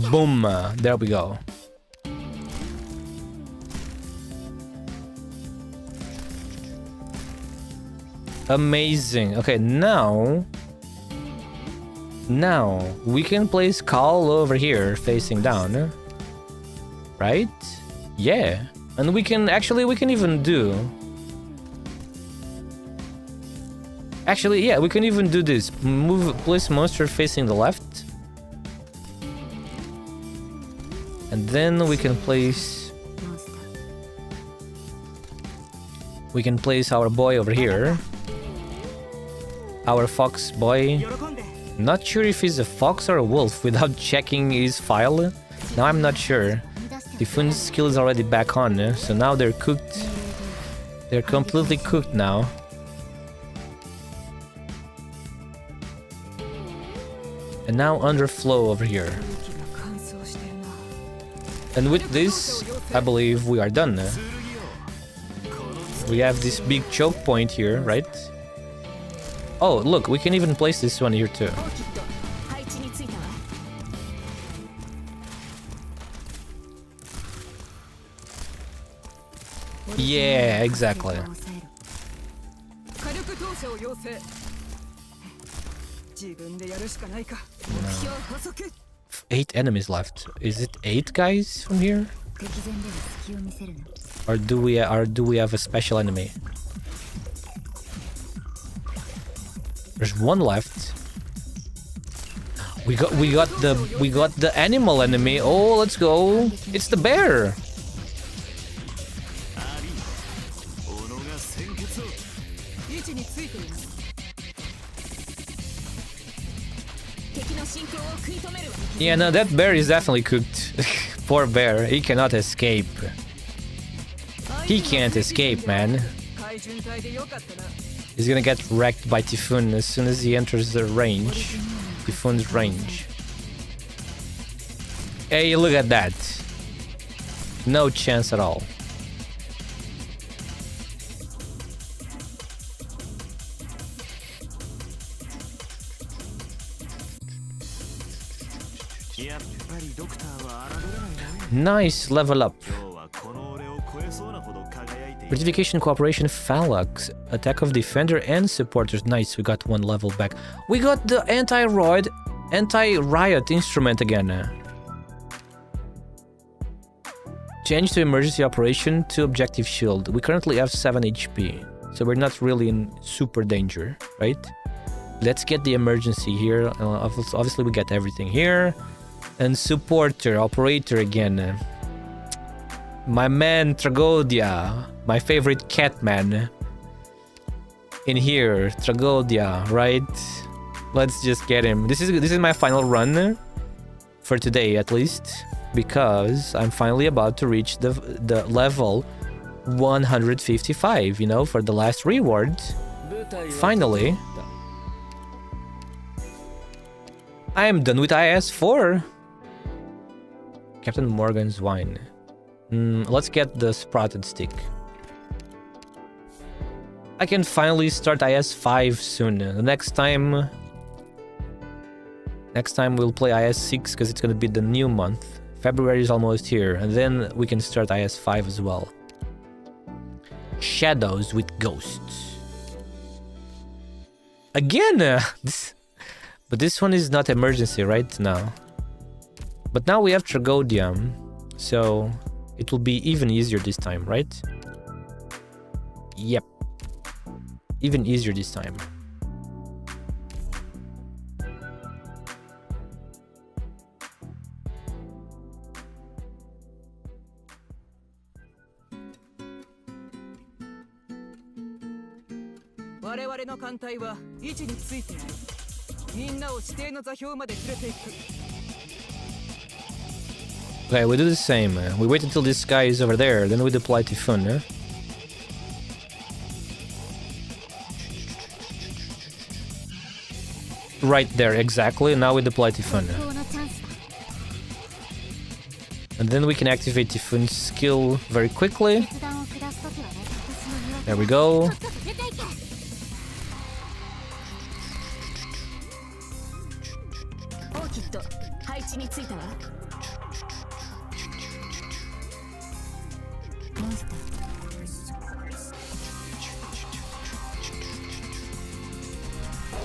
Boom! There we go. Amazing. Okay, now we can place Call over here facing down, right? Yeah, and we can even do we can even do this. Place monster facing the left, and then we can place our boy over here, our fox boy. Not sure if he's a fox or a wolf without checking his file. Now I'm not sure. Typhoon's skill is already back on, so now they're cooked. They're completely cooked now. And now Underflow over here. And with this, I believe we are done. We have this big choke point here, right? Oh, look, we can even place this one here too. Yeah, exactly. 8 enemies left. Is it 8 guys from here? Or do we have a special enemy? There's one left. We got the animal enemy. Oh, let's go. It's the bear. Yeah, no, that bear is definitely cooked. Poor bear. He cannot escape. He can't escape, man. He's gonna get wrecked by Typhoon as soon as he enters the range. Typhoon's range. Hey, look at that. No chance at all. Nice level up. Fortification, cooperation, phalanx, attack of defender and supporters. Nice, we got one level back. We got the anti-riot instrument again. Change to emergency operation to objective shield. We currently have 7 HP, so we're not really in super danger, right? Let's get the emergency here. Obviously we get everything here. And supporter, operator again. My man Tragodia, my favorite cat man. In here, Tragodia, right? Let's just get him. This is my final run for today at least, because I'm finally about to reach the level 155, you know, for the last reward. Finally. I am done with IS4. Captain Morgan's wine. Let's get the sprouted stick. I can finally start IS5 soon. The next time we'll play IS6 because it's gonna be the new month. February is almost here, and then we can start IS5 as well. Shadows with ghosts. Again! But this one is not emergency right now. But now we have Tragodium, so it will be even easier this time, right? Yep. Even easier this time. Okay, we do the same. We wait until this guy is over there, then we deploy Typhoon. Right there, exactly. Now we deploy Typhoon. And then we can activate Typhoon's skill very quickly. There we go.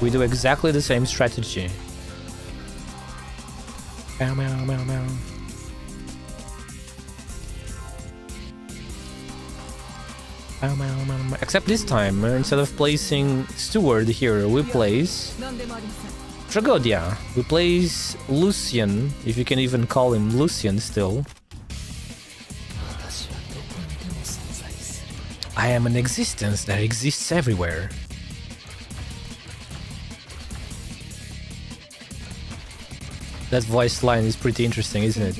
We do exactly the same strategy. Meow, meow, meow, meow. Meow, meow, meow, meow. Except this time, instead of placing Steward here, we place Tragodia. We place Lucian, if you can even call him Lucian still. I am an existence that exists everywhere. That voice line is pretty interesting, isn't it?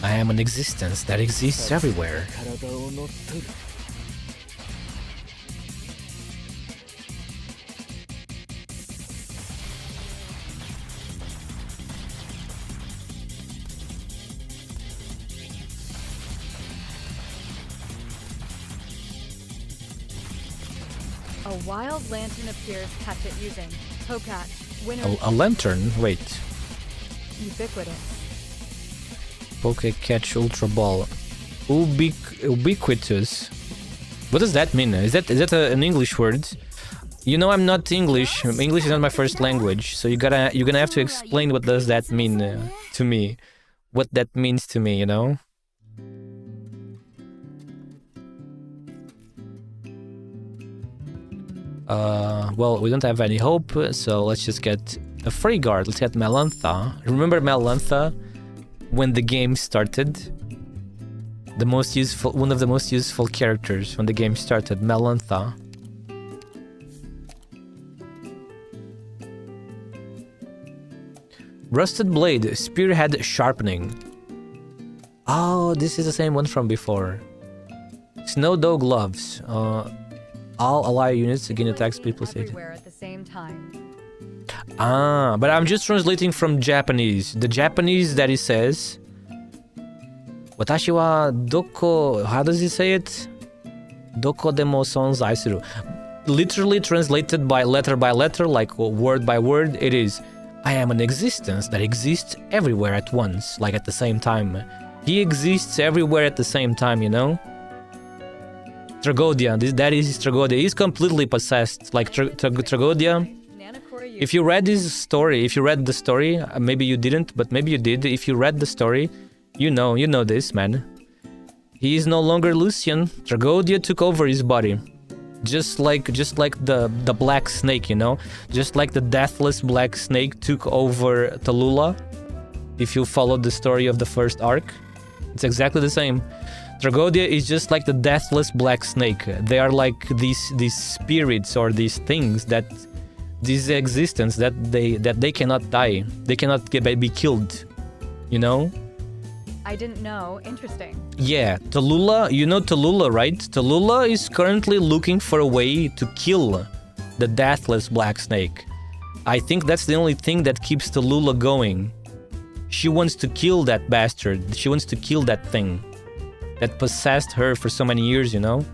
I am an existence that exists everywhere. A wild lantern appears. Catch it using Pocat. Winner. A lantern? Wait. Ubiquitous. Poke Catch Ultra Ball. Ubiquitous. What does that mean? Is that an English word? You know I'm not English. English is not my first language, so you're gonna have to explain what does that mean to me. What that means to me, you know? Well, we don't have any hope, so let's just get a free guard. Let's get Melantha. Remember Melantha when the game started? The most useful, one of the most useful characters when the game started, Melantha. Rusted Blade, Spearhead Sharpening. Oh, this is the same one from before. Snow Dog Gloves. All ally units again attack speed plus 8. Everywhere at the same time. Ah, but I'm just translating from Japanese. The Japanese that it says. Watashi wa doko. How does he say it? Doko demo sonzai suru. Literally translated by letter, like word by word, it is. I am an existence that exists everywhere at once, like at the same time. He exists everywhere at the same time, you know? Tragodia, that is Tragodia. He's completely possessed, like Tragodia. If you read his story, if you read the story, maybe you didn't, but maybe you did. If you read the story, you know this, man. He is no longer Lucian. Tragodia took over his body. Just like the black snake, you know? Just like the deathless black snake took over Tallulah. If you followed the story of the first arc, it's exactly the same. Tragodia is just like the deathless black snake. They are like these spirits or these things that this existence that they cannot die. They cannot be killed. You know? I didn't know. Interesting. Yeah, Tallulah, you know Tallulah, right? Tallulah is currently looking for a way to kill the deathless black snake. I think that's the only thing that keeps Tallulah going. She wants to kill that bastard. She wants to kill that thing that possessed her for so many years, you know?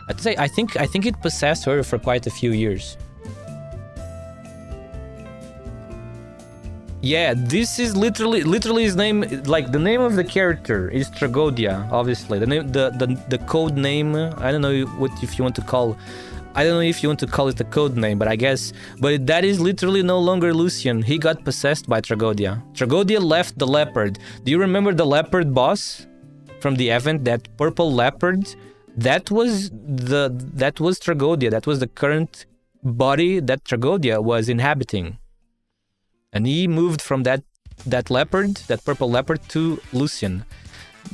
I'd say I think it possessed her for quite a few years. Yeah, this is literally his name. Like the name of the character is Tragodia. Obviously, the name, the code name. I don't know if you want to call. I don't know if you want to call it the code name, but I guess. But that is literally no longer Lucian. He got possessed by Tragodia. Tragodia left the leopard. Do you remember the leopard boss from the event? That purple leopard. That was Tragodia. That was the current body that Tragodia was inhabiting. And he moved from that leopard, that purple leopard, to Lucian.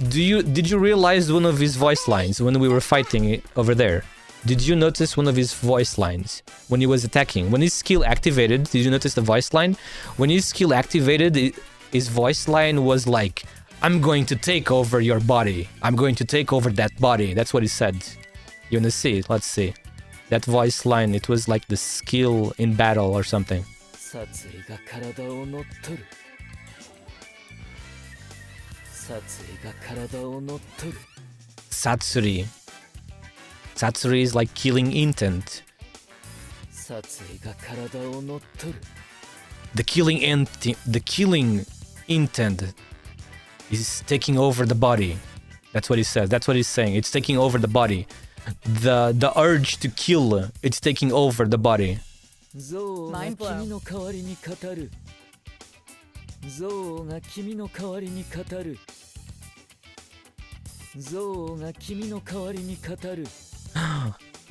Did you realize one of his voice lines when we were fighting over there? Did you notice one of his voice lines when he was attacking? When his skill activated, did you notice the voice line? When his skill activated, his voice line was like, "I'm going to take over your body. I'm going to take over that body." That's what he said. You wanna see it? Let's see. That voice line, it was like the skill in battle or something. Satsuri. Satsuri is like killing intent. The killing intent is taking over the body. That's what he says. That's what he's saying. It's taking over the body. The urge to kill, it's taking over the body. Mind blow.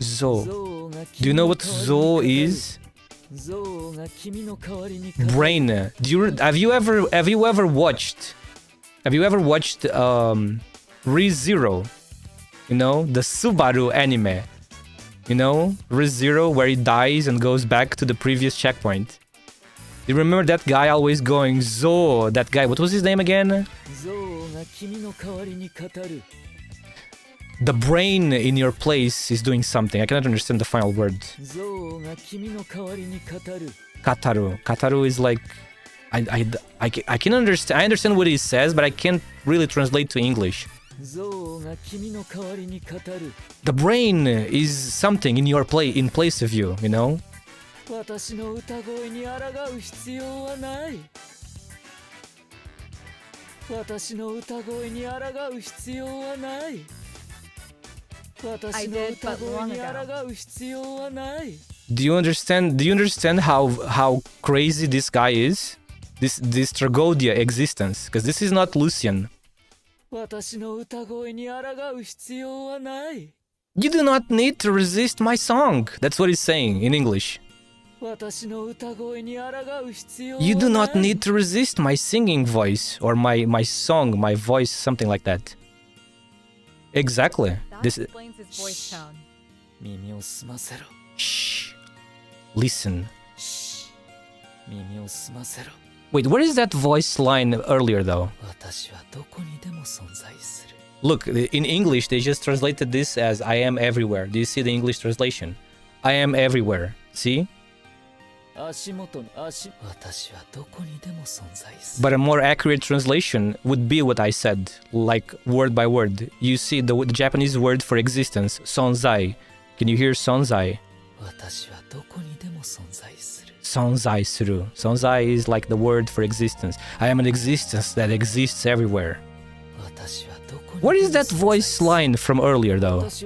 Zo. Do you know what Zo is? Brain. Have you ever watched ReZero? You know, the Subaru anime. You know, ReZero, where he dies and goes back to the previous checkpoint. You remember that guy always going Zo? That guy, what was his name again? The brain in your place is doing something. I cannot understand the final word. Kataru. Kataru is like... I can understand. I understand what he says, but I can't really translate to English. The brain is something in your in place of you, you know? I did, but long ago. Do you understand how crazy this guy is? This Tragodia existence, because this is not Lucian. You do not need to resist my song. That's what he's saying in English. You do not need to resist my singing voice or my song, my voice, something like that. Exactly. That explains his voice tone. Shh. Listen. Wait, where is that voice line earlier though? Look, in English they just translated this as I am everywhere. Do you see the English translation? I am everywhere. See? But a more accurate translation would be what I said, like word by word. You see the Japanese word for existence, sonzai. Can you hear sonzai? Sonzai suru. Sonzai is like the word for existence. I am an existence that exists everywhere. What is that voice line from earlier though? That's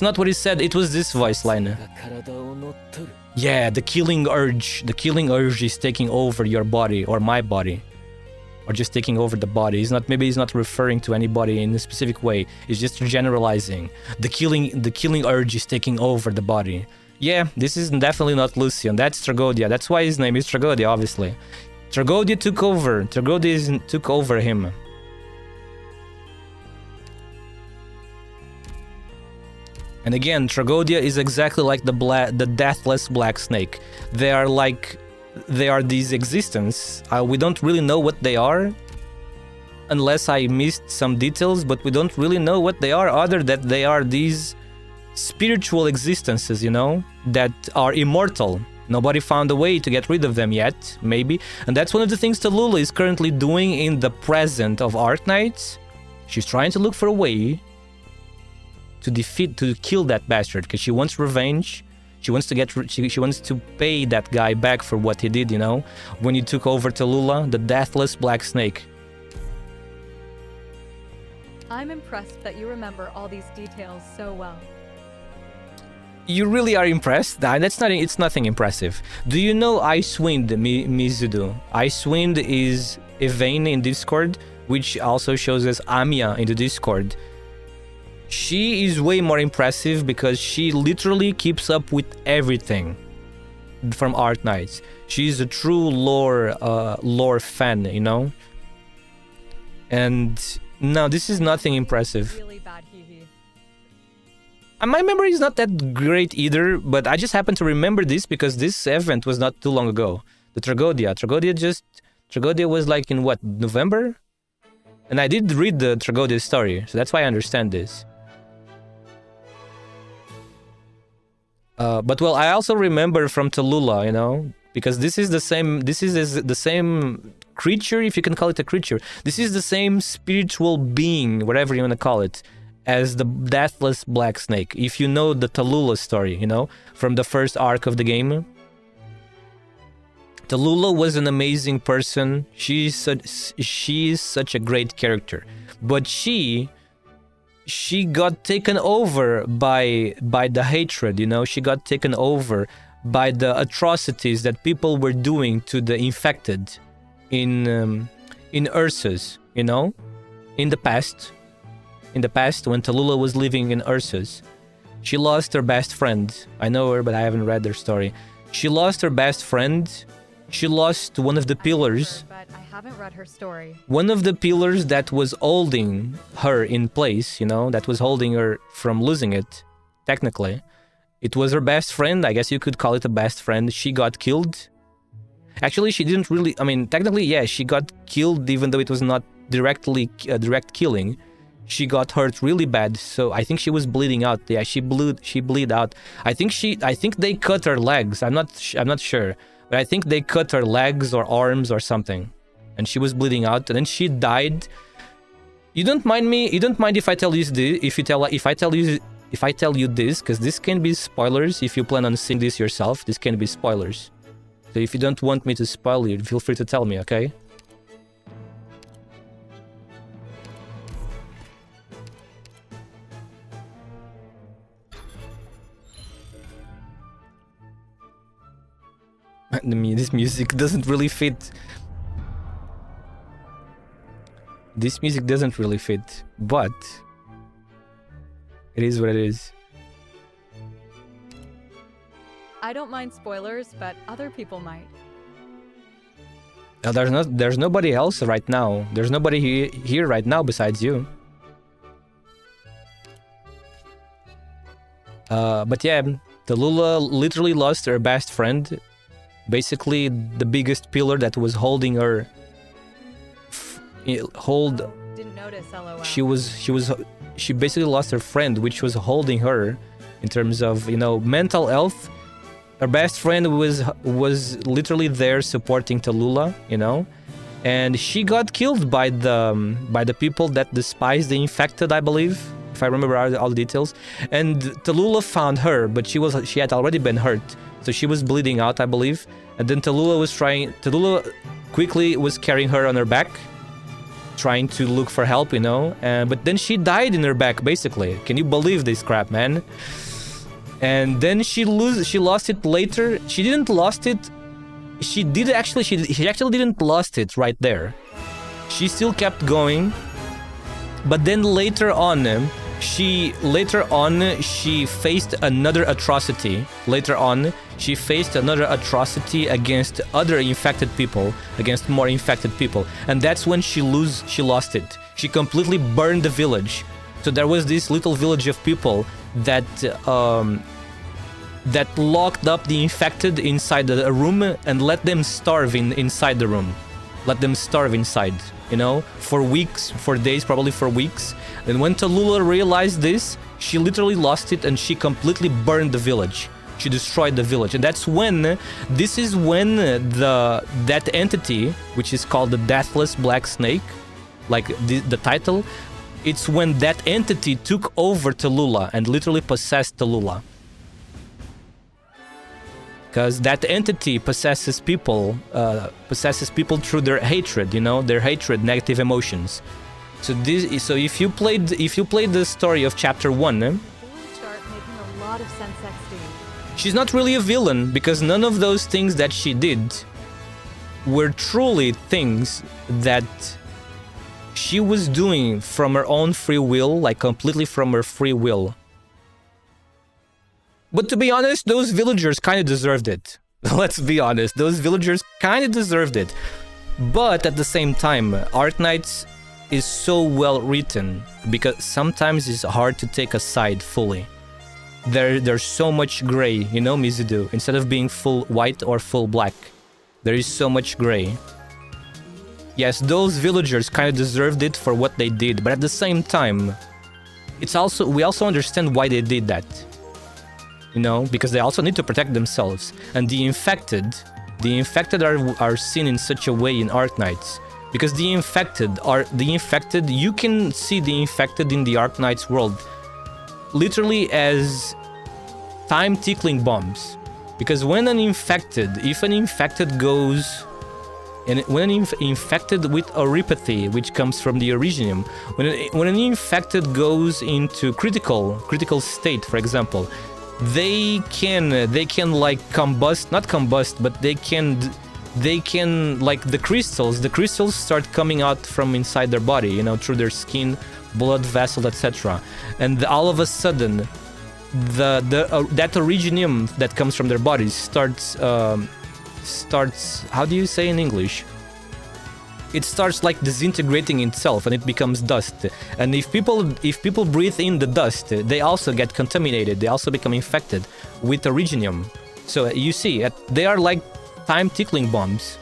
not what he said. It was this voice line. Yeah, the killing urge. The killing urge is taking over your body or my body. Or just taking over the body. Maybe he's not referring to anybody in a specific way. He's just generalizing. The killing urge is taking over the body. Yeah, this is definitely not Lucian. That's Tragodia. That's why his name is Tragodia, obviously. Tragodia took over. Tragodia took over him. And again, Tragodia is exactly like the deathless black snake. They are these existence. We don't really know what they are, unless I missed some details, but we don't really know what they are, other that they are these spiritual existences, you know, that are immortal. Nobody found a way to get rid of them yet, maybe. And that's one of the things Tallulah is currently doing in the present of Arknights. She's trying to look for a way to kill that bastard, because she wants revenge. She wants to pay that guy back for what he did, you know, when he took over Tallulah, the deathless black snake. I'm impressed that you remember all these details so well. You really are impressed? It's nothing impressive. Do you know Icewind, Mizudu? Icewind is Evane in Discord, which also shows as Amiya in the Discord. She is way more impressive because she literally keeps up with everything from Arknights. She's a true lore fan, you know? And no, this is nothing impressive. Really bad hee-hee. My memory is not that great either, but I just happen to remember this because this event was not too long ago. The Tragodia. Tragodia was like in what, November? And I did read the Tragodia story, so that's why I understand this. But well, I also remember from Tallulah, you know, because this is the same creature, if you can call it a creature. This is the same spiritual being, whatever you want to call it, as the deathless black snake. If you know the Tallulah story, you know, from the first arc of the game. Tallulah was an amazing person. She is such a great character. But she got taken over by the hatred, you know. She got taken over by the atrocities that people were doing to the infected in Ursus, you know, in the past when Tallulah was living in Ursus. She lost her best friend. I know her, but I haven't read her story. She lost her best friend. She lost one of the pillars. But I haven't read her story. One of the pillars that was holding her in place, you know, that was holding her from losing it, technically. It was her best friend. I guess you could call it a best friend. She got killed. Actually, she didn't really, I mean, technically, yeah, she got killed even though it was not directly direct killing. She got hurt really bad, so I think she was bleeding out. Yeah, she bled out. I think they cut her legs. I'm not sure. But I think they cut her legs or arms or something. And she was bleeding out, and then she died. You don't mind if I tell you this, if I tell you this, because this can be spoilers. If you plan on seeing this yourself, this can be spoilers. So if you don't want me to spoil you, feel free to tell me, okay? This music doesn't really fit. This music doesn't really fit, but it is what it is. I don't mind spoilers, but other people might. There's nobody else right now. There's nobody here right now besides you. But yeah, Tallulah literally lost her best friend. Basically, the biggest pillar that was holding her. Didn't notice, LOL. She basically lost her friend, which was holding her in terms of, you know, mental health. Her best friend was literally there supporting Tallulah, you know, and she got killed by the people that despise the infected, I believe, if I remember all the details. And Tallulah found her, but she had already been hurt, so she was bleeding out, I believe. And then Tallulah quickly was carrying her on her back, trying to look for help, you know. But then she died in her back, basically. Can you believe this crap, man? And then she lost it later. She didn't lost it. She actually didn't lost it right there. She still kept going. But then later on, she faced another atrocity. Later on, she faced another atrocity against other infected people, against more infected people. And that's when she lost it. She completely burned the village. So there was this little village of people that locked up the infected inside a room and let them starve inside the room. Let them starve inside, you know, for weeks, for days, probably for weeks. And when Tallulah realized this, she literally lost it and she completely burned the village. She destroyed the village. And this is when that entity, which is called the Deathless Black Snake, like the title, it's when that entity took over Tallulah and literally possessed Tallulah. Because that entity possesses people through their hatred, you know, their hatred, negative emotions. So if you played the story of chapter 1, Start making a lot of sense, XD. she's not really a villain, because none of those things that she did were truly things that she was doing from her own free will, like completely from her free will. But to be honest, those villagers kind of deserved it. Let's be honest, those villagers kind of deserved it. But at the same time, Arknights is so well written because sometimes it's hard to take a side fully. There's so much gray, you know, Mizudu. Instead of being full white or full black, there is so much gray. Yes, those villagers kind of deserved it for what they did, but at the same time, we also understand why they did that. You know, because they also need to protect themselves. And the infected are seen in such a way in Arknights. Because you can see the infected in the Arknights world literally as time-tickling bombs. Because if an infected goes... And when an infected with auropathy, which comes from the originium, when an infected goes into critical state, for example, they can like not combust, but they can like the crystals start coming out from inside their body, you know, through their skin, blood vessel, etc. And all of a sudden that originium that comes from their bodies starts how do you say in English? It starts like disintegrating itself and it becomes dust. And if people breathe in the dust, they also get contaminated. They also become infected with originium. So you see, they are like time-tickling bombs.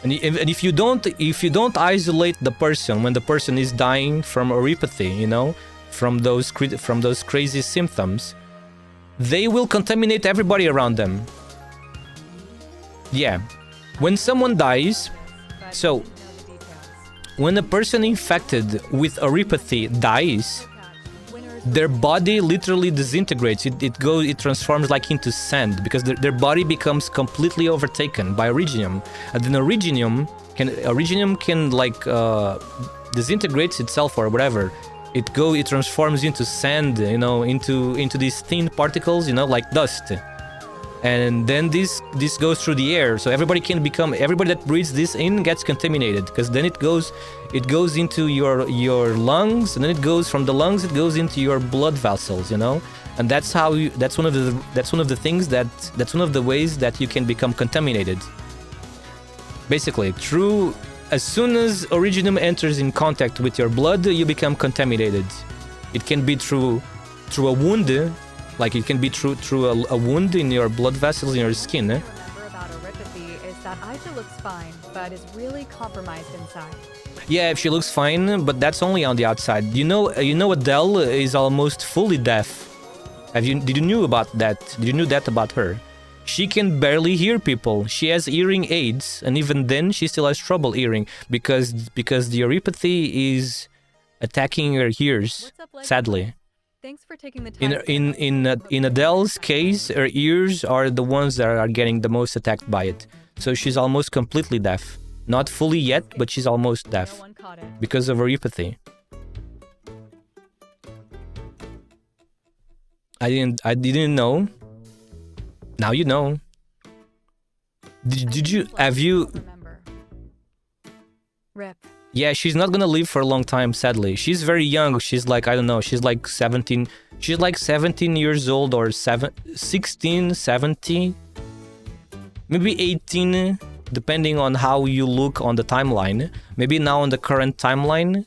And if you don't isolate the person when the person is dying from auropathy, you know, from those crazy symptoms, they will contaminate everybody around them. Yeah. When someone dies, so when a person infected with auropathy dies, their body literally disintegrates. It transforms like into sand because their body becomes completely overtaken by originium, and then originium can like disintegrates itself or whatever. It transforms into sand, you know, into these thin particles, you know, like dust. And then this goes through the air, so everybody that breathes this in gets contaminated, because then it goes into your lungs, and then it goes from the lungs, it goes into your blood vessels, you know. And that's one of the ways that you can become contaminated. Basically, as soon as originium enters in contact with your blood, you become contaminated. It can be through a wound. Like it can be through a wound in your blood vessels in your skin. What I remember about auropathy is that Aisha looks fine, but is really compromised inside. Yeah, she looks fine, but that's only on the outside. You know Adele is almost fully deaf. Did you know about that? Did you know that about her? She can barely hear people. She has hearing aids, and even then she still has trouble hearing because the neuropathy is attacking her ears, What's up, Lex? sadly. Thanks for taking the time. In Adele's case, her ears are the ones that are getting the most attacked by it. So she's almost completely deaf. Not fully yet, but she's almost No deaf one caught it. because of neuropathy. I didn't know. Now you know. Have you? Remember. Rip. Yeah, she's not gonna live for a long time, sadly. She's very young. She's like, I don't know, she's like 17. She's like 17 years old or 16, 17. Maybe 18, depending on how you look on the timeline. Maybe now on the current timeline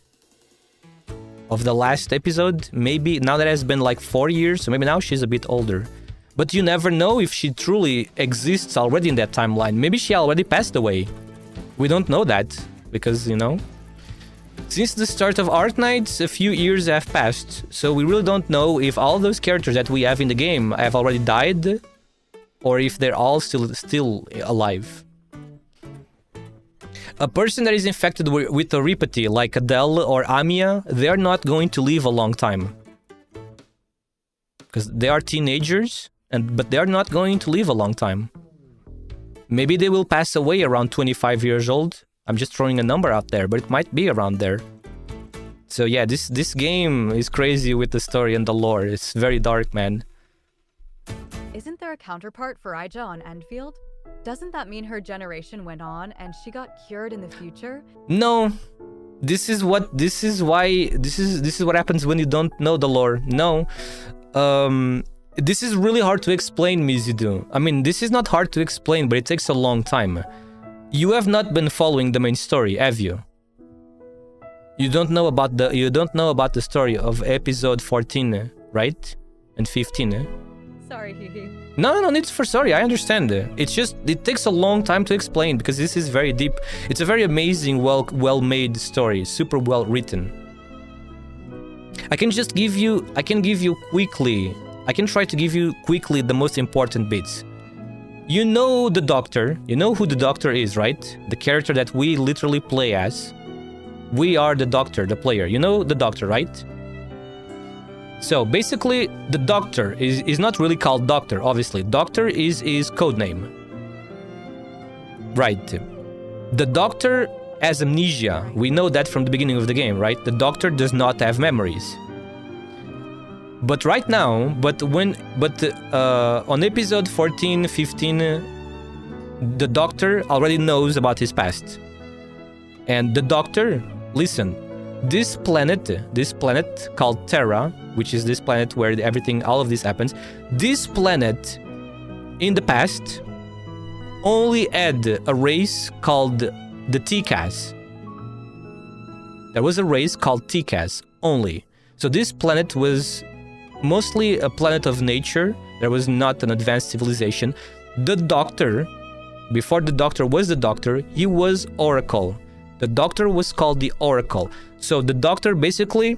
of the last episode, maybe now that has been like 4 years, so maybe now she's a bit older. But you never know if she truly exists already in that timeline. Maybe she already passed away. We don't know that, because, you know, since the start of Arknights, a few years have passed, so we really don't know if all those characters that we have in the game have already died, or if they're all still alive. A person that is infected with neuropathy, like Adele or Amia, they are not going to live a long time. Because they are teenagers, but they are not going to live a long time. Maybe they will pass away around 25 years old. I'm just throwing a number out there, but it might be around there. So yeah, this game is crazy with the story and the lore. It's very dark, man. Isn't there a counterpart for Ija on Enfield? Doesn't that mean her generation went on and she got cured in the future? No. This is what happens when you don't know the lore. No. This is really hard to explain, Mizudu. I mean, this is not hard to explain, but it takes a long time. You have not been following the main story, have you? You don't know about the story of episode 14, right? And 15. Sorry, Hihi. No need for sorry. I understand. It's just it takes a long time to explain because this is very deep. It's a very amazing, well-made story, super well written. I can try to give you quickly the most important bits. You know the Doctor. You know who the Doctor is, right? The character that we literally play as. We are the Doctor, the player. You know the Doctor, right? So basically, the Doctor is not really called Doctor, obviously. Doctor is his codename. Right. The Doctor has amnesia. We know that from the beginning of the game, right? The Doctor does not have memories. But right now, on episode 14, 15, the Doctor already knows about his past. And the Doctor, listen, this planet called Terra, which is this planet where all of this happens, this planet, in the past, only had a race called the T-Cas. There was a race called T-Cas, only. So this planet was mostly a planet of nature. There was not an advanced civilization. The Doctor, before the Doctor was the Doctor, he was Oracle. The Doctor was called the Oracle. So the Doctor basically,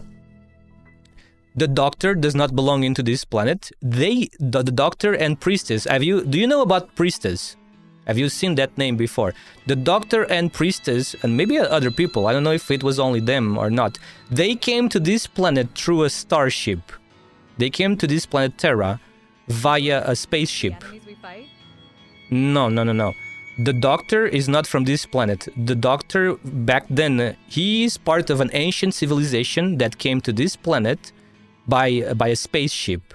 the Doctor does not belong into this planet. The Doctor and Priestess. Do you know about Priestess? Have you seen that name before? The Doctor and Priestess, and maybe other people, I don't know if it was only them or not, they came to this planet through a starship. They came to this planet Terra via a spaceship. The enemies we fight? No. The Doctor is not from this planet. The Doctor, back then, he is part of an ancient civilization that came to this planet by a spaceship.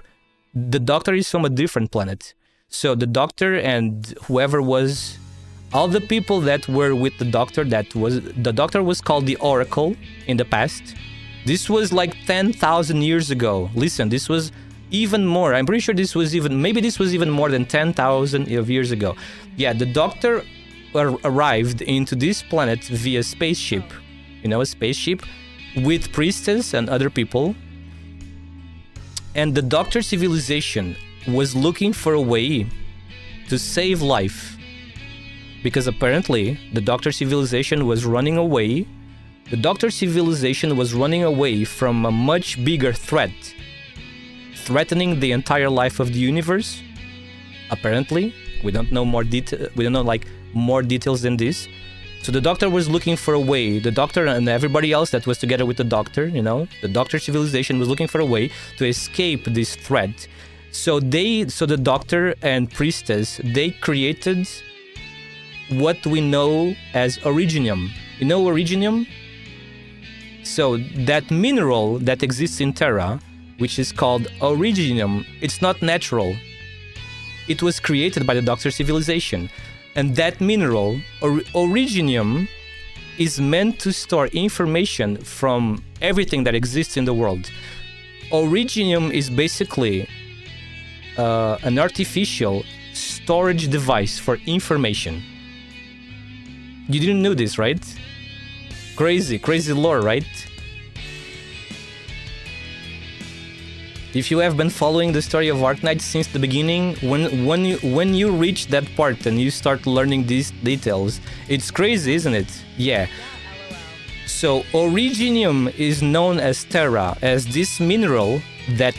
The Doctor is from a different planet. So the Doctor and whoever was, all the people that were with the Doctor, the Doctor was called the Oracle in the past. This was like 10,000 years ago. Listen, this was even more. I'm pretty sure maybe this was even more than 10,000 years ago. Yeah, the Doctor arrived into this planet via spaceship. You know, a spaceship with Priestess and other people. And the Doctor civilization was looking for a way to save life. Because apparently, the Doctor civilization was running away. The Doctor civilization was running away from a much bigger threat, threatening the entire life of the universe, apparently. We don't know more detail. We don't know like more details than this. So the doctor was looking for a way. The doctor and everybody else that was together with the doctor, you know, the doctor civilization was looking for a way to escape this threat. So the doctor and priestess, they created what we know as originium. You know originium? So that mineral that exists in Terra, which is called originium, it's not natural. It was created by the doctor civilization. And that mineral, originium, is meant to store information from everything that exists in the world. Originium is basically an artificial storage device for information. You didn't know this, right? Crazy lore, right? If you have been following the story of Arknights since the beginning, when you reach that part and you start learning these details, it's crazy, isn't it? Yeah. So originium is known as Terra, as this mineral that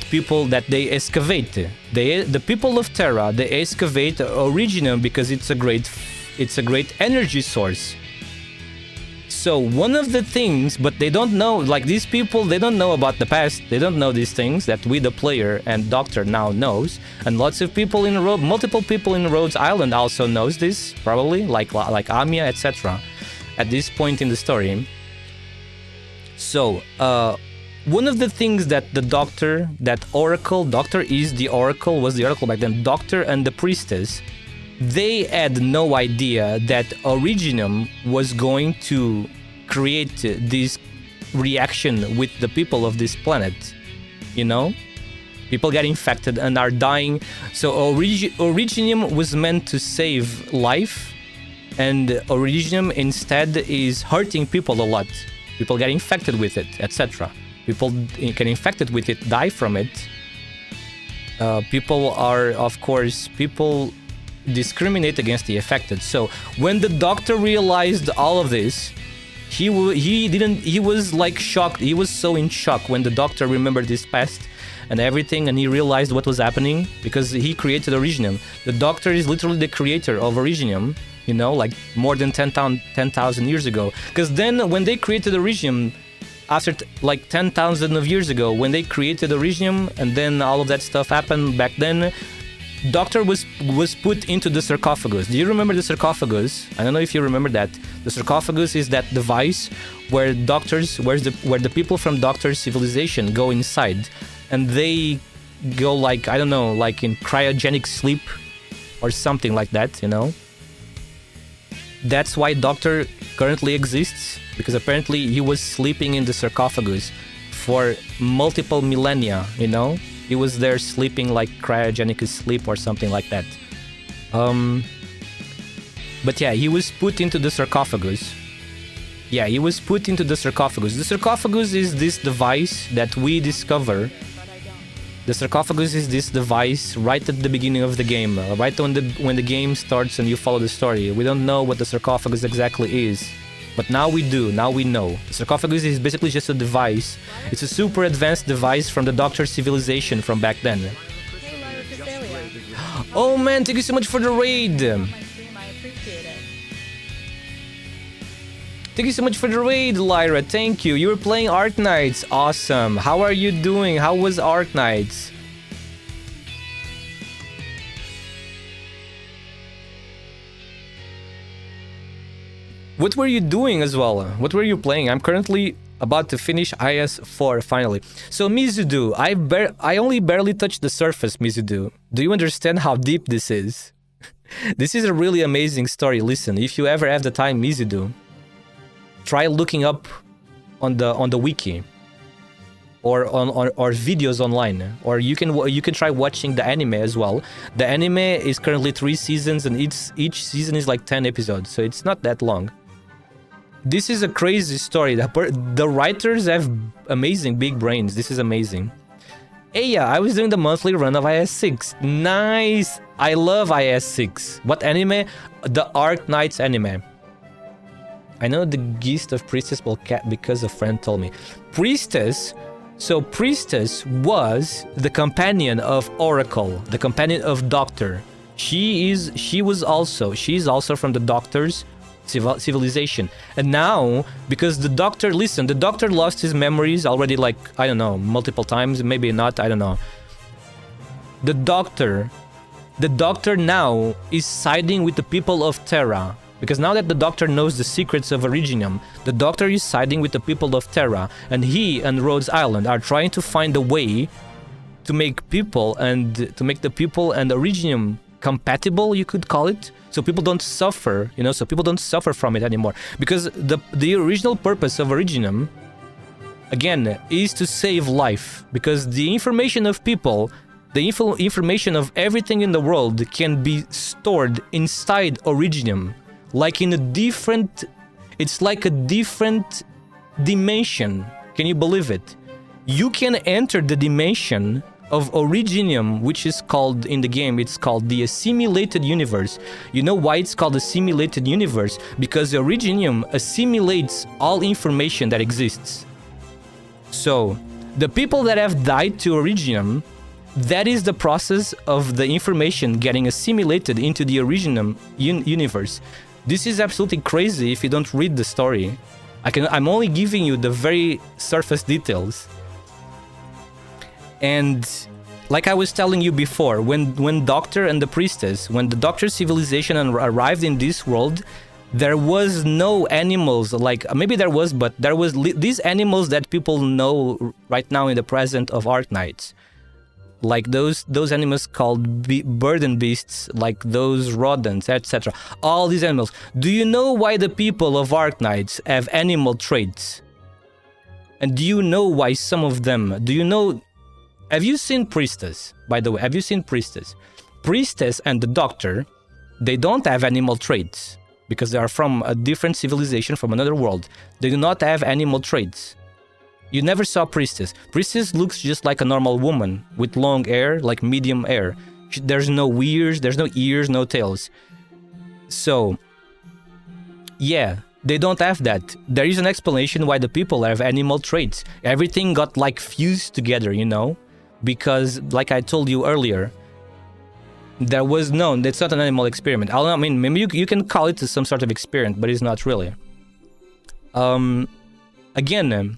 they excavate. The people of Terra, they excavate originium because it's a great energy source. So one of the things, but they don't know, like these people, they don't know about the past. They don't know these things that we, the player and doctor, now knows. And lots of people multiple people in Rhodes Island also knows this, probably, like Amia, etc. At this point in the story. So, one of the things that the doctor, that oracle, doctor is the oracle, was the oracle back then, doctor and the priestess, they had no idea that originium was going to create this reaction with the people of this planet. You know? People get infected and are dying. So originium was meant to save life, and originium instead is hurting people a lot. People get infected with it, etc. People get infected with it, die from it. People discriminate against the affected. So when the doctor realized all of this, he was like shocked. He was so in shock when the doctor remembered his past and everything, and he realized what was happening because he created originium. The doctor is literally the creator of originium, you know, like more than 10,000 years ago. Because then when they created originium, after like 10,000 of years ago, when they created originium and then all of that stuff happened back then, Doctor was put into the sarcophagus. Do you remember the sarcophagus? I don't know if you remember that. The sarcophagus is that device where the people from Doctor's civilization go inside, and they go like, I don't know, like in cryogenic sleep or something like that, you know? That's why Doctor currently exists, because apparently he was sleeping in the sarcophagus for multiple millennia, you know? He was there sleeping like cryogenic sleep or something like that. But yeah, he was put into the sarcophagus. Yeah, he was put into the sarcophagus. The sarcophagus is this device that we discover. The sarcophagus is this device right at the beginning of the game, right when the game starts and you follow the story. We don't know what the sarcophagus exactly is. But now we do, now we know. The sarcophagus is basically just a device. It's a super advanced device from the Doctor civilization from back then. Oh man, thank you so much for the raid! Thank you so much for the raid, Lyra, thank you. You were playing Arknights, awesome. How are you doing? How was Arknights? What were you doing as well? What were you playing? I'm currently about to finish IS4 finally. So Mizudu, I only barely touched the surface, Mizudu. Do you understand how deep this is? This is a really amazing story. Listen, if you ever have the time, Mizudu, try looking up on the wiki or videos online, or you can try watching the anime as well. The anime is currently 3 seasons, and each season is like 10 episodes, so it's not that long. This is a crazy story. The writers have amazing big brains. This is amazing. Hey, yeah, I was doing the monthly run of IS6. Nice! I love IS6. What anime? The Arknights anime. I know the gist of Priestess because a friend told me. Priestess? So Priestess was the companion of Oracle, the companion of Doctor. She was also, she's also from the Doctor's civilization. And now, because the Doctor, listen, the Doctor lost his memories already, like, I don't know, multiple times, maybe not, I don't know. The Doctor now is siding with the people of Terra. Because now that the Doctor knows the secrets of Originium, the Doctor is siding with the people of Terra, and he and Rhodes Island are trying to find a way to make people and Originium compatible, you could call it, so people don't suffer, you know, so people don't suffer from it anymore. Because the original purpose of Originium, again, is to save life. Because the information of people, the information of everything in the world can be stored inside Originium. Like in a different, it's like a different dimension. Can you believe it? You can enter the dimension of Originium, which is called, in the game, it's called the Assimilated Universe. You know why it's called Assimilated Universe? Because Originium assimilates all information that exists. So, the people that have died to Originium, that is the process of the information getting assimilated into the Originium universe. This is absolutely crazy if you don't read the story. I'm only giving you the very surface details. And like I was telling you before, when Doctor and the Priestess, when the Doctor civilization arrived in this world, there was no animals, like maybe there was, but there was these animals that people know right now in the present of Arknights. Like those animals called burden beasts, like those rodents, etc. All these animals. Do you know why the people of Arknights have animal traits? And do you know why some of them? Do you know? Have you seen Priestess? By the way, have you seen Priestess? Priestess and the Doctor, they don't have animal traits because they are from a different civilization, from another world. They do not have animal traits. You never saw Priestess. Priestess looks just like a normal woman with long hair, like medium hair. There's no ears, no tails. So, yeah, they don't have that. There is an explanation why the people have animal traits. Everything got like fused together, you know? Because, like I told you earlier, there was no, it's not an animal experiment. I mean, maybe you can call it some sort of experiment, but it's not really. Again,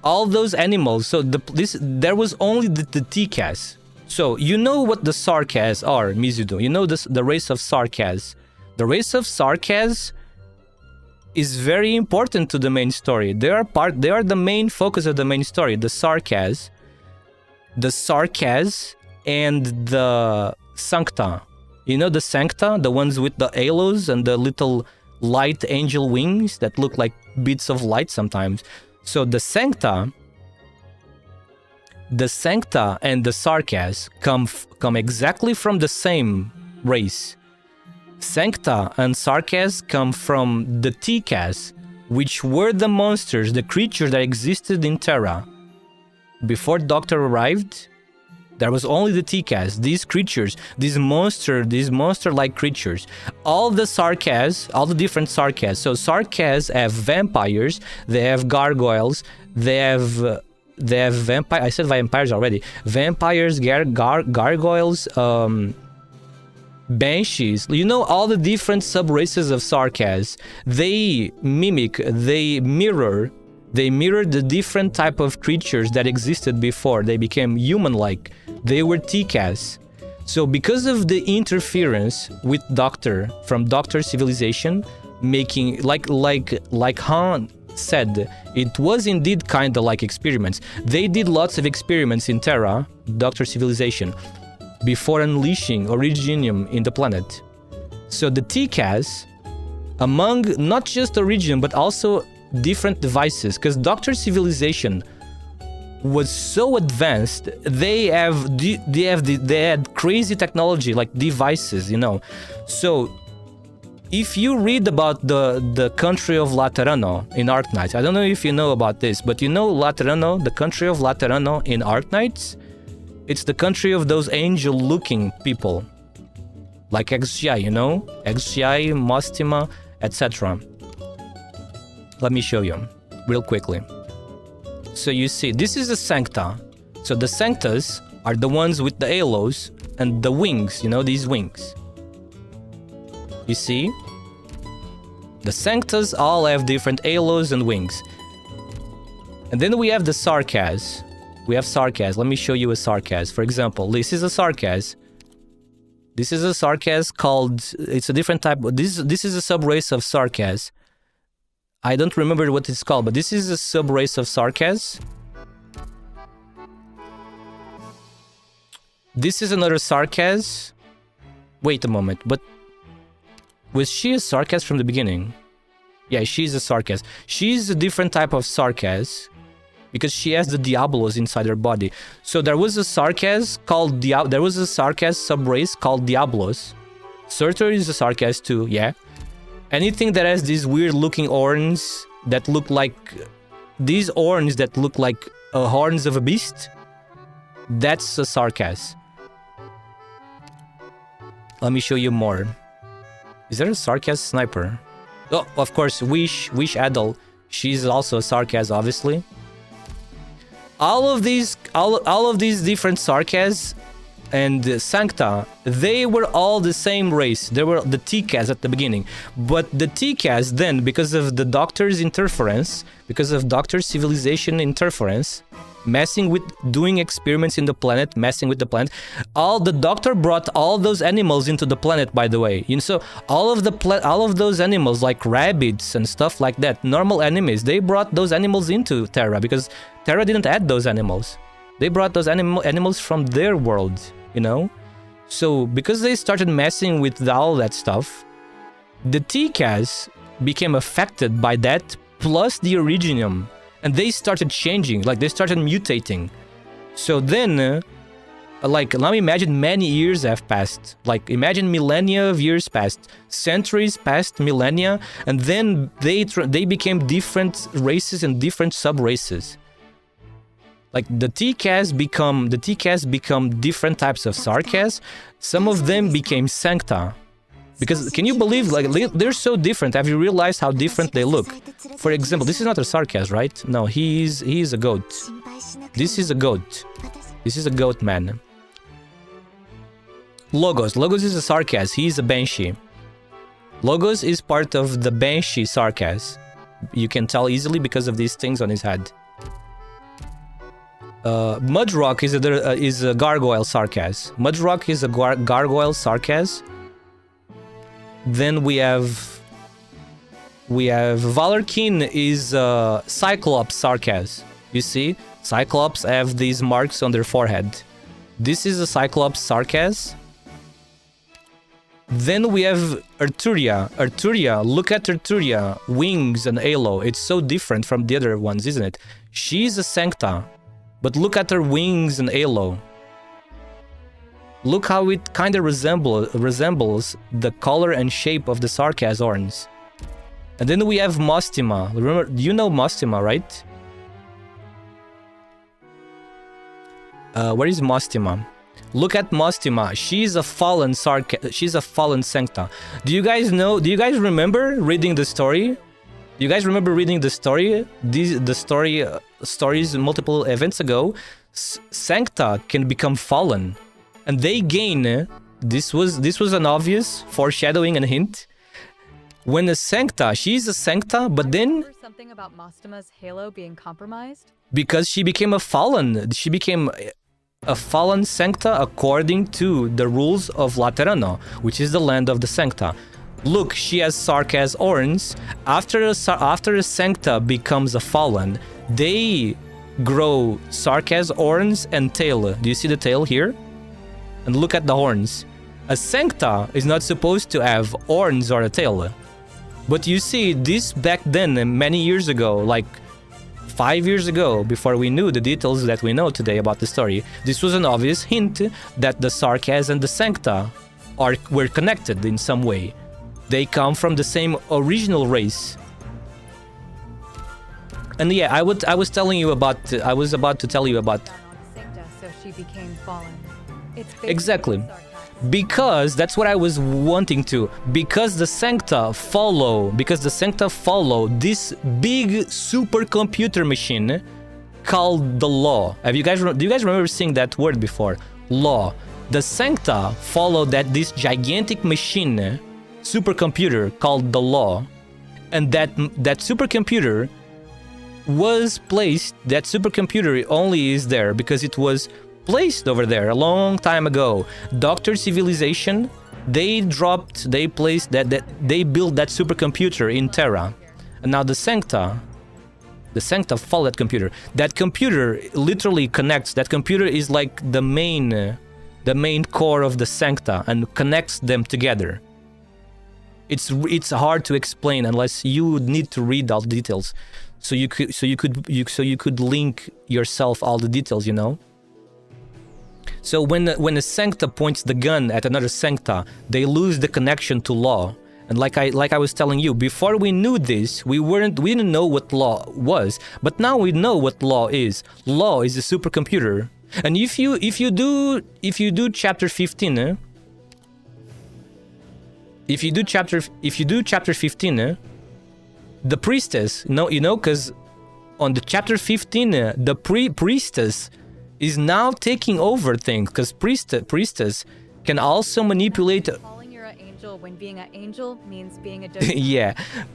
all those animals, so there was only the T-Cas. So, you know what the Sarkas are, Mizudo. You know the race of Sarkas. The race of Sarkas is very important to the main story. They are the main focus of the main story. The Sarkas and the Sancta. You know the Sancta? The ones with the halos and the little light angel wings that look like bits of light sometimes. So the Sancta and the Sarkas come exactly from the same race. Sancta and Sarkas come from the T-Cas, which were the monsters, the creatures that existed in Terra. Before Doctor arrived, there was only the T-Cas, these creatures, these monster-like creatures. All the Sarkas, all the different Sarkas. So Sarkas have vampires, they have gargoyles, they have vampire. I said vampires already. Vampires, gargoyles, banshees. You know all the different sub-races of Sarkas. They mirror the different type of creatures that existed before they became human-like. They were T-Cas. So because of the interference with Doctor from Doctor civilization, making like Han said, it was indeed kind of like experiments. They did lots of experiments in Terra, Doctor civilization, before unleashing Originium in the planet. So the T-Cas, among not just Originium but also different devices, because Doctor civilization was so advanced, they had crazy technology like devices, you know. So if you read about the country of Laterano in Arknights, I don't know if you know about this, but you know Laterano, the country of Laterano in Arknights, it's the country of those angel-looking people, like XGI, you know, XGI, Mostima, etc. Let me show you real quickly. So you see, this is the Sancta. So the Sanctas are the ones with the halos and the wings, you know, these wings. You see? The Sanctas all have different halos and wings. And then we have the Sarkas. We have Sarkas. Let me show you a Sarkas. For example, this is a Sarkas. This is a Sarkas called... It's a different type... This is a sub-race of Sarkas. I don't remember what it's called, but this is a sub-race of Sarkas. This is another Sarkas. Wait a moment, but... Was she a Sarkas from the beginning? Yeah, she's a Sarkas. She's a different type of Sarkas. Because she has the Diablos inside her body. So there was a Sarkas called there was a Sarkas sub-race called Diablos. Surtur is a Sarkas too, yeah. Anything that has these weird looking horns that look like... These horns that look like horns of a beast. That's a Sarkas. Let me show you more. Is there a Sarkas sniper? Oh, of course, Wish Adel. She's also a Sarkas, obviously. All of these different Sarkas and Sancta, they were all the same race. They were the T-Cas at the beginning. But the T-Cas then, because of the Doctor's interference, because of Doctor Civilization interference, messing with, doing experiments in the planet, messing with the planet, the Doctor brought all those animals into the planet, by the way. You know, so all of those animals, like rabbits and stuff like that, normal enemies, they brought those animals into Terra, because Terra didn't add those animals. They brought those animals from their world, you know? So, because they started messing with all that stuff, the T-Cas became affected by that, plus the Originium. And they started changing, like they started mutating. So then, like, now imagine many years have passed. Like, imagine millennia of years passed, centuries passed, millennia, and then they became different races and different sub-races. Like, the T-Cas become different types of Sarkas. Some of them became Sancta. Because, can you believe, like, they're so different. Have you realized how different they look? For example, this is not a Sarkas, right? No, he is a goat. This is a goat. This is a goat man. Logos is a Sarkas. He is a Banshee. Logos is part of the Banshee Sarkas. You can tell easily because of these things on his head. Mudrock is a Gargoyle Sarkas. Mudrock is a Gargoyle Sarkas. Then we have Valorkin is Cyclops Sarkas. You see, Cyclops have these marks on their forehead. This is a Cyclops Sarkas. Then we have Arturia. Arturia, look at Arturia, wings and halo. It's so different from the other ones, isn't it? She's a Sancta, but look at her wings and halo. Look how it kind of resembles the color and shape of the Sarkas horns. And then we have Mostima. Remember, you know Mostima, right? Where is Mostima? Look at Mostima. She's a fallen she's a fallen Sancta. Do you guys remember reading the story? Do you guys remember reading the story? Stories multiple events ago. Sancta can become fallen. And they gain, this was an obvious foreshadowing and hint. When a Sancta, she's a Sancta, but then... Something about Mostima's halo being compromised? Because she became a fallen. She became a fallen Sancta according to the rules of Laterano, which is the land of the Sancta. Look, she has Sarkas horns. After a Sancta becomes a fallen, they grow Sarkas horns and tail. Do you see the tail here? And look at the horns. A Sancta is not supposed to have horns or a tail. But you see, this back then, many years ago, like 5 years ago, before we knew the details that we know today about the story, this was an obvious hint that the Sarkas and the Sancta were connected in some way. They come from the same original race. And yeah, I was about to tell you about... Sancta, so she became fallen. Exactly. Because that's what I was wanting to. Because the Sancta follow this big supercomputer machine called the Law. Do you guys remember seeing that word before? Law. The Sancta follow this gigantic machine supercomputer called the Law, and that supercomputer was placed. That supercomputer only is there because it was placed over there a long time ago. Doctor Civilization, they built that supercomputer in Terra, and now the Sancta follow that computer. That computer literally connects. That computer is like the main core of the Sancta and connects them together. It's hard to explain unless you need to read all the details. So you could link yourself all the details, you know. So when a Sancta points the gun at another Sancta, they lose the connection to Law. And like I was telling you, before we knew this, we didn't know what Law was, but now we know what Law is. Law is a supercomputer. And if you do chapter 15, if you do chapter 15, the priestess, because on the chapter 15, the priestess is now taking over things, because priestess can also manipulate. Calling you're an angel when being an angel means being a Yeah,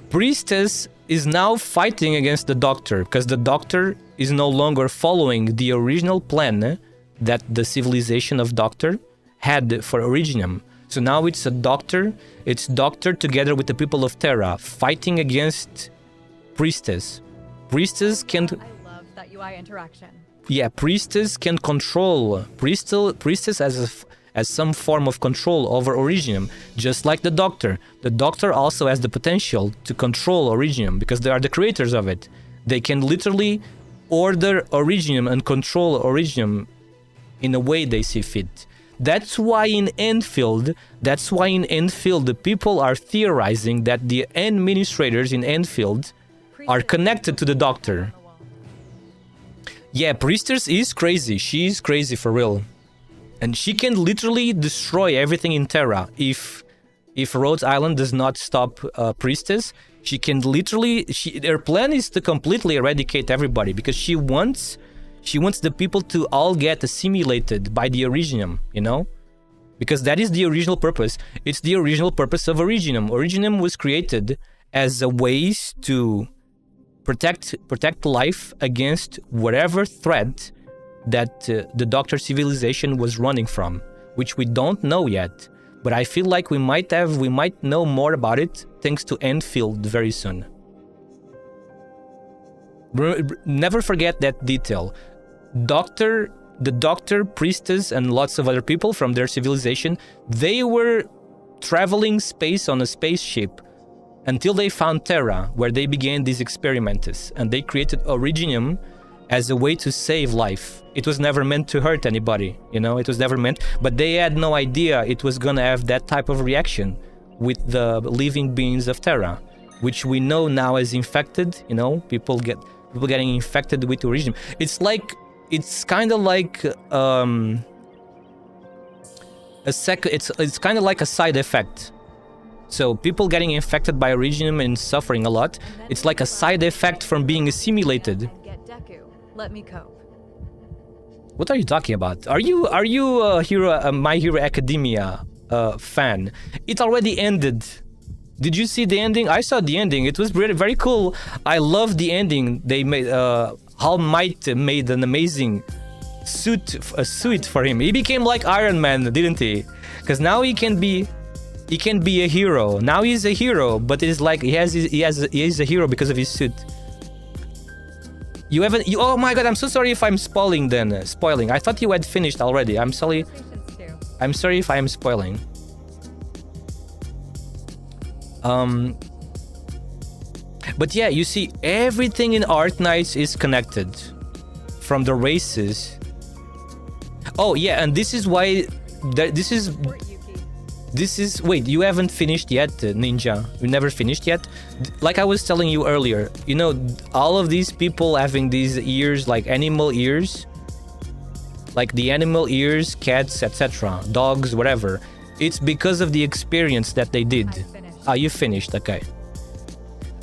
priestess is now fighting against the doctor, because the doctor is no longer following the original plan that the civilization of Doctor had for Originium. So now it's Doctor together with the people of Terra fighting against Priestess. Priestess can... I love that UI interaction. Yeah, Priestess can control. Priestess as some form of control over Originium, just like the Doctor. The Doctor also has the potential to control Originium because they are the creators of it. They can literally order Originium and control Originium in a way they see fit. That's why in Enfield, the people are theorizing that the administrators in Enfield are connected to the Doctor. Yeah, Priestess is crazy. She is crazy for real. And she can literally destroy everything in Terra. If Rhodes Island does not stop Priestess, she can literally... Her plan is to completely eradicate everybody because she wants the people to all get assimilated by the Originium, you know? Because that is the original purpose. It's the original purpose of Originium. Originium was created as a way to protect life against whatever threat that the Doctor civilization was running from, which we don't know yet. But I feel like we might know more about it thanks to Enfield very soon. Never forget that detail. The Doctor, Priestess, and lots of other people from their civilization, they were traveling space on a spaceship until they found Terra, where they began these experiments, and they created Originium as a way to save life. It was never meant to hurt anybody, you know, it was never meant, but they had no idea it was gonna have that type of reaction with the living beings of Terra, which we know now as infected, you know, people getting infected with Originium. It's kind of like it's kind of like a side effect. So people getting infected by Originium and suffering a lot, it's like a side effect from being assimilated. Get Deku. Let me cope. What are you talking about? Are you a My Hero Academia fan? It already ended. Did you see the ending? I saw the ending. It was very, very cool. I love the ending. They made All Might made an amazing suit for him. He became like Iron Man, didn't he? Because now he can be a hero. Now he's a hero, but it's like he is a hero because of his suit. Oh my god, I'm so sorry if I'm spoiling then. Spoiling. I thought you had finished already. I'm sorry. I'm sorry if I am spoiling. But yeah, you see, everything in Arknights is connected. From the races. Oh yeah, and this is why... Wait, you haven't finished yet, Ninja? You never finished yet? Like I was telling you earlier, you know, all of these people having these ears, like animal ears, like the animal ears, cats, etc., dogs, whatever, it's because of the experience that they did. Ah, you finished, okay.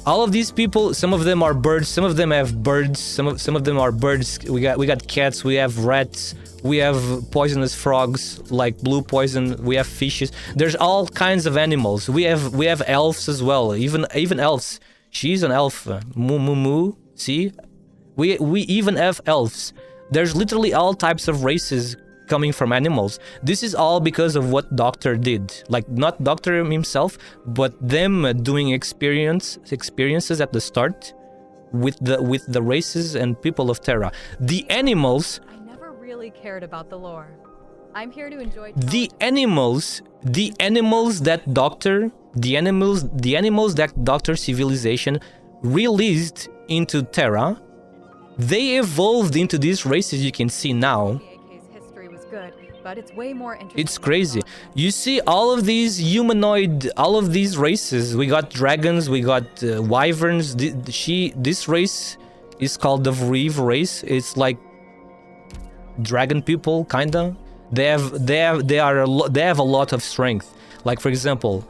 All of these people, some of them are birds, some of them have birds, some of them are birds. We got cats, we have rats, we have poisonous frogs like blue poison, we have fishes. There's all kinds of animals. We have elves as well, even elves. She's an elf. Moo moo moo. See? We even have elves. There's literally all types of races coming from animals. This is all because of what Doctor did. Like, not Doctor himself, but them doing experiences at the start with the races and people of Terra. The animals. I never really cared about the lore. I'm here to enjoy The animals that Doctor Civilization released into Terra, they evolved into these races you can see now. good, but it's way more interesting. It's crazy. You see all of these humanoid, all of these races. We got dragons, we got wyverns. This race is called the Vreve race. It's like dragon people, kinda. They have a lot of strength. Like, for example,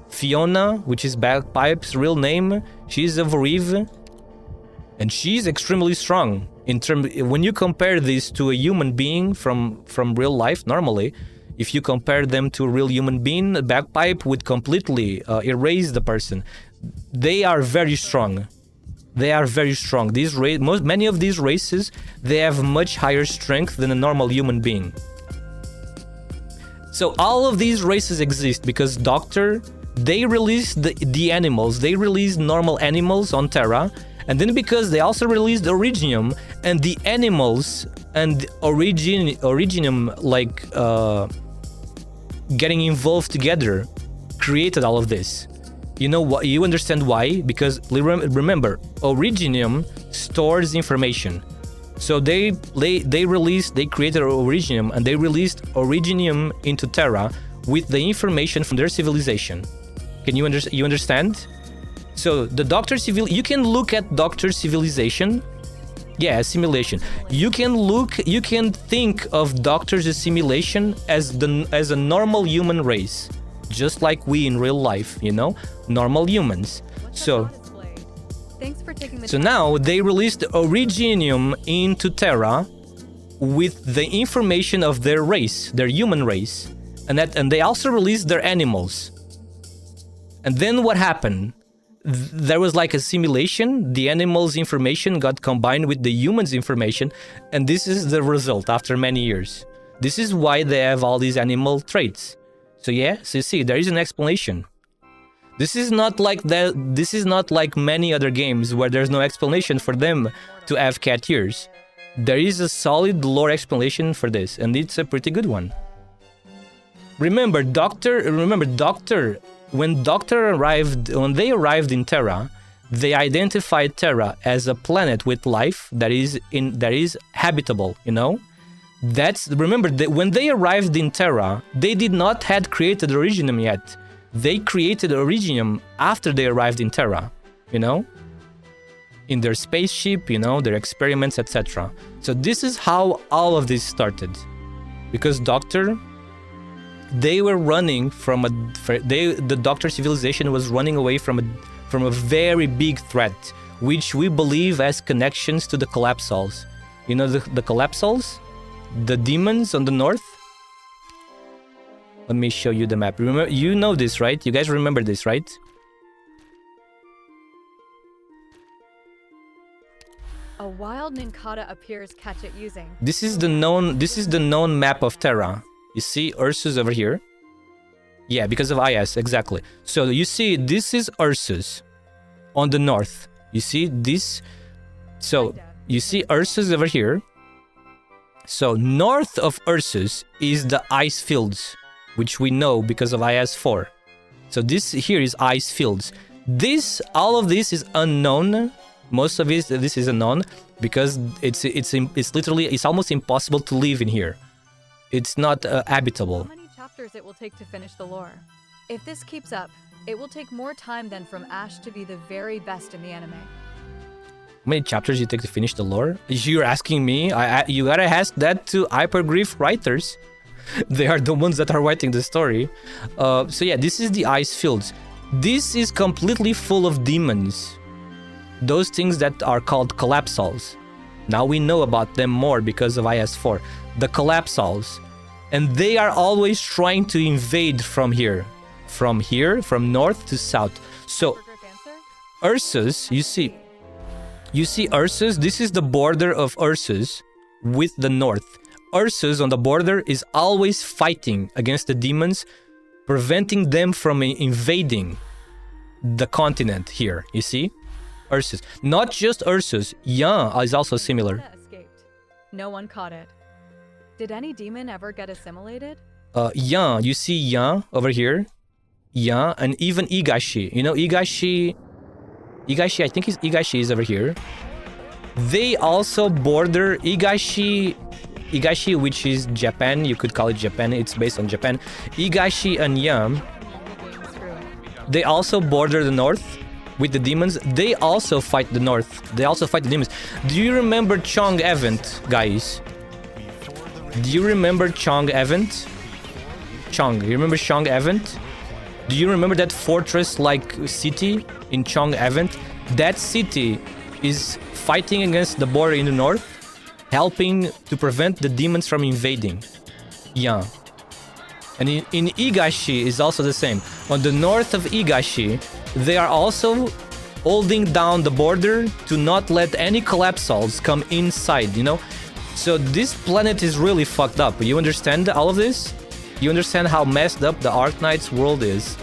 Fiona, which is Bagpipe's real name, she's a Vreve, and she's extremely strong. When you compare this to a human being from real life, normally, if you compare them to a real human being, Bagpipe would completely erase the person. They are very strong. They are very strong. Many of these races, they have much higher strength than a normal human being. So all of these races exist because Doctor, they released the animals. They released normal animals on Terra. And then because they also released Originium, and the animals and Originium like getting involved together created all of this. You know what? You understand why? Because remember, Originium stores information. So they created Originium, and they released Originium into Terra with the information from their civilization. Can you understand? So the Doctor you can look at Doctor Civilization. Yeah, assimilation. You can think of Doctor's assimilation as a normal human race, just like we in real life, you know, normal humans. So thanks for taking the time. Now they released Originium into Terra with the information of their race, their human race, and they also released their animals. And then what happened? There was like a simulation. The animals' information got combined with the humans' information, and this is the result after many years. This is why they have all these animal traits. So yeah, so you see, there is an explanation. This is not like that. This is not like many other games where there's no explanation for them to have cat ears. There is a solid lore explanation for this, and it's a pretty good one. Remember, Doctor. When they arrived in Terra, they identified Terra as a planet with life that is habitable, you know? Remember that when they arrived in Terra, they did not had created Originium yet. They created Originium after they arrived in Terra, you know? In their spaceship, you know, their experiments, etc. So this is how all of this started. Because Doctor, they were running from the Doctor Civilization was running away from a very big threat, which we believe has connections to the Collapsols. You know the Collapsols? The demons on the north? Let me show you the map. Remember, you know this, right? You guys remember this, right? A wild Ninkata appears. Catch it using. This is the known map of Terra. You see Ursus over here? Yeah, because of IS, exactly. So you see, this is Ursus on the north. You see this? So you see Ursus over here. So north of Ursus is the ice fields, which we know because of IS4. So this here is ice fields. All of this is unknown. Most of this is unknown because it's almost impossible to live in here. It's not habitable. How many chapters it will take to finish the lore? If this keeps up, it will take more time than from Ash to be the very best in the anime. How many chapters you take to finish the lore? You're asking me? You gotta ask that to Hypergriff writers. They are the ones that are writing the story. So yeah, this is the ice fields. This is completely full of demons. Those things that are called collapsals. Now we know about them more because of IS4. The collapsals. And they are always trying to invade from here. From north to south. So, Ursus, you see Ursus? This is the border of Ursus with the north. Ursus on the border is always fighting against the demons, preventing them from invading the continent here, you see? Ursus. Not just Ursus, Yan is also similar. Escaped. No one caught it. Did any demon ever get assimilated? Yan, you see Yan over here? Yan, and even Igashi. You know, Igashi, I think Igashi is over here. They also border Igashi, which is Japan. You could call it Japan. It's based on Japan. Igashi and Yan, they also border the north with the demons. They also fight the north. They also fight the demons. Do you remember Chong Event, guys? Do you remember Chong Event? Chong, you remember Chong Event? Do you remember that fortress-like city in Chong Event? That city is fighting against the border in the north, helping to prevent the demons from invading. Yeah. And in Igashi is also the same. On the north of Igashi, they are also holding down the border to not let any collapsals come inside, you know? So this planet is really fucked up. You understand all of this? You understand how messed up the Arknights world is?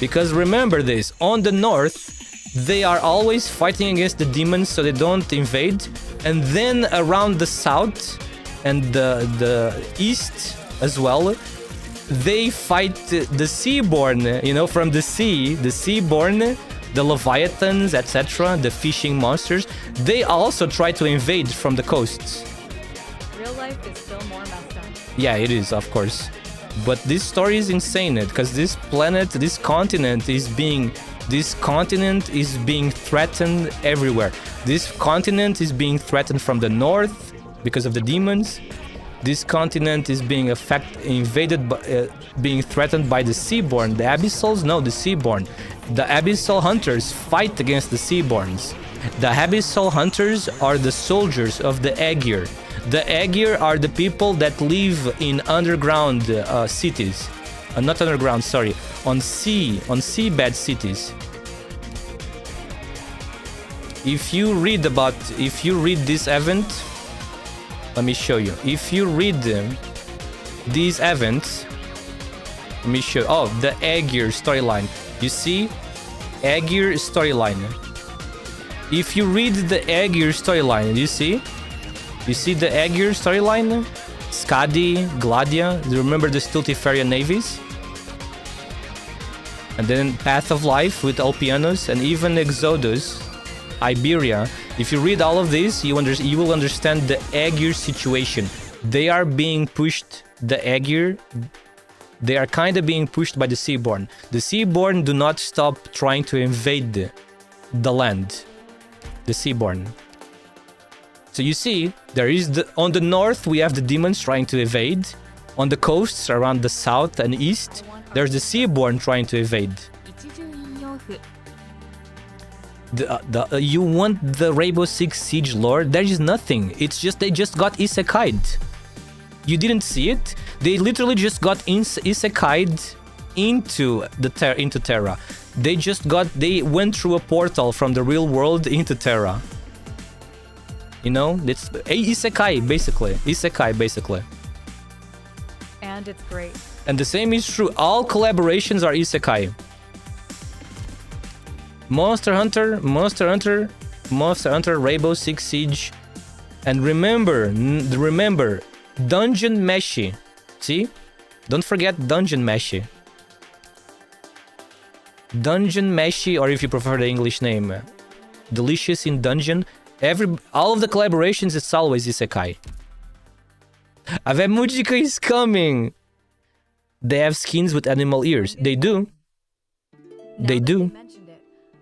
Because remember this, on the north, they are always fighting against the demons so they don't invade. And then around the south and the east as well, they fight the seaborn, you know, from the sea, the seaborn, the leviathans, etc., the fishing monsters. They also try to invade from the coasts. Real life is still more messed up. Yeah, it is, of course. But this story is insane because this planet, this continent is being threatened everywhere. This continent is being threatened from the north because of the demons. This continent is being being threatened by the Seaborn. The Abyssals? No, the Seaborn. The Abyssal Hunters fight against the Seaborns. The Abyssal Hunters are the soldiers of the Aegir. The Aegir are the people that live in underground cities. Not underground, sorry. On seabed cities. If you read this event, let me show you. If you read these events, let me show. Oh, the Aegir storyline. You see, Aegir storyline. If you read the Aegir storyline, you see the Aegir storyline. Skadi, Gladia. Do you remember the Stultiferian navies? And then Path of Life with Alpianos and even Exodus, Iberia. If you read all of this, you will understand the Aegir situation. They are being pushed, the Aegir, they are kind of being pushed by the Seaborn. The Seaborn do not stop trying to invade the land. The Seaborn. So you see, there is on the north we have the demons trying to evade. On the coasts around the south and east, there's the Seaborn trying to evade. You want the Rainbow Six Siege lore? There is nothing. It's just they just got isekai'd. You didn't see it? They literally just got isekai'd into Terra. They went through a portal from the real world into Terra. You know, it's isekai basically. And it's great. And the same is true. All collaborations are isekai. Monster Hunter, Rainbow Six Siege. And remember, Dungeon Meshi. See? Don't forget Dungeon Meshi. Dungeon Meshi, or if you prefer the English name, Delicious in Dungeon. All of the collaborations, it's always isekai. Ave Mujika is coming! They have skins with animal ears. They do. They do.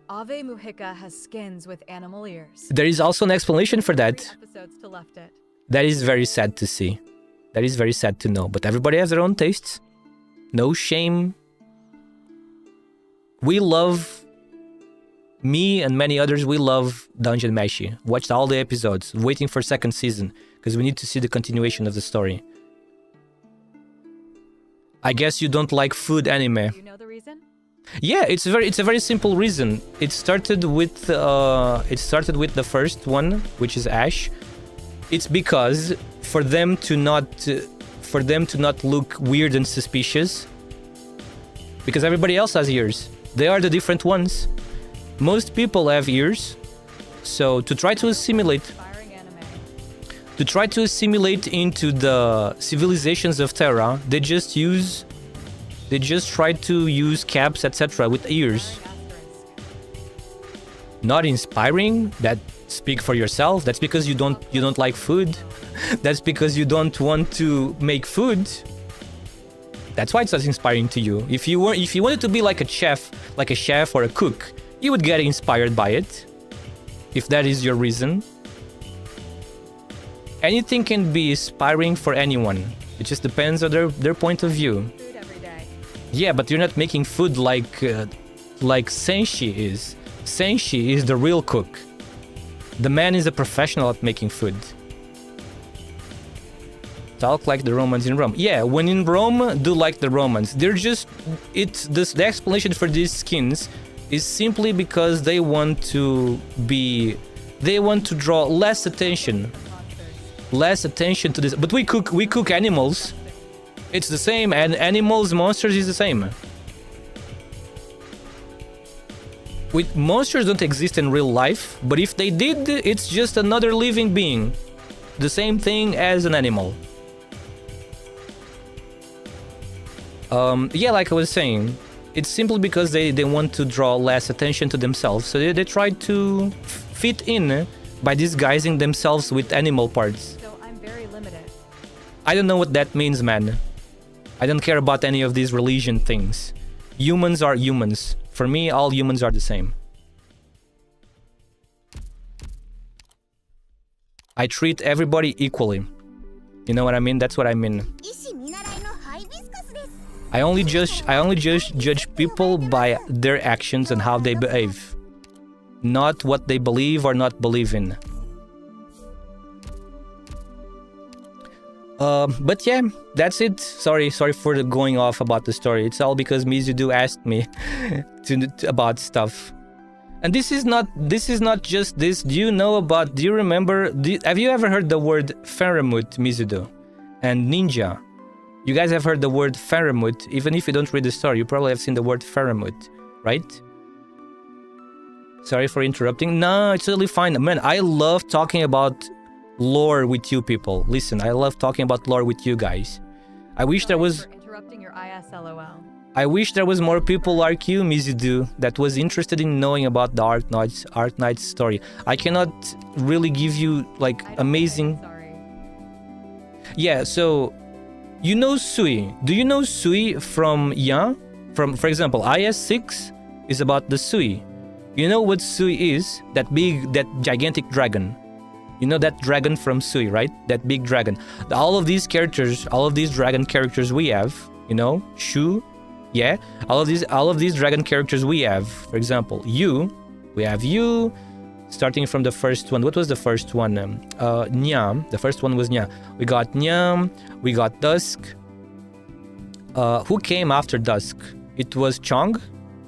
Ave Mujica has skins with animal ears. There is also an explanation for that. Episodes to left it. That is very sad to see. That is very sad to know. But everybody has their own tastes. No shame. We love, me and many others, we love Dungeon Meshi. Watched all the episodes, waiting for second season, because we need to see the continuation of the story. I guess you don't like food anime. You know the reason? Yeah, it's a very simple reason. It started with the first one, which is Ash. It's because for them to not look weird and suspicious, because everybody else has ears. They are the different ones. Most people have ears, so to try to assimilate into the civilizations of Terra, they just try to use caps, etc. with ears. Not inspiring? That speak for yourself. That's because you don't like food. That's because you don't want to make food. That's why it's not inspiring to you. If you wanted to be like a chef or a cook, you would get inspired by it. If that is your reason. Anything can be inspiring for anyone. It just depends on their point of view. Food every day. Yeah, but you're not making food like Senshi is. Senshi is the real cook. The man is a professional at making food. Talk like the Romans in Rome. Yeah, when in Rome, do like the Romans. They're just... the explanation for these skins is simply because they want to draw less attention to this. But we cook animals. It's the same, and animals, monsters is the same. Monsters don't exist in real life, but if they did, it's just another living being. The same thing as an animal. Yeah, like I was saying, it's simply because they want to draw less attention to themselves, so they try to fit in by disguising themselves with animal parts. So I'm very limited. I don't know what that means, man. I don't care about any of these religion things. Humans are humans. For me, all humans are the same. I treat everybody equally. You know what I mean? That's what I mean. I only judge people by their actions and how they behave, not what they believe or not believe in. But yeah, that's it. Sorry for the going off about the story. It's all because Mizudu asked me about stuff. And this is not just this. Do you remember, have you ever heard the word Faramut, Mizudu? And Ninja? You guys have heard the word Faramut. Even if you don't read the story, you probably have seen the word Faramut, right? Sorry for interrupting. No, it's totally fine. Man, I love talking about lore with you people. Listen, I love talking about lore with you guys. I wish there was... interrupting your ISLOL. I wish there was more people like you, Mizudu, that was interested in knowing about the Arknights story. I cannot really give you, like, amazing... Sorry. Yeah, so... You know Sui. Do you know Sui from Yan? For example, IS6 is about the Sui. You know what Sui is? That gigantic dragon. You know that dragon from Sui, right? That big dragon. All of these dragon characters we have, you know, Shu, yeah. All of these dragon characters we have. For example, we have you. Starting from the first one. What was the first one? Nyam. The first one was Nyam. We got Nyam. We got Dusk. Who came after Dusk? It was Chong,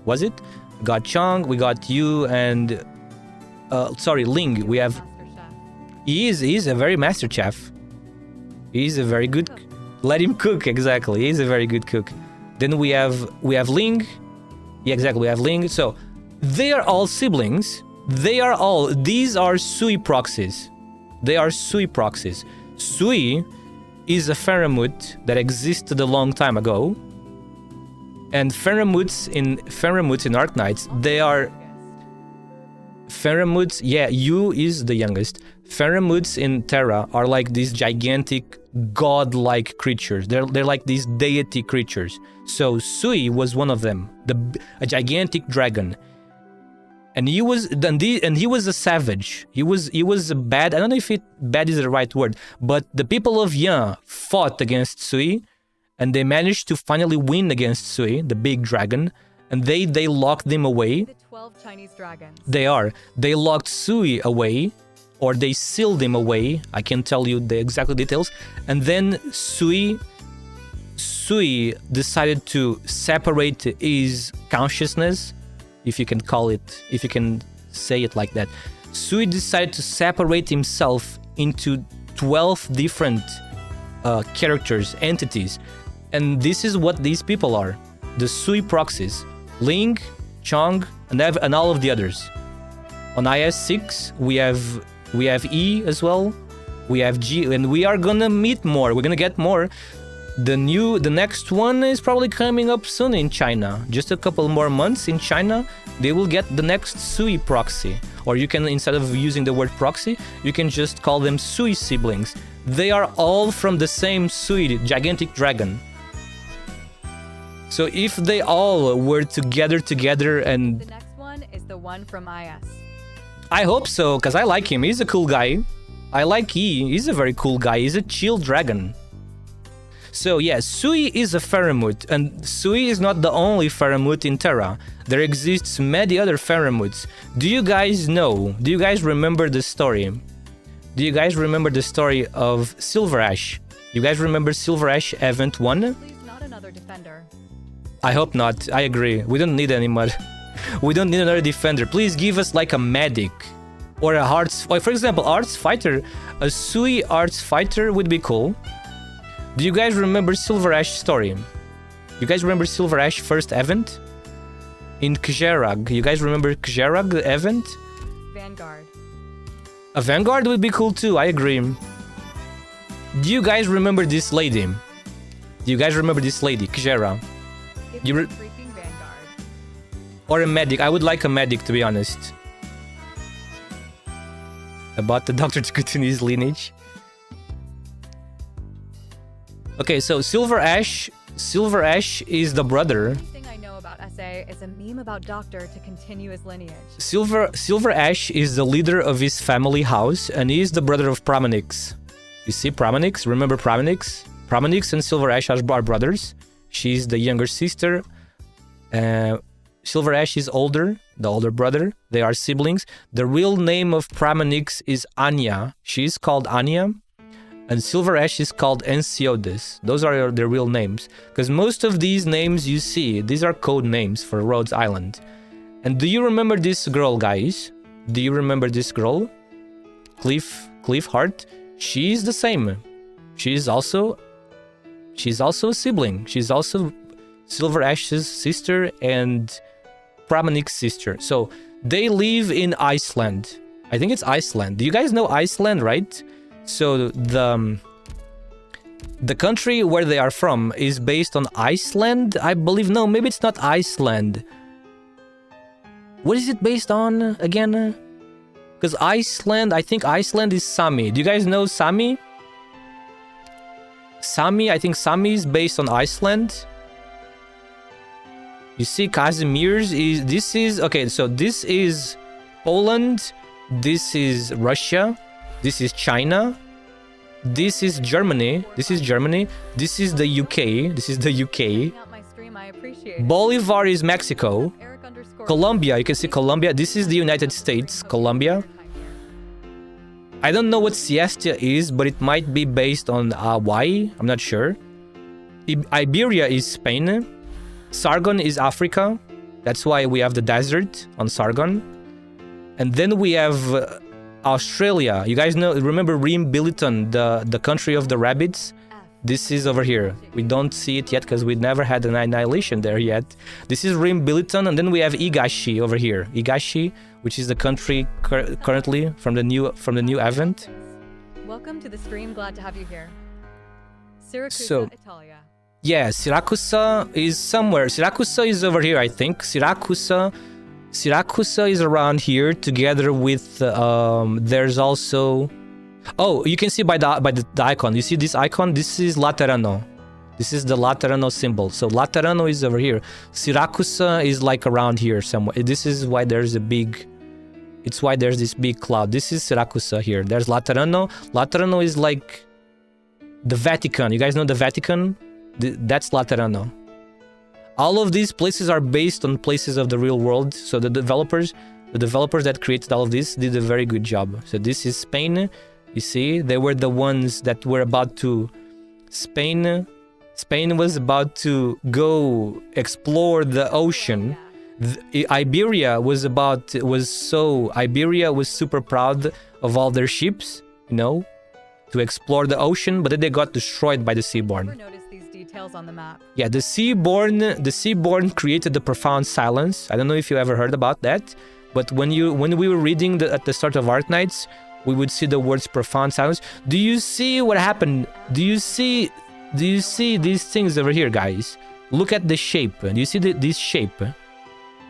was it? We got Chong. We got you and... Ling. We have... He is a very master chef. He's a very good... Let him cook, exactly. He's a very good cook. Then we have Ling. Yeah, exactly. We have Ling. So, they are all siblings. These are Sui proxies. They are Sui proxies. Sui is a Faramut that existed a long time ago. And Faramuts in Arknights, they are... Faramuts, yeah, Yu is the youngest. Faramuts in Terra are like these gigantic god-like creatures. They're like these deity creatures. So Sui was one of them, a gigantic dragon. And he was a savage. He was bad. I don't know if bad is the right word, but the people of Yan fought against Sui, and they managed to finally win against Sui, the big dragon. and they locked them away. The 12 Chinese dragons. They locked Sui away, or they sealed him away. I can't tell you the exact details. And then Sui decided to separate his consciousness, if you can call it, if you can say it like that. Sui decided to separate himself into 12 different characters, entities. And this is what these people are. The Sui proxies. Ling, Chong, and all of the others. On IS6, we have E as well. We have G, and we are gonna meet more. We're gonna get more. The next one is probably coming up soon in China. Just a couple more months in China, they will get the next Sui proxy. Or you can, instead of using the word proxy, you can just call them Sui siblings. They are all from the same Sui, gigantic dragon. So if they all were together and... The next one is the one from IS. I hope so, because I like him. He's a cool guy. I like E. He's a very cool guy. He's a chill dragon. So yeah, Sui is a Faramut, and Sui is not the only Faramut in Terra. There exists many other Faramuts. Do you guys know? Do you guys remember the story? Do you guys remember the story of Silver Ash? You guys remember Silver Ash Event 1? Please, not another defender. I hope not. I agree. We don't need any more. We don't need another defender. Please give us like a medic or a arts. For example, arts fighter. A Sui arts fighter would be cool. Do you guys remember Silver Ash story? You guys remember Silver Ash first event? In Kjerag. You guys remember Kjerag event? Vanguard. A Vanguard would be cool too, I agree. Do you guys remember this lady? Do you guys remember this lady, Kjera? Give me a freaking Vanguard. Or a medic. I would like a medic, to be honest. About the Doctor to continue his lineage. Okay, so Silver Ash is the brother. Everything I know about SA is a meme about Doctor to continue his lineage. Silver Ash is the leader of his family house, and he is the brother of Pramanix. You see Pramanix? Remember Pramanix? Pramanix and Silver Ash are brothers. She's the younger sister. Silver Ash is the older brother. They are siblings. The real name of Pramanix is Anya. She is called Anya. And Silver Ash is called Enceodes. Those are their real names. Because most of these names you see, these are code names for Rhodes Island. And do you remember this girl, guys? Do you remember this girl? Cliff Hart? She's the same. She's also a sibling. She's also Silver Ash's sister and Pramanix's sister. So they live in Iceland. I think it's Iceland. Do you guys know Iceland, right? So the country where they are from is based on Iceland, I believe. No, maybe it's not Iceland. What is it based on again? Because Iceland, I think Iceland is Sami. Do you guys know Sami? Sami, I think Sami is based on Iceland. You see, Casimir's is okay, so this is Poland, this is Russia, this is China, this is Germany, this is the UK, Out my stream, I appreciate it. Bolivar is Mexico, Colombia, you can see Colombia, this is the United States, Colombia. I don't know what siesta is, but it might be based on Hawaii, I'm not sure. Iberia is Spain. Sargon is Africa. That's why we have the desert on Sargon. And then we have Australia. You guys remember Reem Billiton, the country of the rabbits? This is over here. We don't see it yet because we never had an annihilation there yet. This is Reem Billiton, and then we have Higashi over here. Higashi, which is the country currently from the new event. Welcome to the stream. Glad to have you here. Syracuse, Italia. Yeah, Siracusa is somewhere. Siracusa is over here, I think. Siracusa is around here together with there's also... Oh, you can see by the icon. You see this icon? This is Laterano. This is the Laterano symbol. So Laterano is over here. Siracusa is like around here somewhere. This is why there's a big... It's why there's this big cloud. This is Siracusa here. There's Laterano. Laterano is like the Vatican. You guys know the Vatican? That's Laterano. All of these places are based on places of the real world. So the developers that created all of this did a very good job. So this is Spain. You see, they were the ones that were about to... Spain was about to go explore the ocean. Iberia was super proud of all their ships, you know, to explore the ocean, but then they got destroyed by the Seaborn. Never noticed these details on the map. Yeah, the Seaborn created the profound silence. I don't know if you ever heard about that, but when we were reading at the start of Arknights, we would see the words profound silence. Do you see what happened? Do you see these things over here, guys? Look at the shape. Do you see this shape?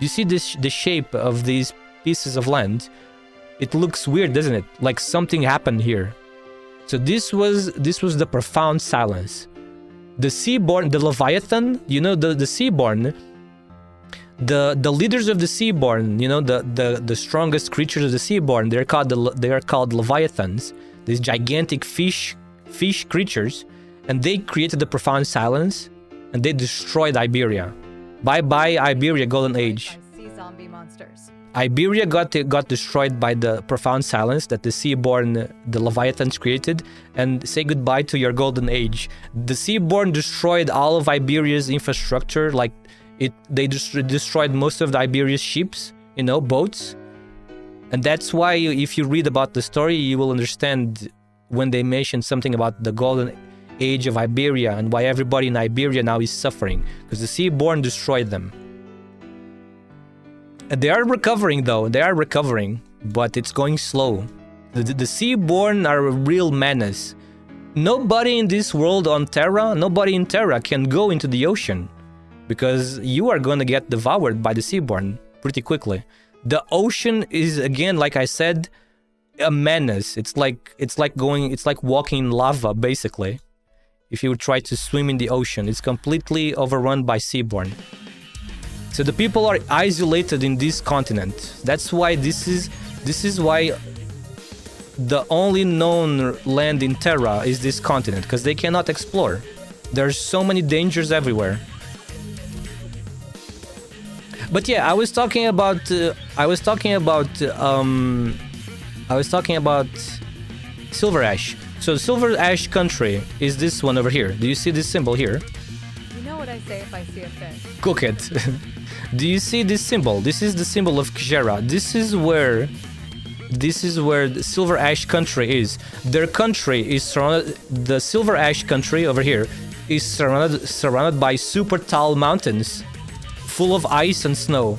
You see the shape of these pieces of land? It looks weird, doesn't it? Like something happened here. So this was the profound silence. The Seaborn, the Leviathan, you know, the Seaborn, the leaders of the Seaborn, you know, the strongest creatures of the Seaborn, they are called Leviathans. These gigantic fish creatures, and they created the profound silence, and they destroyed Iberia. Bye-bye, Iberia Golden Age. Sea zombie monsters. Iberia got destroyed by the profound silence that the Seaborn, the Leviathans created, and say goodbye to your Golden Age. The Seaborn destroyed all of Iberia's infrastructure, like they destroyed most of the Iberia's ships, you know, boats. And that's why if you read about the story, you will understand when they mention something about the Golden Age of Iberia and why everybody in Iberia now is suffering, because the Seaborn destroyed them. And they are recovering though, but it's going slow. The Seaborn are a real menace. Nobody in this world on Terra, nobody in Terra can go into the ocean, because you are gonna get devoured by the Seaborn pretty quickly. The ocean is, again, like I said, a menace. It's like walking in lava, basically. If you try to swim in the ocean, it's completely overrun by Seaborn. So the people are isolated in this continent. That's why this is why the only known land in Terra is this continent, because they cannot explore. There's so many dangers everywhere. But yeah, I was talking about Silver Ash. So Silver Ash country is this one over here. Do you see this symbol here? You know what I say if I see a fish. Cook it. Do you see this symbol? This is the symbol of Kjera. This is where the Silver Ash country is. Their country is surrounded. The Silver Ash country over here is surrounded by super tall mountains, full of ice and snow.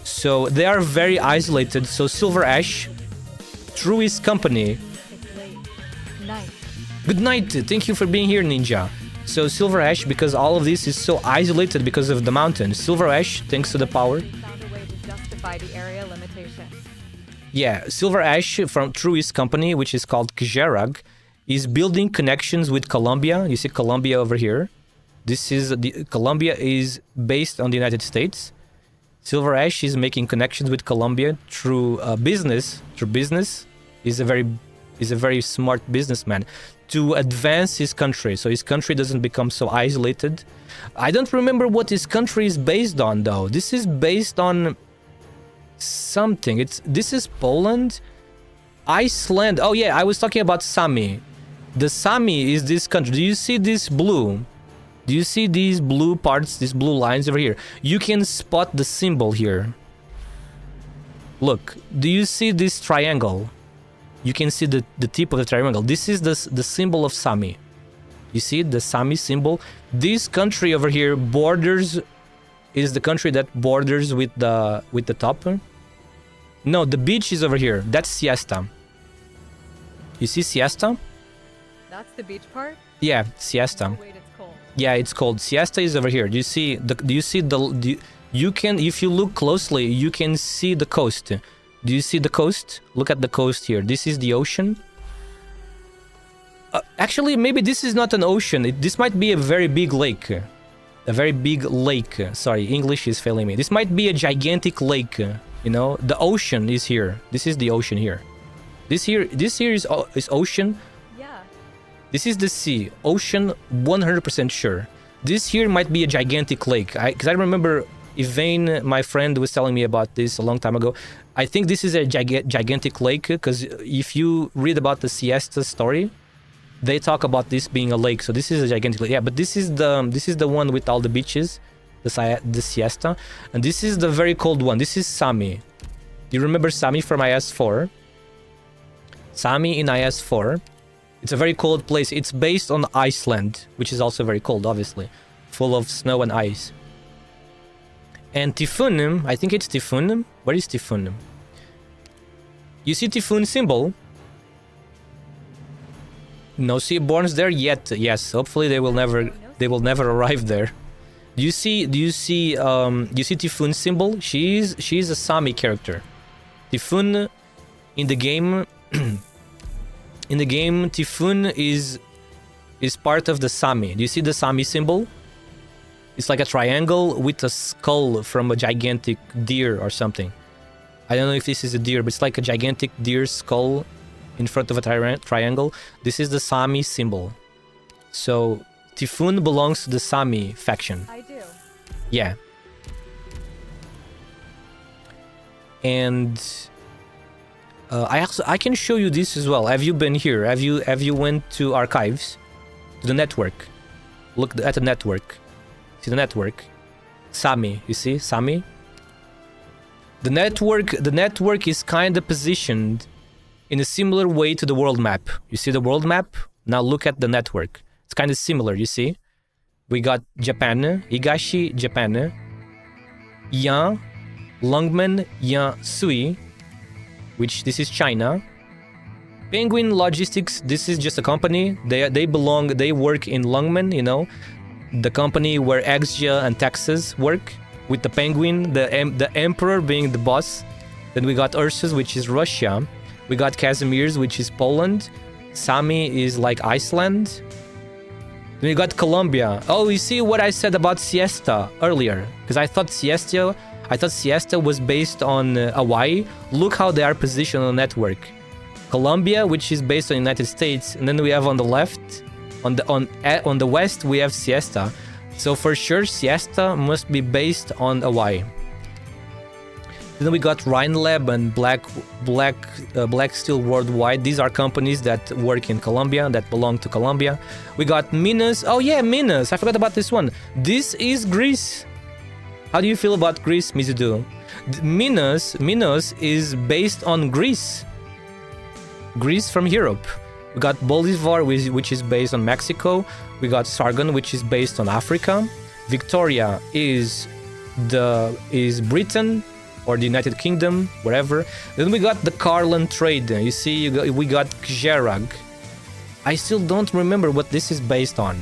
So they are very isolated. So Silver Ash, through his company. It's late. Night. Good night. Thank you for being here, Ninja. So Silver Ash, because all of this is so isolated because of the mountains. Silver Ash, thanks to the power. Found a way to justify the area limitation. Yeah, Silver Ash, through his company, which is called Kjerag, is building connections with Colombia. You see Colombia over here. Colombia is based on the United States. Silver Ash is making connections with Colombia through business. He's a very smart businessman to advance his country, so his country doesn't become so isolated. I don't remember what his country is based on though. This is based on something. This is Poland, Iceland. Oh yeah, I was talking about Sami. The Sami is this country. Do you see this blue? Do you see these blue parts, these blue lines over here? You can spot the symbol here. Look, do you see this triangle? You can see the tip of the triangle. This is the symbol of Sami. You see the Sami symbol? This country over here is the country that borders with the top. No, the beach is over here. That's Siesta. You see Siesta? That's the beach part? Yeah, Siesta. Oh, wait, it's cold. Yeah, it's cold. Siesta is over here. Do you see you can, if you look closely, you can see the coast. Do you see the coast? Look at the coast here. This is the ocean. Actually, maybe this is not an ocean. This might be a very big lake. A very big lake. Sorry, English is failing me. This might be a gigantic lake. You know, the ocean is here. This is the ocean here. This here is ocean. Yeah. This is the sea. Ocean, 100% sure. This here might be a gigantic lake. Because I remember Yvain, my friend, was telling me about this a long time ago. I think this is a gigantic lake because if you read about the Siesta story, they talk about this being a lake. So this is a gigantic lake. Yeah, but this is the one with all the beaches, the Siesta, and this is the very cold one. This is Sami. You remember Sami from IS4? Sami in IS4. It's a very cold place. It's based on Iceland, which is also very cold, obviously, full of snow and ice. And Typhoon, I think it's Typhoon. Where is Typhoon? You see Typhoon symbol? No seaborns there yet. Yes, hopefully they will never arrive there. Do you see Typhoon symbol? She's a Sami character. Typhoon in the game Typhoon is part of the Sami. Do you see the Sami symbol? It's like a triangle with a skull from a gigantic deer or something. I don't know if this is a deer, but it's like a gigantic deer skull in front of a triangle. This is the Sami symbol. So Typhoon belongs to the Sami faction. I do. Yeah. And I can show you this as well. Have you been here? Have you went to archives, to the network? Look at the network. See the network? Sami, you see Sami? The network is kind of positioned in a similar way to the world map. You see the world map? Now look at the network. It's kind of similar, you see? We got Japan, Higashi, Japan, Yan, Longmen, Yan, Sui, which this is China. Penguin Logistics, this is just a company. They work in Longmen, you know, the company where Exia and Texas work, with the Penguin, the Emperor being the boss. Then we got Ursus, which is Russia. We got Casimir's, which is Poland. Sami is like Iceland. Then we got Colombia. Oh, you see what I said about Siesta earlier? Because I thought Siesta was based on Hawaii. Look how they are positioned on the network. Colombia, which is based on the United States, and then we have on the left, on the west, we have Siesta. So for sure, Siesta must be based on Hawaii. Then we got Rhinelab and Black Steel Worldwide. These are companies that work in Colombia, that belong to Colombia. We got Minas. Oh yeah, Minas. I forgot about this one. This is Greece. How do you feel about Greece, Mizudu? Minas is based on Greece. Greece from Europe. We got Bolivar, which is based on Mexico. We got Sargon, which is based on Africa. Victoria is Britain or the United Kingdom, wherever. Then we got the Carlin trade. You see, we got Kjerag. I still don't remember what this is based on.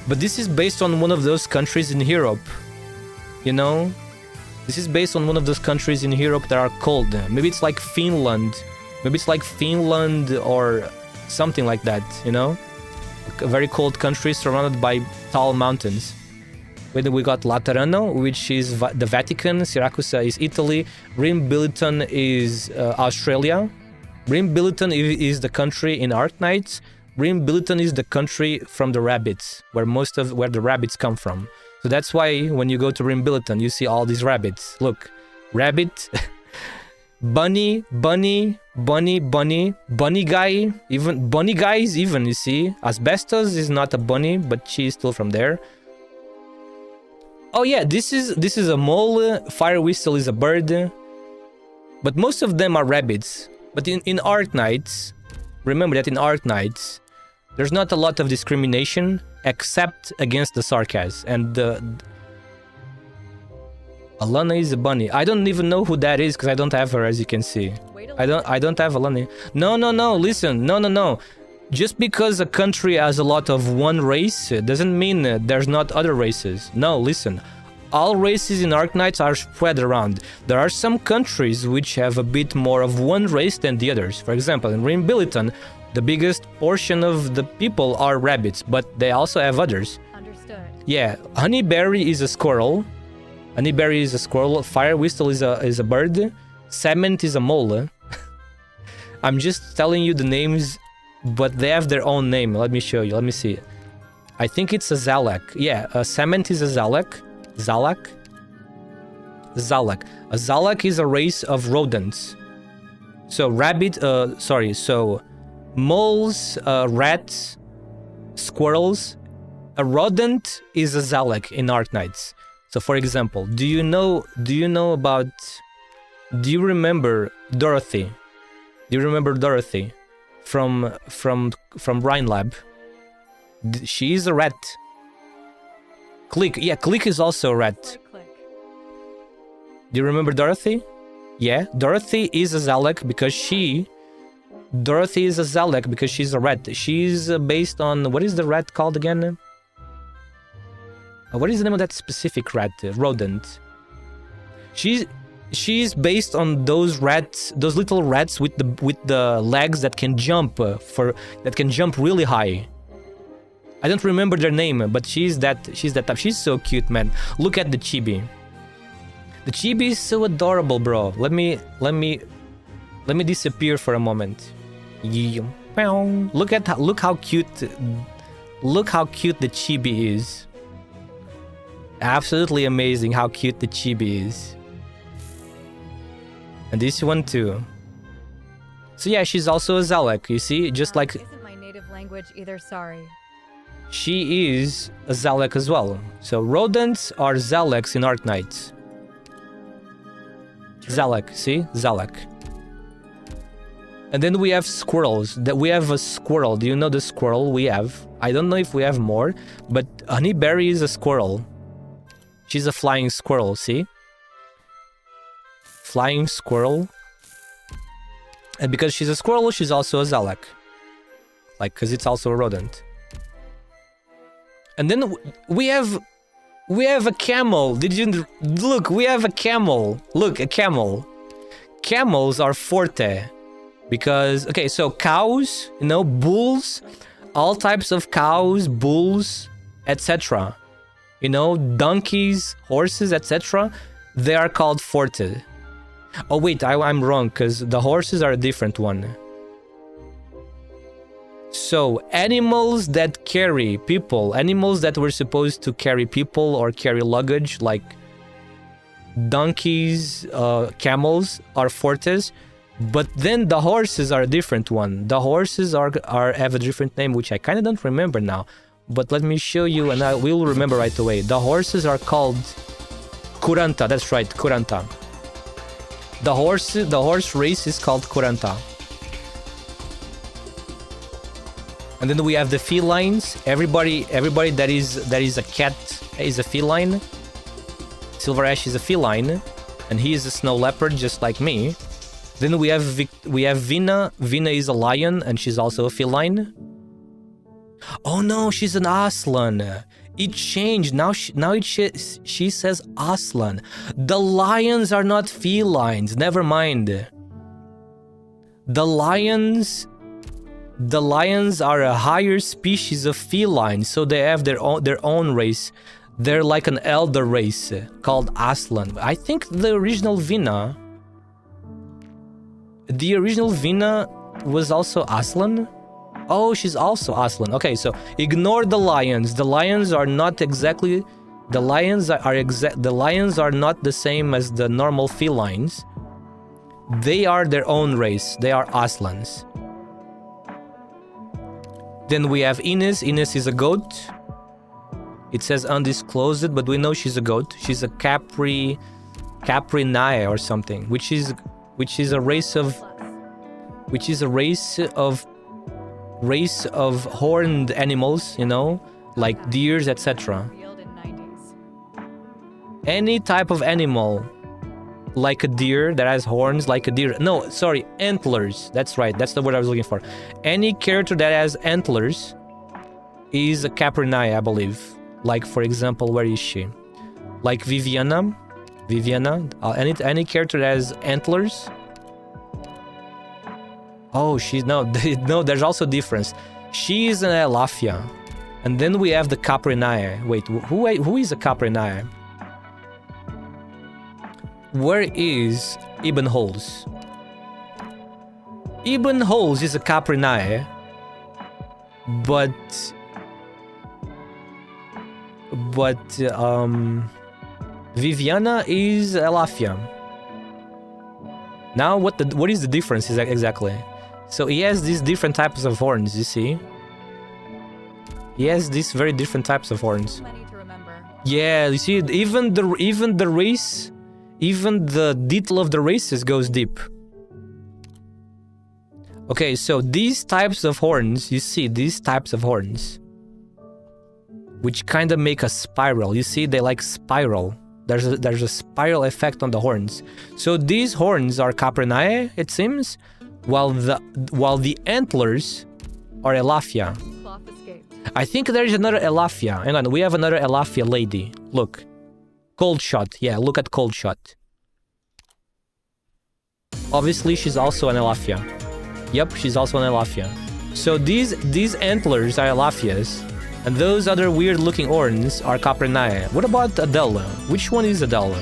But this is based on one of those countries in Europe. You know? This is based on one of those countries in Europe that are cold. Maybe it's like Finland. Maybe it's like Finland or something like that, you know? A very cold country surrounded by tall mountains. Then we got Laterano, which is the Vatican. Siracusa is Italy. Rimbilliton is Australia. Rimbilliton is the country in Arknights. Rimbilliton is the country from the rabbits, where the rabbits come from. So that's why when you go to Rimbilliton, you see all these rabbits. Look, rabbit, bunny guy, even bunny guys, even, you see. Asbestos is not a bunny, but she's still from there. Oh yeah, this is a mole. Fire whistle is a bird. But most of them are rabbits. But in Arknights, remember that in Arknights, there's not a lot of discrimination except against the Sarkaz. And Alana is a bunny. I don't even know who that is because I don't have her, as you can see. I don't have Alana. No, listen. No. Just because a country has a lot of one race doesn't mean there's not other races. No, listen. All races in Arknights are spread around. There are some countries which have a bit more of one race than the others. For example, in Rimbilliton, the biggest portion of the people are rabbits, but they also have others. Understood. Yeah, Honeyberry is a squirrel. Honeyberry is a squirrel. Fire whistle is a bird. Cement is a mole. I'm just telling you the names, but they have their own name. Let me show you. Let me see. I think it's a Zalak. Yeah, a cement is a Zalak. Zalak? Zalak. A Zalak is a race of rodents. So so moles, rats, squirrels. A rodent is a Zalak in Arknights. So for example, do you remember Dorothy? Do you remember Dorothy from Rhine Lab? She is a rat. Click, yeah, Click is also a rat. Click. Do you remember Dorothy? Yeah, Dorothy is a Zalak because she's a rat. She's based on, what is the rat called again? What is the name of that specific rat? Rodent. She's based on those rats, those little rats with the legs that can jump really high. I don't remember their name, but she's that type. She's so cute, man. Look at the chibi. The chibi is so adorable, bro. Let me disappear for a moment. Look how cute the chibi is. Absolutely amazing how cute the chibi is. And this one too. So yeah, she's also a Zalak, you see, just like Isn't my native language either, sorry. she is a Zalak as well. So rodents are Zalaks in Arknights. Zalak, see? Zalak. And then we have squirrels. We have a squirrel. Do you know the squirrel we have? I don't know if we have more, but Honeyberry is a squirrel. She's a flying squirrel, see? Flying squirrel. And because she's a squirrel, she's also a Zalak. Like, because it's also a rodent. And then we have a camel. Did you look? We have a camel. Look, a camel. Camels are forte. Because, okay, so cows, you know, bulls, all types of cows, bulls, etc. You know, donkeys, horses, etc. They are called forte. Oh wait, I'm wrong, because the horses are a different one. So, animals that carry people, animals that were supposed to carry people or carry luggage, like donkeys, camels, are fortes. But then the horses are a different one. The horses have a different name, which I kind of don't remember now. But let me show you, and I will remember right away. The horses are called Kuranta. That's right, Kuranta. The horse race is called Kuranta. And then we have the felines. Everybody that is a cat is a feline. Silver Ash is a feline, and he is a snow leopard, just like me. Then we have Vina. Vina is a lion, and she's also a feline. Oh no, she's an Aslan. It changed. Now she says Aslan. The lions are not felines. Never mind. The lions are a higher species of feline, so they have their own race. They're like an elder race called Aslan. I think the original Vina was also Aslan. Oh, she's also Aslan. Okay, so ignore the lions. The lions are not exactly. The lions are not the same as the normal felines. They are their own race. They are Aslans. Then we have Ines. Ines is a goat. It says undisclosed, but we know she's a goat. She's a Caprinae or something, which is a race of horned animals, you know, like deers, etc. Any type of animal, like a deer that has horns, like a deer. No, sorry, antlers. That's right. That's the word I was looking for. Any character that has antlers is a Caprinae, I believe. Like, for example, where is she? Like Viviana. Any character that has antlers. Oh, she's no. There's also difference. She is an Elafia, and then we have the Caprinae. Wait, who is a Caprinae? Where is Ibn Holes? Ibn Holes is a Caprinae, but Viviana is Elafia. Now what is the difference exactly? So he has these different types of horns, you see? He has these very different types of horns. Many to remember. Yeah, you see, even the race, even the detail of the races goes deep. Okay, so these types of horns, you see, these types of horns, which kind of make a spiral. You see, they like spiral. There's a spiral effect on the horns. So these horns are Caprinae, it seems, while the antlers are Elafia. Cloth escaped. I think there's another Elafia. Hang on, we have another Elafia lady. Look. Cold Shot. Yeah, look at Cold Shot. Obviously, she's also an Elafia. Yep, she's also an Elafia. So these antlers are Elafias, and those other weird-looking horns are Caprinae. What about Adela? Which one is Adela?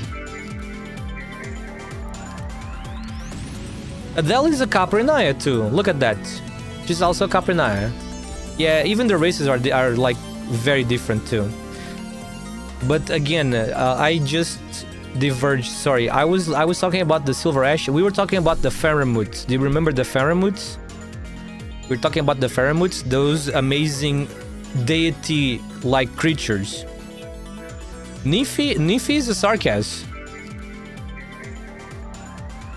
Adele is a Caprinae too. Look at that. She's also a Caprinae. Yeah, even the races are like very different too. But again, I just diverged. Sorry, I was talking about the Silver Ash. We were talking about the Pheromotes. Do you remember the Pheromotes? We're talking about the Pheromotes, those amazing deity-like creatures. Niphy is a Sarkaz.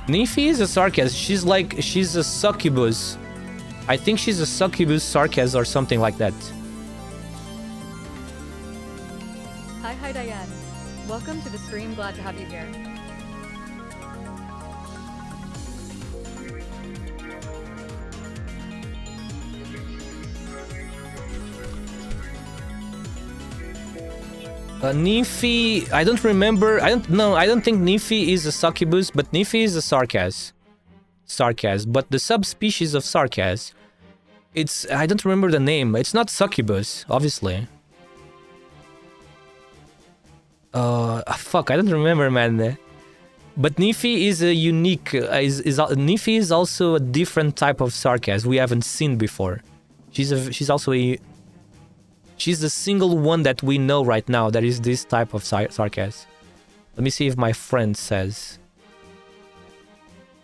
Niphy is a Sarkaz. She's a succubus. I think she's a succubus Sarkaz or something like that. Hi Diane. Welcome to the stream, glad to have you here. Niphy, I don't remember. I don't think Niphy is a succubus, but Niphy is a Sarkaz. But the subspecies of Sarkaz, I don't remember the name. It's not succubus, obviously. Fuck, I don't remember, man. But Niphy is a unique. Niphy is also a different type of Sarkaz we haven't seen before. She's also a. She's the single one that we know right now that is this type of Sarkaz. Let me see if my friend says.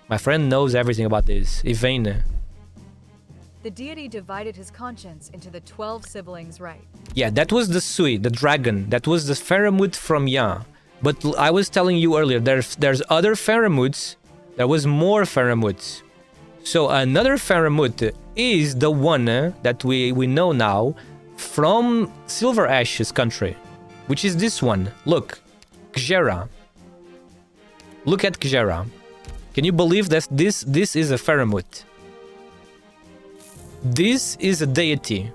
My friend knows everything about this. Ivane. The deity divided his conscience into the 12 siblings, right? Yeah, that was the Sui, the dragon. That was the Pheromote from Ya. But I was telling you earlier, there's other Pheromotes. There was more Pheromotes. So another Pheromote is the one that we know now from Silver Ash's country, which is this one. Look, Kjera. Look at Kjera. Can you believe that this is a Pheromote? This is a deity.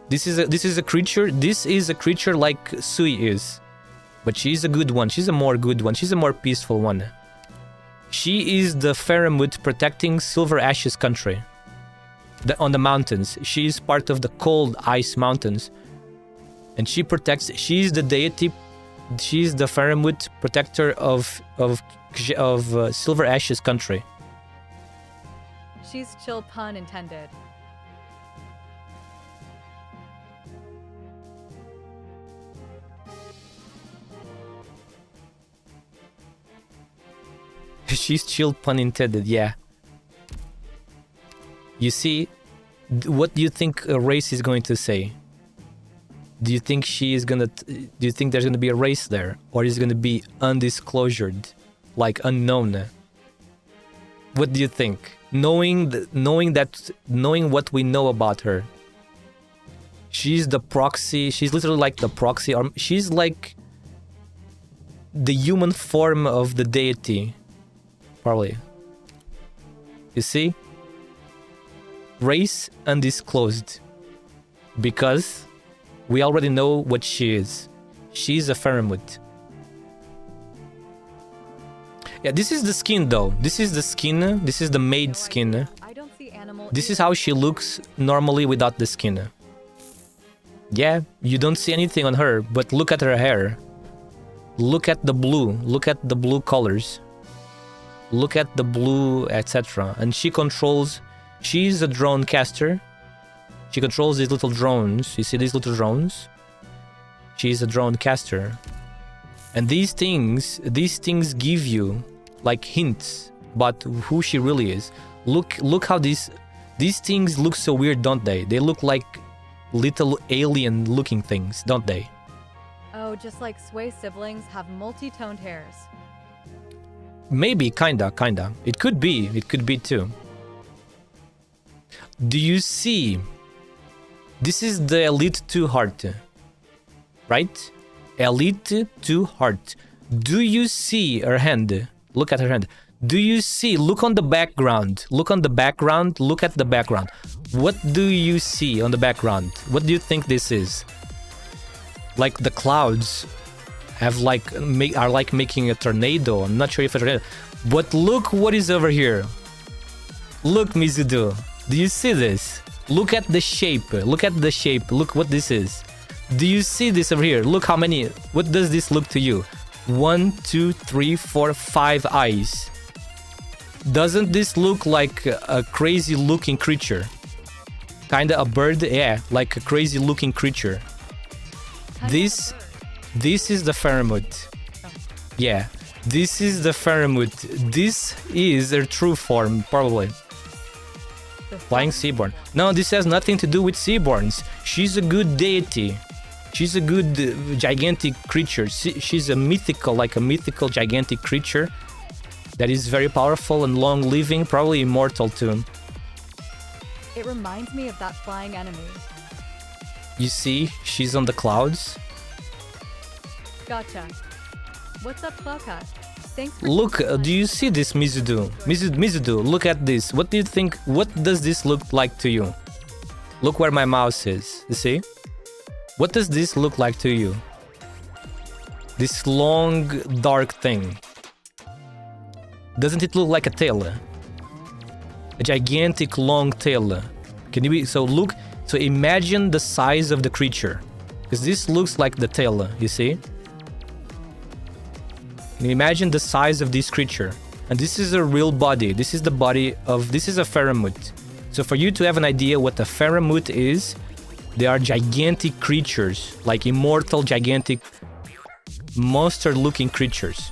This is a creature. This is a creature like Sui is, but she's a good one. She's a more good one. She's a more peaceful one. She is the Pheromote protecting Silver Ash's country. On the mountains. She is part of the cold ice mountains, and she protects. She's the deity. She's the Pheromote protector of Silver Ash's country. She's chill, pun intended. She's chill, pun intended. Yeah. You see, what do you think a race is going to say? Do you think she is gonna? Do you think there's gonna be a race there, or is it gonna be undisclosed, like unknown? What do you think? Knowing what we know about her, she's the proxy. She's literally like the proxy, or she's like the human form of the deity, probably. You see? Race undisclosed, because we already know what she is. She's a Pheromote. Yeah, this is the skin though. This is the skin. This is the maid skin. I don't see animal. This is how she looks normally without the skin. Yeah, you don't see anything on her, but look at her hair. Look at the blue. Look at the blue colors. Look at the blue, etc. And she controls. She's a drone caster. She controls these little drones. You see these little drones? She's a drone caster. And these things give you like hints about who she really is. Look how these things look so weird, don't they? They look like little alien looking things, don't they? Oh, just like Sway siblings have multi-toned hairs. Maybe, kinda. It could be too. Do you see? This is the Elite 2 heart, right? Elite 2 heart. Do you see her hand? Look at her hand. Do you see? Look on the background. Look at the background. What do you see on the background? What do you think this is? Like the clouds have are like making a tornado. I'm not sure if it's a tornado. But look what is over here. Look, Mizudo. Do you see this? Look at the shape. Look what this is. Do you see this over here? Look how many. What does this look to you? 1, 2, 3, 4, 5 eyes. Doesn't this look like a crazy looking creature? Kinda a bird? Yeah, like a crazy looking creature. This is the Faramut. Yeah, this is the Faramut. This is their true form, probably. Flying Seaborn. No, this has nothing to do with Seaborns. She's a good deity. She's a good gigantic creature. She's a mythical gigantic creature that is very powerful and long-living, probably immortal too. It reminds me of that flying enemy. You see, she's on the clouds. Gotcha. What's up, Cloudcat? Thanks for Look, do you see this, Mizudo? Mizudo, look at this. What do you think? What does this look like to you? Look where my mouse is. You see? What does this look like to you? This long, dark thing. Doesn't it look like a tail? A gigantic long tail. Can you be so look? So imagine the size of the creature, because this looks like the tail. You see? Imagine the size of this creature, and this is a real body. This is the body of. This is a Faramut. So for you to have an idea what a Faramut is, they are gigantic creatures, like immortal, gigantic, monster-looking creatures.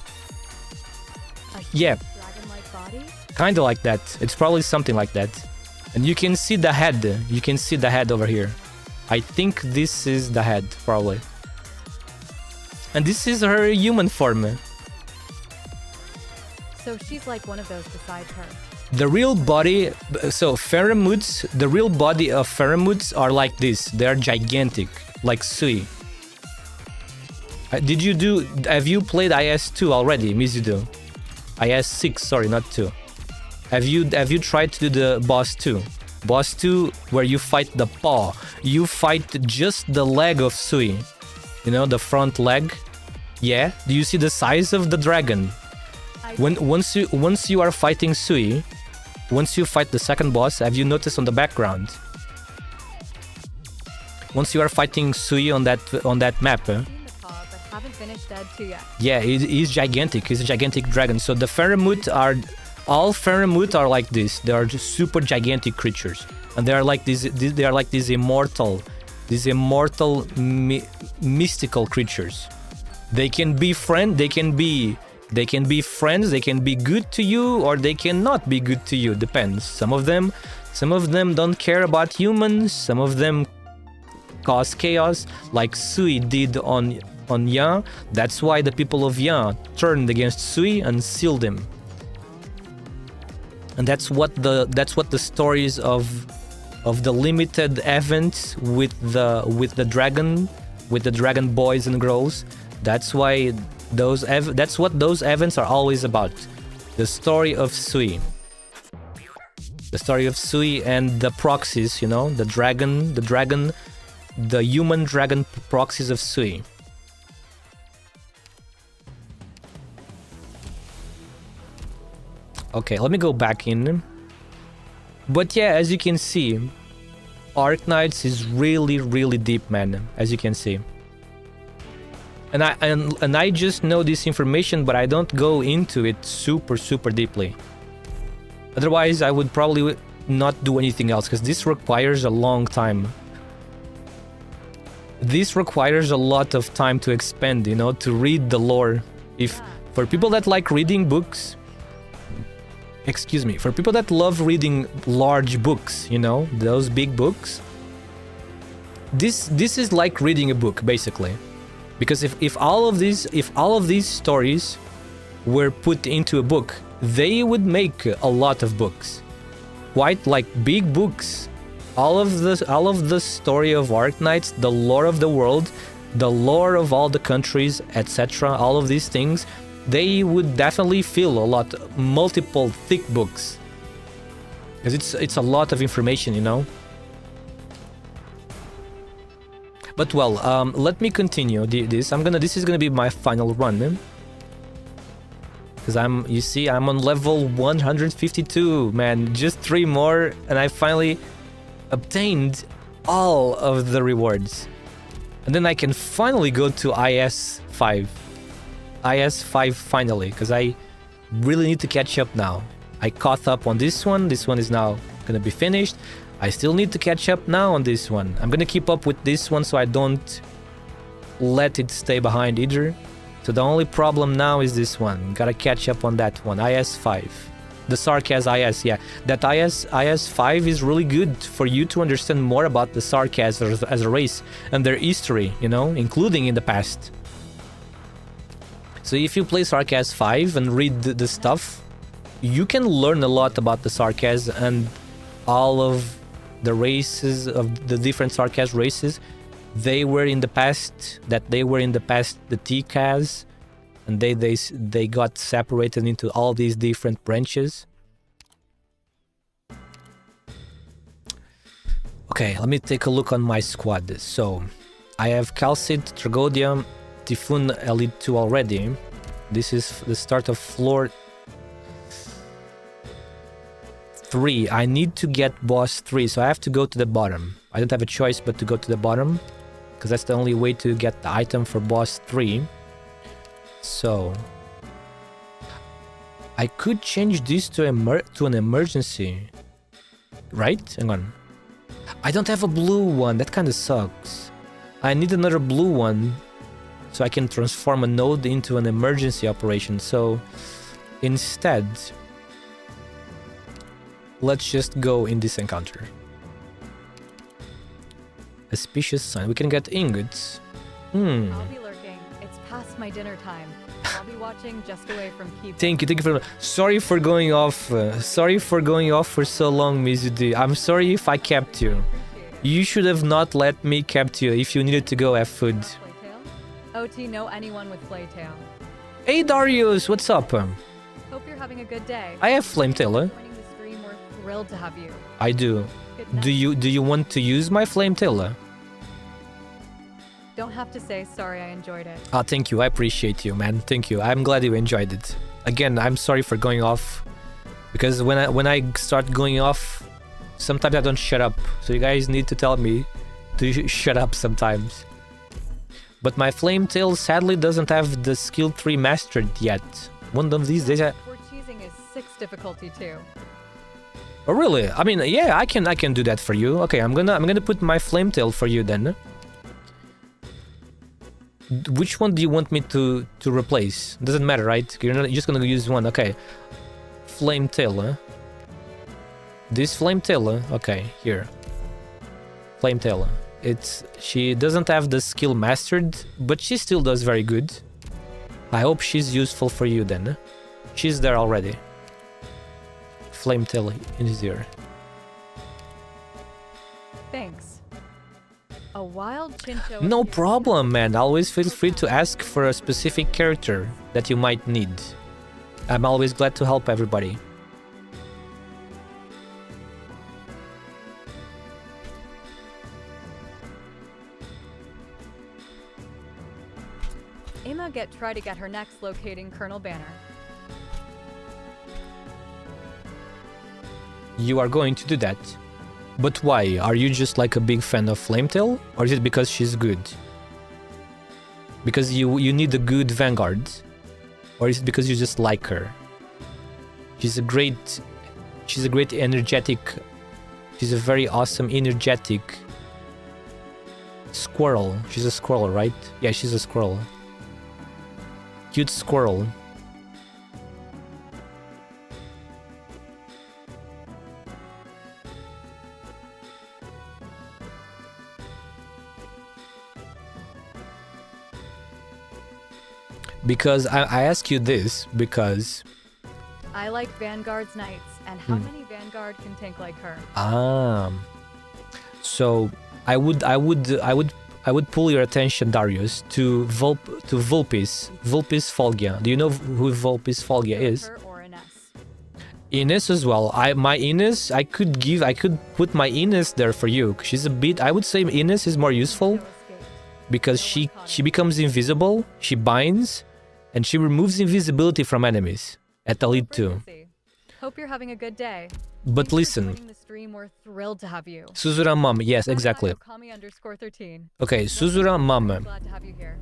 Yeah. dragon-like body? Kind of like that. It's probably something like that. And you can see the head. You can see the head over here. I think this is the head, probably. And this is her human form. So she's like one of those besides her. The real body... So Faramuts, the real body of Faramuts are like this. They are gigantic, like Sui. Have you played IS2 already, Mizudo? IS6, sorry, not 2. Have you tried to do the boss 2? Boss 2, where you fight the paw. You fight just the leg of Sui. You know, the front leg. Yeah? Do you see the size of the dragon? Once you are fighting Sui, once you fight the second boss, have you noticed on the background? Once you are fighting Sui on that map, Seen the paw, but haven't finished Dead 2 yet. yeah, he's gigantic. He's a gigantic dragon. So the Faramut are... All Faramut are like this. They are just super gigantic creatures, and they are like these immortal, mystical creatures. They can be friends. They can be friends. They can be good to you, or they cannot be good to you. Depends. Some of them don't care about humans. Some of them cause chaos, like Sui did on Yan. That's why the people of Yan turned against Sui and sealed him. And that's what the stories of the limited events with the dragon boys and girls. That's why that's what those events are always about. The story of Sui. The story of Sui and the proxies, you know, the human dragon proxies of Sui. Okay, let me go back in. But yeah, as you can see, Arknights is really, really deep, man. As you can see, and I just know this information, but I don't go into it super deeply. Otherwise, I would probably not do anything else, because this requires a long time. this requires a lot of time to expend, you know, to read the lore. If for people that like reading books, excuse me, for people that love reading large books, you know, those big books, this is like reading a book basically. Because if all of these stories were put into a book, they would make a lot of books. Quite like big books. All of the story of Arknights, the lore of the world, the lore of all the countries, etc., all of these things, they would definitely fill a lot, multiple thick books. Because it's a lot of information, you know. But well, let me continue this. This is gonna be my final run. Because you see, I'm on level 152, man. Just 3 more, and I finally obtained all of the rewards. And then I can finally go to IS5. IS5 finally, because I really need to catch up now. I caught up on this one. This one is now gonna be finished. I still need to catch up now on this one. I'm gonna keep up with this one so I don't let it stay behind either. So the only problem now is this one. Gotta catch up on that one. IS5. The Sarkaz IS, yeah. That IS5 is really good for you to understand more about the Sarkaz as a race and their history, you know, including in the past. So if you play Sarkaz 5 and read the stuff, you can learn a lot about the Sarkaz and all of the races of the different Sarkaz races. They were in the past, the T-Kaz, and they got separated into all these different branches. Okay, let me take a look on my squad. So, I have Calcid, Tragodia, Typhoon Elite 2 already. This is the start of floor 3. I need to get boss 3, so I have to go to the bottom. I don't have a choice but to go to the bottom, because that's the only way to get the item for boss 3. So I could change this to an emergency, right? Hang on. I don't have a blue one. That kind of sucks. I need another blue one so I can transform a node into an emergency operation. So instead, let's just go in this encounter. Auspicious sign. We can get ingots. I'll be lurking. It's past my dinner time. I'll be watching just away from people. Thank you for... Sorry for going off. Sorry for going off for so long, Mizudu. I'm sorry if I kept you. You should have not let me kept you if you needed to go have food. OT, know anyone with Flaytail? Hey Darius, what's up? Hope you're having a good day. I have Flametail. Joining the stream, we're thrilled to have you. I do. Do you want to use my Flametail? Don't have to say sorry, I enjoyed it. Ah, thank you. I appreciate you, man. Thank you. I'm glad you enjoyed it. Again, I'm sorry for going off, because when I start going off, sometimes I don't shut up. So you guys need to tell me to shut up sometimes. But my Flametail sadly doesn't have the skill 3 mastered yet. One of these days. We're cheesing is 6 difficulty too. Oh really? I mean, yeah, I can do that for you. Okay, I'm gonna put my Flametail for you then. Which one do you want me to replace? Doesn't matter, right? You're just gonna use one. Okay. Flametail. This Flametail. Okay, here. Flametail. She doesn't have the skill mastered, but she still does very good. I hope she's useful for you then. She's there already. Flametail is here. Thanks. A wild chincho. No problem, man. Always feel free to ask for a specific character that you might need. I'm always glad to help everybody. Emma try to get her next locating Colonel Banner. You are going to do that. But why? Are you just like a big fan of Flametail? Or is it because she's good? Because you need a good Vanguard? Or is it because you just like her? She's a very awesome, energetic Squirrel. She's a squirrel, right? Yeah, she's a squirrel. Cute squirrel. Because I ask you this because I like Vanguard's knights, and how many Vanguard can tank like her? So I would pull your attention, Darius, to Vulpes Folgia. Do you know who Vulpes Folgia is? Her or Ines? Ines as well. My Ines, I could put my Ines there for you. She's a bit. I would say Ines is more useful No escape. because she becomes invisible. She binds, and she removes invisibility from enemies at Elite 2. Frequency. Hope you're having a good day. But Thanks for listen, joining the stream. We're thrilled to have you. Suzura Mom. Yes, exactly. Kami_13. Okay, Suzura Mom. Glad to have you here.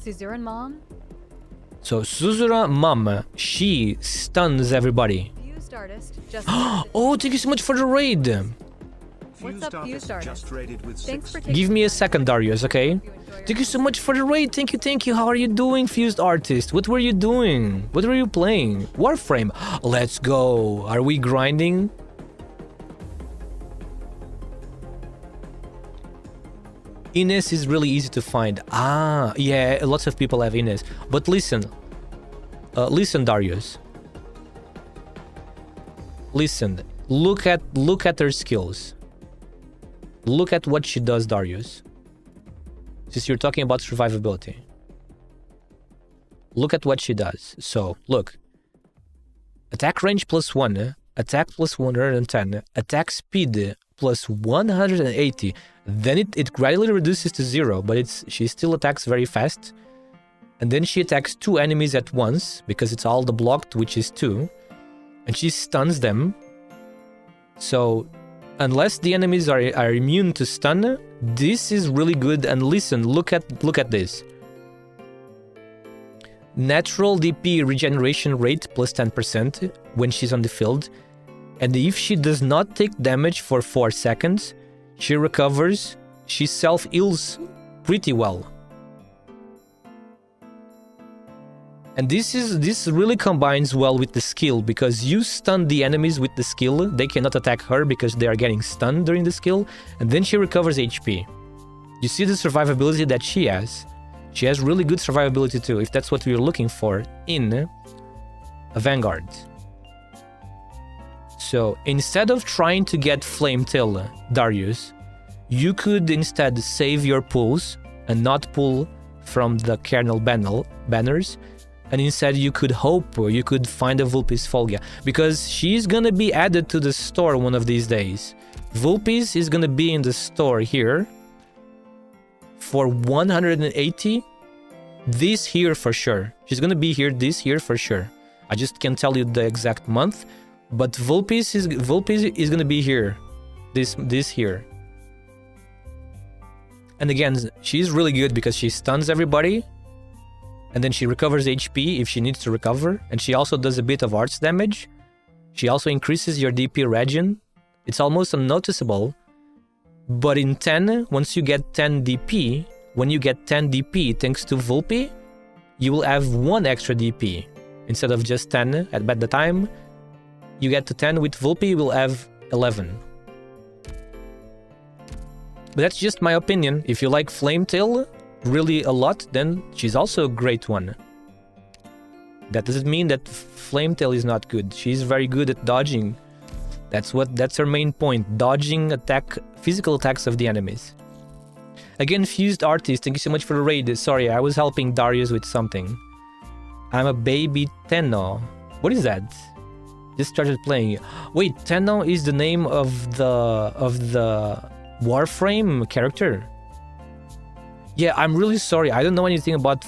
Suzuran mom? So Suzura Mom, she stuns everybody. Fused artist just Oh, thank you so much for the raid. What's up, Fused artist? Thanks for Give me a second, Darius, okay? Hope you enjoy Thank you so much for the raid. Thank you. How are you doing, Fused Artist? What were you doing? What were you playing? Warframe. Let's go. Are we grinding? Ines is really easy to find. Ah, yeah, lots of people have Ines. But listen. Listen, Darius. Listen. Look at her skills. Look at what she does, Darius. Since you're talking about survivability. Look at what she does. So, look. Attack range +1, attack +110, attack speed +180. Then it gradually reduces to 0, but she still attacks very fast. And then she attacks 2 enemies at once, because it's all the blocked, which is 2. And she stuns them. So, unless the enemies are immune to stun, this is really good. And listen, look at this. Natural DP regeneration rate +10% when she's on the field. And if she does not take damage for 4 seconds, she recovers. She self-heals pretty well. And this really combines well with the skill, because you stun the enemies with the skill. They cannot attack her because they are getting stunned during the skill. And then she recovers HP. You see the survivability that she has. She has really good survivability too, if that's what we're looking for in a Vanguard. So instead of trying to get Flame Tail, Darius, you could instead save your pulls and not pull from the kernel banners. And instead you could hope, or you could find a Vulpes Folgia, because she's gonna be added to the store one of these days. Vulpes is gonna be in the store here for 180 this year for sure. She's gonna be here this year for sure. I just can't tell you the exact month, but Vulpes is gonna be here this year. And again, she's really good because she stuns everybody, and then she recovers HP if she needs to recover, and she also does a bit of arts damage. She also increases your DP regen. It's almost unnoticeable, but in 10, once you get 10 DP, when you get 10 DP thanks to Vulpe, you will have 1 extra DP. Instead of just 10 at the time, you get to 10 with Vulpe, you will have 11. But that's just my opinion. If you like Flame Tail really a lot, then she's also a great one. That doesn't mean that Flame Tail is not good. She's very good at dodging. That's her main point. Dodging physical attacks of the enemies. Again, Fused Artist, thank you so much for the raid. Sorry, I was helping Darius with something. I'm a baby Tenno. What is that? Just started playing. Wait, Tenno is the name of the Warframe character? Yeah, I'm really sorry. I don't know anything about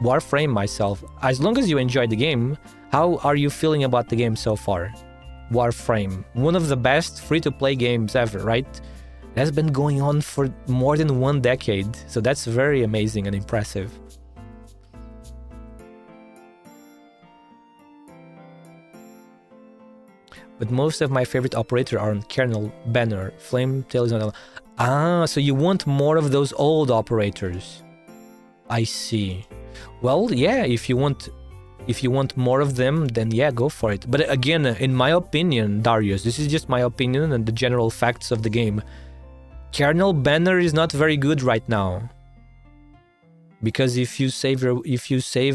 Warframe myself. As long as you enjoyed the game, how are you feeling about the game so far? Warframe, one of the best free-to-play games ever, right? It has been going on for more than 1 decade, so that's very amazing and impressive. But most of my favorite operators are on kernel banner. Flame Tail is not. Ah, so you want more of those old operators. I see. Well, yeah, if you want more of them, then yeah, go for it. But again, in my opinion, Darius, this is just my opinion and the general facts of the game. Kernel banner is not very good right now. Because if you save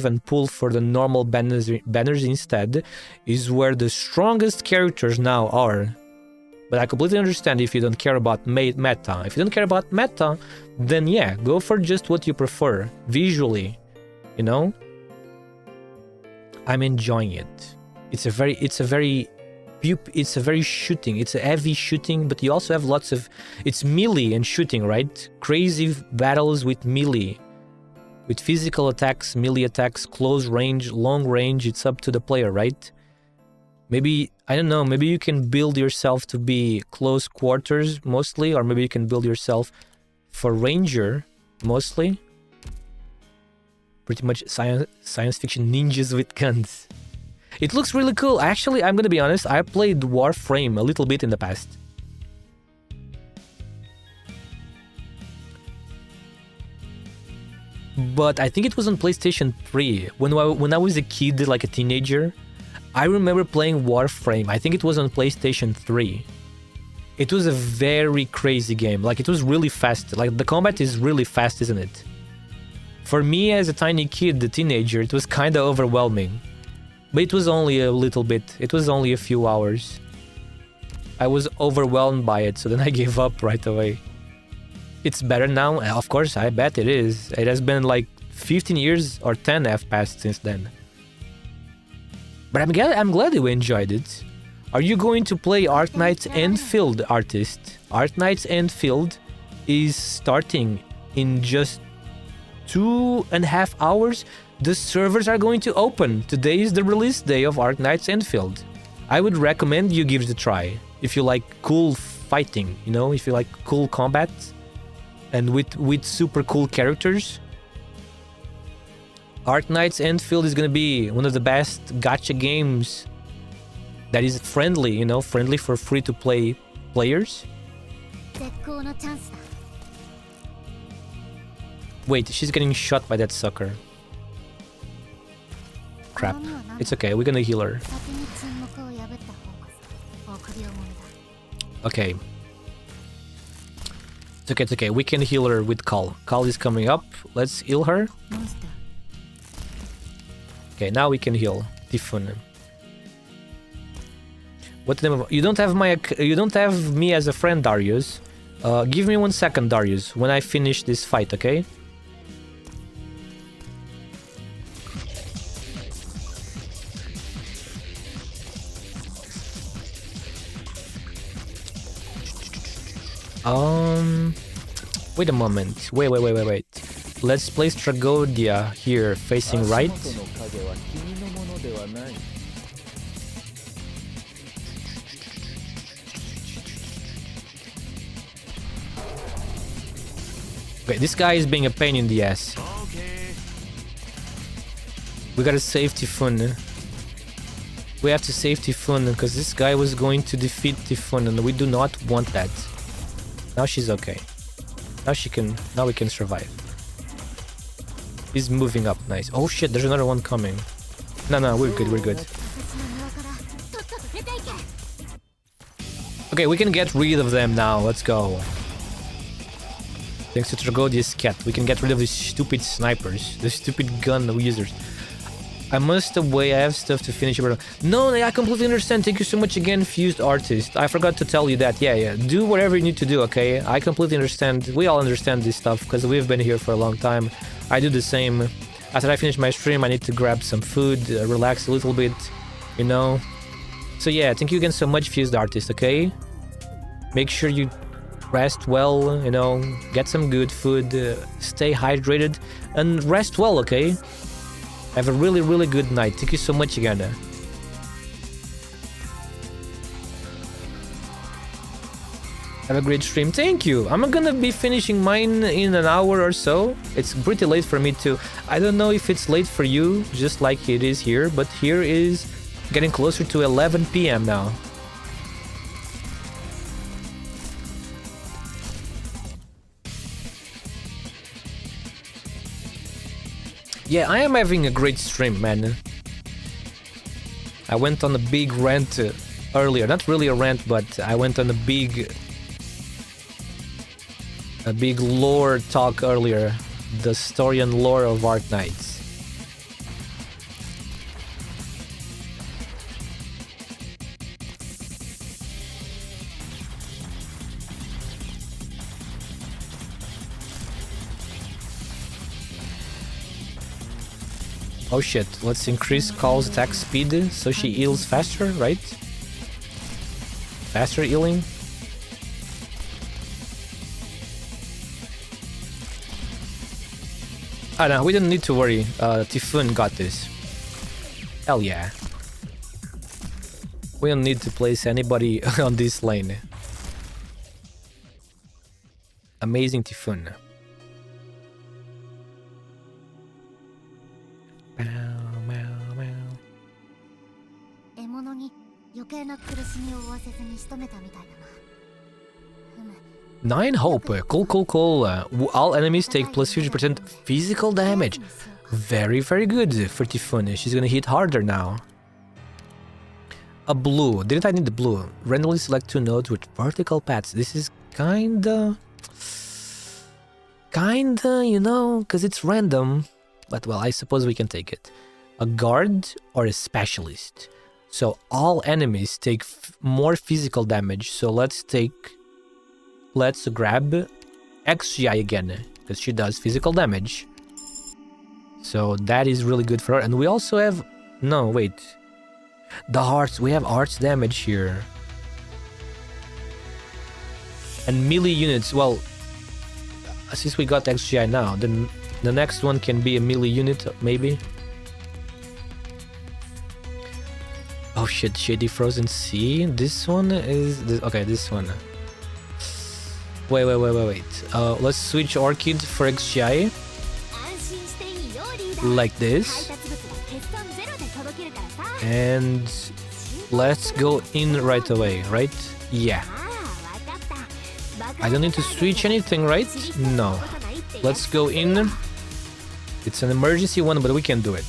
and pull for the normal banners instead, is where the strongest characters now are. But I completely understand if you don't care about meta. If you don't care about meta, then yeah, go for just what you prefer visually. You know, I'm enjoying it. It's a very shooting. It's a heavy shooting, but you also have lots of. It's melee and shooting, right? Crazy battles with melee. With physical attacks, melee attacks, close range, long range, it's up to the player, right? Maybe, I don't know, maybe you can build yourself to be close quarters mostly, or maybe you can build yourself for ranger mostly. Pretty much science fiction ninjas with guns. It looks really cool. Actually, I'm gonna be honest, I played Warframe a little bit in the past. But I think it was on PlayStation 3. When I was a kid, like a teenager, I remember playing Warframe. I think it was on PlayStation 3. It was a very crazy game. Like, it was really fast. Like, the combat is really fast, isn't it? For me, as a tiny kid, the teenager, it was kind of overwhelming. But it was only a little bit. It was only a few hours. I was overwhelmed by it, so then I gave up right away. It's better now? Of course, I bet it is. It has been like 15 years or 10 have passed since then. But I'm glad you enjoyed it. Are you going to play ARKNIGHTS ENDFIELD, artist? ARKNIGHTS ENDFIELD is starting in just 2.5 hours. The servers are going to open. Today is the release day of ARKNIGHTS ENDFIELD. I would recommend you give it a try. If you like cool fighting, you know, if you like cool combat and with super cool characters. ARKNIGHTS ENDFIELD is gonna be one of the best gacha games that is friendly, you know, friendly for free-to-play players. Wait, she's getting shot by that sucker. Crap. It's okay, we're gonna heal her. Okay. It's okay, we can heal her with Call. Call is coming up. Let's heal her. Okay, now we can heal Typhoon. What's the name of... You don't have me as a friend, Darius. Give me 1 second, Darius, when I finish this fight, okay? Wait a moment. Wait. Let's place Tragodia here, facing right. Okay, this guy is being a pain in the ass. We gotta save Typhoon. We have to save Typhoon because this guy was going to defeat Typhoon and we do not want that. Now she's okay. Now we can survive. He's moving up, nice. Oh shit, there's another one coming. No, we're good. Okay, we can get rid of them now, let's go. Thanks to Tragodia's cat, we can get rid of these stupid snipers, the stupid gun users. I must away, I have stuff to finish. No, I completely understand. Thank you so much again, Fused Artist. I forgot to tell you that. Yeah. Do whatever you need to do, okay? I completely understand. We all understand this stuff because we've been here for a long time. I do the same. After I finish my stream, I need to grab some food, relax a little bit, you know? So yeah, thank you again so much, Fused Artist, okay? Make sure you rest well, you know, get some good food, stay hydrated, and rest well, okay? Have a really good night. Thank you so much again. Have a great stream. Thank you. I'm gonna be finishing mine in an hour or so. It's pretty late for me too. I don't know if it's late for you, just like it is here, but here is getting closer to 11 p.m. now. Yeah, I am having a great stream, man. I went on a big rant earlier. Not really a rant, but I went on a big lore talk earlier. The story and lore of Arknights. Oh shit, let's increase Call's attack speed so she heals faster, right? Faster healing? Ah no, we don't need to worry. Typhoon got this. Hell yeah. We don't need to place anybody on this lane. Amazing Typhoon. Nine hope. Cool. All enemies take plus 50% physical damage. Very good for Typhoon. She's gonna hit harder now. A blue. Didn't I need the blue? Randomly select 2 nodes with vertical paths. This is kinda, you know, because it's random. But well, I suppose we can take it. A guard or a specialist. So all enemies take more physical damage. So let's grab XGI again, because she does physical damage. So that is really good for her. And we also have... No, wait. The hearts. We have arts damage here. And melee units. Well, since we got XGI now, then the next one can be a melee unit, maybe. Oh shit, Shady Frozen Sea. This one is... Okay, this one. Wait. Let's switch Orchid for XGI. Like this. And let's go in right away, right? Yeah. I don't need to switch anything, right? No. Let's go in. It's an emergency one, but we can do it.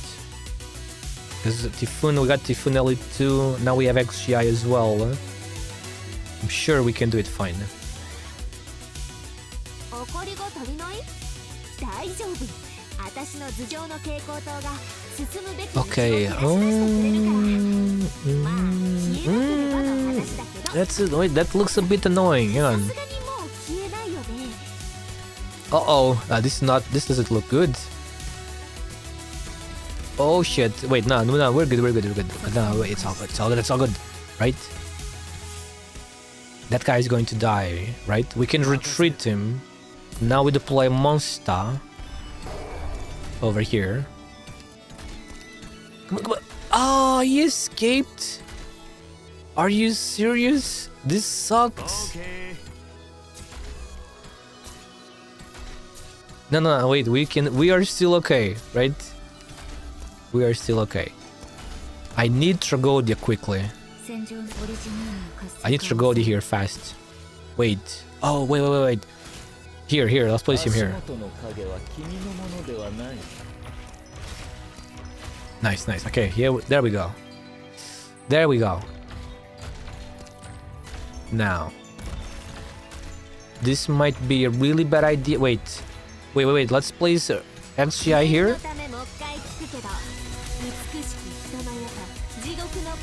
Because Typhoon, we got Typhoon L2, now we have XGI as well. I'm sure we can do it fine. Okay. That's it. Wait, that looks a bit annoying. Hang on. This doesn't look good. Oh shit! Wait, no, we're good. No, wait, it's all good, right? That guy is going to die, right? We can retreat him. Now we deploy Monster over here. Come on. Oh, he escaped. Are you serious? This sucks. No, wait. We are still okay, right? We are still okay. I need Tragodia quickly. I need Tragodia here fast. Wait. Oh, wait. Here. Let's place him here. Nice. Okay, there we go. Now. This might be a really bad idea. Wait. Let's place XGI here.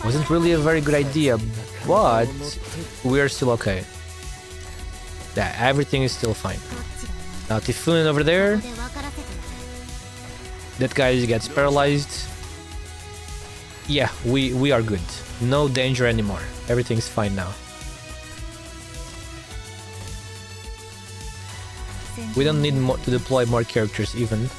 Wasn't really a very good idea, but we are still okay. Yeah, everything is still fine. Now Typhoon over there. That guy gets paralyzed. Yeah, we are good. No danger anymore. Everything's fine now. We don't need to deploy more characters even.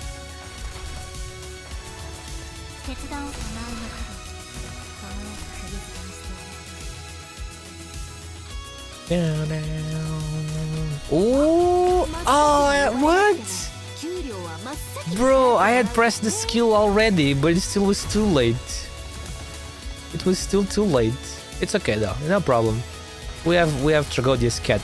What? Bro, I had pressed the skill already, but it still was too late. It was still too late. It's okay though, no problem. We have Tragodia's cat.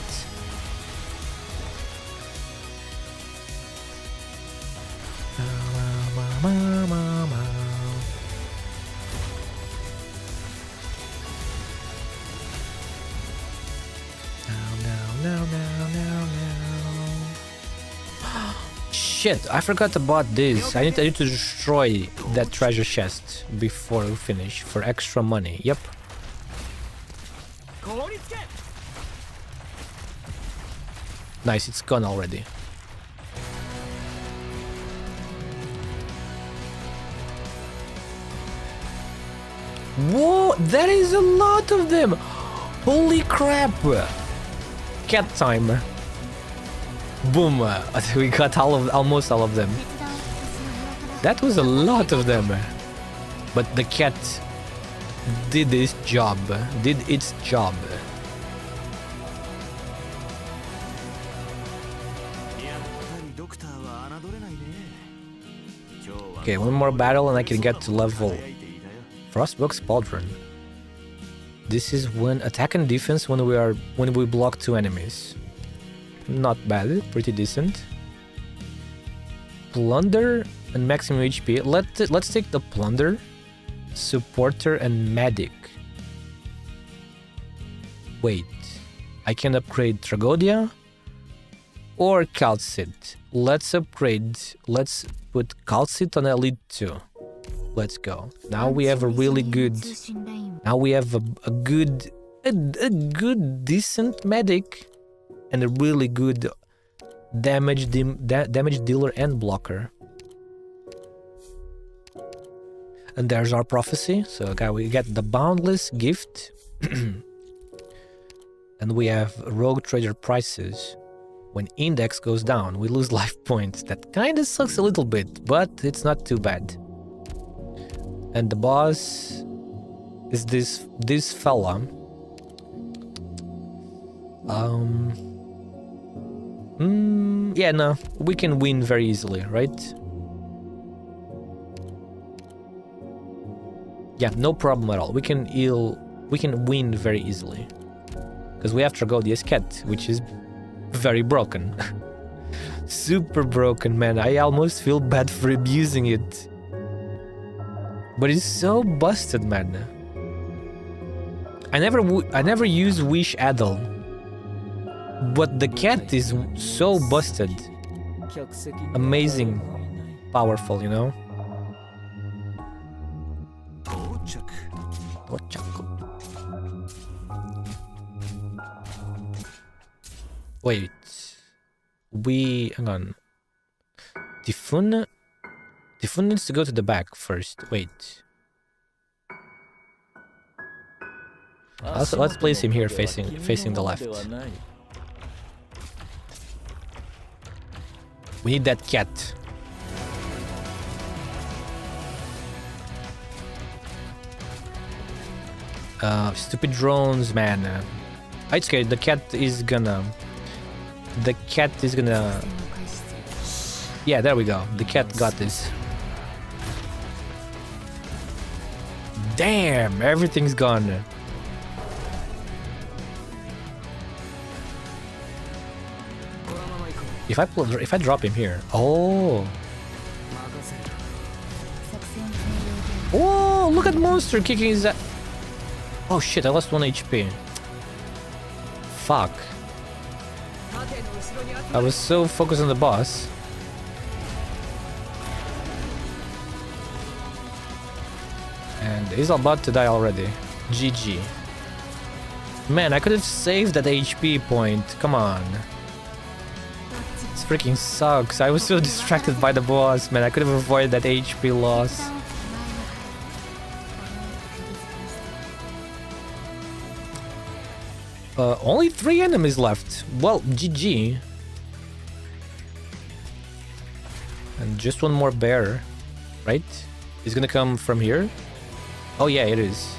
Shit, I forgot about this. I need to destroy that treasure chest before we finish for extra money. Yep. Nice, it's gone already. Whoa, that is a lot of them! Holy crap! Cat time. Boom! We got almost all of them. That was a lot of them. But the cat did its job. Okay, one more battle and I can get to level Frostbox Pauldron. This is when attack and defense when we block two enemies. Not bad, pretty decent. Plunder and maximum HP. Let's take the Plunder, Supporter and Medic. Wait, I can upgrade Tragodia or Calcit. Let's put Calcit on Elite 2. Let's go. Now we have a really good. Now we have a good, decent medic, and a really good damage dealer and blocker. And there's our prophecy. So okay, we get the boundless gift, and we have rogue trader prices. When index goes down, we lose life points. That kind of sucks a little bit, but it's not too bad. And the boss is this fella. Yeah, no, we can win very easily, right? Yeah, no problem at all. We can win very easily. Because we have Tragodia's cat, which is very broken. Super broken, man. I almost feel bad for abusing it. But it's so busted, man. I never use Wish Adel. But the cat is so busted. Amazing. Powerful, you know? Wait. Hang on. Tifun needs to go to the back first. Wait. Also, let's place him here facing the left. We need that cat. Stupid drones, man. It's okay, the cat is gonna... Yeah, there we go. The cat got this. Damn, everything's gone. If I drop him here, oh, look at monster kicking his ass. Oh shit! I lost 1 HP. Fuck. I was so focused on the boss. And he's about to die already. GG. Man, I could have saved that HP point. Come on. This freaking sucks. I was so distracted by the boss, man. I could have avoided that HP loss. Only 3 enemies left. Well, GG. And just one more bear, right? He's gonna come from here. Oh yeah, it is.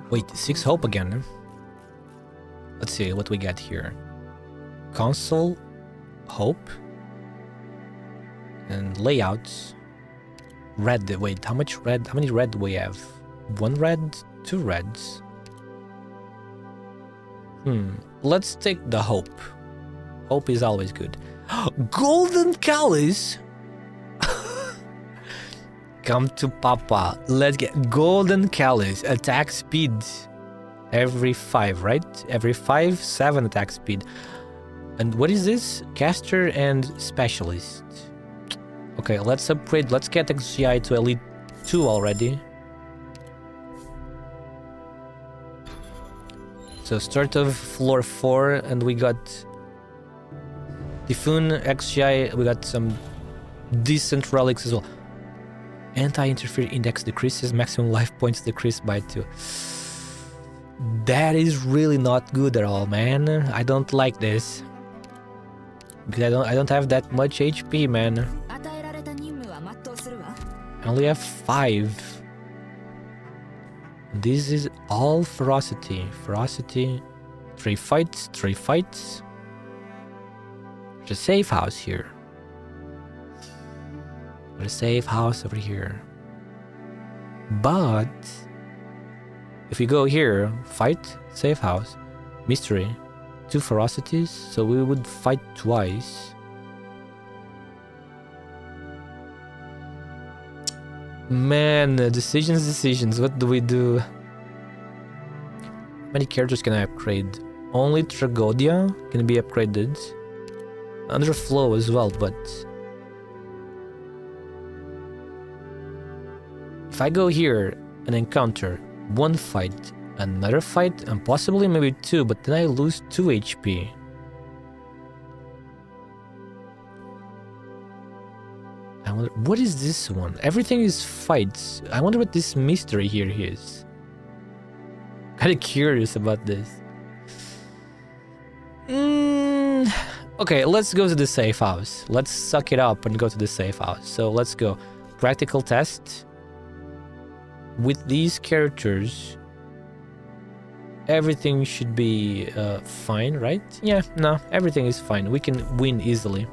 Wait, 6 hope again. Let's see what we got here. Console, hope. And layouts. Red, wait, how much red? How many red do we have? 1 red, 2 reds. Let's take the hope. Hope is always good. Golden Callus! Come to Papa. Let's get Golden Callus. Attack speed. Every 5, right? Every 5, 7 attack speed. And what is this? Caster and Specialist. Okay, let's upgrade. Let's get XGI to Elite 2 already. So start of floor 4, and we got Typhoon, XGI, we got some decent relics as well. Anti-interfere index decreases, maximum life points decreased by 2. That is really not good at all, man. I don't like this. Because I don't have that much HP, man. I only have 5. This is all ferocity. Ferocity. 3 fights, 3 fights. There's a safe house here. There's a safe house over here. But if we go here, fight, safe house, mystery, 2 ferocities, so we would fight twice. Man, decisions. What do we do? How many characters can I upgrade? Only Tragodia can be upgraded. Underflow as well, but if I go here and encounter 1 fight, another fight, and possibly maybe 2, but then I lose 2 HP. I wonder, what is this one? Everything is fights. I wonder what this mystery here is. Kinda curious about this. Okay, let's go to the safe house. Let's suck it up and go to the safe house. So let's go. Practical test. With these characters, everything should be fine, right? Yeah, no, everything is fine. We can win easily.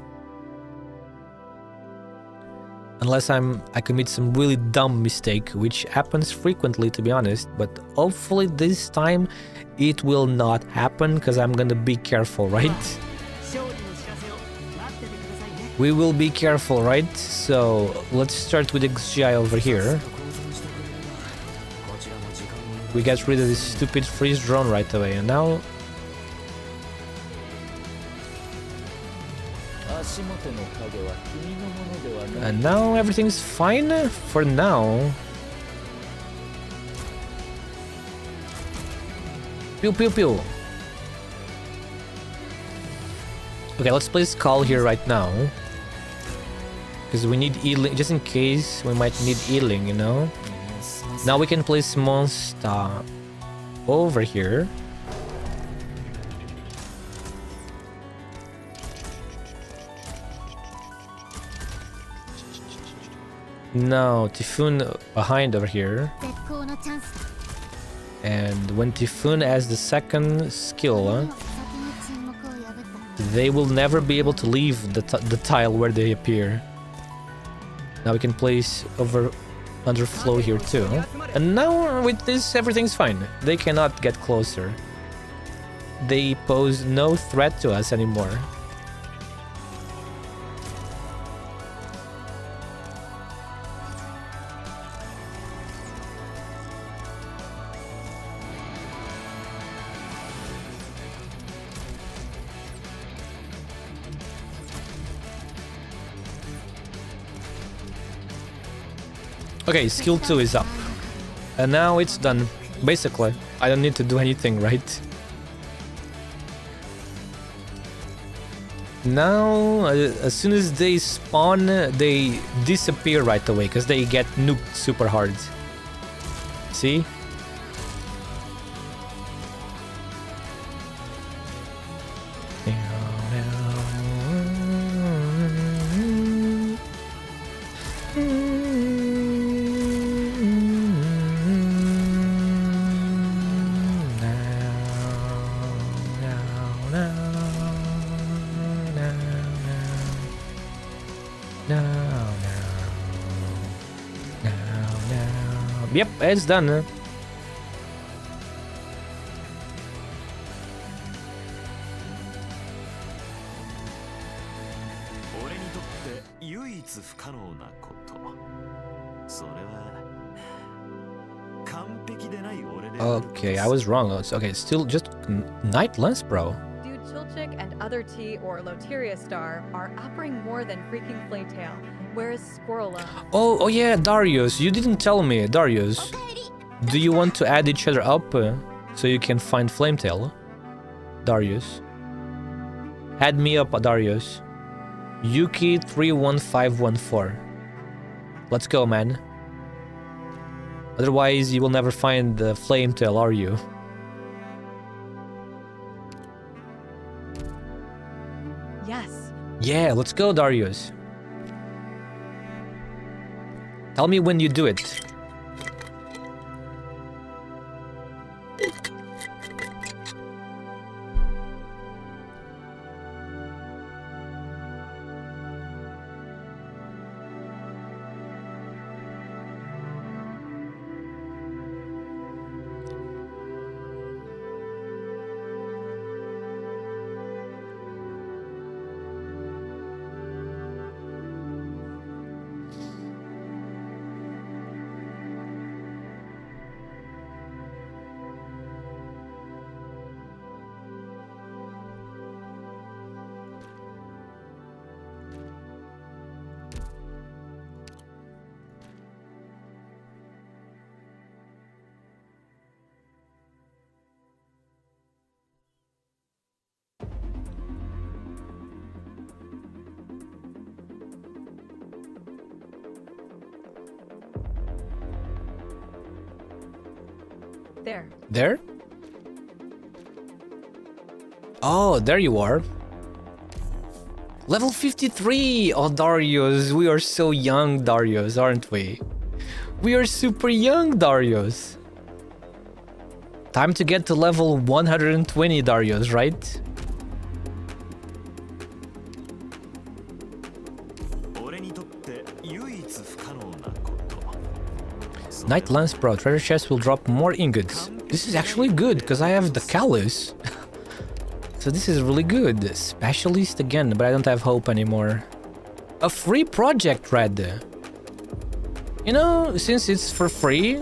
Unless I commit some really dumb mistake, which happens frequently, to be honest. But hopefully this time it will not happen, because I'm gonna be careful, right? We will be careful, right? So let's start with XGI over here. We get rid of this stupid freeze drone right away, and now everything's fine for now. Pew pew pew. Okay, let's place call here right now, because we need healing, just in case we might need healing, you know. Now we can place monster over here. Now Typhoon behind over here. And when Typhoon has the second skill, they will never be able to leave the tile where they appear. Now we can place underflow here too. And now with this, everything's fine. They cannot get closer. They pose no threat to us anymore. Okay, skill 2 is up. And now it's done. Basically, I don't need to do anything, right? Now, as soon as they spawn, they disappear right away, because they get nuked super hard. See? No. Yep, it's done. Okay, I was wrong. Okay, still just Night Lens, bro. Dude Chilchick and other T or Loteria Star are offering more than freaking Flaytail, whereas Squirrela. Oh yeah, Darius, you didn't tell me, Darius. Do you want to add each other up so you can find Flametail? Darius. Add me up, Darius. Yuki 31514. Let's go, man. Otherwise, you will never find the Flametail, are you? Yes. Yeah, let's go, Darius. Tell me when you do it. There. There? Oh, there you are. Level 53! Oh, Darius, we are so young, Darius, aren't we? We are super young, Darius. Time to get to level 120, Darius, right? Night Lens Pro, treasure chest will drop more ingots. This is actually good, because I have the Callus. So this is really good. Specialist again, but I don't have hope anymore. A free project, Red. You know, since it's for free,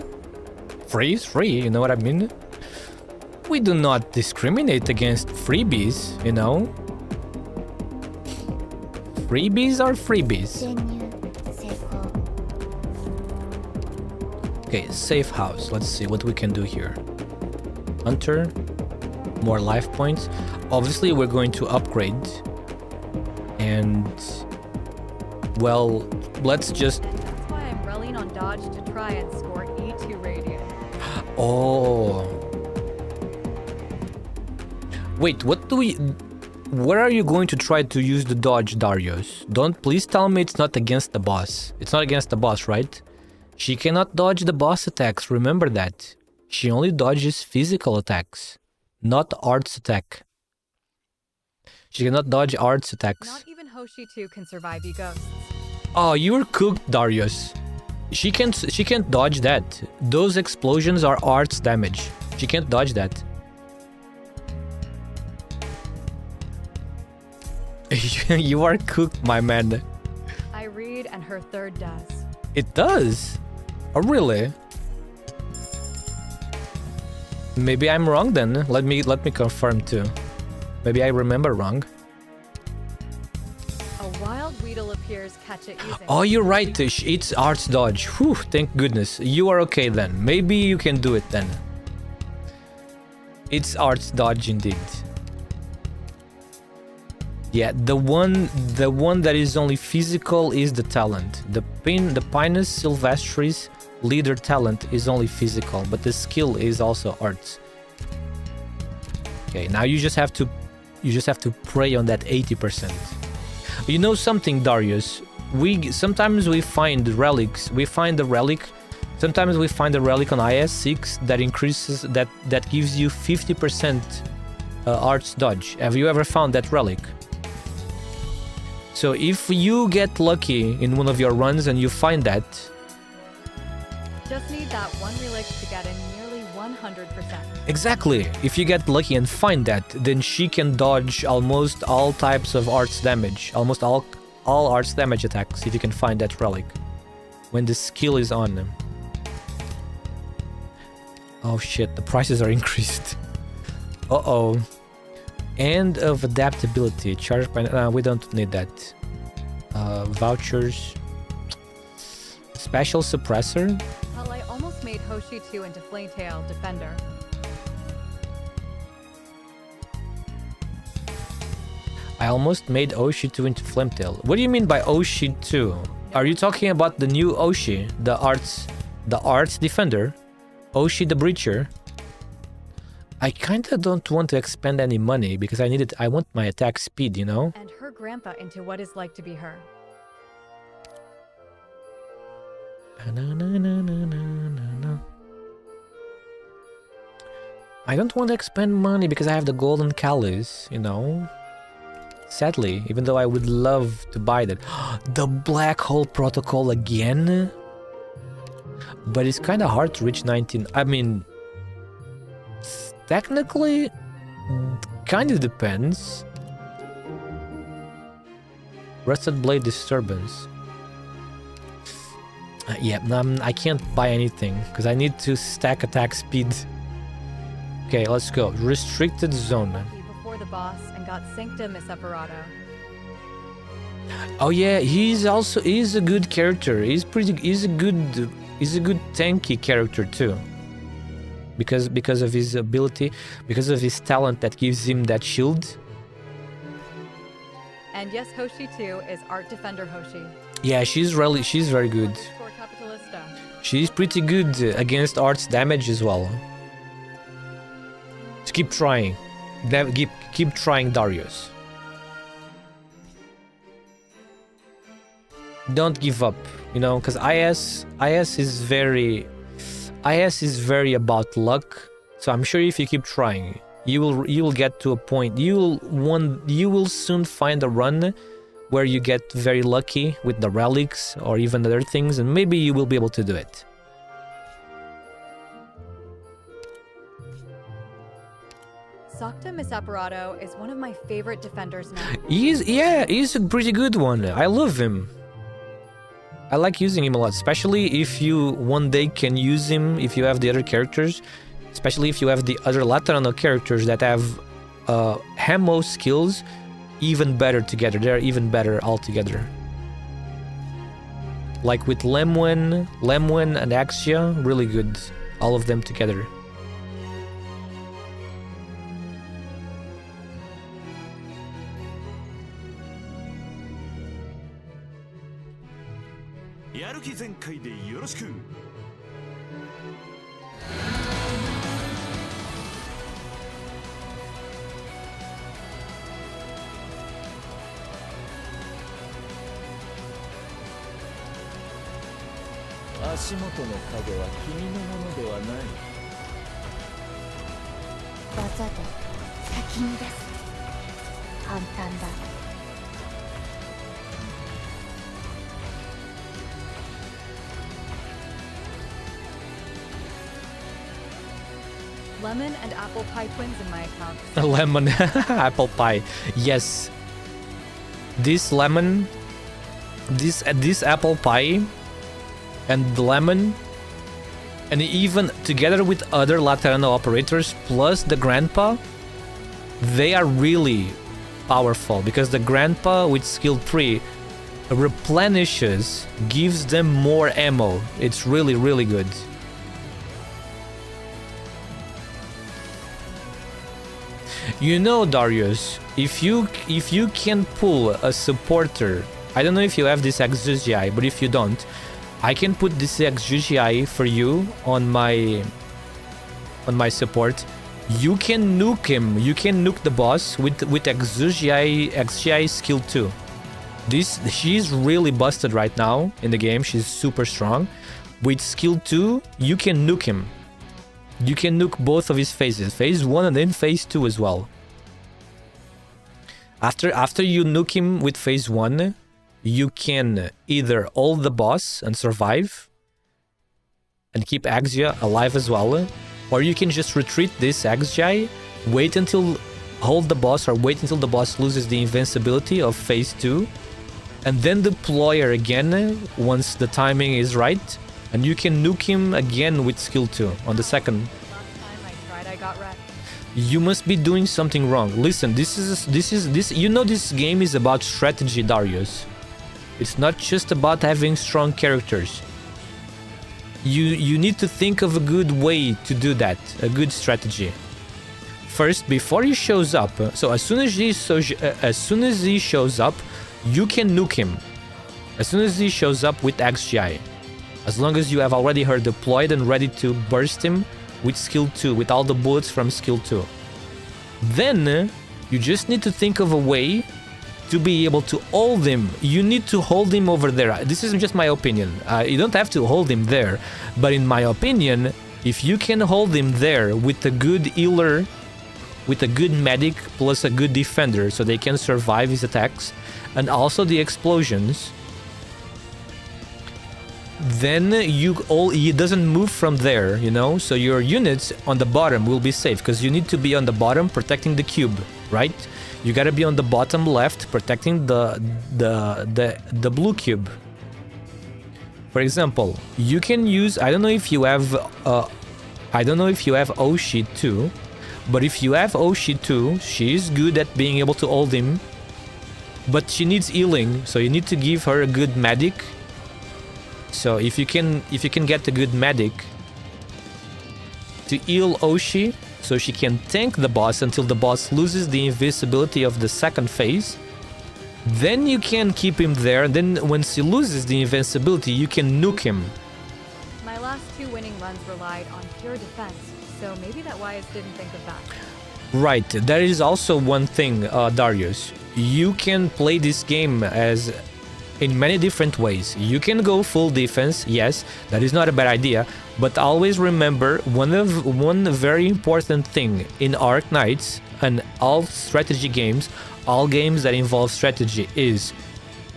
free is free, you know what I mean? We do not discriminate against freebies, you know? Freebies are freebies. Okay, safe house. Let's see what we can do here. Hunter, more life points. Obviously, we're going to upgrade. And, well, let's just... That's why I'm rallying on Dodge to try and score E2 Radiant. Oh. Wait, what do we... Where are you going to try to use the dodge, Darius? Don't please tell me it's not against the boss. It's not against the boss, right? She cannot dodge the boss attacks, remember that. She only dodges physical attacks, not arts attack. She cannot dodge arts attacks. Not even Hoshi 2 can survive you ghosts. Oh, you're cooked, Darius. She can't dodge that. Those explosions are arts damage. She can't dodge that. You are cooked, my man. I read and her third does. It does? Oh, really? Maybe I'm wrong then. Let me confirm too. Maybe I remember wrong. A wild Weedle appears, catch it using... Oh, you're right. It's arts dodge. Whew, thank goodness. You are okay then. Maybe you can do it then. It's arts dodge indeed. Yeah, the one that is only physical is the talent. The Pinus Silvestris leader talent is only physical, but the skill is also arts. Okay, now you just have to pray on that 80%. You know something, Darius? Sometimes we find relics. We find the relic. Sometimes we find a relic on IS6 that increases that gives you 50% arts dodge. Have you ever found that relic? So if you get lucky in one of your runs and you find that, just need that one relic to get in nearly 100%. Exactly. If you get lucky and find that, then she can dodge almost all types of arts damage. Almost all arts damage attacks if you can find that relic. When the skill is on. Oh shit, the prices are increased. Uh-oh. End of adaptability. Charge by... we don't need that. Vouchers. Special suppressor. Well, I almost made Hoshi 2 into Flaytail Defender. I almost made Oshi 2 into Flametail. What do you mean by Oshi 2? Are you talking about the new Oshi? The arts defender? Oshi the Breacher? I kinda don't want to expend any money because I want my attack speed, you know? And her grandpa into What Is Like to Be Her. I don't want to expend money because I have the golden callus, you know? Sadly, even though I would love to buy that. The black hole protocol again? But it's kind of hard to reach 19. I mean, technically, kind of depends. Rusted blade disturbance. Yeah, I can't buy anything because I need to stack attack speed. Okay, let's go. Restricted zone. Before the boss and got Sancta Misaparato. Oh yeah, he's a good character. He's a good tanky character too. Because of his ability, because of his talent that gives him that shield. And yes, Hoshi 2 is Art Defender Hoshi. Yeah, she's very good. She's pretty good against arts damage as well. So keep trying. Keep trying, Darius. Don't give up, you know, because IS is very about luck. So I'm sure if you keep trying, you will get to a point. You will soon find a run where you get very lucky with the relics or even other things, and maybe you will be able to do it. Sancta Misaparato is one of my favorite defenders now. He's a pretty good one. I love him. I like using him a lot, especially if you one day can use him if you have the other characters, especially if you have the other Laterano characters that have Hamo skills. Even better together. They're even better all together. Like with Lemwen and Axia, really good. All of them together. Lemon and apple pie twins in my account. Lemon, apple pie. Yes. This lemon, this apple pie, and the lemon, and even together with other Laterano operators plus the grandpa, they are really powerful because the grandpa with skill 3 replenishes, gives them more ammo. It's really, really good. You know, Darius, if you can pull a supporter, I don't know if you have this Exugii, but if you don't, I can put this Exugii for you on my support. You can nuke him. You can nuke the boss with Exugii skill 2. She's really busted right now in the game. She's super strong. With skill 2, you can nuke him. You can nuke both of his phases, phase 1 and then phase 2 as well. After you nuke him with phase 1, you can either ult the boss and survive, and keep Axia alive as well. Or you can just retreat this Axia, wait until hold the boss or wait until the boss loses the invincibility of phase 2, and then deploy her again once the timing is right, and you can nuke him again with skill 2 on the second. Last time I tried, I got wrecked. You must be doing something wrong. Listen, this you know, this game is about strategy, Darius. It's not just about having strong characters. You need to think of a good way to do that, a good strategy. First, before he shows up, so as soon as he shows up, you can nuke him. As soon as he shows up with XGI. As long as you have already her deployed and ready to burst him with skill 2, with all the bullets from skill 2. Then, you just need to think of a way to be able to hold him. You need to hold him over there. This is just my opinion. You don't have to hold him there. But in my opinion, if you can hold him there with a good healer, with a good medic plus a good defender so they can survive his attacks, and also the explosions, then he doesn't move from there, you know, so your units on the bottom will be safe, because you need to be on the bottom protecting the cube, right? You gotta be on the bottom left protecting the blue cube. For example, you can use, I don't know if you have Oshi 2, but if you have Oshi 2, she is good at being able to hold him, but she needs healing, so you need to give her a good medic. So if you can get a good medic to heal Oshi, so she can tank the boss until the boss loses the invisibility of the second phase, then you can keep him there. Then once he loses the invincibility, you can nuke him. My last 2 winning runs relied on pure defense, so maybe that Wise didn't think of that. Right, there is also one thing, Darius. You can play this game as in many different ways. You can go full defense, yes, that is not a bad idea, but always remember one very important thing in Arknights and all strategy games, all games that involve strategy, is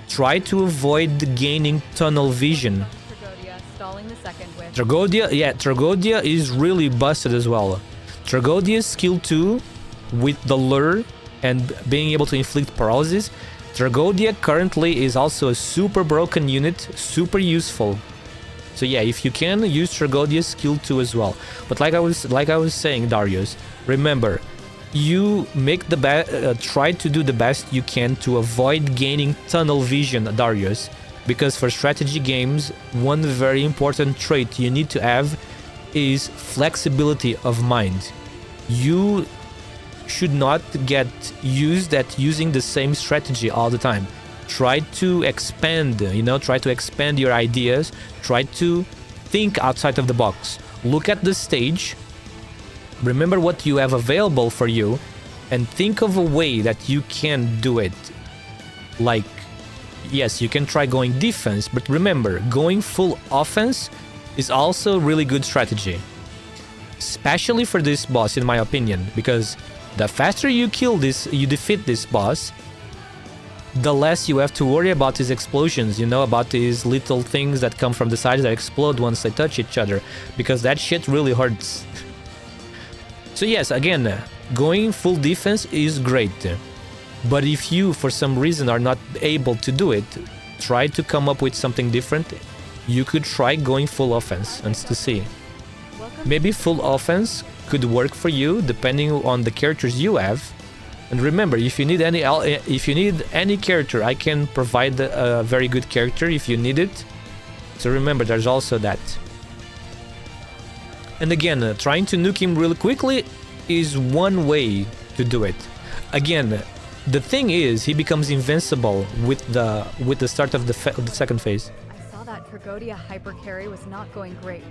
try to avoid gaining tunnel vision. Tragodia stalling the second with Tragodia is really busted as well. Tragodia's skill 2 with the lure and being able to inflict paralysis. Tragodia currently is also a super broken unit, super useful. So yeah, if you can, use Tragodia's skill 2 as well. But like I was saying, Darius, remember, you make try to do the best you can to avoid gaining tunnel vision, Darius, because for strategy games, one very important trait you need to have is flexibility of mind. You should not get used at using the same strategy all the time. Try to expand, try to expand your ideas, try to think outside of the box. Look at the stage, remember what you have available for you, and think of a way that you can do it. Like, yes, you can try going defense, but remember, going full offense is also a really good strategy. Especially for this boss, in my opinion, because the faster you defeat this boss, the less you have to worry about his explosions, about these little things that come from the sides that explode once they touch each other, because that shit really hurts. So yes, again, going full defense is great, but if you for some reason are not able to do it, try to come up with something different. You could try going full offense and to see. Maybe full offense could work for you depending on the characters you have. And remember, if you need any character, I can provide a very good character if you need it. So remember, there's also that. And again, trying to nuke him really quickly is one way to do it. Again, the thing is, he becomes invincible with the start of the second phase. I saw that Tragodia hyper carry was not going great,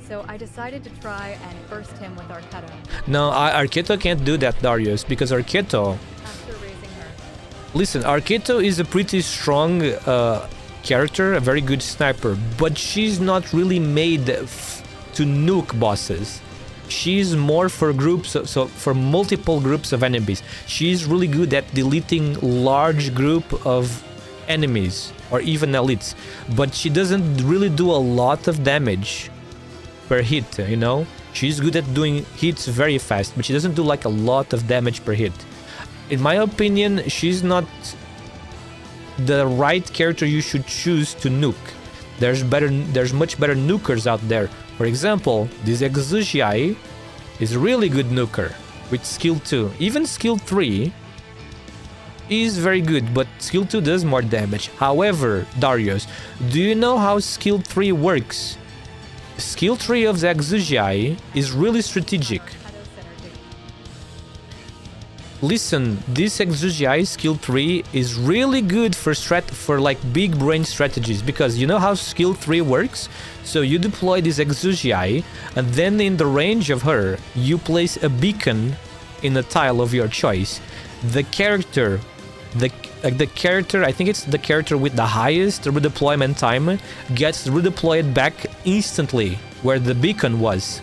so I decided to try and burst him with Arketo. No, Arketo can't do that, Darius, because Arketo... After raising her. Listen, Arketo is a pretty strong character, a very good sniper, but she's not really made to nuke bosses. She's more for groups, so for multiple groups of enemies. She's really good at deleting large group of enemies or even elites, but she doesn't really do a lot of damage. per hit, you know? She's good at doing hits very fast, but she doesn't do like a lot of damage per hit. In my opinion, she's not the right character you should choose to nuke. There's much better nukers out there. For example, this Exugiai is a really good nuker with skill 2. Even skill 3 is very good, but skill 2 does more damage. However, Darius, do you know how skill 3 works? Skill 3 of the Exugiai is really strategic. Listen, this Exugiai skill 3 is really good for like big brain strategies, because you know how skill 3 works? So you deploy this Exugiai, and then in the range of her, you place a beacon in a tile of your choice. The character, I think it's the character with the highest redeployment time, gets redeployed back instantly where the beacon was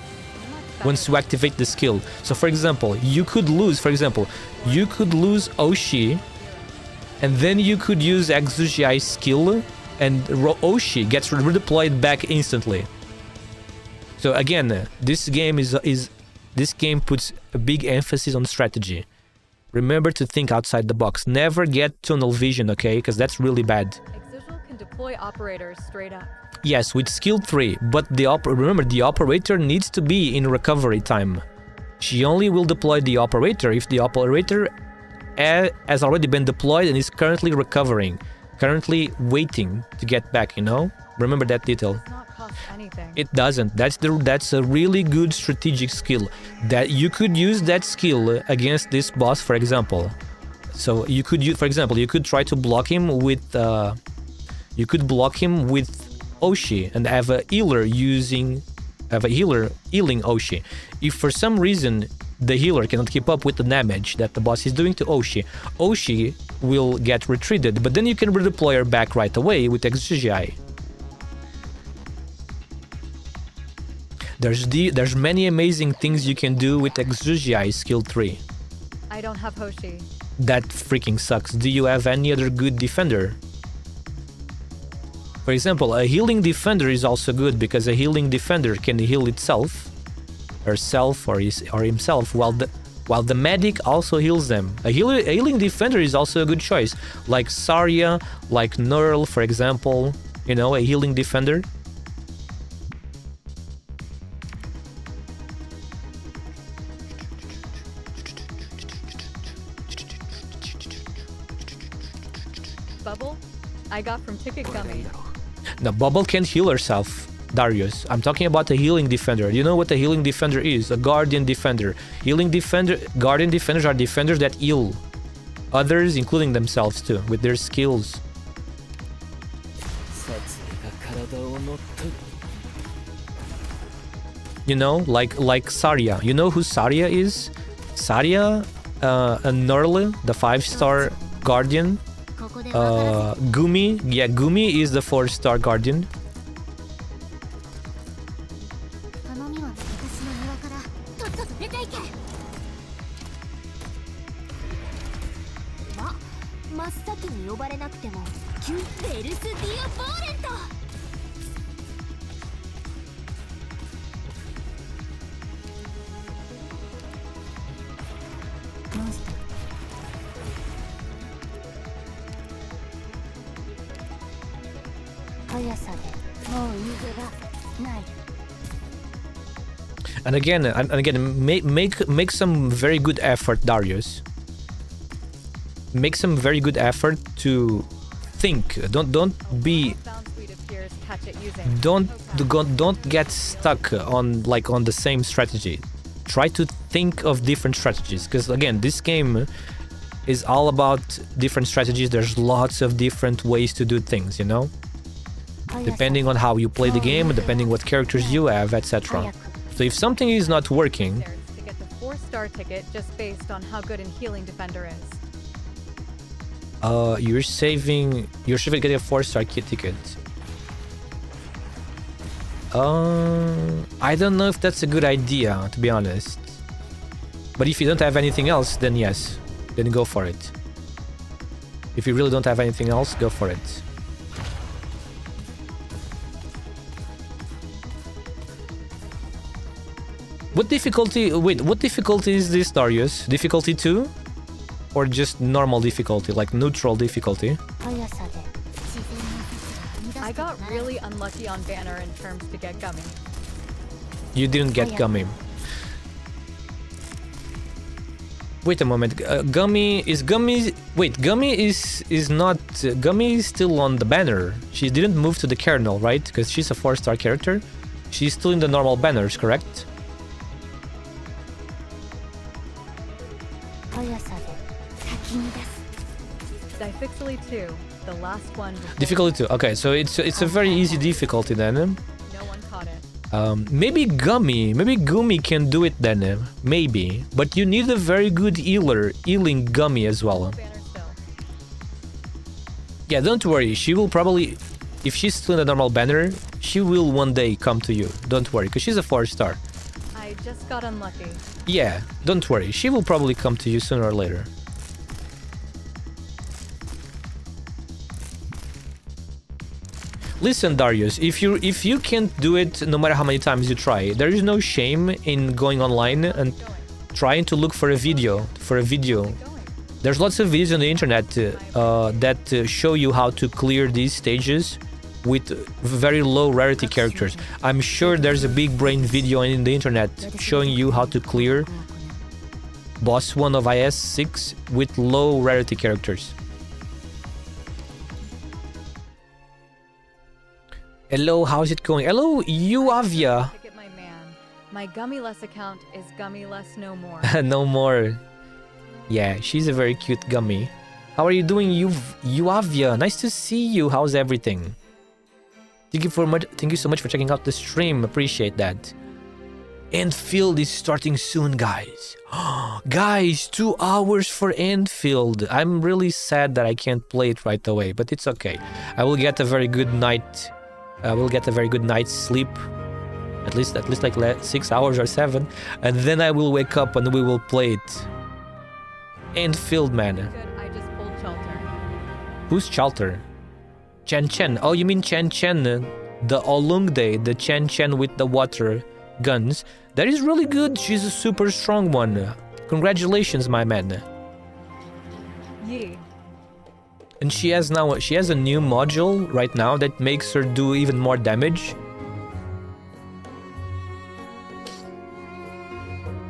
once you activate the skill. So for example, you could lose Oshi, and then you could use Exugiai skill, and Oshi gets redeployed back instantly. So again, this game puts a big emphasis on strategy. Remember to think outside the box. Never get tunnel vision, okay? Because that's really bad. Exugiai can deploy operators straight up. Yes, with skill 3, but remember, the operator needs to be in recovery time. She only will deploy the operator if the operator has already been deployed and is currently recovering, currently waiting to get back, you know? Remember that detail. Does not cost anything. It doesn't. That's a really good strategic skill. That you could use that skill against this boss, for example. So you could use, for example, you could try to block him with Oshi and have a healer healing Oshi. If for some reason the healer cannot keep up with the damage that the boss is doing to Oshi, Oshi will get retreated, but then you can redeploy her back right away with Exugiai. There's many amazing things you can do with Exugiai skill 3. I don't have Hoshi. That freaking sucks. Do you have any other good defender? For example, a healing defender is also good, because a healing defender can heal itself, herself, or himself, while the medic also heals them. A healing defender is also a good choice, like Zarya, like Nurl, for example. You know, a healing defender. Bubble? I got from Ticket Gummy. No, Bubble can't heal herself, Darius. I'm talking about a healing defender. You know what a healing defender is? A guardian defender. Guardian defenders are defenders that heal others, including themselves too, with their skills. You know, like Zarya. You know who Zarya is? Zarya, Nurl, the 5-star guardian. Gumi, yeah, Gumi is the 4-star guardian. And again, make some very good effort, Darius. Make some very good effort to think. Don't get stuck on the same strategy. Try to think of different strategies, because again, this game is all about different strategies. There's lots of different ways to do things, you know, depending on how you play the game, depending what characters you have, etc. So if something is not working, to get the 4-star ticket just based on how good a healing defender is. you're saving getting a 4-star ticket. I don't know if that's a good idea, to be honest. But if you don't have anything else, then yes, then go for it. If you really don't have anything else, go for it. What difficulty? Wait, what difficulty is this, Darius? Difficulty 2? Or just normal difficulty, like neutral difficulty? I got really unlucky on banner in terms to get gummy. You didn't get gummy. Wait a moment. Gummy is not. Gummy is still on the banner. She didn't move to the kernel, right? Because she's a 4-star character. She's still in the normal banners, correct? Difficulty 2, the last one. Difficulty 2. Okay, so it's a very easy difficulty then. No one caught it. Maybe Gummy can do it then. Maybe, but you need a very good healing Gummy as well. Banner still. Yeah, don't worry. She will probably, if she's still in the normal banner, she will one day come to you. Don't worry, because she's a 4-star. I just got unlucky. Yeah, don't worry. She will probably come to you sooner or later. Listen, Darius, if you can't do it no matter how many times you try, there is no shame in going online and trying to look for a video. There's lots of videos on the internet that show you how to clear these stages with very low rarity characters. I'm sure there's a big brain video in the internet showing you how to clear boss 1 of IS6 with low rarity characters. Hello, how's it going? Hello, Uavia. Pick it, my man. My Gummyless account is Gummyless no more. No more. Yeah, she's a very cute gummy. How are you doing, Uavia? Nice to see you. How's everything? Thank you so much for checking out the stream. Appreciate that. Enfield is starting soon, guys. Guys, 2 hours for Enfield. I'm really sad that I can't play it right away, but it's okay. I will get a very good night. I will get a very good night's sleep. At least like 6 hours or 7. And then I will wake up and we will play it. Enfield, man. Good, I just pulled Shelter. Who's Chalter? Chen Chen. Oh, you mean Chen Chen, the Olungde, the Chen Chen with the water guns. That is really good. She's a super strong one. Congratulations, my man. Yee. And she has a new module right now that makes her do even more damage.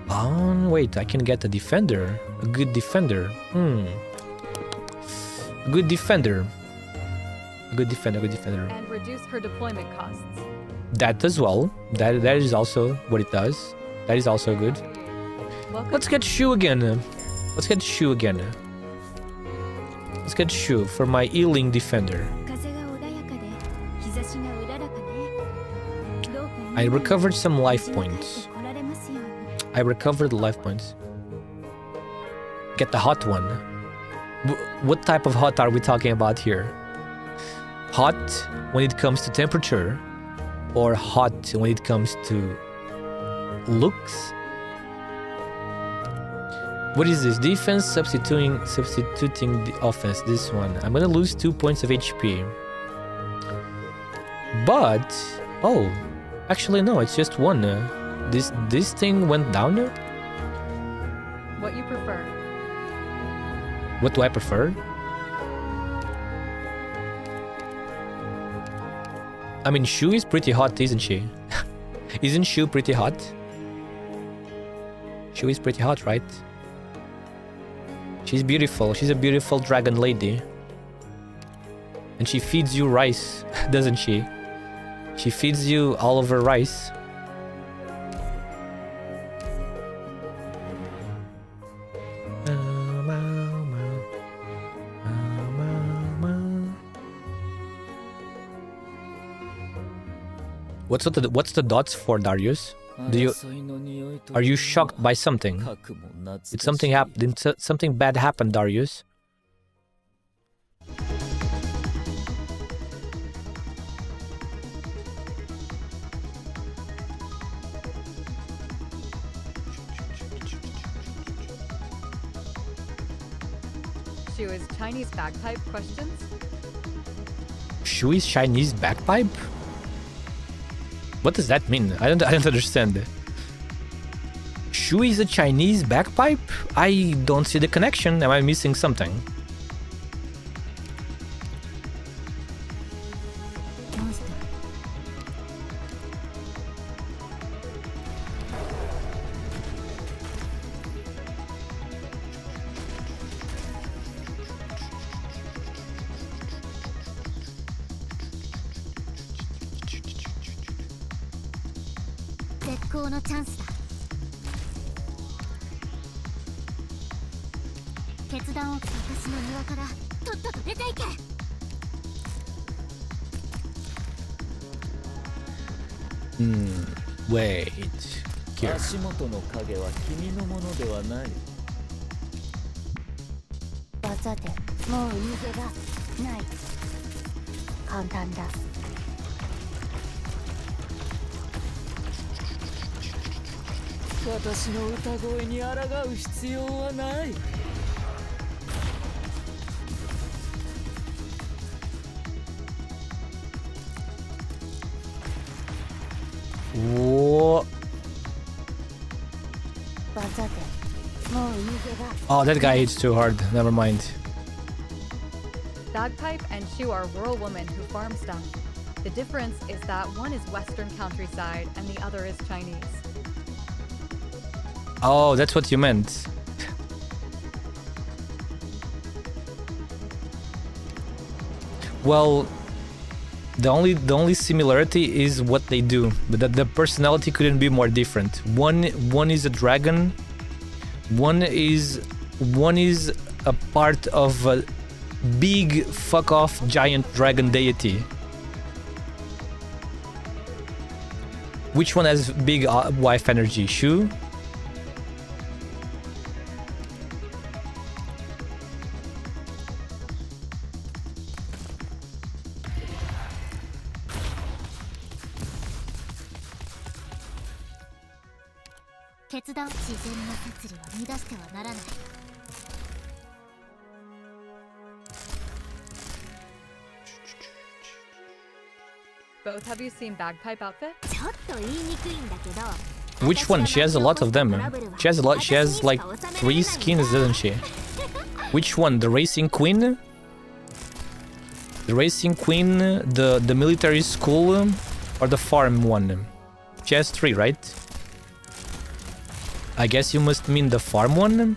Oh, wait, I can get a defender. A good defender. A good defender. Good defender. And reduce her deployment costs. That as well. That is also what it does. That is also good. Welcome. Let's get Shu again. Let's get Shu again. Let's get Shu for my healing defender. I recovered some life points. I recovered the life points. Get the hot one. What type of hot are we talking about here? Hot when it comes to temperature, or hot when it comes to looks? What is this? Defense substituting the offense. This one. I'm gonna lose 2 points of HP. But oh, actually no, it's just 1. This thing went down. What you prefer? What do I prefer? I mean, Shu is pretty hot, isn't she? Isn't Shu pretty hot? Shu is pretty hot, right? She's beautiful. She's a beautiful dragon lady. And she feeds you rice, doesn't she? She feeds you all of her rice. What's the dots for, Darius? Are you shocked by something? Did something happen? Did something bad happen, Darius? Shu is Chinese bagpipe questions? Shu is Chinese bagpipe? What does that mean? I don't understand. Shu is a Chinese bagpipe? I don't see the connection. Am I missing something? モンスター。絶好のチャンスだ。決断をした私の庭からとっとと出ていけ。Wait. Here. 足元の影は君のものではない。技でもう逃げがない。簡単だ。私の歌声に抗う必要はない。Whoa. 技でもう逃げが。 Oh, that guy hits too hard. Never mind. Bagpipe and Shu are rural women who farm stuff. The difference is that one is Western countryside and the other is Chinese. Oh, that's what you meant. Well, the only similarity is what they do, but the personality couldn't be more different. One is a dragon. One is a part of a big fuck off giant dragon deity. Which one has big wife energy? Shu? Both have you seen bagpipe outfit? ちょっと言いにくいんだけど。 Which one? She has a lot of them. She has a lot. She has like 3 skins, doesn't she? Which one? The racing queen? The racing queen, the military school, or the farm one? She has 3, right? I guess you must mean the farm one.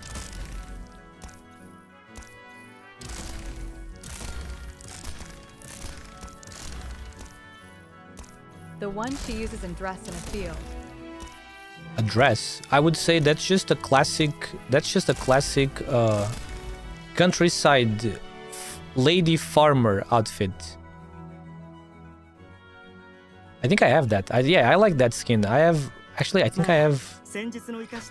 The one she uses in dress in a field. A dress? I would say that's just a classic. That's just a classic countryside lady farmer outfit. I think I have that. Yeah, I like that skin. I have actually. I think I have.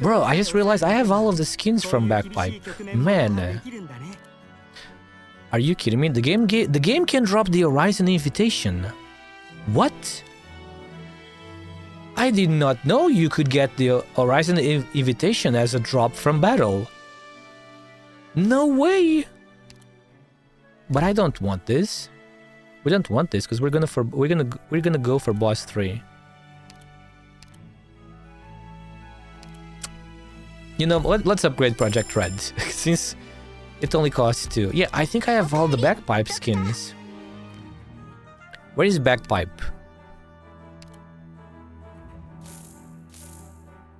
Bro, I just realized I have all of the skins from Bagpipe. Man, are you kidding me? The game can drop the Horizon invitation. What? I did not know you could get the Horizon invitation as a drop from battle. No way. But I don't want this. We don't want this because we're gonna go for boss 3. You know what? Let's upgrade Project Red since it only costs 2. Yeah, I think I have all the Bagpipe skins. Where is Bagpipe?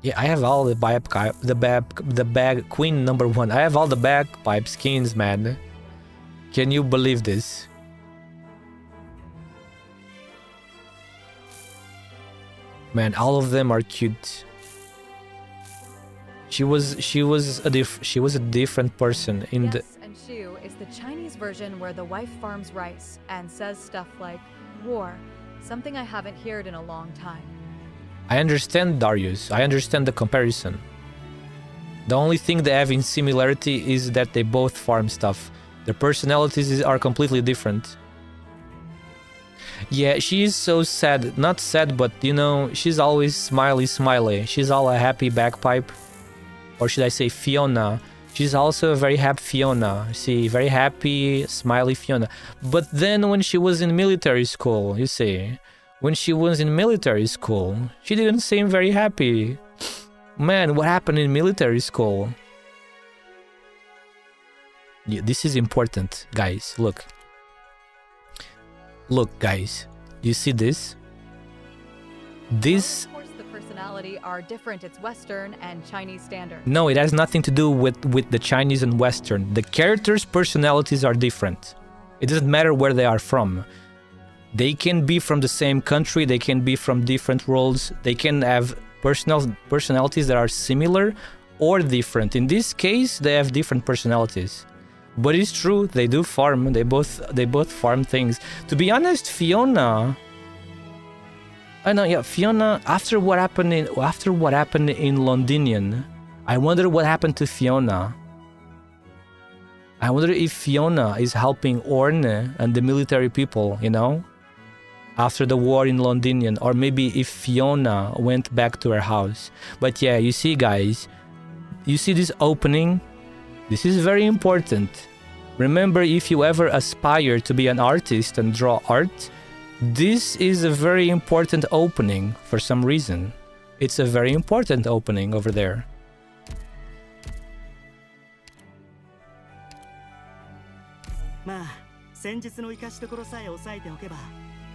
Yeah, I have all the bag queen number 1. I have all the Bagpipe skins, man. Can you believe this? Man, all of them are cute. She was a different person in Yes, the. and Shu is the Chinese version where the wife farms rice and says stuff like war, something I haven't heard in a long time. I understand, Darius. I understand the comparison. The only thing they have in similarity is that they both farm stuff. Their personalities are completely different. Yeah, she is so sad. Not sad, but you know, she's always smiley. She's all a happy Bagpipe. Or should I say Fiona? She's also a very happy Fiona. See, very happy, smiley Fiona. But then when she was in military school, you see, when she was in military school, she didn't seem very happy. Man, what happened in military school? Yeah, this is important, guys. Look. Look, guys. You see this? This... Of course, the personality are different. It's Western and Chinese standard. No, it has nothing to do with the Chinese and Western. The characters' personalities are different. It doesn't matter where they are from. They can be from the same country, they can be from different worlds, they can have personalities that are similar or different. In this case, they have different personalities. But it's true, they do farm, they both farm things. To be honest, Fiona... I know, yeah, Fiona, after what happened in Londinian, I wonder what happened to Fiona. I wonder if Fiona is helping Orne and the military people, you know? After the war in Londinian, or maybe if Fiona went back to her house. But yeah, you see, guys, you see this opening? This is very important. Remember, if you ever aspire to be an artist and draw art, this is a very important opening for some reason. It's a very important opening over there.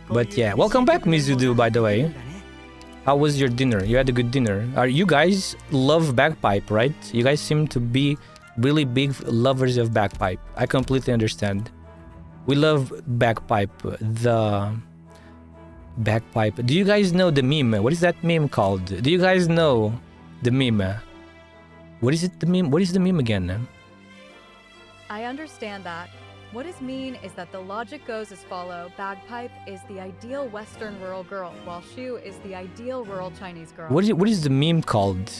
But yeah, welcome back, Mizudu, by the way. How was your dinner? You had a good dinner. You guys love bagpipe, right? You guys seem to be really big lovers of bagpipe. I completely understand. We love bagpipe. The bagpipe. Do you guys know the meme? What is that meme called? Do you guys know the meme? What is it, the meme? What is the meme again? I understand that. What is mean is that the logic goes as follow. Bagpipe is the ideal Western rural girl, while Shu is the ideal rural Chinese girl. What is the meme called,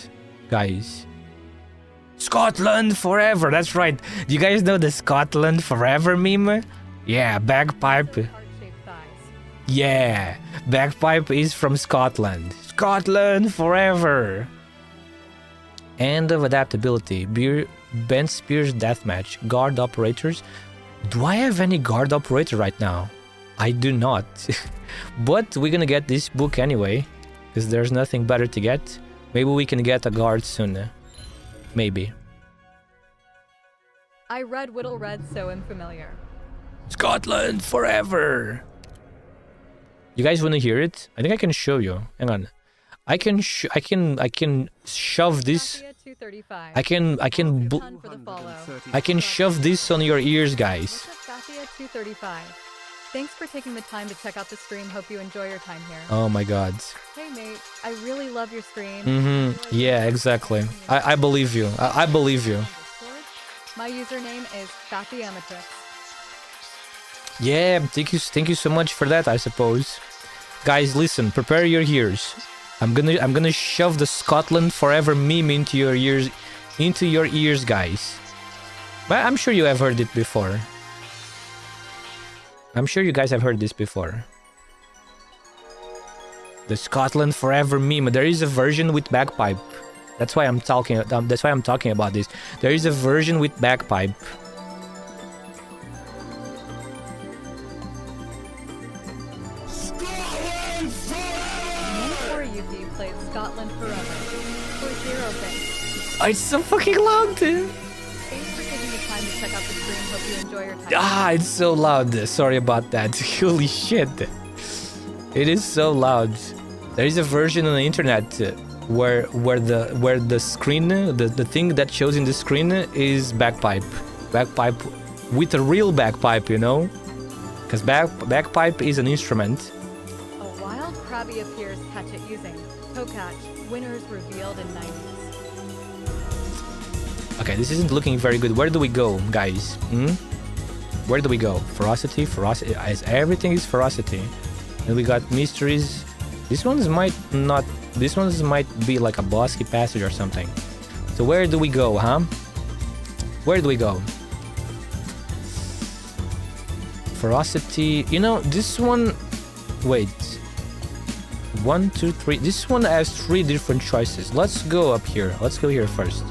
guys? Scotland forever, that's right. Do you guys know the Scotland forever meme? Yeah, bagpipe. Heart-shaped thighs. Yeah, bagpipe is from Scotland. Scotland forever. End of adaptability. Ben Spears deathmatch. Guard operators. Do I have any guard operator right now? I do not. But we're gonna get this book anyway, because there's nothing better to get. Maybe we can get a guard soon. Maybe. I read Whittle Red, so I'm familiar. Scotland forever. You guys want to hear it? I think I can show you. Hang on. I can shove this. I can shove this on your ears, guys. Fathia 235. Thanks for taking the time to check out the stream. Hope you enjoy your time here. Oh my god. Hey mate, I really love your stream. Yeah, exactly. I believe you. I believe you. My username is Fathiamatrix. Yeah, thank you so much for that, I suppose. Guys, listen, prepare your ears. I'm gonna shove the Scotland forever meme into your ears, guys. But I'm sure you have heard it before. I'm sure you guys have heard this before. The Scotland forever meme. There is a version with bagpipe. That's why I'm talking about this. There is a version with bagpipe. Scotland forever. For 0 thanks. Oh, it's so fucking loud, dude. Thanks for taking the time to check out the stream. Hope you enjoy your time. It's so loud. Sorry about that. Holy shit. It is so loud. There is a version on the internet where the screen, the thing that shows in the screen is bagpipe. Bagpipe with a real bagpipe, you know? Because bagpipe is an instrument. A wild crabby appears. Catch it using Pokach. Winners revealed in 90s. Okay, this isn't looking very good. Where do we go, guys? Where do we go? Ferocity? Ferocity. Everything is ferocity. And we got mysteries. These ones might be like a bosky passage or something. So where do we go, huh? Where do we go? Ferocity. You know, this one... Wait. 1, 2, 3. This one has 3 different choices. Let's go up here. Let's go here first.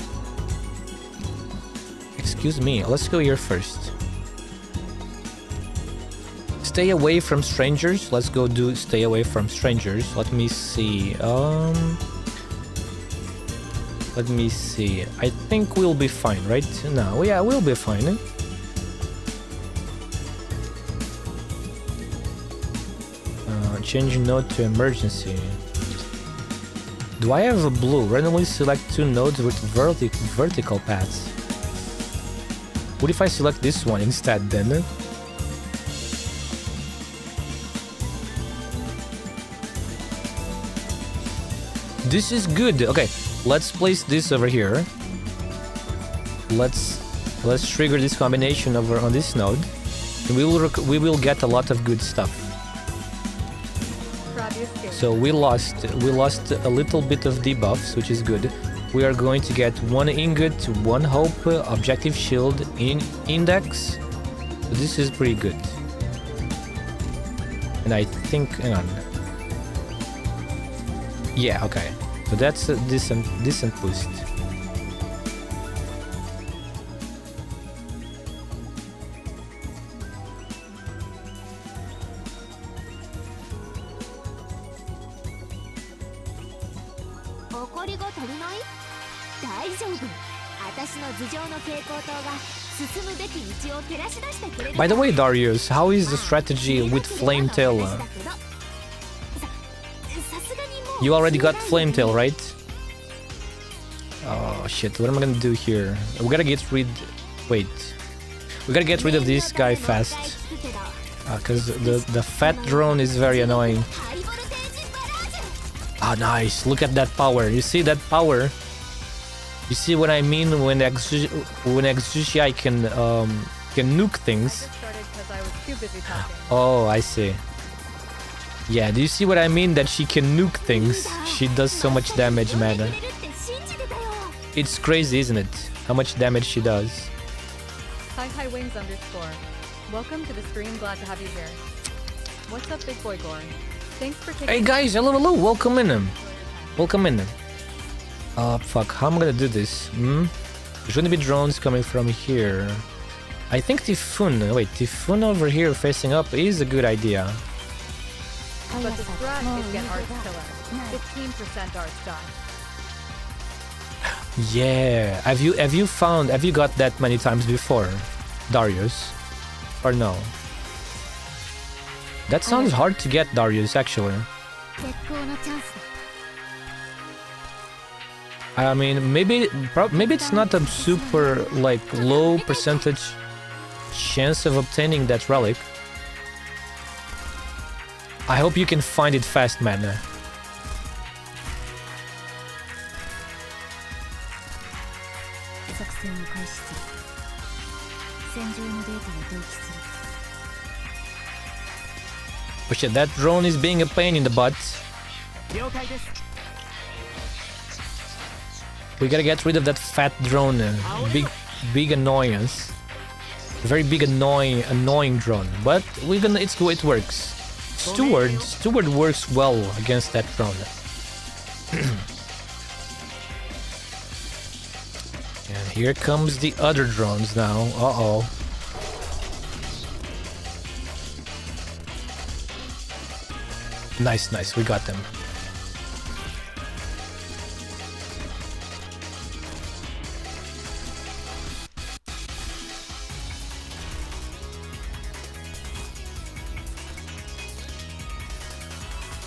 Excuse me. Let's go here first. Stay away from strangers. Let's go do stay away from strangers. Let me see. Let me see. I think we'll be fine, right? No, yeah, we'll be fine. Change node to emergency. Do I have a blue? Randomly select 2 nodes with vertical paths. What if I select this one instead then? This is good. Okay, let's place this over here. Let's trigger this combination over on this node. And we will get a lot of good stuff. So we lost a little bit of debuffs, which is good. We are going to get 1 ingot, 1 hope, objective shield, index. So this is pretty good. And I think, hang on. Yeah, okay. So that's a decent boost. By the way, Darius, how is the strategy with Flametail? You already got Flametail, right? Oh shit, what am I gonna do here? We gotta get rid... Wait. We gotta get rid of this guy fast. Because the fat drone is very annoying. Ah, nice. Look at that power. You see that power? You see what I mean when Exushi can nuke things? Oh, I see. Yeah, do you see what I mean? That she can nuke things. She does so much damage, man. It's crazy, isn't it? How much damage she does. Hi Wings _ Welcome to the stream. Glad to have you here. What's up, big boy Gorn? Thanks for taking. Hey guys, hello. Welcome in. Welcome in. Fuck. How am I gonna do this? There's gonna be drones coming from here. I think Typhoon. Wait, Typhoon over here facing up is a good idea. But the strat is get Arts Killer. 15% Arts die. Yeah. Have you got that many times before, Darius? Or no? That sounds hard to get, Darius, actually. I mean, maybe it's not a super like low percentage chance of obtaining that relic. I hope you can find it fast, man. Oh shit, that drone is being a pain in the butt. We gotta get rid of that fat drone. Big annoyance. Very big annoying drone. But it works. Steward works well against that drone. And here comes the other drones now. Uh-oh. Nice, we got them.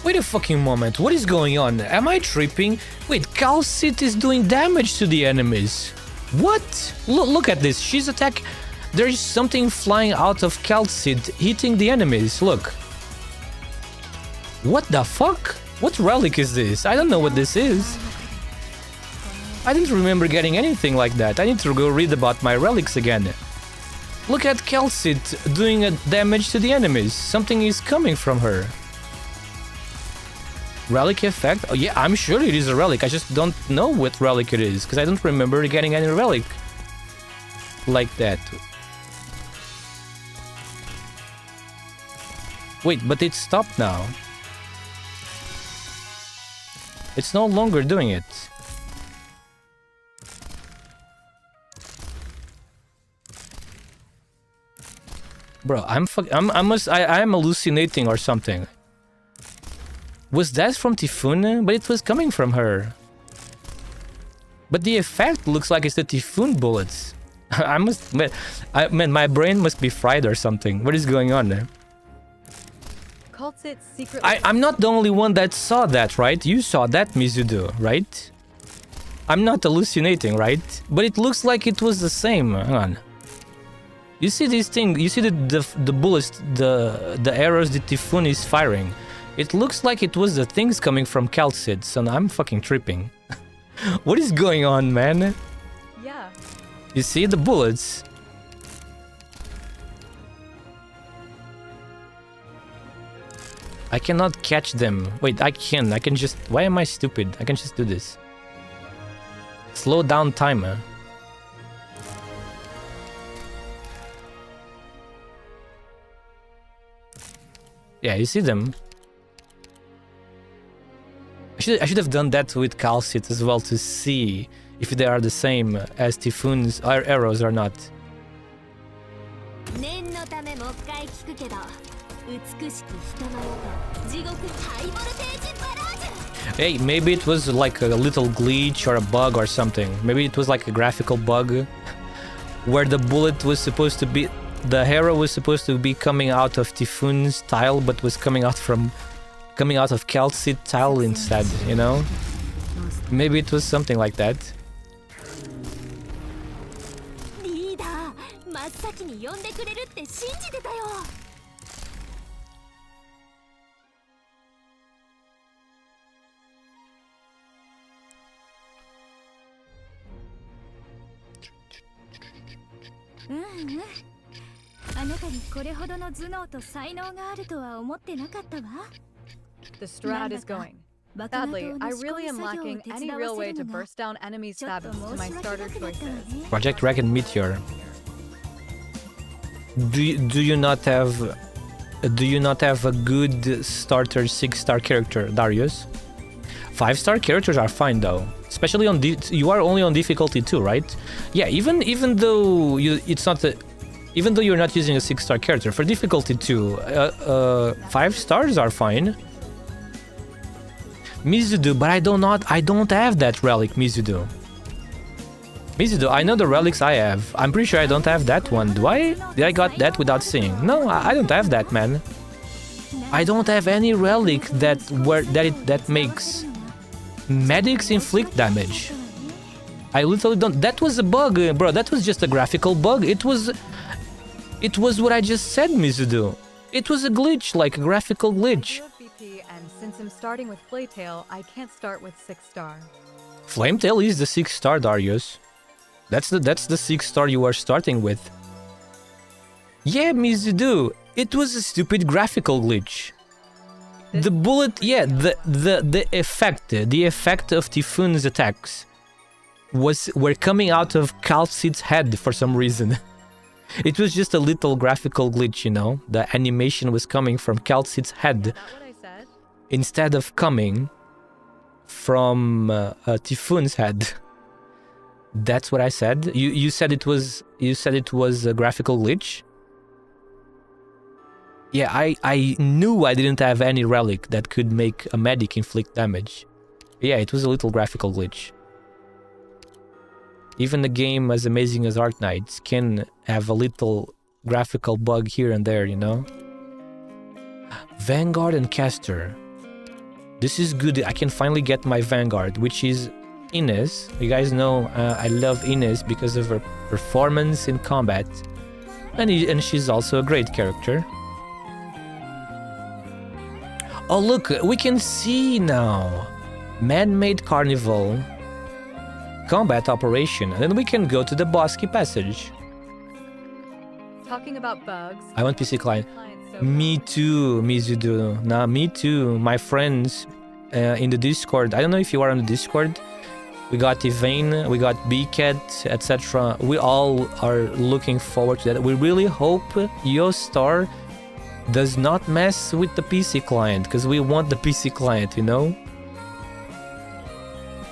Wait a fucking moment, what is going on? Am I tripping? Wait, Calcit is doing damage to the enemies. What? Look at this, she's attacking. There is something flying out of Calcit hitting the enemies, look. What the fuck? What relic is this? I don't know what this is. I didn't remember getting anything like that. I need to go read about my relics again. Look at Calcit doing a damage to the enemies. Something is coming from her. Relic effect? Oh yeah, I'm sure it is a relic. I just don't know what relic it is, because I don't remember getting any relic like that. Wait, but it stopped now. It's no longer doing it. Bro, I'm hallucinating or something. Was that from Typhoon? But it was coming from her. But the effect looks like it's the typhoon bullets. I must admit, man, my brain must be fried or something. What is going on there? I'm not the only one that saw that, right? You saw that, Mizudo, right? I'm not hallucinating, right? But it looks like it was the same. Hang on. You see this thing? You see the bullets, the arrows the typhoon is firing? It looks like it was the things coming from calcids, and I'm fucking tripping. What is going on, man? Yeah. You see the bullets? I cannot catch them. Wait, I can. I can just... Why am I stupid? I can just do this. Slow down timer. Yeah, you see them. I should have done that with calcit as well to see if they are the same as typhoons or arrows or not. Hey, maybe it was like a little glitch or a bug or something. Maybe it was like a graphical bug where the bullet was supposed to be... The arrow was supposed to be coming out of typhoon's tile, but was coming out of calcit tile instead, you know? Maybe it was something like that. The strat is going. Sadly, I really am lacking any real way to burst down enemies' stabs to my starter choices. Project Dragon Meteor. Do you not have a good starter 6-star character, Darius? 5-star characters are fine though, especially on you are only on difficulty 2, right? Yeah, even though even though you're not using a 6-star character for difficulty 2, 5 stars are fine. Mizudo, but I don't have that relic, Mizudo. Mizudo, I know the relics I have. I'm pretty sure I don't have that one. Do I? Did I got that without seeing? No, I don't have that, man. I don't have any relic that makes medics inflict damage. I literally don't. That was a bug, bro. That was just a graphical bug. It was what I just said, Mizudo. It was a glitch, like a graphical glitch. And since I'm starting with Flaytail, I can't start with 6-star. Flametail is the 6-star, Darius. That's the 6-star you are starting with. Yeah, Mizudo, it was a stupid graphical glitch. The bullet, yeah, the effect of Typhoon's attacks were coming out of Calcit's head for some reason. It was just a little graphical glitch, you know. The animation was coming from Calcit's head instead of coming from Typhoon's head. That's what I said. You said it was a graphical glitch. Yeah, I knew I didn't have any relic that could make a medic inflict damage. Yeah, it was a little graphical glitch. Even a game as amazing as Arknights can have a little graphical bug here and there, you know? Vanguard and Caster. This is good. I can finally get my Vanguard, which is Ines. You guys know I love Ines because of her performance in combat. And she's also a great character. Oh look, we can see now. Man-made carnival. Combat operation. And then we can go to the Bosky Passage. Talking about bugs. I want PC client. Me too, Mizudo. Nah, me too. My friends in the Discord. I don't know if you are on the Discord. We got Ivane, we got Bcat, etc. We all are looking forward to that. We really hope Yostar does not mess with the PC client, because we want the PC client, you know?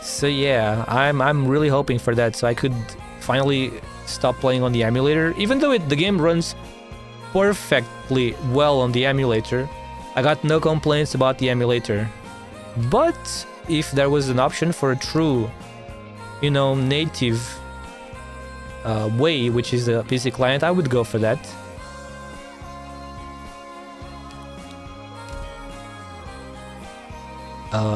So yeah, I'm really hoping for that, so I could finally stop playing on the emulator. Even though the game runs perfectly well on the emulator, I got no complaints about the emulator. But if there was an option for a true, you know, native way, which is the PC client, I would go for that.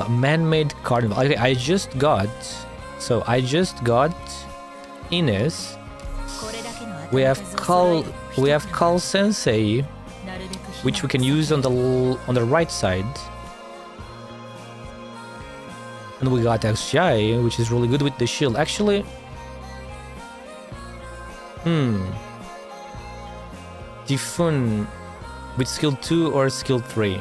Man-made carnival. Okay, I just got Ines. We have Carl Sensei, which we can use on the right side. And we got XGI, which is really good with the shield. Actually, Tifun with skill 2 or skill 3.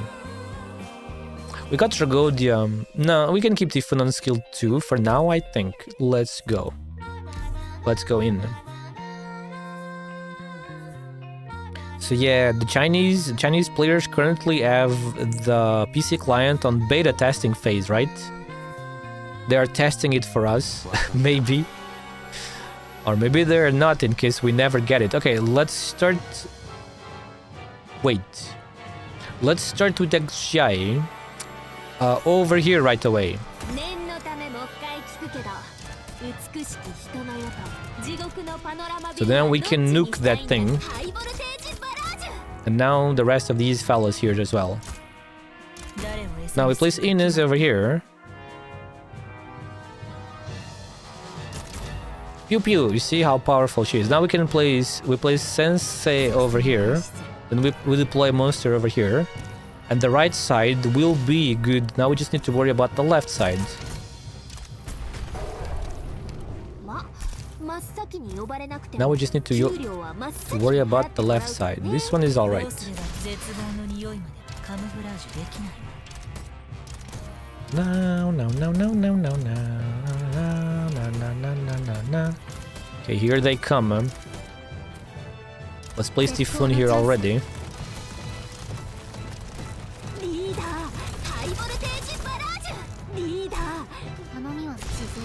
We got Tragodia. No, we can keep Tifun on skill 2 for now, I think. Let's go. Let's go in. So yeah, the Chinese players currently have the PC client on beta testing phase, right? They are testing it for us, maybe. Or maybe they're not, in case we never get it. Okay, let's start... Wait. Let's start with XGI. Over here right away. So then we can nuke that thing. And now the rest of these fellas here as well. Now we place Ines over here. Pew pew, you see how powerful she is. Now we can place Sensei over here. Then we deploy Monster over here. And the right side will be good. Now we just need to worry about the left side. Now we just need to worry about the left side. This one is alright. No. Okay, here they come. Let's place Tifun here already.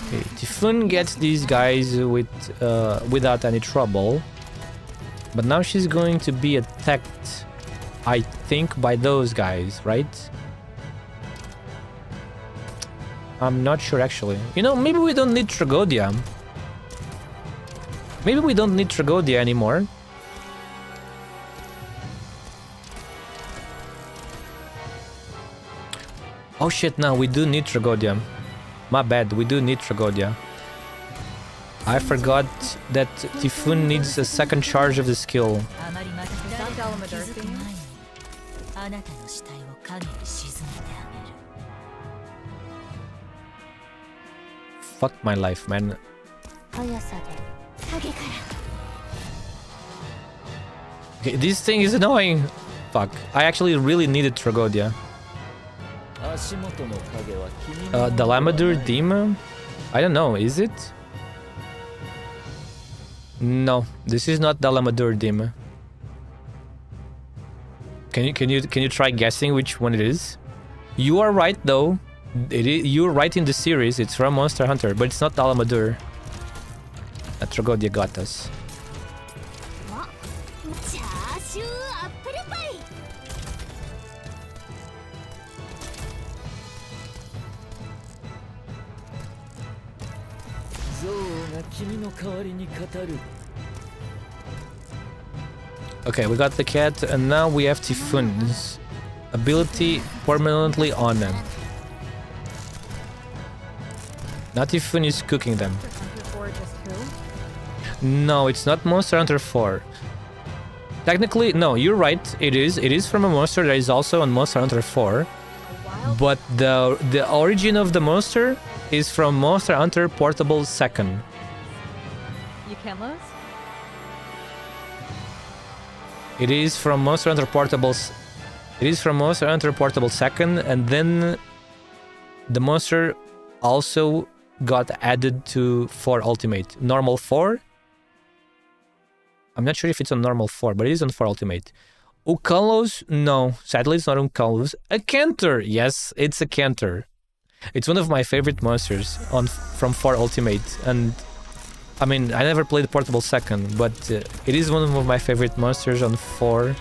Okay, Tifun gets these guys without any trouble. But now she's going to be attacked, I think, by those guys, right? I'm not sure actually. You know, maybe we don't need Tragodia. Maybe we don't need Tragodia anymore. Oh shit, no, we do need Tragodia. My bad, we do need Tragodia. I forgot that Tifun needs a second charge of the skill. Fuck my life, man. Okay, this thing is annoying. Fuck, I actually really needed Tragodia. Dalamadur Demon? I don't know, is it? No, this is not Dalamadur Demon. Can you try guessing which one it is? You are right though. You're right in the series. It's from Monster Hunter, but it's not Dalamadur. Tragodia got us. Okay, we got the cat, and now we have Tifun's ability permanently on them. Now Tifun is cooking them. No, it's not Monster Hunter 4. Technically, no, you're right. It is from a monster that is also on Monster Hunter 4. But the origin of the monster is from Monster Hunter Portable 2nd. You can't lose? It is from Monster Hunter Portables. It is from Monster Hunter Portable 2nd, and then the monster also got added to 4 Ultimate. Normal 4? I'm not sure if it's on Normal 4, but it is on 4 Ultimate. Ukalos? No, sadly it's not Ukalos. A Cantor! Yes, it's a Cantor. It's one of my favorite monsters from 4 Ultimate, and I mean, I never played Portable 2nd, but it is one of my favorite monsters on 4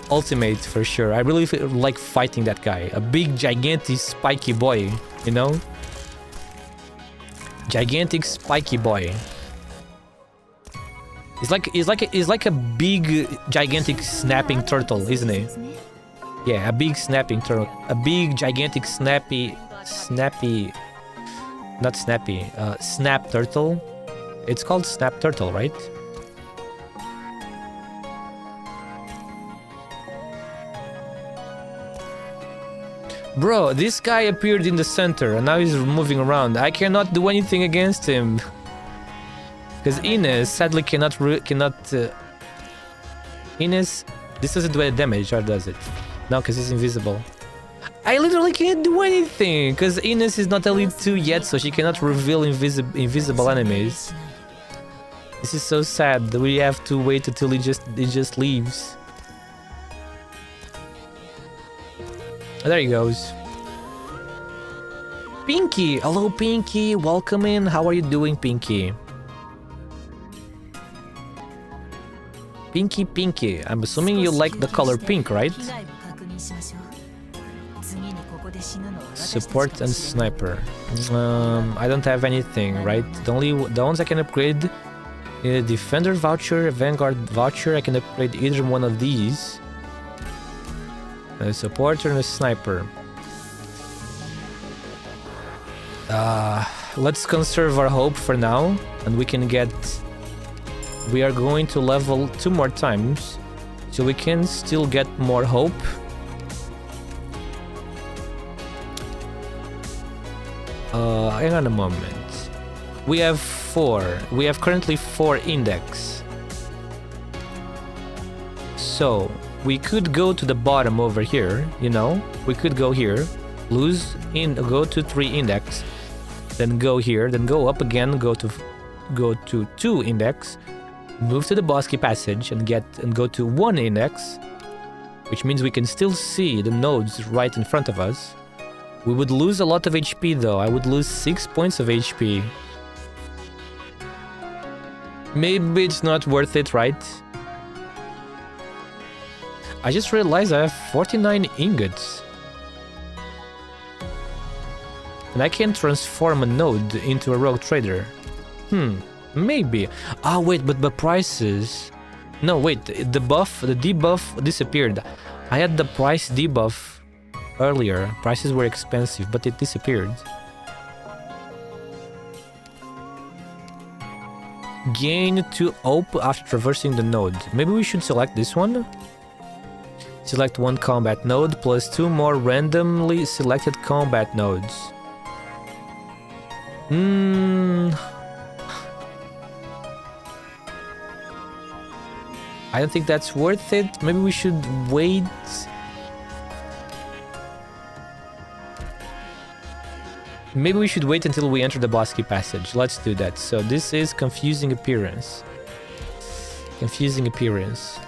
Ultimate for sure. I really like fighting that guy. A big, gigantic, spiky boy, you know? Gigantic spiky boy. He's like a big, gigantic snapping turtle, isn't he? Yeah, a big snapping turtle. A big, gigantic, snap turtle. It's called snap turtle, right? Bro, this guy appeared in the center and now he's moving around. I cannot do anything against him. Because Ines sadly cannot... Ines... This doesn't do any damage, or does it? No, because he's invisible. I literally can't do anything! Because Ines is not Elite 2 yet, so she cannot reveal invisible enemies. This is so sad that we have to wait until he just leaves. There he goes. Pinky! Hello, Pinky! Welcome in. How are you doing, Pinky? Pinky. I'm assuming you like the color pink, right? Support and sniper. I don't have anything, right? The ones I can upgrade, defender voucher, vanguard voucher. I can upgrade either one of these. A supporter and a sniper. Let's conserve our hope for now, and we can get... We are going to level 2 more times, so we can still get more hope. Hang on a moment. We have 4. We have currently 4 index. So, we could go to the bottom over here, you know? We could go here, go to 3 index, then go here, then go up again, go to 2 index, move to the Bosky Passage and go to 1 index, which means we can still see the nodes right in front of us. We would lose a lot of HP though. I would lose 6 points of HP. Maybe it's not worth it, right? I just realized I have 49 ingots. And I can transform a node into a rogue trader. Maybe. Ah, wait, but the prices... No, wait, the debuff disappeared. I had the price debuff earlier. Prices were expensive, but it disappeared. Gain 2 hope after traversing the node. Maybe we should select this one? Select 1 combat node plus 2 more randomly selected combat nodes. I don't think that's worth it. Maybe we should wait. Maybe we should wait until we enter the Bosky Passage. Let's do that. So this is confusing appearance. Confusing appearance.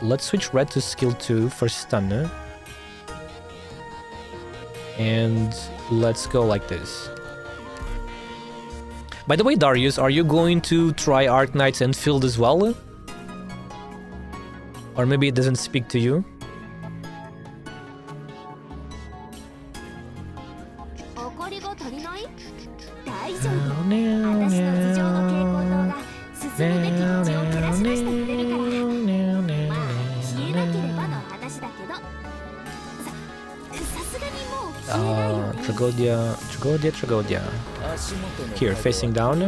Let's switch red to skill 2 for stun. And let's go like this. By the way, Darius, are you going to try ARKNIGHTS ENDFIELD as well? Or maybe it doesn't speak to you? Tragodia. Here, facing down.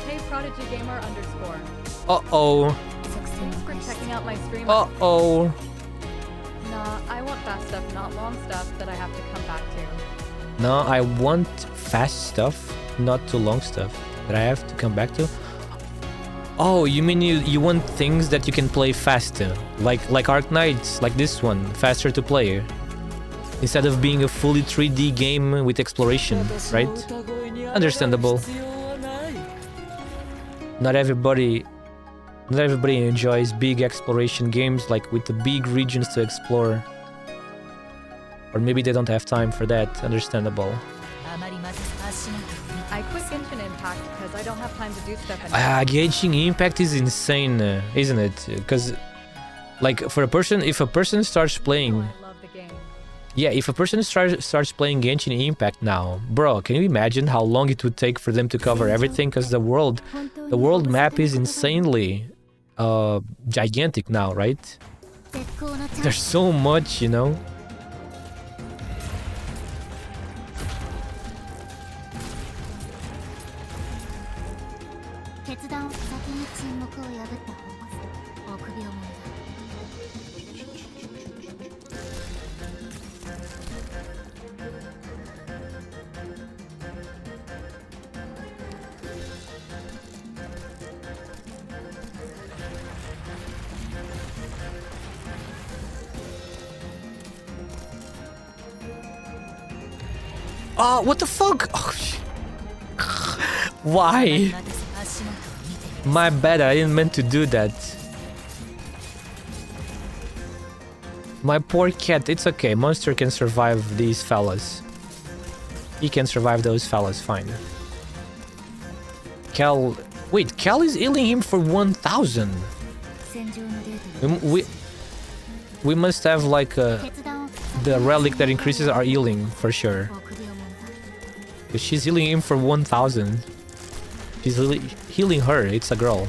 Hey, Prodigy Gamer _. Uh-oh. Thanks for checking out my stream. Uh-oh. Nah, I want fast stuff, not long stuff that I have to come back to. No, I want fast stuff, not too long stuff that I have to come back to. Oh, you mean you want things that you can play faster, like ARKNIGHTS, like this one, faster to play, instead of being a fully 3D game with exploration, right? Understandable. Not everybody enjoys big exploration games, like with the big regions to explore. Or maybe they don't have time for that. Understandable. I quit Genshin Impact because I don't have time to do stuff anymore. Genshin Impact is insane, isn't it? Because Like for a person, if a person starts playing, I love the game. yeah, if a person starts playing Genshin Impact now, bro, can you imagine how long it would take for them to cover everything? Because the world map is insanely gigantic now, right? There's so much, you know. Oh, what the fuck? Oh, why? My bad, I didn't mean to do that. My poor cat, it's okay. Monster can survive these fellas. He can survive those fellas, fine. Cal... Wait, Cal is healing him for 1000. We must have like the relic that increases our healing for sure. Because she's healing him for 1000. She's healing her, it's a girl.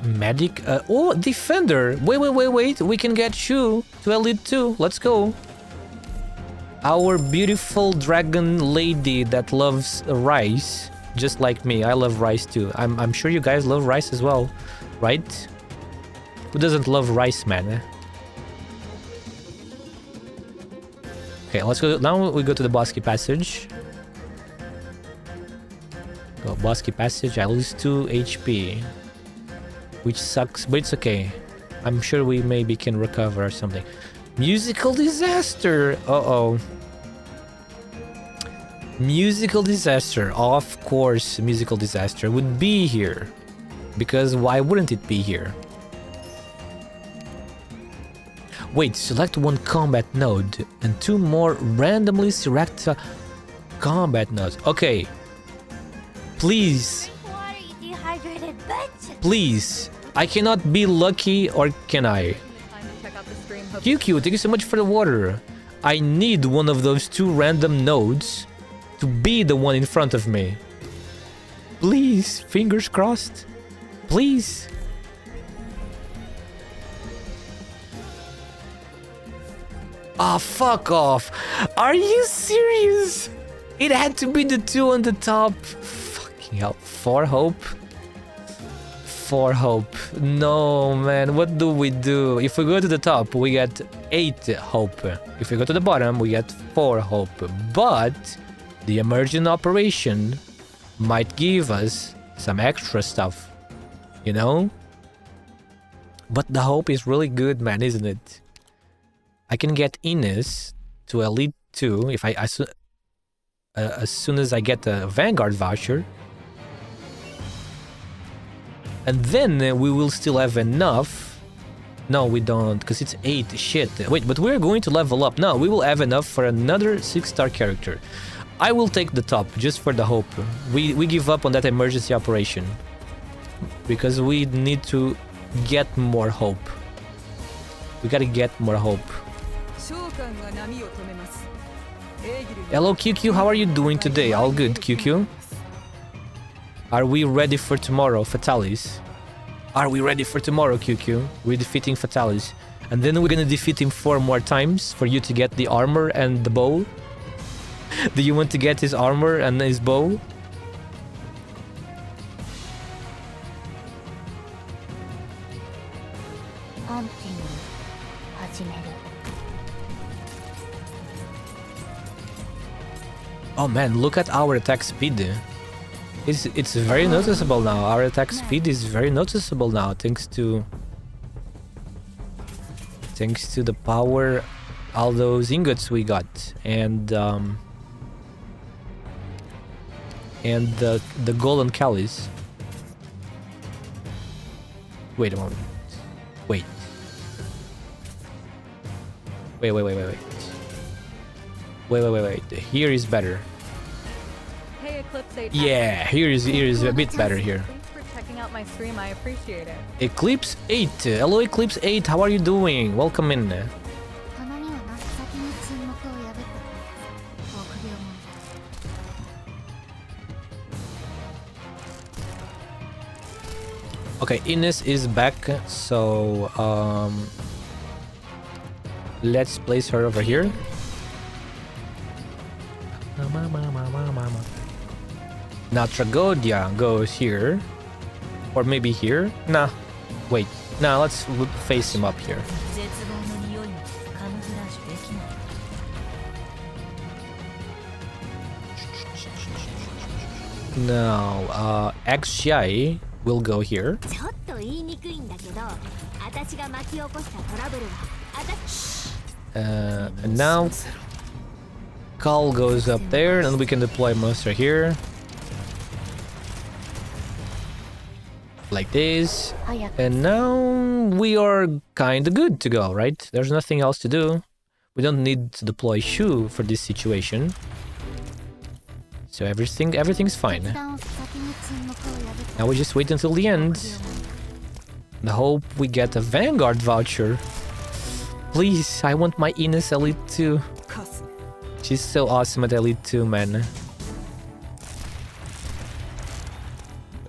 Medic? Oh, Defender! Wait, we can get Shu to Elite 2, let's go. Our beautiful dragon lady that loves rice, just like me. I love rice too. I'm sure you guys love rice as well, right? Who doesn't love rice, man? Okay, let's go. Now we go to the Bosky Passage. Go Bosky Passage. I lose 2 HP, which sucks, but it's okay. I'm sure we maybe can recover or something. Musical disaster. Uh-oh. Musical disaster. Of course, musical disaster would be here. Because why wouldn't it be here? Wait, select one combat node and 2 more randomly select combat nodes. Okay. Please. Please. I cannot be lucky, or can I? QQ, thank you so much for the water. I need one of those 2 random nodes to be the one in front of me. Please, fingers crossed. Please. Ah, fuck off. Are you serious? It had to be the 2 on the top. Fucking hell. 4 hope? 4 hope. No, man. What do we do? If we go to the top, we get 8 hope. If we go to the bottom, we get 4 hope. But the emergent operation might give us some extra stuff. You know? But the hope is really good, man, isn't it? I can get Ines to Elite 2 if as soon as I get the Vanguard voucher. And then we will still have enough. No, we don't, because it's 8. Shit. Wait, but we're going to level up. No, we will have enough for another 6-star character. I will take the top just for the hope. We give up on that emergency operation. Because we need to get more hope. We gotta get more hope. Hello QQ, how are you doing today? All good, QQ? Are we ready for tomorrow, Fatalis? Are we ready for tomorrow, QQ? We're defeating Fatalis. And then we're gonna defeat him 4 more times for you to get the armor and the bow. Do you want to get his armor and his bow? Oh man, look at our attack speed. It's very noticeable now. Our attack speed is very noticeable now, thanks to the power, all those ingots we got, and the golden Kalis. Wait a moment. Wait. Wait. Wait. Here is better. Hey, Eclipse 8. Yeah, here is a bit better here. Thanks for checking out my stream. I appreciate it. Eclipse 8. Hello, Eclipse 8. How are you doing? Welcome in. たまにはな先に沈黙を破って臆病者だ Okay, Ines is back, so let's place her over here. Now Tragodia goes here, or maybe here. Nah, wait. Nah, let's face him up here. 絶望の匂いもカムフラージュできない Now, XGI will go here. ちょっと言いにくいんだけど、私が巻き起こしたトラブルはAnd now, Call goes up there, and we can deploy Monster here. Like this. And now we are kinda good to go, right? There's nothing else to do. We don't need to deploy Shu for this situation. So everything's fine. 決断を先に沈黙を破って Now we just wait until the end. And hope we get a Vanguard voucher. Please, I want my Ines Elite 2. She's so awesome at Elite 2, man.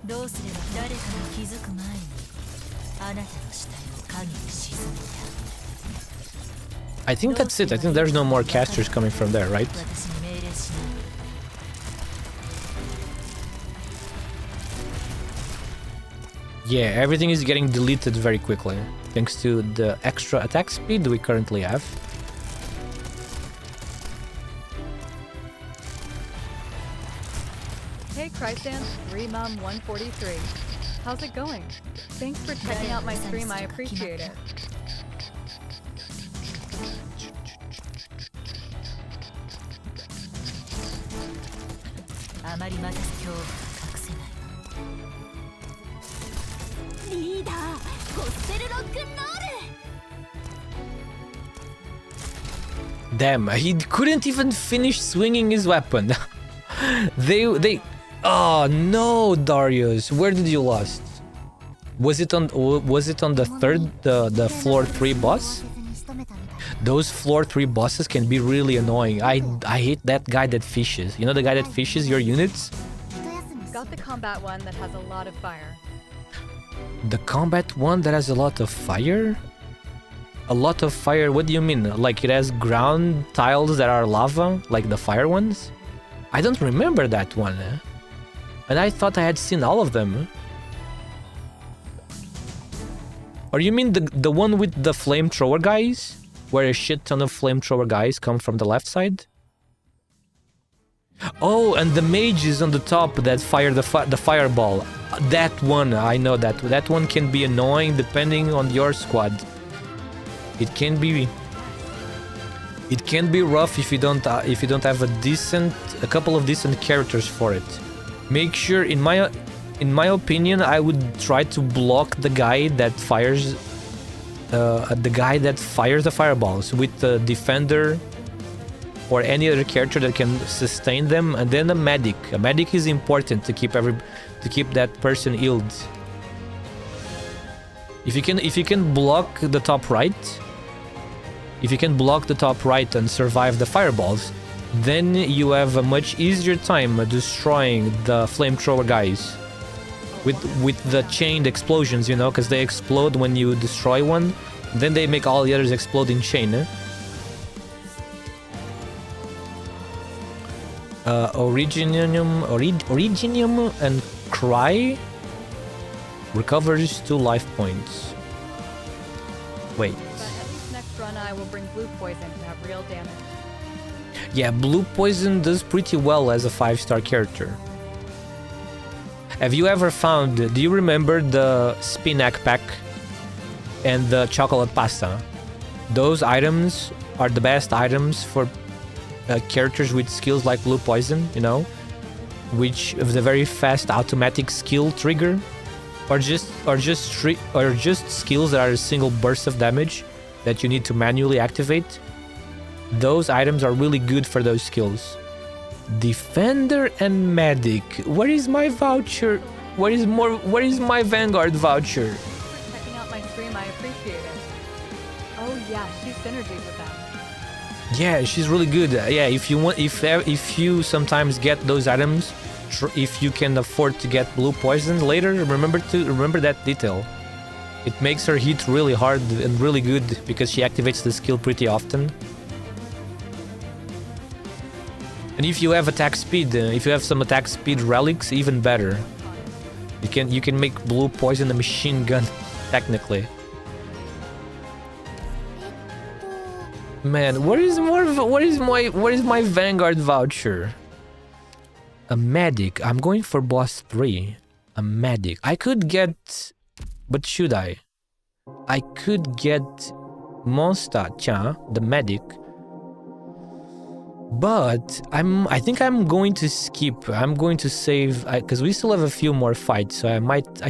どうすれば誰かが気づく前にあなたの死体を影に沈めた I think that's it. I think there's no more casters coming from there, right? 私に命令しない Yeah, everything is getting deleted very quickly. Thanks to the extra attack speed we currently have. Hey, Crystand 3mom143. How's it going? Thanks for checking out my stream. I appreciate it. あまり待たせ恐怖が隠せないわリーダーゴスペルロックンロール Damn, he couldn't even finish swinging his weapon. they Oh no, Darius, where did you lost? Was it on the third the floor 3 boss? 仕留めたみたい Those floor 3 bosses can be really annoying. I hate that guy that fishes. You know the guy that fishes your units? 一休み Got the combat one that has a lot of fire. The combat one that has a lot of fire? A lot of fire, what do you mean? Like it has ground tiles that are lava? Like the fire ones? I don't remember that one. And I thought I had seen all of them. Or you mean the one with the flamethrower guys? Where a shit ton of flamethrower guys come from the left side? Oh, and the mages on the top that fire the fireball. That one, I know that. That one can be annoying depending on your squad. It can be rough if you don't have a couple of decent characters for it. Make sure, in my opinion, I would try to block the guy that fires the fireballs with the defender or any other character that can sustain them, and then a medic. A medic is important to keep that person healed. If you can block the top right, and survive the fireballs, then you have a much easier time destroying the flamethrower guys with the chained explosions, you know, because they explode when you destroy one, then they make all the others explode in chain. Originium and Cry recovers 2 life points. Wait. But at least next run I will bring blue poison to have real damage. Yeah, Blue Poison does pretty well as a 5-star character. Have you ever found... Do you remember the Spinac pack and the chocolate pasta? Those items are the best items for characters with skills like Blue Poison, you know? Which have the very fast automatic skill trigger. just skills that are a single burst of damage that you need to manually activate. Those items are really good for those skills. Defender and medic. Where is my voucher? Where is my Vanguard voucher? Checking out my stream, I appreciate it. Oh yeah, she's synergy with them. Yeah, she's really good. Yeah, if you sometimes get those items, if you can afford to get blue poison later, remember that detail. It makes her hit really hard and really good because she activates the skill pretty often. And if you have attack speed, if you have some attack speed relics, even better. You can make blue poison a machine gun, technically. Man, what is my Vanguard voucher? A medic. I'm going for boss 3. A medic. I could get, but should I? I could get Monsta-chan, the medic. But I think I'm going to skip. I'm going to save because we still have a few more fights, so I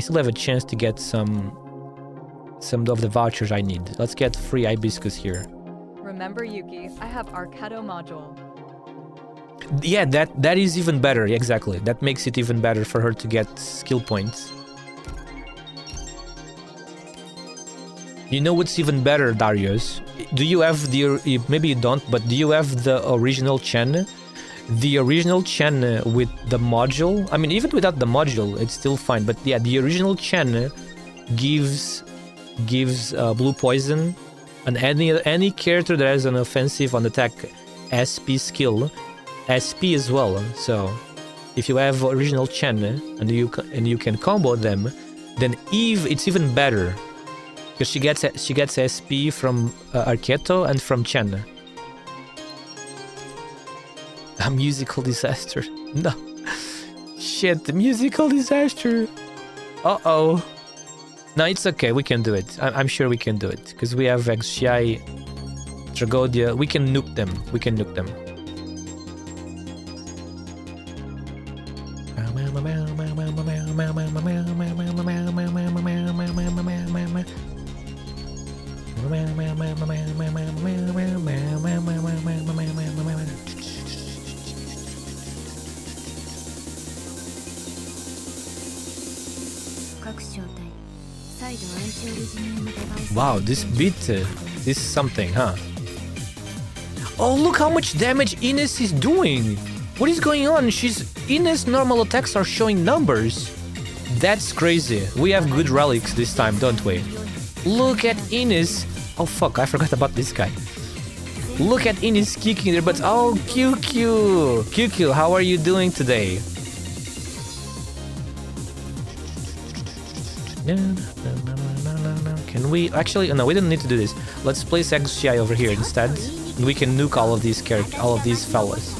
still have a chance to get some of the vouchers I need. Let's get free hibiscus here. Remember, Yuki, I have Arketo module. Yeah, that is even better. Exactly. That makes it even better for her to get skill points. You know what's even better, Darius? Do you have maybe you don't, but do you have the original Chen? The original Chen with the module? I mean, even without the module, it's still fine. But yeah, the original Chen gives blue poison, and any character that has an offensive on attack SP skill, SP as well. So if you have original Chen and you can combo them, then Eve it's even better. Because she gets SP from Arketo and from Chen. A musical disaster. No. Shit, musical disaster. Uh-oh. No, it's okay. We can do it. I'm sure we can do it. Because we have XGI, Tragodia. We can nuke them. We can nuke them. Wow, this beat is something, huh? Oh, look how much damage Ines is doing! What is going on? Ines' normal attacks are showing numbers. That's crazy. We have good relics this time, don't we? Look at Ines. Oh fuck, I forgot about this guy. Look at Ines kicking their butts. Oh, QQ! QQ, how are you doing today? Can we... Actually, no, we don't need to do this. Let's place XGI over here instead. And we can nuke all of these fellas.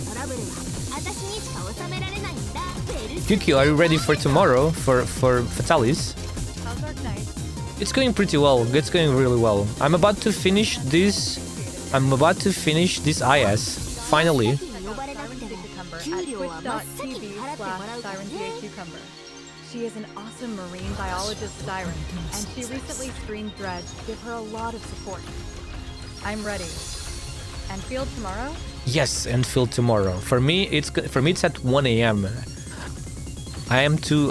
QQ, are you ready for tomorrow? For Fatalis? How's ARKNIGHTS? It's going pretty well. It's going really well. I'm about to finish this... IS. Finally. She is an awesome marine biologist siren, and she recently streamed Dredge to give her a lot of support. I'm ready. Enfield tomorrow? Yes, Enfield tomorrow. For me, it's at 1 a.m. I am too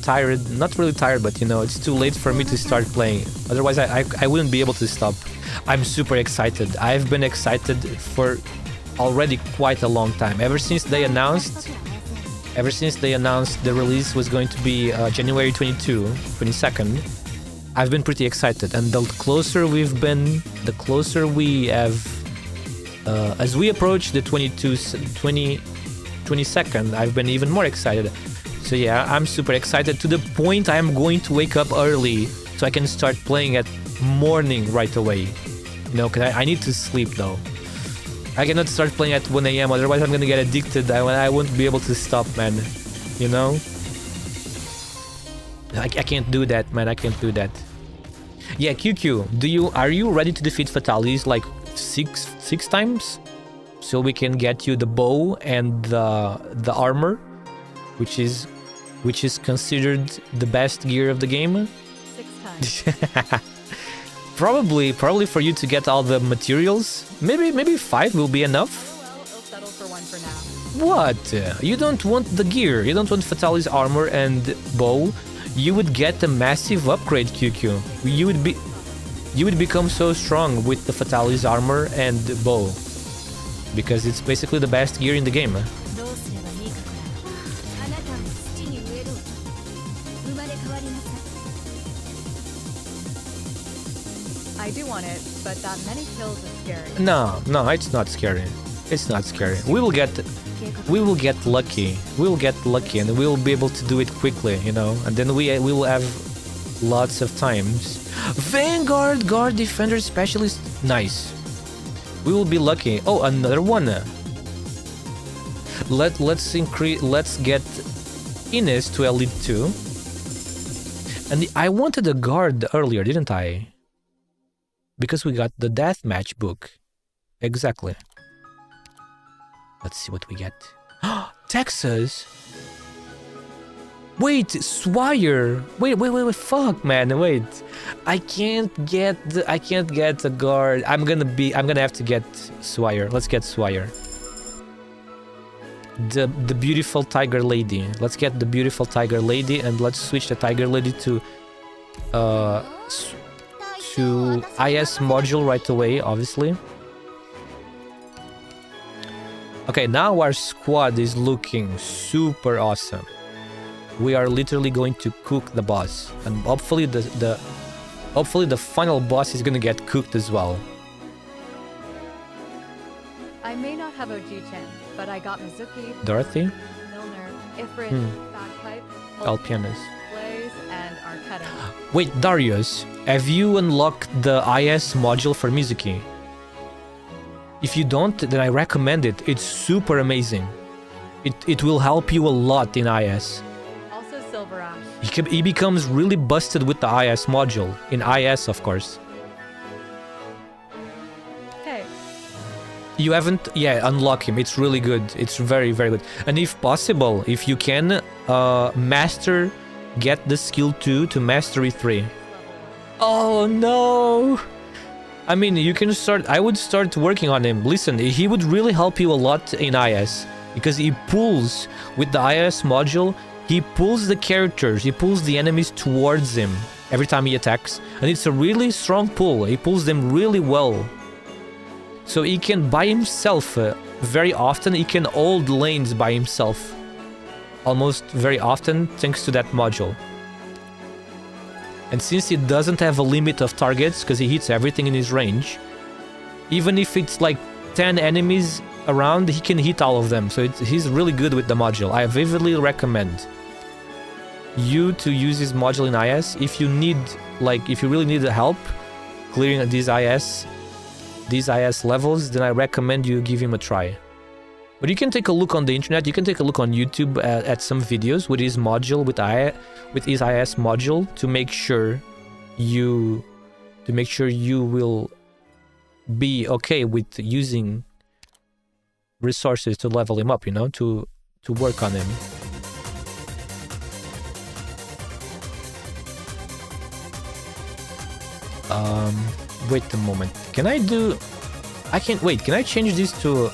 tired. Not really tired, but you know, it's too late for me to start playing. Otherwise, I wouldn't be able to stop. I'm super excited. I've been excited for already quite a long time. Ever since they announced the release was going to be January 22nd, I've been pretty excited. And the closer we've been, the closer we have, as we approach the 22nd, I've been even more excited. So yeah, I'm super excited to the point I'm going to wake up early so I can start playing at morning right away. You know, because I need to sleep though. I cannot start playing at 1 a.m. otherwise I'm gonna get addicted. I won't be able to stop, man. You know? I can't do that, man. I can't do that. Yeah, QQ, are you ready to defeat Fatalis like six times? So we can get you the bow and the armor, which is which is considered the best gear of the game. 6 times. Probably for you to get all the materials. Maybe 5 will be enough. Oh well, I'll settle for 1 for now. What? You don't want the gear. You don't want Fatali's armor and bow. You would get a massive upgrade, QQ. You would become so strong with the Fatali's armor and bow, because it's basically the best gear in the game. どうすればいいかくらい。あなたを土に植えろ。生まれ変わりなさい。 I do want it, but that many kills is scary. No, it's not scary. It's not scary. We will get lucky. We will get lucky, and we will be able to do it quickly, you know. And then we will have lots of times. Vanguard, guard, defender, specialist. Nice. We will be lucky. Oh, another one. Let's get Ines to Elite 2. And I wanted a guard earlier, didn't I? Because we got the deathmatch book. Exactly. Let's see what we get. Texas. Wait, Swire. Wait, fuck, man, wait. I can't get a guard. I'm gonna have to get Swire. Let's get Swire. The beautiful tiger lady. Let's get the beautiful tiger lady, and let's switch the tiger lady to IS module right away, obviously. Okay, now our squad is looking super awesome. We are literally going to cook the boss, and hopefully the final boss is gonna get cooked as well. I may not have OG-chan, but I got Mizuki, Dorothy, Milner, Ifrit, Bagpipe, Alpianus. Blaze, and Arcetta. Wait, Darius, have you unlocked the IS module for Mizuki? If you don't, then I recommend it. It's super amazing. It will help you a lot in IS. Also Silver Ash. He becomes really busted with the IS module. In IS, of course. Hey, You haven't? Yeah, unlock him. It's really good. It's very, very good. And if possible, if you can, get the skill 2 to mastery 3. Oh no! I mean, you can start. I would start working on him. Listen, he would really help you a lot in IS, because he pulls with the IS module. He pulls the characters, he pulls the enemies towards him every time he attacks, and it's a really strong pull. He pulls them really well. So he can, by himself, very often, he can hold lanes by himself. Almost very often, thanks to that module. And since he doesn't have a limit of targets, because he hits everything in his range, even if it's like 10 enemies around, he can hit all of them. So he's really good with the module. I vividly recommend you to use his module in IS. If you need, if you really need the help clearing these IS levels, then I recommend you give him a try. But you can take a look on the internet, you can take a look on YouTube at some videos with his module, with his IS module, to make sure you will be okay with using resources to level him up, you know, to work on him. Wait a moment. Can I change this to...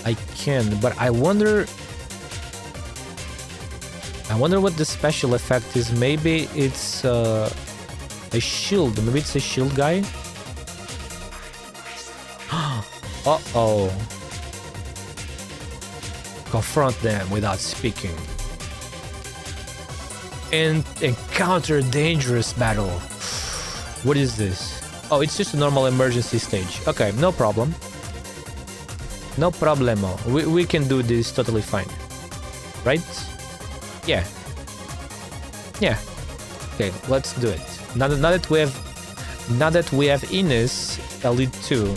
I can, but I wonder what the special effect is. Maybe it's a shield. Maybe it's a shield guy. Uh-oh. Confront them without speaking. And encounter dangerous battle. What is this? Oh, it's just a normal emergency stage. Okay, no problem. No problemo. We can do this totally fine. Right? Yeah. Yeah. Okay, let's do it. Now that we have Ines, Elite 2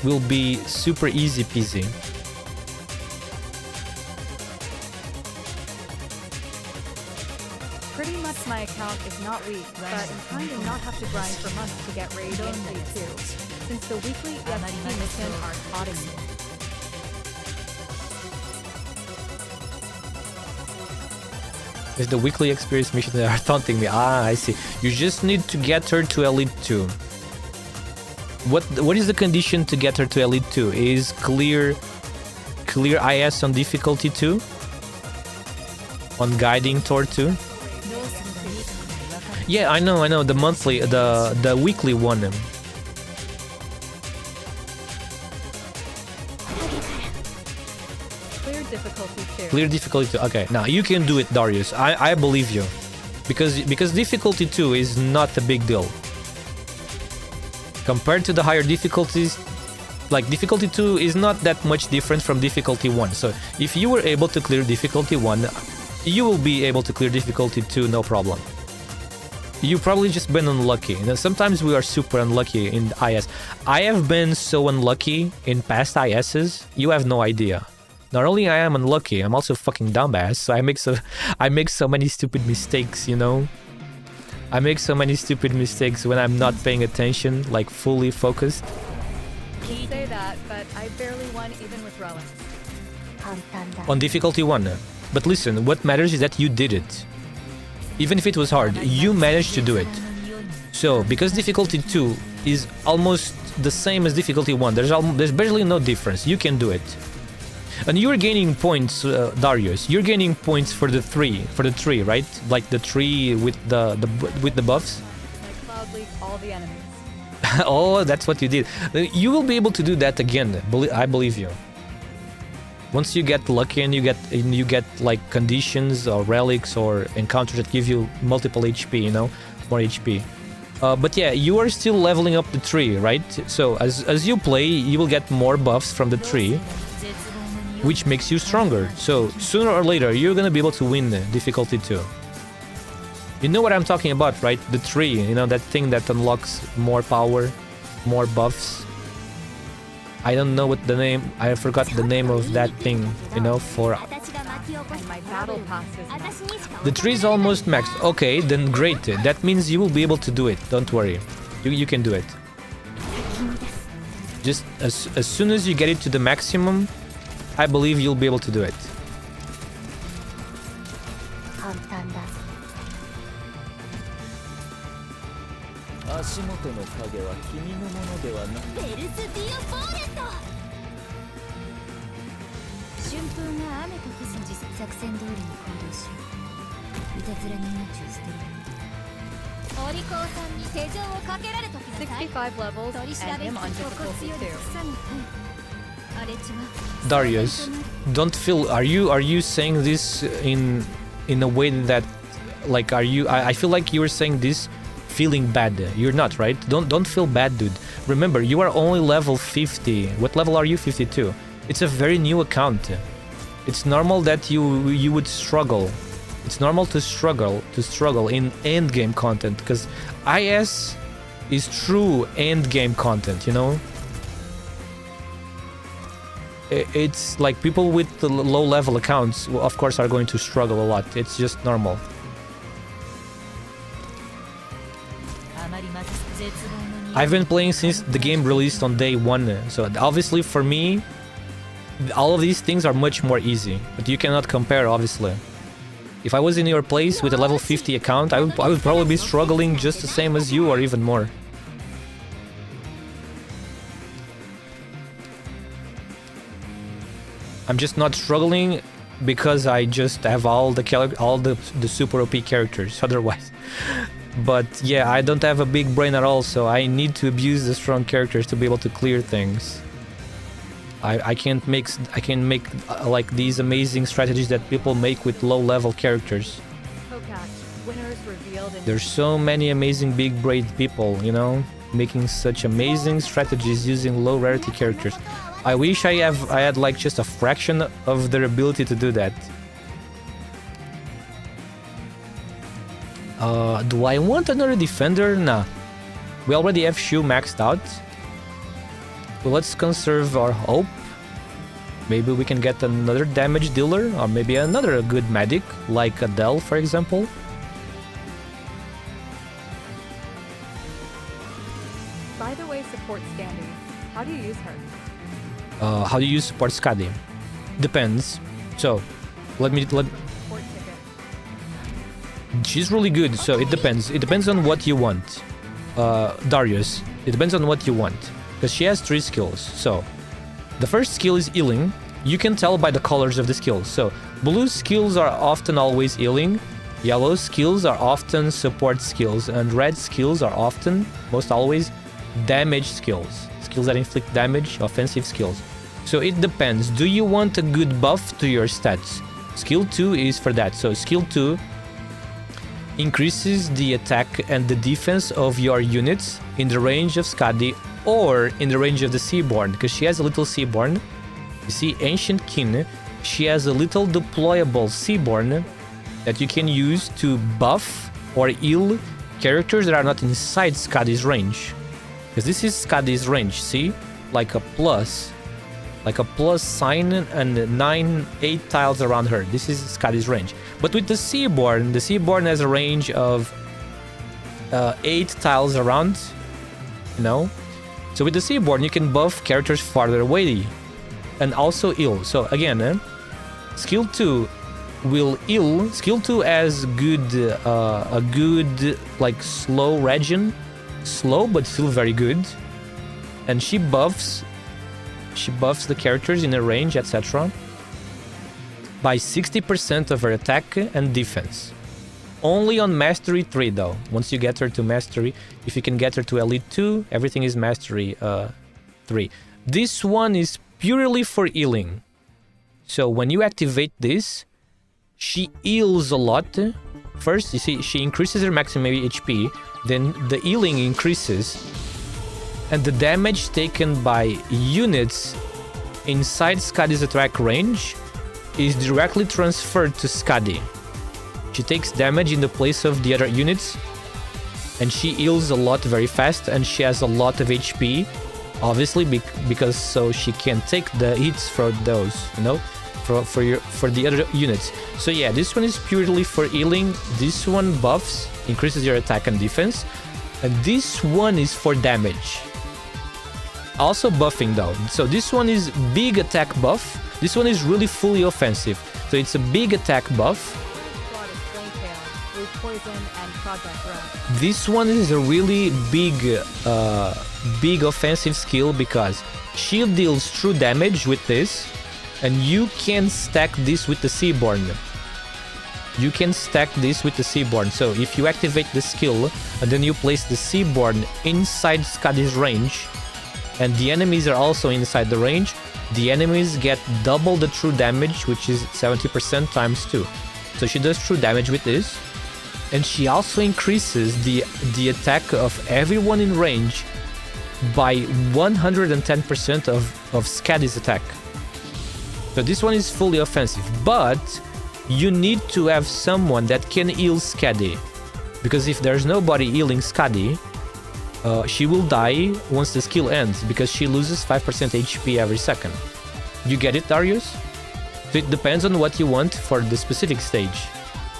will be super easy peasy. Pretty much my account is not weak, but I'm trying to not have to grind for months to get raid in Elite 2, since the weekly ESP missions are caught me. It's the weekly experience mission that are taunting me. Ah, I see. You just need to get her to Elite 2. What is the condition to get her to Elite 2? Is clear IS on difficulty 2? On guiding Tor 2? Yeah, I know. The monthly, the weekly one. Clear difficulty 2. Clear difficulty 2. Okay, now you can do it, Darius. I believe you. Because difficulty 2 is not a big deal. Compared to the higher difficulties, like difficulty 2 is not that much different from difficulty 1. So if you were able to clear difficulty 1, you will be able to clear difficulty 2 no problem. You've probably just been unlucky. You know, sometimes we are super unlucky in IS. I have been so unlucky in past ISs, you have no idea. Not only I am unlucky, I'm also fucking dumbass. So I make so many stupid mistakes, you know? I make so many stupid mistakes when I'm not paying attention, like fully focused. You say that, but I barely won even with relics. On difficulty 1. But listen, what matters is that you did it. Even if it was hard, you managed to do it. So, because difficulty 2 is almost the same as difficulty 1, there's barely no difference. You can do it. And you're gaining points, Darius. You're gaining points for the tree, right? Like the tree with the buffs. I cloud leak all the enemies. Oh, that's what you did. You will be able to do that again. I believe you. Once you get lucky and you get like conditions or relics or encounters that give you multiple HP, you know, more HP. But yeah, you are still leveling up the tree, right? So as you play, you will get more buffs from the tree, which makes you stronger. So sooner or later, you're gonna be able to win difficulty 2. You know what I'm talking about, right? The tree, you know, that thing that unlocks more power, more buffs. I don't know what the name, I forgot the name of that thing, you know, for... And my battle pass is maxed. The tree is almost maxed. Okay, then great. That means you will be able to do it. Don't worry. You can do it. Just as soon as you get it to the maximum, I believe you'll be able to do it. $65 levels and him on difficulty 2. Darius, don't feel. Are you saying this in a way that, like, are you? I feel like you were saying this feeling bad. You're not, right? Don't feel bad, dude. Remember, you are only level 50. What level are you? 52. It's a very new account. It's normal that you would struggle. It's normal to struggle in end game content, because IS is true end game content, you know? It's like people with the low level accounts, of course, are going to struggle a lot. It's just normal. I've been playing since the game released on day 1, so obviously for me, all of these things are much more easy, but you cannot compare, obviously. If I was in your place with a level 50 account, I would probably be struggling just the same as you or even more. I'm just not struggling because I just have all the super OP characters otherwise. But yeah, I don't have a big brain at all, so I need to abuse the strong characters to be able to clear things. I can make like these amazing strategies that people make with low level characters. There's so many amazing big brain people, you know, making such amazing strategies using low rarity characters. I wish I had like just a fraction of their ability to do that. Do I want another defender? Nah. We already have Shu maxed out. Well, let's conserve our hope. Maybe we can get another damage dealer, or maybe another good medic, like Adele, for example. By the way, support Standy. How do you use her? How do you use support Skadi? Depends. So, let Support ticket. She's really good, so it depends. It depends on what you want. Darius, it depends on what you want. Because she has 3 skills. So, the first skill is healing. You can tell by the colors of the skills. So, blue skills are often always healing. Yellow skills are often support skills. And red skills are often, most always, damage skills. Skills that inflict damage, offensive skills. So it depends. Do you want a good buff to your stats? Skill 2 is for that. So skill 2 increases the attack and the defense of your units in the range of Skadi or in the range of the Seaborn, because she has a little Seaborn. You see, Ancient Kin, she has a little deployable Seaborn that you can use to buff or heal characters that are not inside Skadi's range. Because this is Skadi's range, see? Like a plus sign and 8 tiles around her. This is Skadi's range. But with the Seaborn has a range of 8 tiles around, you know? So with the Seaborn, you can buff characters farther away and also heal. So again, skill 2 will heal. Skill 2 has a good like slow regen. Slow but still very good. And she buffs the characters in a range, etc. by 60% of her attack and defense. Only on Mastery 3 though. Once you get her to Mastery, if you can get her to Elite 2, everything is Mastery 3. This one is purely for healing. So when you activate this, she heals a lot. First, you see, she increases her maximum HP, then the healing increases, and the damage taken by units inside Skadi's attack range is directly transferred to Skadi. She takes damage in the place of the other units, and she heals a lot very fast, and she has a lot of HP, obviously, because so she can take the hits for those, you know, for the other units. So yeah, this one is purely for healing. This one buffs, increases your attack and defense, and this one is for damage. Also buffing though. So this one is big attack buff. This one is really fully offensive. So it's a big attack buff. This one is a really big offensive skill because she deals true damage with this, and you can stack this with the Seaborn. You can stack this with the Seaborn. So if you activate the skill and then you place the Seaborn inside Skadi's range, and the enemies are also inside the range, the enemies get double the true damage, which is 70% times 2. So she does true damage with this, and she also increases the attack of everyone in range by 110% of Skadi's attack. So this one is fully offensive, but you need to have someone that can heal Skadi, because if there's nobody healing Skadi, she will die once the skill ends, because she loses 5% HP every second. You get it, Darius? So it depends on what you want for the specific stage.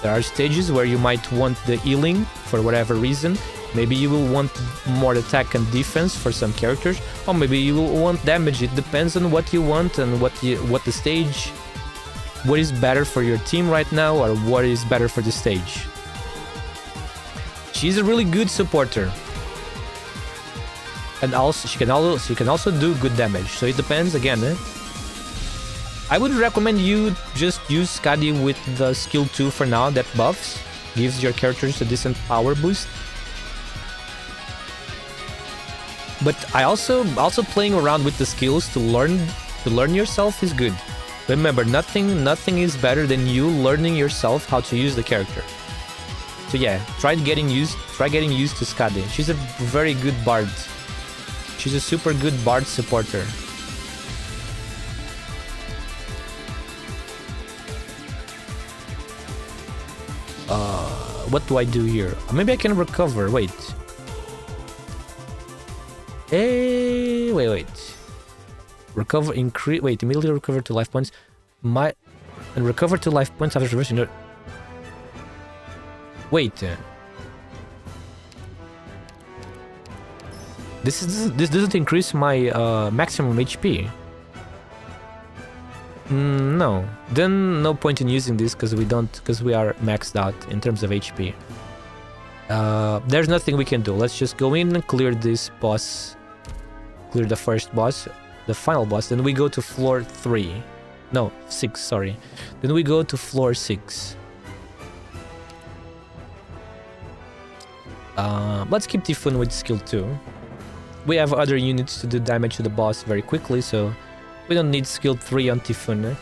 There are stages where you might want the healing for whatever reason. Maybe you will want more attack and defense for some characters, or maybe you will want damage. It depends on what you want and what the stage, what is better for your team right now, or what is better for the stage. She's a really good supporter. And also she can also do good damage. So it depends again. I would recommend you just use Skadi with the skill 2 for now that buffs, gives your characters a decent power boost. But I also playing around with the skills to learn yourself is good. Remember, nothing is better than you learning yourself how to use the character. So yeah, try getting used to Skadi. She's a very good bard. She's a super good bard supporter. What do I do here? Maybe I can recover. Wait. Hey, wait. Recover, increase. Wait, immediately recover to life points. And recover to life points after reversing. Wait. This doesn't increase my maximum HP. No. Then no point in using this because we are maxed out in terms of HP. There's nothing we can do. Let's just go in and clear this boss. Clear the first boss, the final boss. Then we go to floor 3. No, 6, sorry. Then we go to floor 6. Let's keep Typhoon with skill 2. We have other units to do damage to the boss very quickly, so we don't need skill 3 on Typhoon.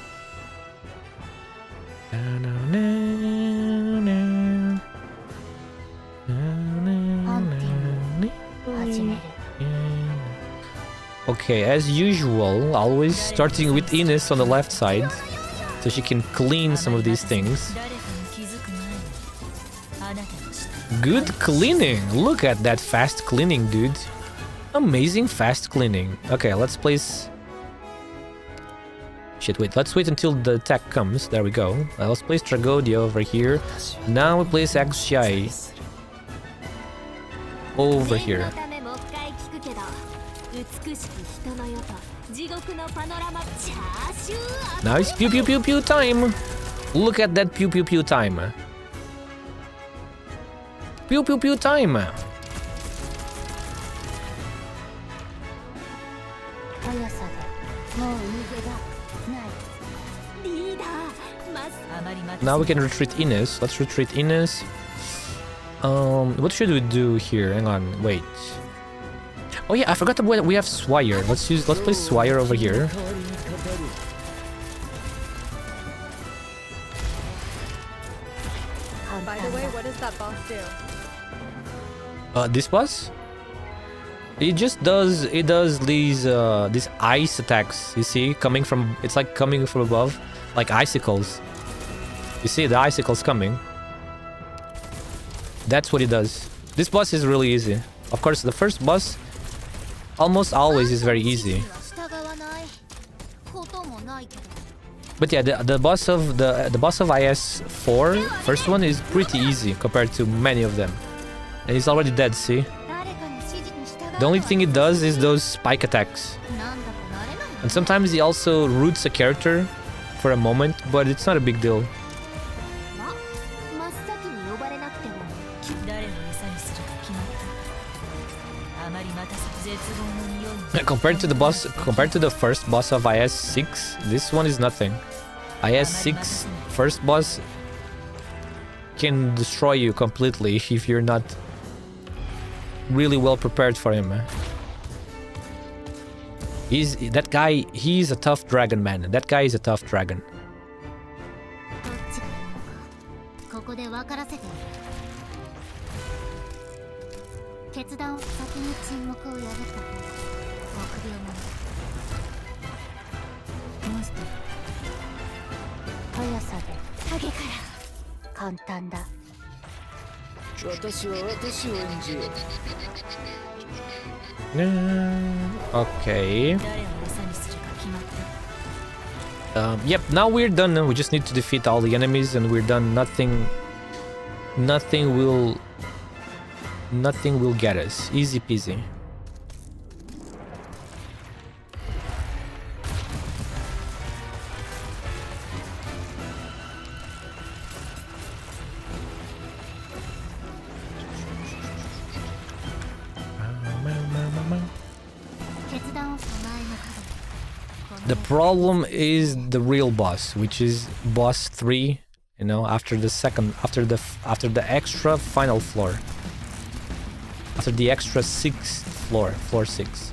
Okay, as usual, always starting with Ines on the left side, so she can clean some of these things. Good cleaning! Look at that fast cleaning, dude. Amazing fast cleaning. Okay, let's place... Shit, wait, let's wait until the attack comes. There we go. Let's place Tragodia over here. Now we place Axiai over here. Now it's pew pew pew pew time! Look at that pew pew pew time. Pew pew pew time! Now we can retreat Ines. Let's retreat Ines. What should we do here? Hang on, wait. Oh yeah, I forgot about we have Swire. Let's place Swire over here. By the way, what does that boss do? This boss? It does these ice attacks, you see, coming from, it's like coming from above, like icicles. You see the icicles coming. That's what it does. This boss is really easy. Of course, the first boss almost always is very easy. But yeah, the boss of the boss of IS4, first one, is pretty easy compared to many of them. And he's already dead, see? The only thing it does is those spike attacks. And sometimes he also roots a character for a moment, but it's not a big deal. Compared to the first boss of IS6, this one is nothing. IS6 first boss can destroy you completely if you're not really well prepared for him. He's a tough dragon, man. That guy is a tough dragon. Okay. Yep, now we're done. We just need to defeat all the enemies and we're done. Nothing will get us. Easy peasy. The problem is the real boss, which is boss 3, you know, after the extra final floor. After the extra 6th floor, floor 6.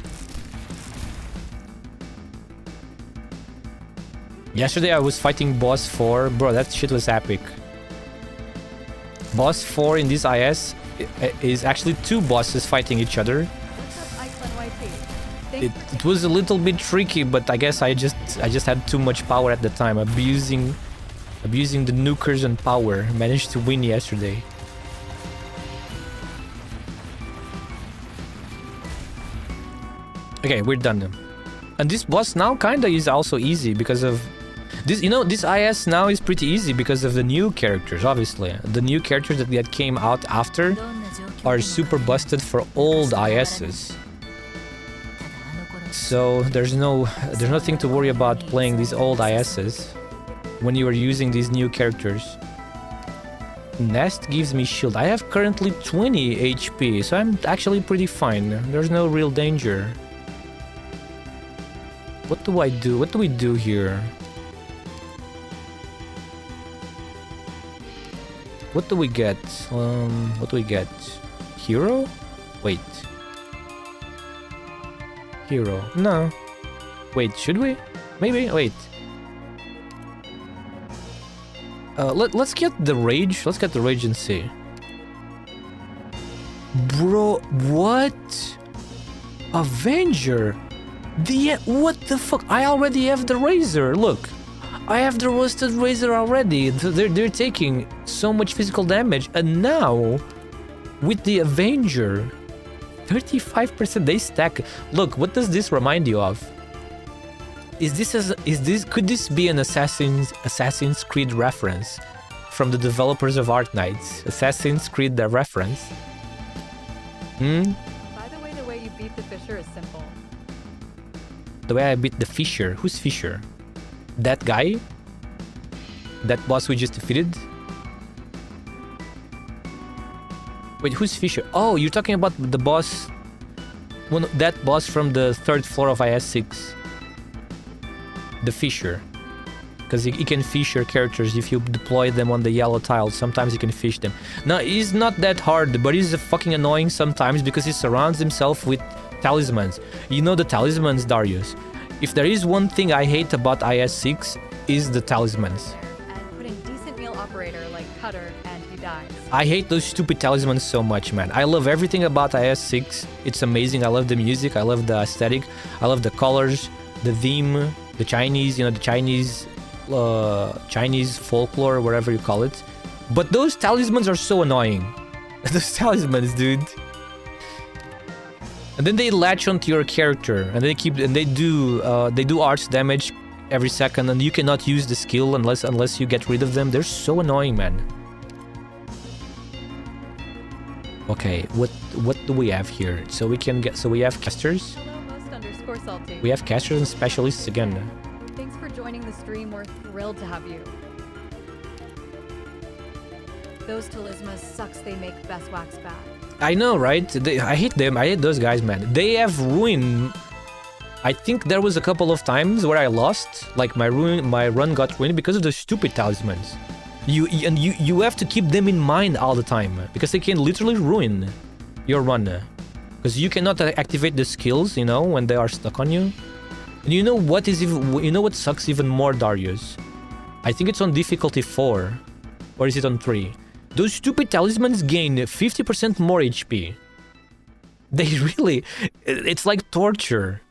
Yesterday I was fighting boss 4, bro, that shit was epic. Boss 4 in this IS is actually 2 bosses fighting each other. It was a little bit tricky, but I guess I just had too much power at the time. Abusing the nukers and power. Managed to win yesterday. Okay, we're done. And this boss now kinda is also easy because of this. You know, this IS now is pretty easy because of the new characters. Obviously, the new characters that came out after are super busted for old ISs. So there's nothing to worry about playing these old ISs when you are using these new characters. Nest gives me shield. I have currently 20 HP, so I'm actually pretty fine. There's no real danger. What do I do? What do we do here? What do we get? What do we get? Hero? Wait. Hero. No. Wait, should we? Maybe. Wait. Let's get the rage. Let's get the rage and see. Bro, what? Avenger? What the fuck? I already have the razor. Look, I have the roasted razor already. They're taking so much physical damage, and now with the Avenger, 35% they stack. Look, what does this remind you of? Could this be an Assassin's Creed reference from the developers of Arknights? Assassin's Creed the reference? By the way you beat the Fisher is simple. The way I beat the Fisher? Who's Fisher? That guy? That boss we just defeated? Wait, who's Fisher? Oh, you're talking about the boss... that boss from the 3rd floor of IS6. The Fisher. Because he can fish your characters if you deploy them on the yellow tiles. Sometimes you can fish them. No, he's not that hard, but he's fucking annoying sometimes because he surrounds himself with talismans. You know the talismans, Darius. If there is one thing I hate about IS6, is the talismans. And put in decent meal operator like Cutter and he dies. I hate those stupid talismans so much, man. I love everything about IS6. It's amazing. I love the music. I love the aesthetic. I love the colors, the theme, the Chinese, the Chinese folklore, whatever you call it. But those talismans are so annoying. Those talismans, dude. And then they latch onto your character, and they do arts damage every second, and you cannot use the skill unless you get rid of them. They're so annoying, man. Okay, what do we have here? So we have casters. Hello, We have casters and specialists again. Thanks for joining the stream. We're thrilled to have you. Those talismas sucks. They make best wax bad. I know, right? I hate them. I hate those guys, man. They have ruined. I think there was a couple of times where I lost, like my run got ruined because of the stupid talismans. You have to keep them in mind all the time because they can literally ruin your run. Because you cannot activate the skills, when they are stuck on you. And you know what sucks even more, Darius? I think it's on difficulty 4, or is it on 3? Those stupid talismans gain 50% more HP. They really... It's like torture.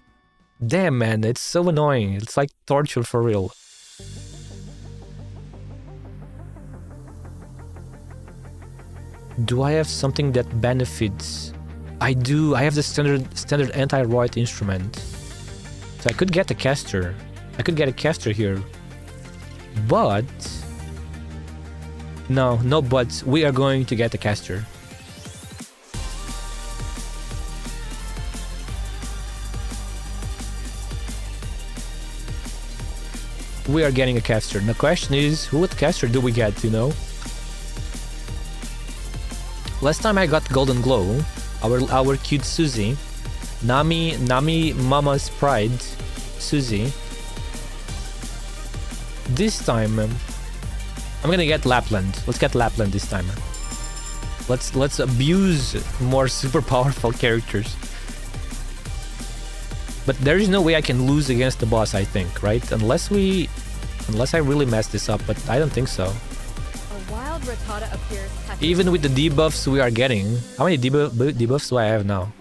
Damn, man, it's so annoying. It's like torture for real. Do I have something that benefits? I do. I have the standard anti-riot instrument. So I could get a caster. I could get a caster here. But... No buts. We are going to get a caster. We are getting a caster. The question is, what caster do we get, Last time I got Golden Glow, our cute Susie, Nami Mama's Pride, Susie. This time, I'm gonna get Lapland. Let's get Lapland this time. Let's abuse more super powerful characters. But there is no way I can lose against the boss, I think, right? Unless I really mess this up, but I don't think so. A wild Rattata appears. Even with the debuffs we are getting. How many debuffs do I have now?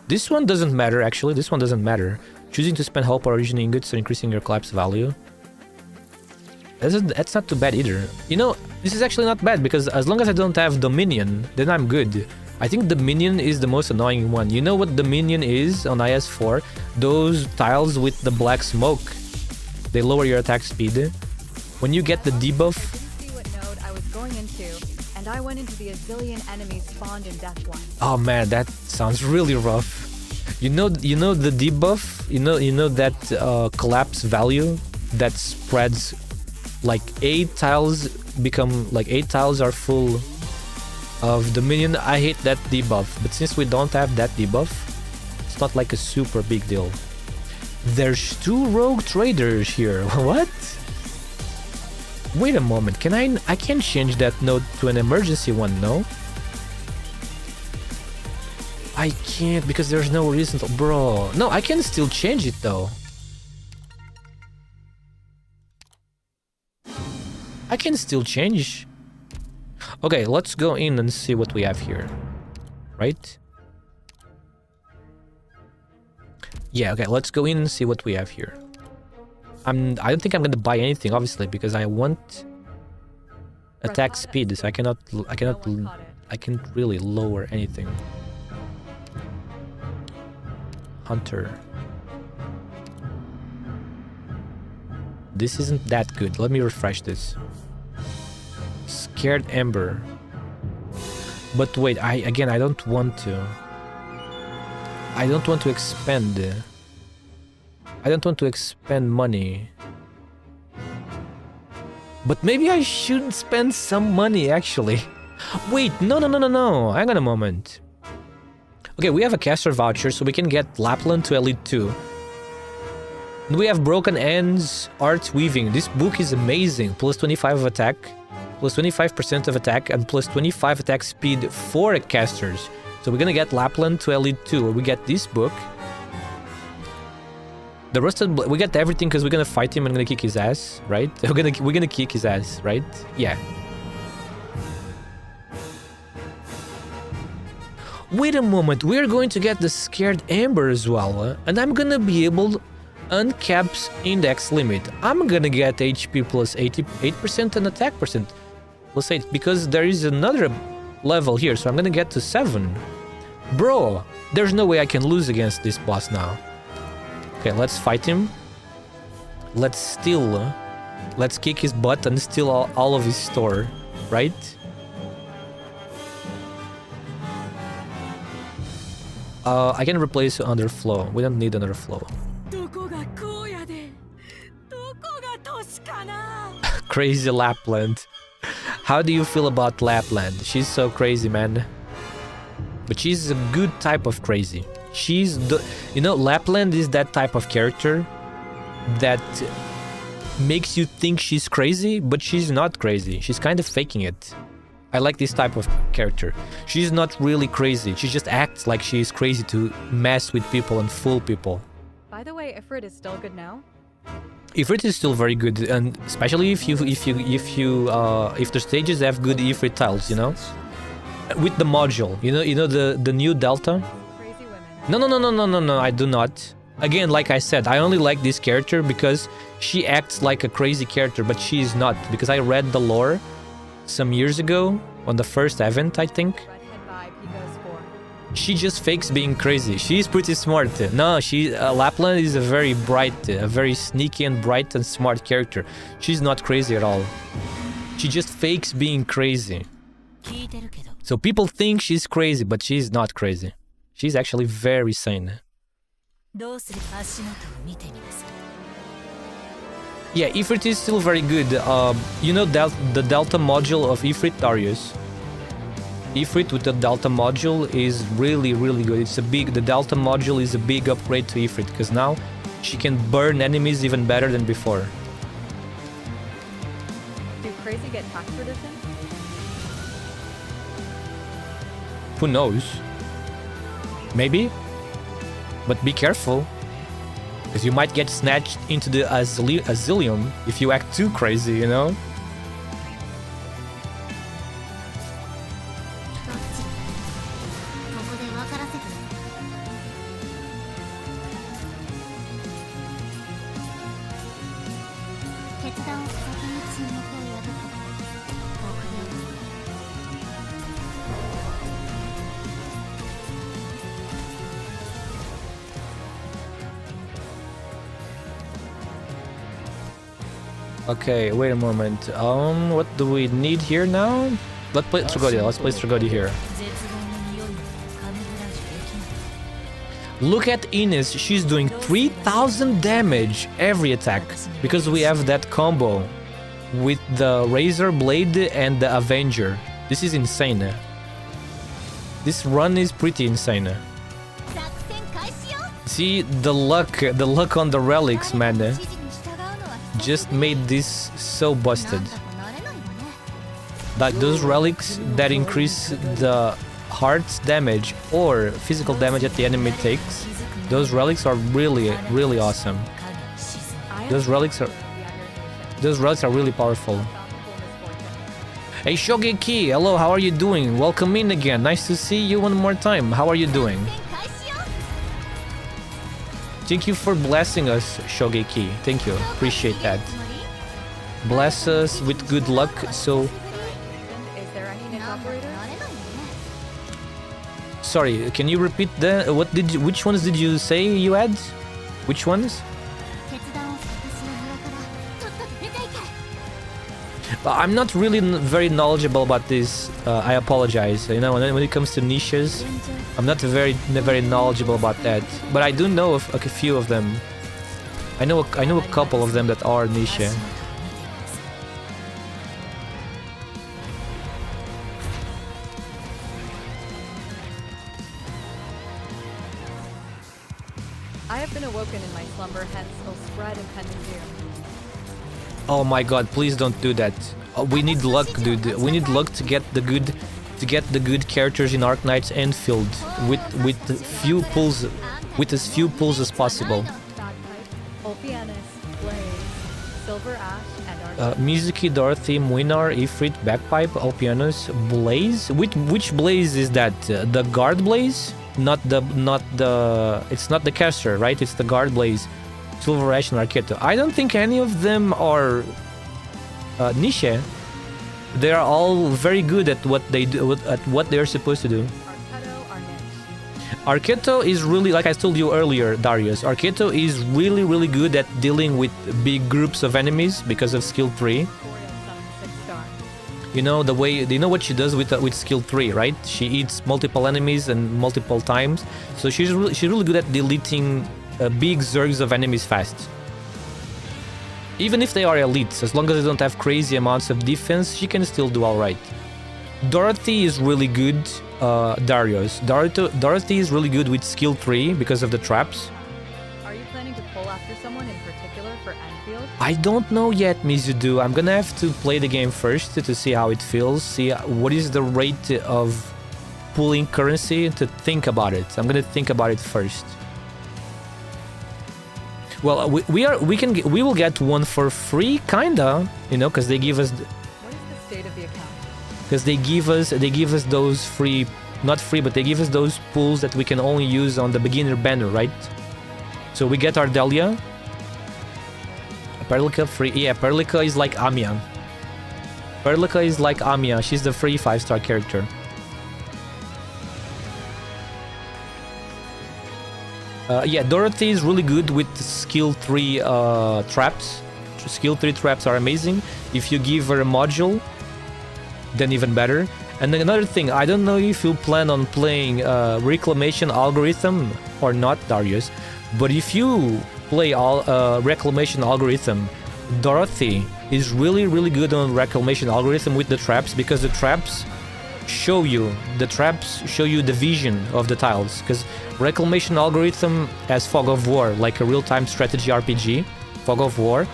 This one doesn't matter, actually. This one doesn't matter. Choosing to spend hope origin ingots or increasing your collapse value. That's not too bad either. This is actually not bad because as long as I don't have Dominion, then I'm good. I think Dominion is the most annoying one. You know what Dominion is on IS4? Those tiles with the black smoke. They lower your attack speed. When you get the debuff... I didn't see what node I was going into, and I went into the azillion enemies spawned in Death One. Oh man, that sounds really rough. You know the debuff. You know that collapse value that spreads like 8 tiles become like 8 tiles are full of the minion. I hate that debuff, but since we don't have that debuff, it's not like a super big deal. There's 2 rogue traders here. What? Wait a moment. I can change that node to an emergency one, no? I can't because there's no reason to, bro. No, I can still change it though. I can still change. Okay, let's go in and see what we have here. Right? Yeah, okay, let's go in and see what we have here. I don't think I'm gonna buy anything, obviously, because I want attack speed, so I can't really lower anything. Hunter. This isn't that good. Let me refresh this. Scared Ember. But wait, I don't want to. I don't want to expend. I don't want to expend money. But maybe I should spend some money actually. Wait, no. Hang on a moment. Okay, we have a caster voucher, so we can get Lapland to Elite 2. And we have Broken Ends, Art Weaving. This book is amazing. Plus 25 of attack, plus 25% of attack, and plus 25 attack speed for casters. So we're gonna get Lapland to Elite 2. We get this book. The Rusted Blade, we get everything because we're gonna fight him and gonna kick his ass, right? We're gonna kick his ass, right? Yeah. Wait a moment, we're going to get the Scared Ember as well, and I'm gonna be able to uncap index limit. I'm gonna get HP plus 88% and attack percent plus 8 because there is another level here, so I'm gonna get to 7. Bro, there's no way I can lose against this boss now. Okay, let's fight him. Let's steal. Let's kick his butt and steal all of his store, right? I can replace Underflow. We don't need another flow. Crazy Lapland. How do you feel about Lapland? She's so crazy, man. But she's a good type of crazy. She's the... You know, Lapland is that type of character that makes you think she's crazy, but she's not crazy. She's kind of faking it. I like this type of character. She's not really crazy. She just acts like she's crazy to mess with people and fool people. By the way, Ifrit is still good now? Ifrit is still very good, and especially if the stages have good Ifrit tiles, you know, with the module, you know the new Delta. Crazy women. No, I do not. Again, like I said, I only like this character because she acts like a crazy character, but she is not. Because I read the lore some years ago on the first event, I think. Redhead vibe he goes for. She just fakes being crazy. She's pretty smart. No, Lapland is a very bright, a very sneaky and bright and smart character. She's not crazy at all. She just fakes being crazy. So people think she's crazy, but she's not crazy. She's actually very sane. Yeah, Ifrit is still very good. You know the Delta module of Ifrit, Darius? Ifrit with the Delta module is really, really good. The Delta module is a big upgrade to Ifrit, because now she can burn enemies even better than before. Do crazy get tax reduction? Who knows? Maybe? But be careful, because you might get snatched into the Asylum if you act too crazy, you know? Okay, wait a moment. What do we need here now? Let's play Strigodi. Let's play Strigodi here. Look at Ines, she's doing 3000 damage every attack because we have that combo with the Razor Blade and the Avenger. This is insane. This run is pretty insane. See the luck on the relics, man. Just made this so busted. Like those relics that increase the heart's damage or physical damage that the enemy takes, those relics are really awesome. Those relics are really powerful. Hey Shogeki, hello, how are you doing? Welcome in again. Nice to see you one more time. How are you doing? Thank you for blessing us, Shogeki. Thank you. Appreciate that. Bless us with good luck. So Is there any Nick operator? sorry, can you repeat the which ones did you say you had? Which ones? I'm not really very knowledgeable about this. I apologize. You know, when it comes to niches, I'm not very knowledgeable about that. But I do know of, like, a few of them. I know a couple of them that are niche. I have been awoken in my slumber, hence will spread impending doom. Oh my god, please don't do that. We need luck, dude. We need luck to get the good characters in ARKNIGHTS ENDFIELD with few pulls, with as few pulls as possible. Bagpipe, Ulpianus, Blaze, Silver Ash, and Mizuki, Dorothy, Muinar, Ifrit, Bagpipe, Ulpianus, Blaze. Which Blaze is that? The guard Blaze? Not the. It's not the caster, right? It's the guard Blaze. Silver Ash and Arketo. I don't think any of them are niche. They are all very good at what they do, at what they are supposed to do. Arketo are niche. Arketo is really, like I told you earlier, Darius. Arketo is really good at dealing with big groups of enemies because of skill 3. Victoria summons 6-star. You know the way, you know what she does with skill 3, right? She eats multiple enemies and multiple times. So she's really good at deleting big zergs of enemies fast. Even if they are elites, as long as they don't have crazy amounts of defense, she can still do alright. Dorothy is really good, Darius. Dorothy is really good with skill 3 because of the traps. Are you planning to pull after someone in particular for Enfield? I don't know yet, Mizudu. I'm gonna have to play the game first to see how it feels, see what is the rate of pulling currency, to think about it. I'm gonna think about it first. Well, we will get one for free, kinda, you know, because they give us. What is the state of the account? Because they give us those free, not free, but they give us those pools that we can only use on the beginner banner, right? So we get our Delia. Perlica free. Yeah, Perlica is like Amiya. Perlica is like Amiya. She's the free 5-star character. Yeah, Dorothy is really good with skill 3 traps. Skill 3 traps are amazing. If you give her a module, then even better. And then another thing, I don't know if you plan on playing Reclamation Algorithm or not, Darius, but if you play Reclamation Algorithm, Dorothy is really good on Reclamation Algorithm with the traps, because the traps show you the vision of the tiles, because Reclamation Algorithm has Fog of War, like a real-time strategy RPG, Fog of War,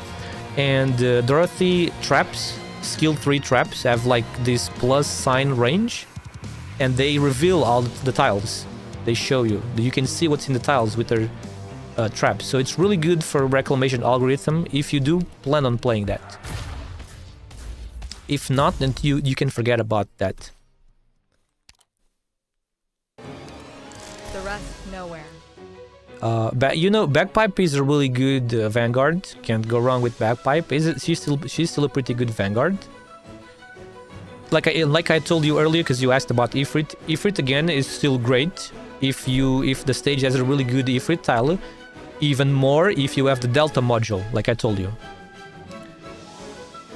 and Dorothy traps, skill 3 traps, have like this plus sign range, and they reveal all the tiles. They show you. You can see what's in the tiles with their traps. So it's really good for Reclamation Algorithm if you do plan on playing that. If not, then you can forget about that. The rest, nowhere. You know, Bagpipe is a really good Vanguard. Can't go wrong with Bagpipe. She's still a pretty good Vanguard. Like I told you earlier, because you asked about Ifrit. Ifrit again is still great if the stage has a really good Ifrit tile. Even more if you have the Delta module, like I told you.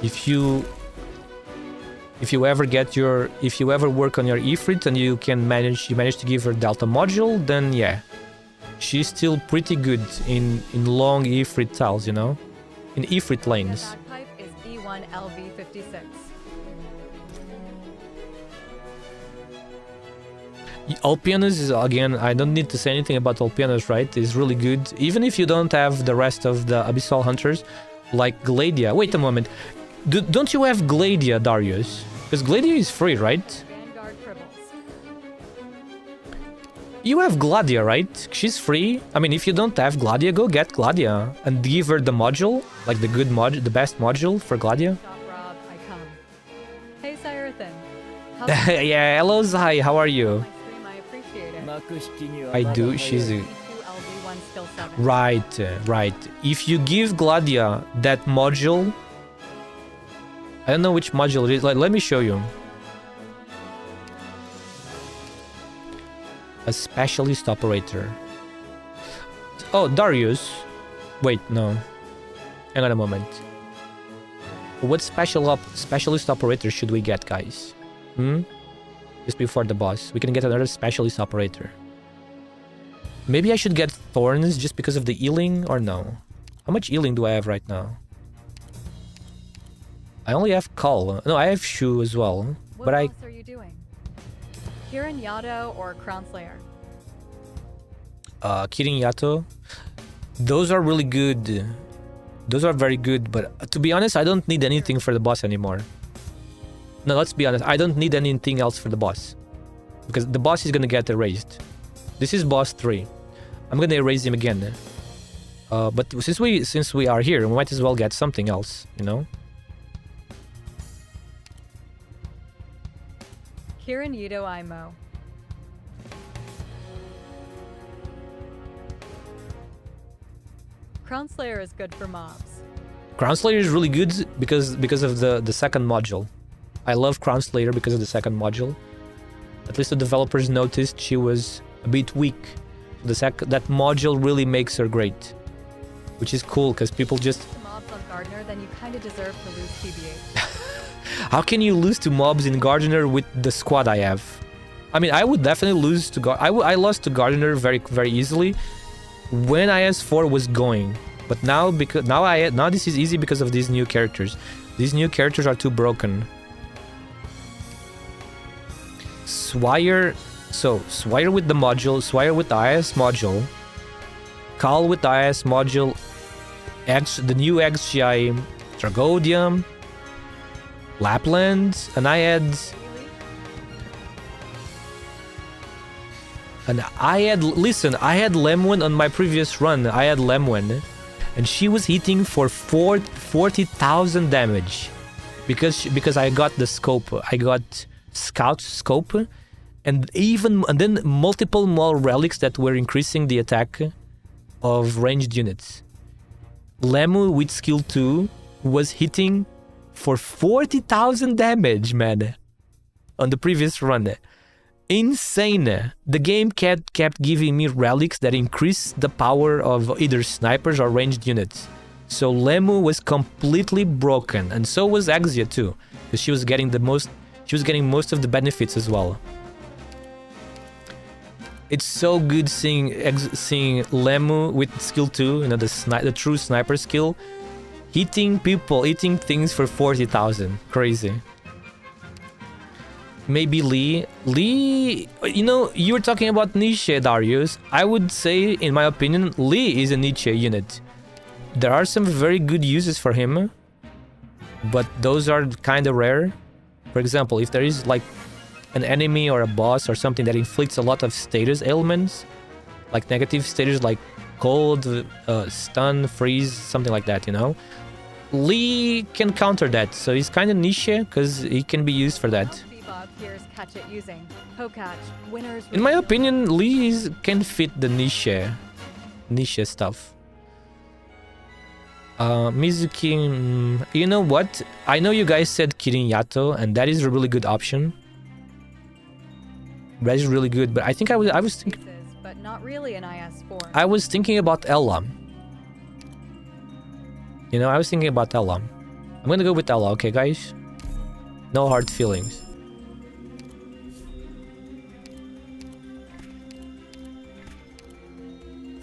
If you ever work on your Ifrit and you manage to give her Delta module, then yeah, she's still pretty good in long Ifrit tiles, you know? In Ifrit The lanes. bagpipe is E1 LV56. Alpianus is, again, I don't need to say anything about Alpianus, right? Is really good. Even if you don't have the rest of the Abyssal Hunters, like Gladia. Wait a moment. Don't you have Gladia, Darius? Because Gladia is free, right? Vanguard triples. You have Gladia, right? She's free. I mean, if you don't have Gladia, go get Gladia and give her the module, like the good mod, the best module for Gladia. Stop, Rob. I come. Hey, Cyrethan. How's Yeah, hello Zai, how are you? my stream? I appreciate it. 幕引きには I まだ do, 早い she's a... E2 LV1 skill 7. Right. If you give Gladia that module... I don't know which module it is, like, let me show you. A specialist operator. Oh, Darius. Wait, no. Hang on a moment. What specialist operator should we get, guys? Just before the boss. We can get another specialist operator. Maybe I should get Thorns just because of the healing, or no? How much healing do I have right now? I only have Cull. No, I have Shu as well. What But I... boss are you doing? Kirin Yato or Crown Slayer? Kirin Yato. Those are really good. Those are very good, but to be honest, I don't need anything for the boss anymore. No, let's be honest. I don't need anything else for the boss. Because the boss is gonna get erased. This is boss 3. I'm gonna erase him again. But since we are here, we might as well get something else, you know? Kirin Yito Imo. Crown Slayer is good for mobs. Crown Slayer is really good because of the second module. I love Crown Slayer because of the second module. At least the developers noticed she was a bit weak. That module really makes her great. Which is cool because people just... To mobs on Gardener, then you kinda deserve to lose TBH. How can you lose to mobs in Gardener with the squad I have? I mean, I would definitely lose to I lost to Gardener very easily when IS4 was going. But now now this is easy because of these new characters. These new characters are too broken. Swire with the module, Swire with the IS module, Kal with the IS module, the new XGI, Dragodium, Lapland, and I had Lemwin on my previous run. I had Lemwin, and she was hitting for 40,000 damage because I got the scope. I got scout scope, and then multiple more relics that were increasing the attack of ranged units. Lemu with skill 2 was hitting for 40,000 damage, man, on the previous run. Insane. The game kept giving me relics that increase the power of either snipers or ranged units. So Lemu was completely broken, and so was Axia too, because she was getting most of the benefits as well. It's so good seeing Lemu with skill 2, you know, the true sniper skill, hitting people, hitting things for 40,000. Crazy. Maybe Lee, you know, you were talking about niche, Darius. I would say, in my opinion, Lee is a niche unit. There are some very good uses for him, but those are kind of rare. For example, if there is like an enemy or a boss or something that inflicts a lot of status ailments, like negative status like cold, stun, freeze, something like that, you know, Lee can counter that. So he's kind of niche because he can be used for that. Catch it using Pokach, winners. In my opinion, Lee can fit the niche stuff. Mizuki, you know what? I know you guys said Kirin Yato, and that is a really good option. That is really good, but I think I was thinking. But not really an IS4. I was thinking about Ella. You know, I was thinking about Ella. I'm gonna go with Ella, okay, guys? No hard feelings.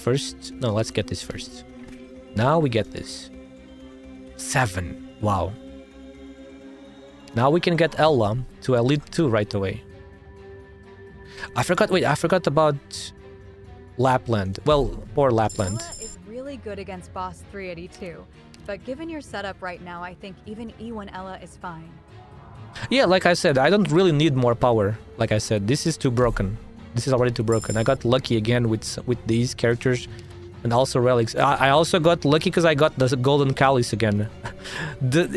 first. No, let's get this first. Now we get this. 7. Wow. Now we can get Ella to Elite 2 right away. I forgot about Lapland. Well, poor Lapland. Ella is really good against boss 3 at E2, but given your setup right now, I think even E1 Ella is fine. Yeah, like I said, I don't really need more power. Like I said, this is too broken. This is already too broken. I got lucky again with these characters and also relics. I also got lucky because I got the golden calice again.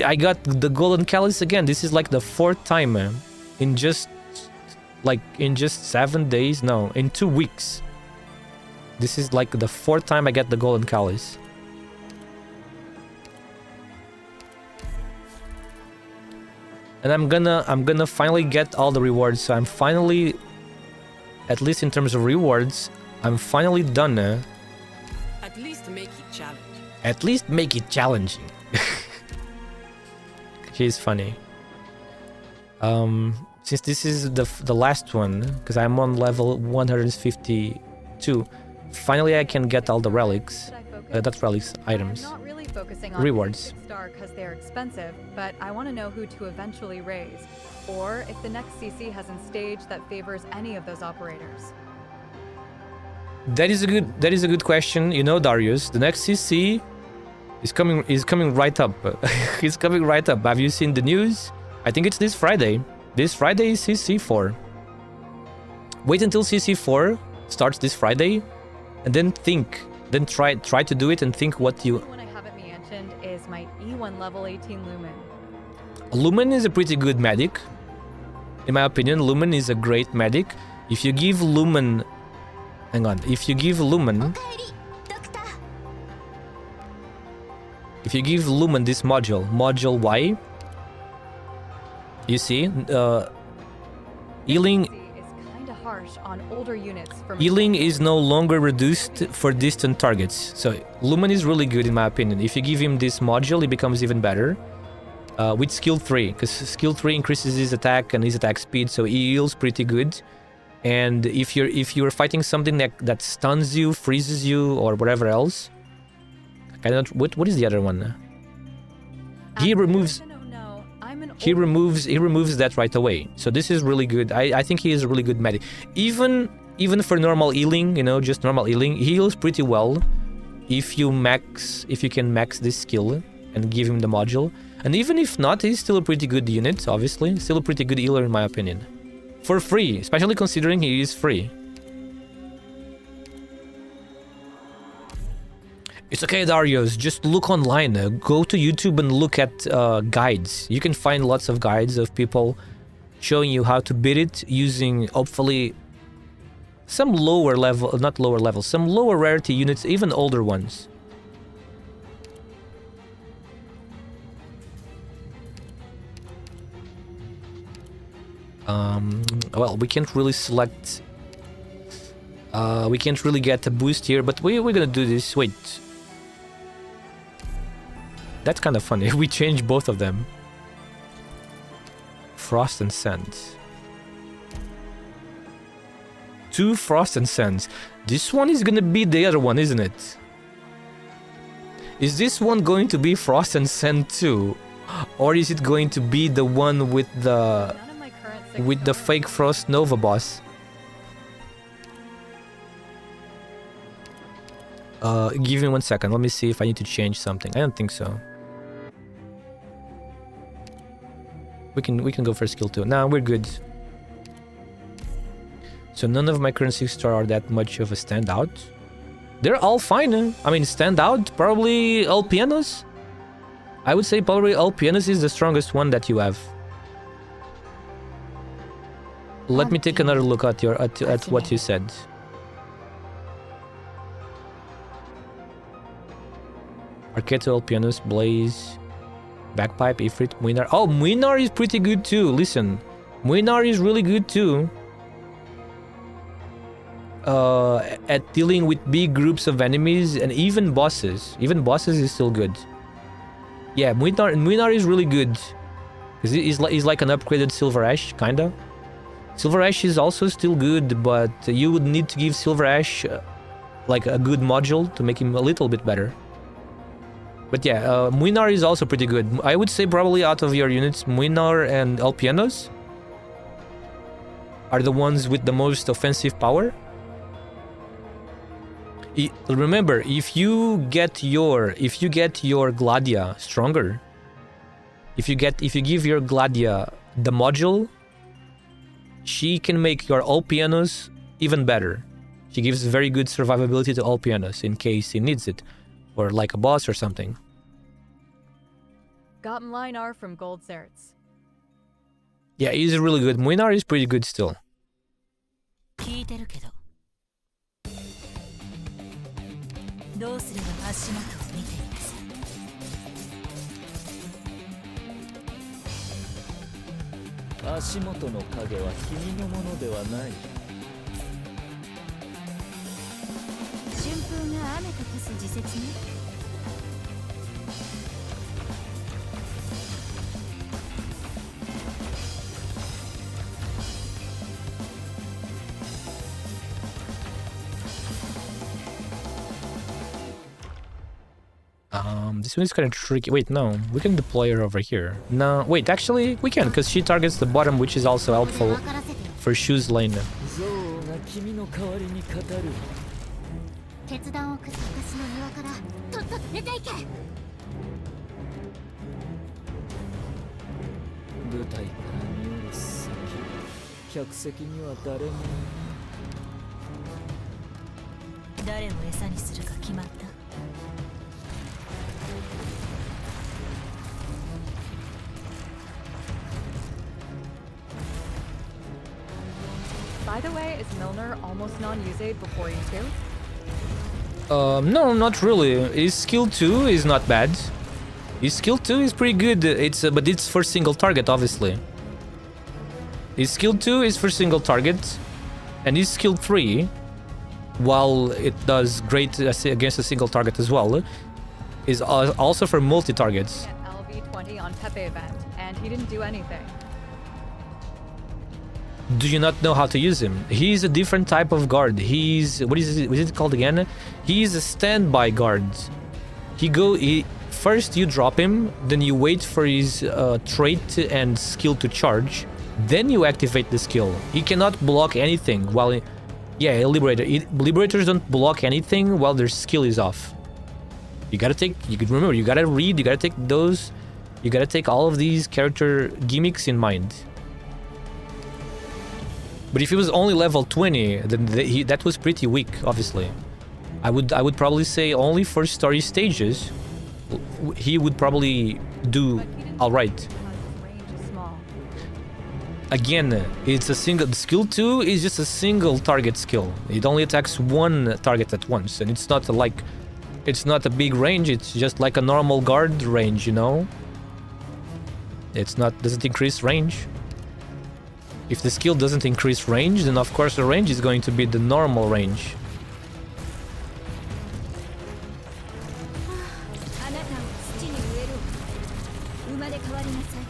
I got the golden calice again. This is like the 4th time, man. In just 7 days. No, in 2 weeks. This is like the 4th time I get the golden calice. And I'm gonna finally get all the rewards. So I'm finally, at least in terms of rewards, I'm finally done. At least make it challenging. At least make it challenging. He's funny. Since this is the last one, because I'm on level 152, finally I can get all the relics. That's relics items. I'm not really focusing on Rewards. star because they're expensive, but I want to know who to eventually raise, or if the next CC has a stage that favors any of those operators. That is a good question. You know, Darius, the next CC is coming right up. It's coming right up. Have you seen the news? I think it's this Friday. This Friday is CC4. Wait until CC4 starts this Friday, and then think. Then try to do it and think what you... The one I haven't mentioned is my E1 level 18 Lumen. Lumen is a pretty good medic. In my opinion, Lumen is a great medic. If you give Lumen... Hang on. If you give Lumen... If you give Lumen this Module Y... You see? Healing... On older units for Healing is no longer reduced for distant targets. So Lumen is really good in my opinion. If you give him this module, he becomes even better. With skill 3, because skill 3 increases his attack and his attack speed, so he heals pretty good. And if you're fighting something that stuns you, freezes you, or whatever else, I don't. What is the other one? He removes that right away. So this is really good. I think he is a really good medic. Even for normal healing, you know, just normal healing, he heals pretty well if you can max this skill and give him the module. And even if not, he's still a pretty good unit, obviously. Still a pretty good healer in my opinion. For free, especially considering he is free. It's okay, Darius, just look online. Go to YouTube and look at guides. You can find lots of guides of people showing you how to beat it using, hopefully, some lower level, not lower level, some lower rarity units, even older ones. Well, we can't really select... we can't really get a boost here, but we're gonna do this. Wait. That's kind of funny. We changed both of them. Frost and Sand. 2 Frost and Sands. This one is gonna be the other one, isn't it? Is this one going to be Frost and Sand 2? Or is it going to be the one with the fake Frost Nova boss? Give me 1 second. Let me see if I need to change something. I don't think so. We can go for skill 2. Nah, we're good. So none of my current 6-star are that much of a standout. They're all fine. I mean, standout, probably all pianos. I would say probably all pianos is the strongest one that you have. Let me take another look at what you said. Arqueto, Pianus, Blaze, Bagpipe, Ifrit, Muinar. Oh, Muinar is pretty good too. Listen, Muinar is really good too. At dealing with big groups of enemies and even bosses. Even bosses is still good. Yeah, Muinar is really good. Because he's like an upgraded Silver Ash, kinda. Silver Ash is also still good, but you would need to give Silver Ash like a good module to make him a little bit better. But yeah, Muinar is also pretty good. I would say probably out of your units, Muinar and Alpianos are the ones with the most offensive power. Remember, if you get your Gladia stronger, if you give your Gladia the module, she can make your Alpianos even better. She gives very good survivability to Alpianos in case he needs it, or like a boss or something. Got Mlinar from Gold Certs. Yeah, he's really good. Muinar is pretty good still. 聞いてるけどどうすれば足元を見ています足元の影は君のものではない。春風が雨と化す時節ね This one is kind of tricky. Wait, no, we can deploy her over here. No, wait, actually, we can, because she targets the bottom, which is also helpful for Shu's lane. 憎悪が君の代わりに語る。決断を下った私の庭からとっとと出ていけ。舞台から見下ろす先、客席には誰もいない。誰を餌にするか決まった By the way, is Milner almost non-usage before you two? No, not really. His skill 2 is not bad. His skill 2 is pretty good. But it's for single target, obviously. His skill 2 is for single target, and his skill 3, while it does great against a single target as well, is also for multi-targets. LV20 on Pepe event, and he didn't do anything. Do you not know how to use him? He's a different type of guard. He's what is it called again? He's a standby guard. First you drop him, then you wait for his trait and skill to charge, then you activate the skill. He cannot block anything while Liberators don't block anything while their skill is off. You gotta remember, you gotta read, you gotta take those, you gotta take all of these character gimmicks in mind. But if he was only level 20, then that was pretty weak, obviously. I would probably say only for story stages, he would probably do alright. Because his range is small. Again, it's a single skill 2 is just a single target skill. It only attacks one target at once, and it's not a big range, it's just like a normal guard range, you know? Doesn't increase range. If the skill doesn't increase range, then of course the range is going to be the normal range. あなたを土に植える生まれ変わりなさい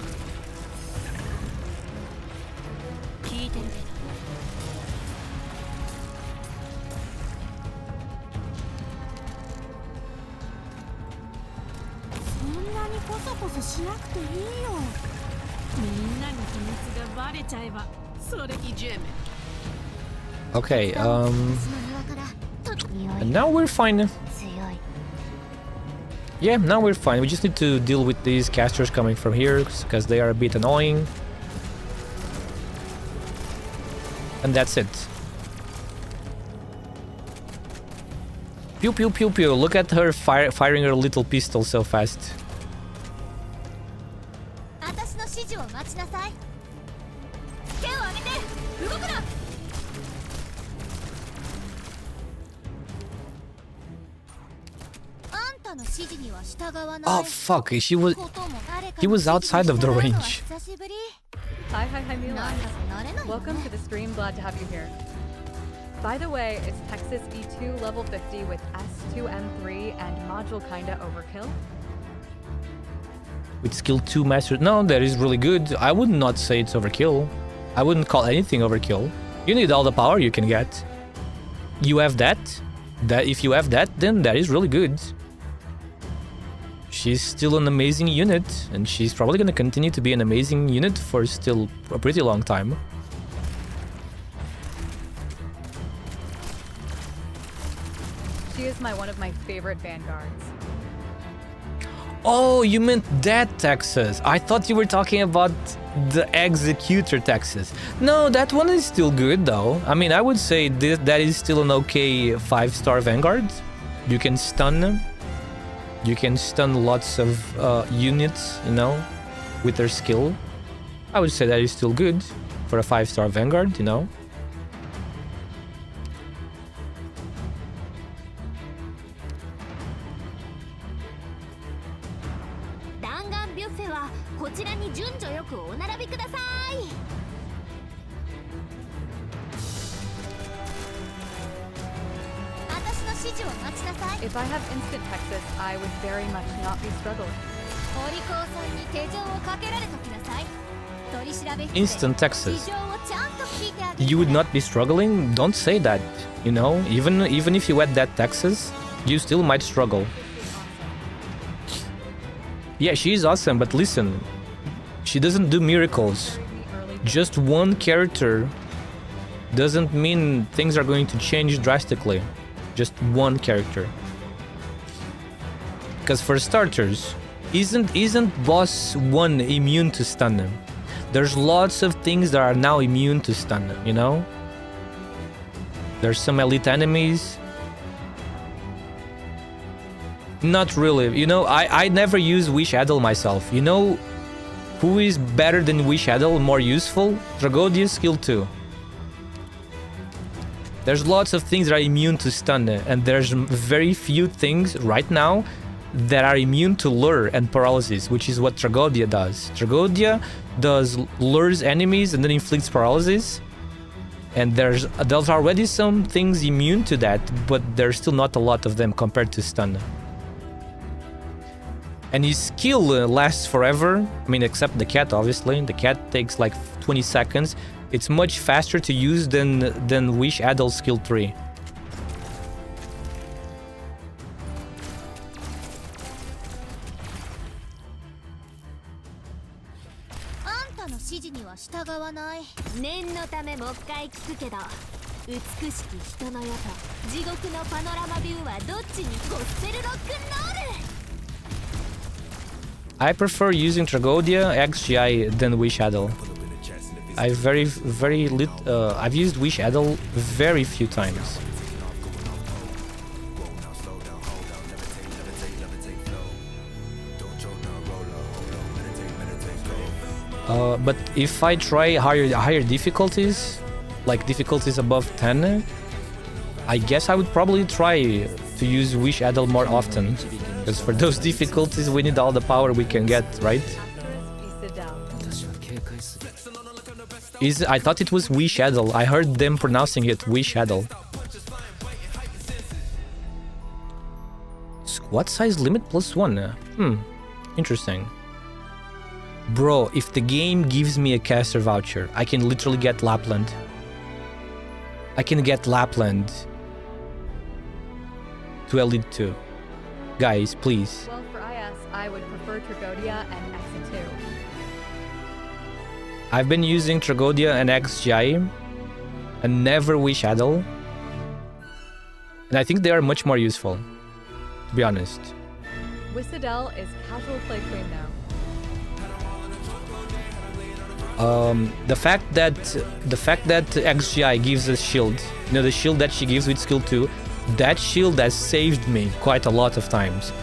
聞いてるけどそんなにコソコソしなくていいよ。みんなに秘密がバレちゃえばそれいじめ。 Okay, 私の庭からと匂い and now we're fine. 強い。 Yeah, now we're fine. We just need to deal with these casters coming from here, because they are a bit annoying. And that's it. Pew pew pew pew. Look at her firing her little pistol so fast. 私の指示を待ちなさい。手を挙げて動くな。あんたの指示には従わない。 Oh fuck, he was ことも誰か he の was 指示に outside of the 従うのは range. 久しぶり。 Hi, Milan. なんだか慣れないわ Welcome ね to the stream. Glad to have you here. By the way, is Texas E2 level 50 with S2M3 and module kinda overkill? with skill 2 master. No, that is really good. I would not say it's overkill. I wouldn't call anything overkill. You need all the power you can get. You have that. That if you have that, then that is really good. She's still an amazing unit, and she's probably gonna continue to be an amazing unit for still a pretty long time. She is one of my favorite vanguards. Oh, you meant that Texas. I thought you were talking about the Executor Texas. No, that one is still good though. I mean, I would say that is still an okay 5-star Vanguard. You can stun them. You can stun lots of units, you know, with their skill. I would say that is still good for a 5-star Vanguard, you know. If I have instant Texas, I would very much not be struggling. Instant Texas. You would not be struggling? Don't say that. You know, even if you had that Texas, you still might struggle. Yeah, she's awesome, but listen, she doesn't do miracles. Just one character doesn't mean things are going to change drastically. Just one character. Because for starters, isn't boss 1 immune to stun them? There's lots of things that are now immune to stun them, you know? There's some elite enemies. Not really. You know, I never use Wish Adel myself. You know who is better than Wish Adel, more useful? Dragodia's skill 2. There's lots of things that are immune to stun, and there's very few things right now that are immune to lure and paralysis, which is what Tragodia does. Tragodia lures enemies and then inflicts paralysis, and there's already some things immune to that, but there's still not a lot of them compared to stun. And his skill lasts forever. I mean, except the cat, obviously. The cat takes like 20 seconds. It's much faster to use than Wish Adel's skill 3. I prefer using Tragodia XGI than Wish Adel. I've used Wish Adel very few times. But if I try higher difficulties, like difficulties above 10, I guess I would probably try to use Wish Adel more often. Because for those difficulties we need all the power we can get, right? I thought it was Wish Adel. I heard them pronouncing it Wish Adel. Squad size limit +1. Interesting. Bro, if the game gives me a caster voucher, I can literally get Lapland. I can get Lapland to Elite 2. Guys, please. Well, for IS, I would prefer Tragodia and Exa 2. I've been using Tragodia and XGI and never Wish Adel. And I think they are much more useful, to be honest. Wissadel is casual play queen now. The fact that XGI gives us shield, you know, the shield that she gives with skill 2, that shield has saved me quite a lot of times.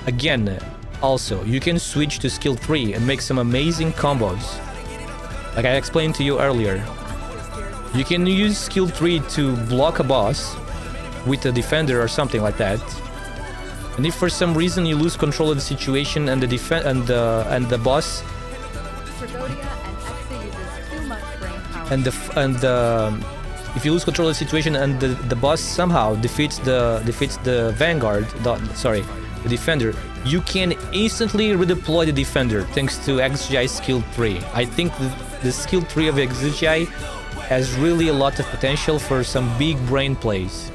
Again, also, you can switch to skill 3 and make some amazing combos. Like I explained to you earlier. You can use skill 3 to block a boss with a defender or something like that. And if for some reason you lose control of the situation and the boss if you lose control of the situation and the boss somehow defeats the vanguard, the defender, you can instantly redeploy the defender thanks to XGI skill 3. I think the skill 3 of XGI has really a lot of potential for some big brain plays.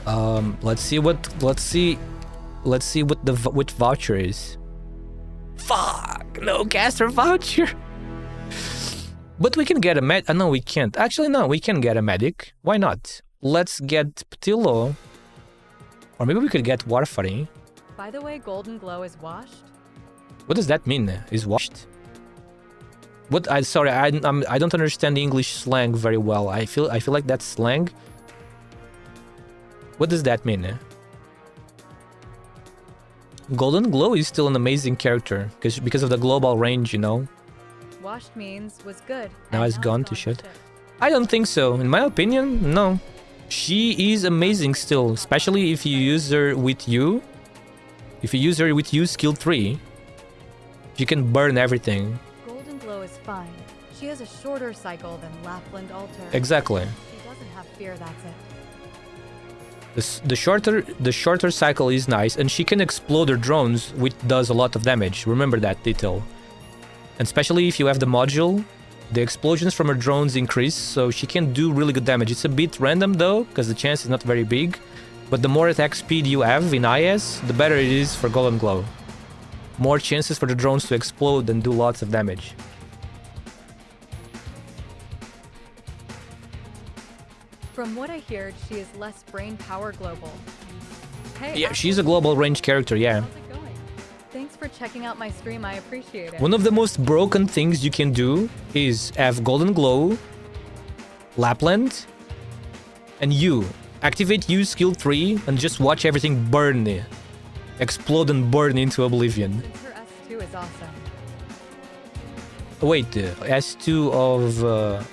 Let's see what which voucher is. Fuck, no caster voucher. But we can get a med. No, we can't. Actually, no, we can get a medic. Why not? Let's get Ptilo, or maybe we could get Warfarin. By the way, Golden Glow is washed. What does that mean? Is washed? What? Sorry, I don't understand the English slang very well. I feel like that's slang. What does that mean? Golden Glow is still an amazing character because of the global range, you know. Washed means was good. Now and it's gone to shit. shit. I don't think so. In my opinion, no. She is amazing still, especially if you use her with you. If you use her with you skill 3, you can burn everything. Golden Glow is fine. She has a shorter cycle than Lapland Altar. Exactly. She doesn't have fear, that's it. The shorter cycle is nice, and she can explode her drones, which does a lot of damage. Remember that detail. And especially if you have the module, the explosions from her drones increase, so she can do really good damage. It's a bit random though, because the chance is not very big. But the more attack speed you have in IS, the better it is for Golden Glow. More chances for the drones to explode and do lots of damage. From what I hear, she is less brain power global. Hey, Yeah, she's a global range character, yeah. how's it going? Thanks for checking out my stream, I appreciate it. One of the most broken things you can do is have Golden Glow, Lapland, and you. Activate you skill 3 and just watch everything burn. Explode and burn into oblivion. Since her S2 is awesome. Wait, S2 of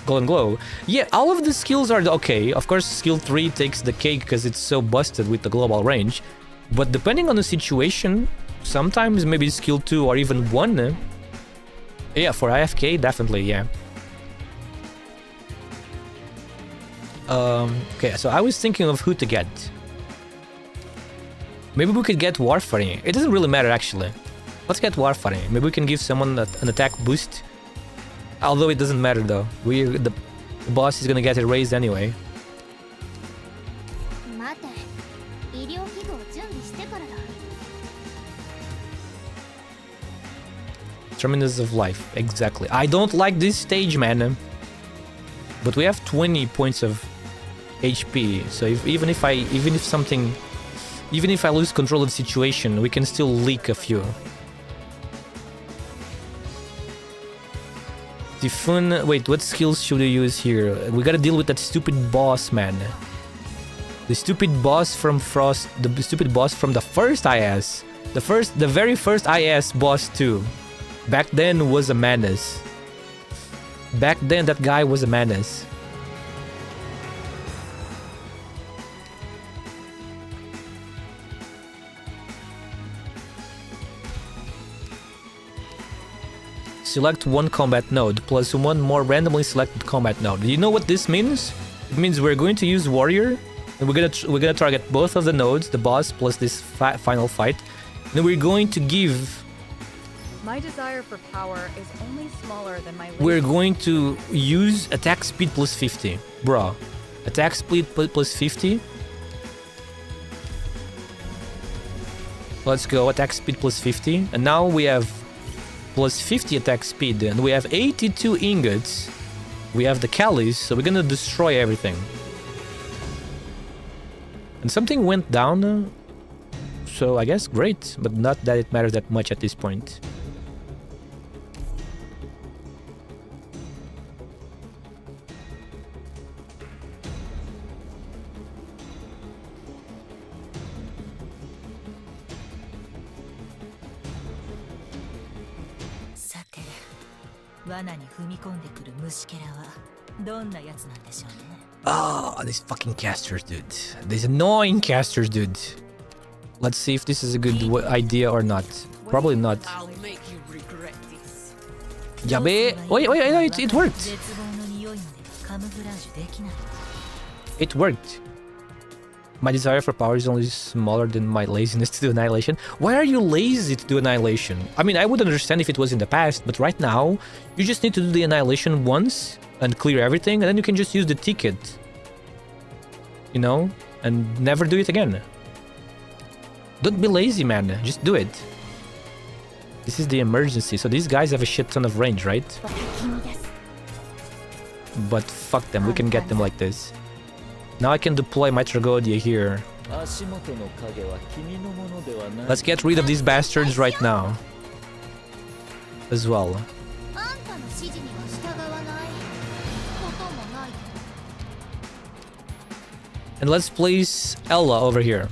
Golden Glow. Yeah, all of the skills are okay. Of course, skill 3 takes the cake because it's so busted with the global range. But depending on the situation, sometimes maybe skill 2 or even 1. Yeah, for IFK, definitely, yeah. Okay, so I was thinking of who to get. Maybe we could get Warfarin. It doesn't really matter, actually. Let's get Warfarin. Maybe we can give someone an attack boost. Although it doesn't matter, though. The boss is gonna get it raised anyway. 待て、医療器具を準備してからだ。 Terminus of life, exactly. I don't like this stage, man. But we have 20 points of HP, so even if I lose control of the situation, we can still leak a few. Typhoon, wait, what skills should we use here? We gotta deal with that stupid boss, man. The stupid boss from Frost, the stupid boss from the first IS. The very first IS boss too. Back then was a menace. Back then that guy was a menace. Select one combat node plus one more randomly selected combat node. Do you know what this means? It means we're going to use warrior, and we're gonna target both of the nodes, the boss plus this final fight. And then we're going to give. My desire for power is only smaller than my. We're going to use attack speed plus 50, bro. Attack speed plus 50. Let's go attack speed plus 50, and now we have plus 50 attack speed, and we have 82 ingots. We have the Callis, so we're gonna destroy everything. And something went down, so I guess great, but not that it matters that much at this point. Oh, these fucking casters, dude. These annoying casters, dude. Let's see if this is a good idea or not. Probably not. Yabe! Wait, it worked! It worked. My desire for power is only smaller than my laziness to do Annihilation. Why are you lazy to do Annihilation? I mean, I would understand if it was in the past, but right now, you just need to do the Annihilation once and clear everything, and then you can just use the ticket. You know? and never do it again. Don't be lazy, man. Just do it. This is the emergency. So these guys have a shit ton of range, right? But fuck them. We can get them like this. Now I can deploy my Tragodia here. Let's get rid of these bastards right now. As well. And let's place Ella over here.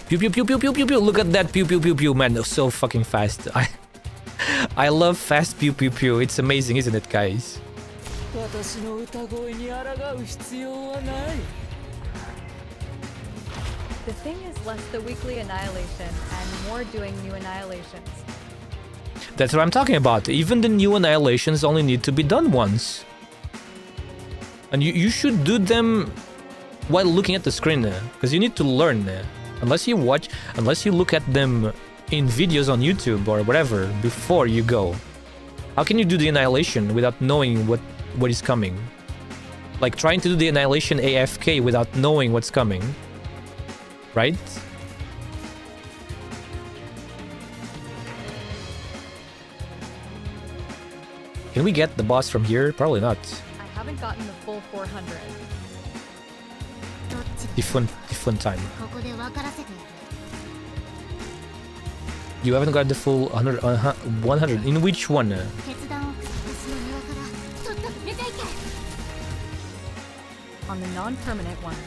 Pew pew pew pew pew pew pew. Look at that pew pew pew pew, man. So fucking fast. I love fast pew pew pew. It's amazing, isn't it, guys? The thing is less the weekly annihilation and more doing new annihilations. That's what I'm talking about. Even the new annihilations only need to be done once. And you should do them while looking at the screen, because you need to learn. Unless you look at them in videos on YouTube or whatever before you go. How can you do the annihilation without knowing what is coming? Like trying to do the annihilation AFK without knowing what's coming. Right? Can we get the boss from here? Probably not. I haven't gotten the full 400. Fun time. You haven't got the full 100. In which one? On the non-permanent ones.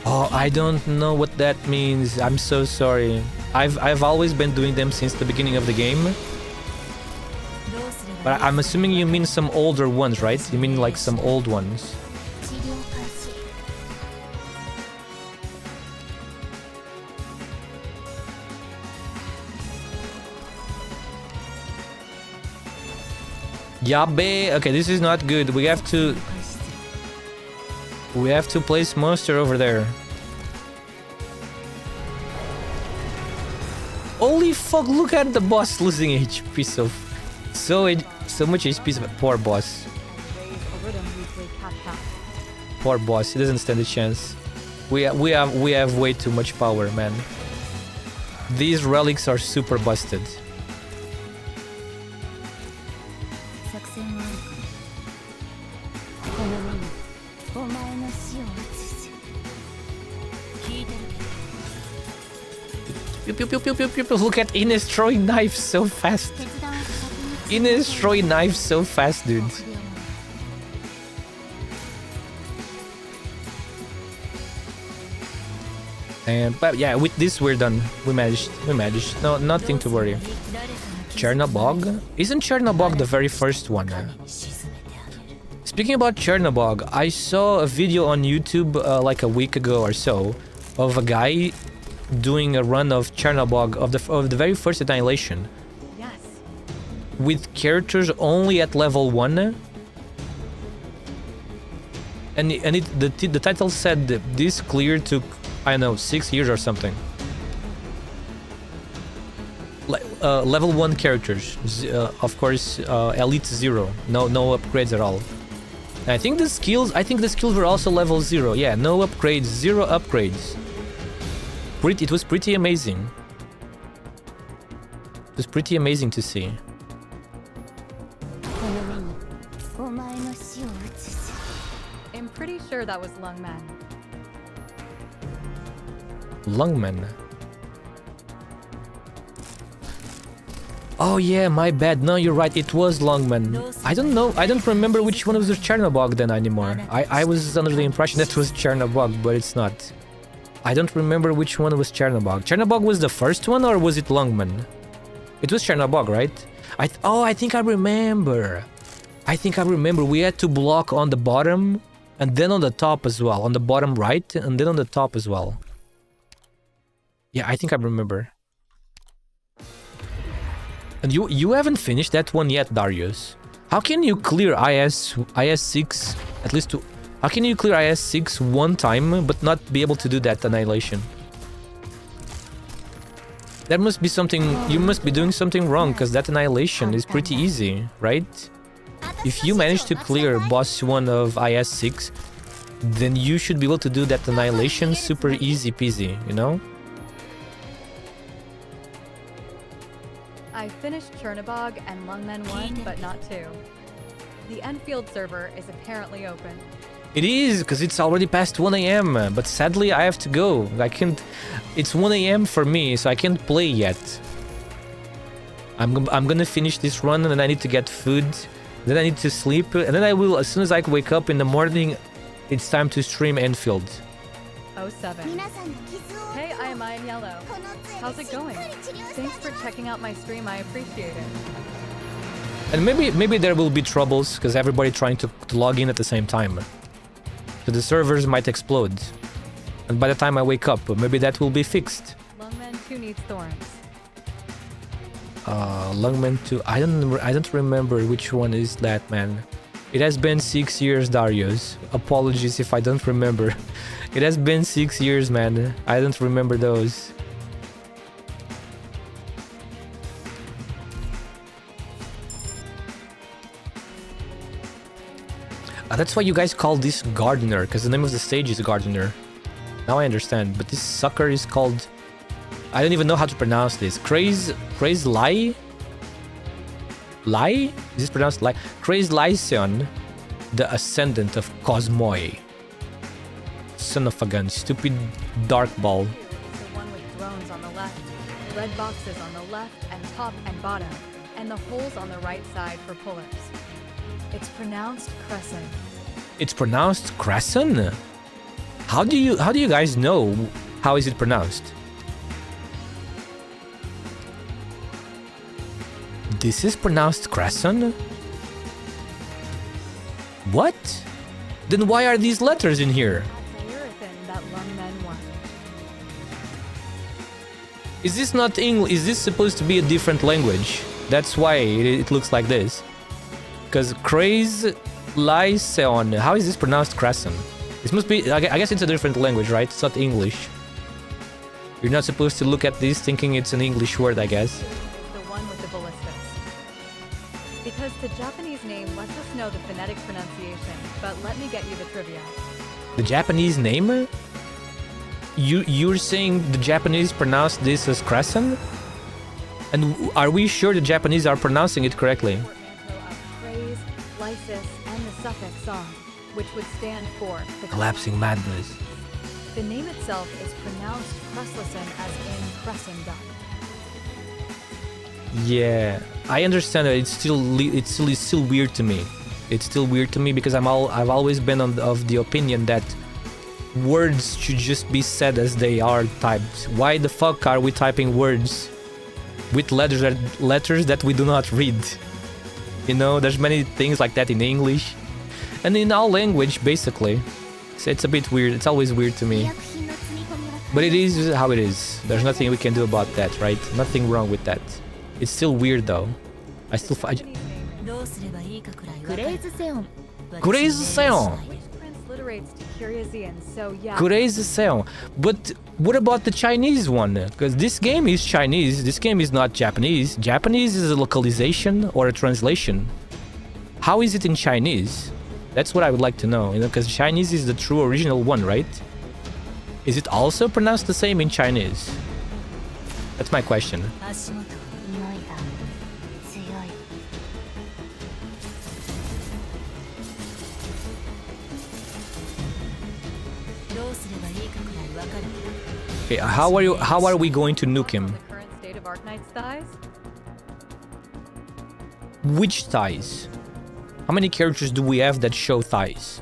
Oh, I don't know what that means. I'm so sorry. I've always been doing them since the beginning of the game. But I'm assuming you mean some older ones, right? You mean like some old ones. Yabe. Okay, this is not good. We have to place monster over there. Holy fuck, look at the boss losing HP so much HP. Poor boss. Poor boss, he doesn't stand a chance. We have way too much power, man. These relics are super busted. Pew, pew, pew, pew, pew, pew. Look at Ines throwing knives so fast. Ines throwing knives so fast, dude. But yeah, with this we're done. We managed. No, nothing to worry. Chernobog? Isn't Chernobog the very first one? Speaking about Chernobog, I saw a video on YouTube like a week ago or so of a guy doing a run of Chernobog of the very first annihilation. Yes. With characters only at level 1. And the title said this clear took, I don't know, 6 years or something. Level 1 characters, of course, Elite 0, no upgrades at all. And I think the skills were also level 0. Yeah, no upgrades, 0 upgrades. It was pretty amazing. It was pretty amazing to see. I'm pretty sure that was Lungman. Lungman. Oh yeah, my bad. No, you're right. It was Lungman. I don't know. I don't remember which one was Chernobog then anymore. I was under the impression that was Chernobog, but it's not. I don't remember which one was Chernobog. Chernobog was the first one, or was it Lungman? It was Chernobog, right? I think I remember. We had to block on the bottom and then on the top as well. On the bottom right and then on the top as well. Yeah, I think I remember. And you haven't finished that one yet, Darius. How can you clear IS6 at least how can you clear IS6 one time but not be able to do that annihilation? That must be something, you must be doing something wrong, because that annihilation is pretty easy, right? if you manage to clear boss 1 of IS6, then you should be able to do that annihilation super easy peasy, you know? I finished Chernobog and Lungmen 1, but not 2. The Enfield server is apparently open. It is, because it's already past 1 AM, but sadly I have to go. I can't... It's 1 AM for me, so I can't play yet. I'm gonna finish this run, and then I need to get food, then I need to sleep, and then I will, as soon as I wake up in the morning, it's time to stream Enfield. 07. Hey, I am in Yellow. How's it going? Thanks for checking out my stream, I appreciate it. And maybe there will be troubles, because everybody trying to log in at the same time. So the servers might explode. And by the time I wake up, maybe that will be fixed. Lungmen 2 needs thorns. Lungmen 2, I don't remember which one is that, man. It has been 6 years, Darius. Apologies if I don't remember. It has been 6 years, man. I don't remember those. That's why you guys call this Gardener, because the name of the stage is Gardener. Now I understand, but this sucker is called... I don't even know how to pronounce this. Craze Lai? Lai? Is this pronounced Lai? Craze Lycion, the Ascendant of Cosmoi. Son of a gun, stupid dark ball. The one with drones on the left, red boxes on the left and top and bottom, and the holes on the right side for pullers. It's pronounced Crescent. It's pronounced Crescent? How do you guys know how is it pronounced? This is pronounced Crescent? What? Then why are these letters in here? Is this not English? Is this supposed to be a different language? That's why it looks like this. Because Craze Lyceon. How is this pronounced Crescent? This must be... I guess it's a different language, right? It's not English. You're not supposed to look at this thinking it's an English word, I guess. The one with the ballistas. Because the Japanese name lets us know the phonetic pronunciation, but let me get you the trivia. The Japanese name? You're saying the Japanese pronounce this as Crescent? And are we sure the Japanese are pronouncing it correctly? Praise, lysis, and the suffix on, which would stand for the Collapsing madness. The name itself is pronounced Cresslison as in Cressendon. Yeah, I understand that it's still weird to me. It's still weird to me because I've always been of the opinion that words should just be said as they are typed. Why the fuck are we typing words with letters that we do not read? You know, there's many things like that in English and in our language, basically. So it's a bit weird. It's always weird to me. But it is how it is. There's nothing we can do about that, right? Nothing wrong with that. It's still weird though. I still find... Crazy Seon! Crazy Seon. But what about the Chinese one? Because this game is Chinese. This game is not Japanese. Japanese is a localization or a translation. How is it in Chinese? That's what I would like to know, you know, because Chinese is the true original one, right? Is it also pronounced the same in Chinese? That's my question. Okay, how are we going to nuke him? The current state of ARKNIGHTS thighs? Which thighs? How many characters do we have that show thighs?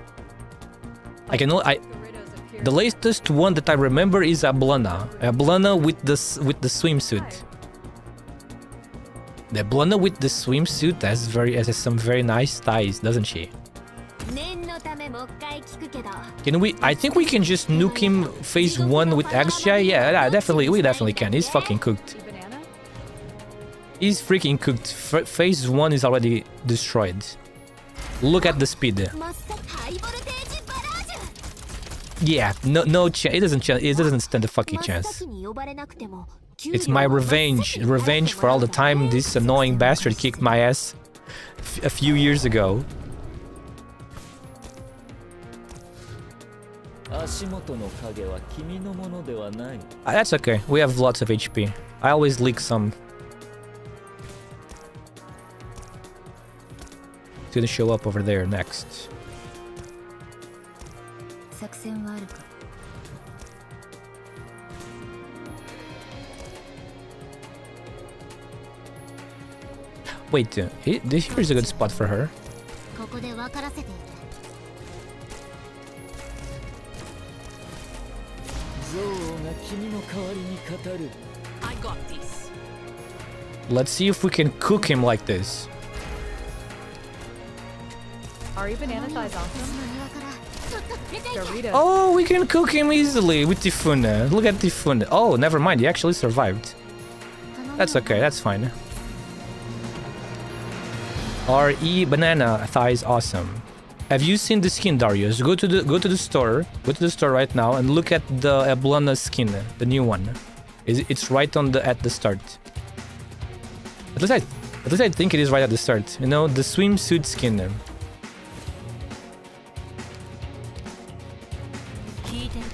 The latest one that I remember is Ablana. Ablana with the swimsuit. The Ablana with the swimsuit has some very nice thighs, doesn't she? Can we? I think we can just nuke him phase 1 with XJ. Yeah, definitely. We definitely can. He's fucking cooked. He's freaking cooked. Phase 1 is already destroyed. Look at the speed. Yeah, no chance. It doesn't stand a fucking chance. It's my revenge. Revenge for all the time this annoying bastard kicked my ass. a few years ago. 足元の影は君のものではない。 That's okay. We have lots of HP. I always leak some. It's gonna show up over there next. 作戦はあるか。 Wait, this here is a good spot for her. ここで分からせている。憎悪が君の代わりに語る。 I got this. Let's see if we can cook him like this. Are you banana thighs awesome? 庭からちょっと出ていけ。 Doritos. Oh, we can cook him easily with Tifune. Look at Tifune. Oh, never mind. He actually survived. That's okay. That's fine. RE banana thighs awesome. Have you seen the skin, Darius? Go to the store. Go to the store right now and look at the Eblana skin, the new one. It's right on at the start. At least I think it is right at the start. You know, the swimsuit skin. 聞いてるけ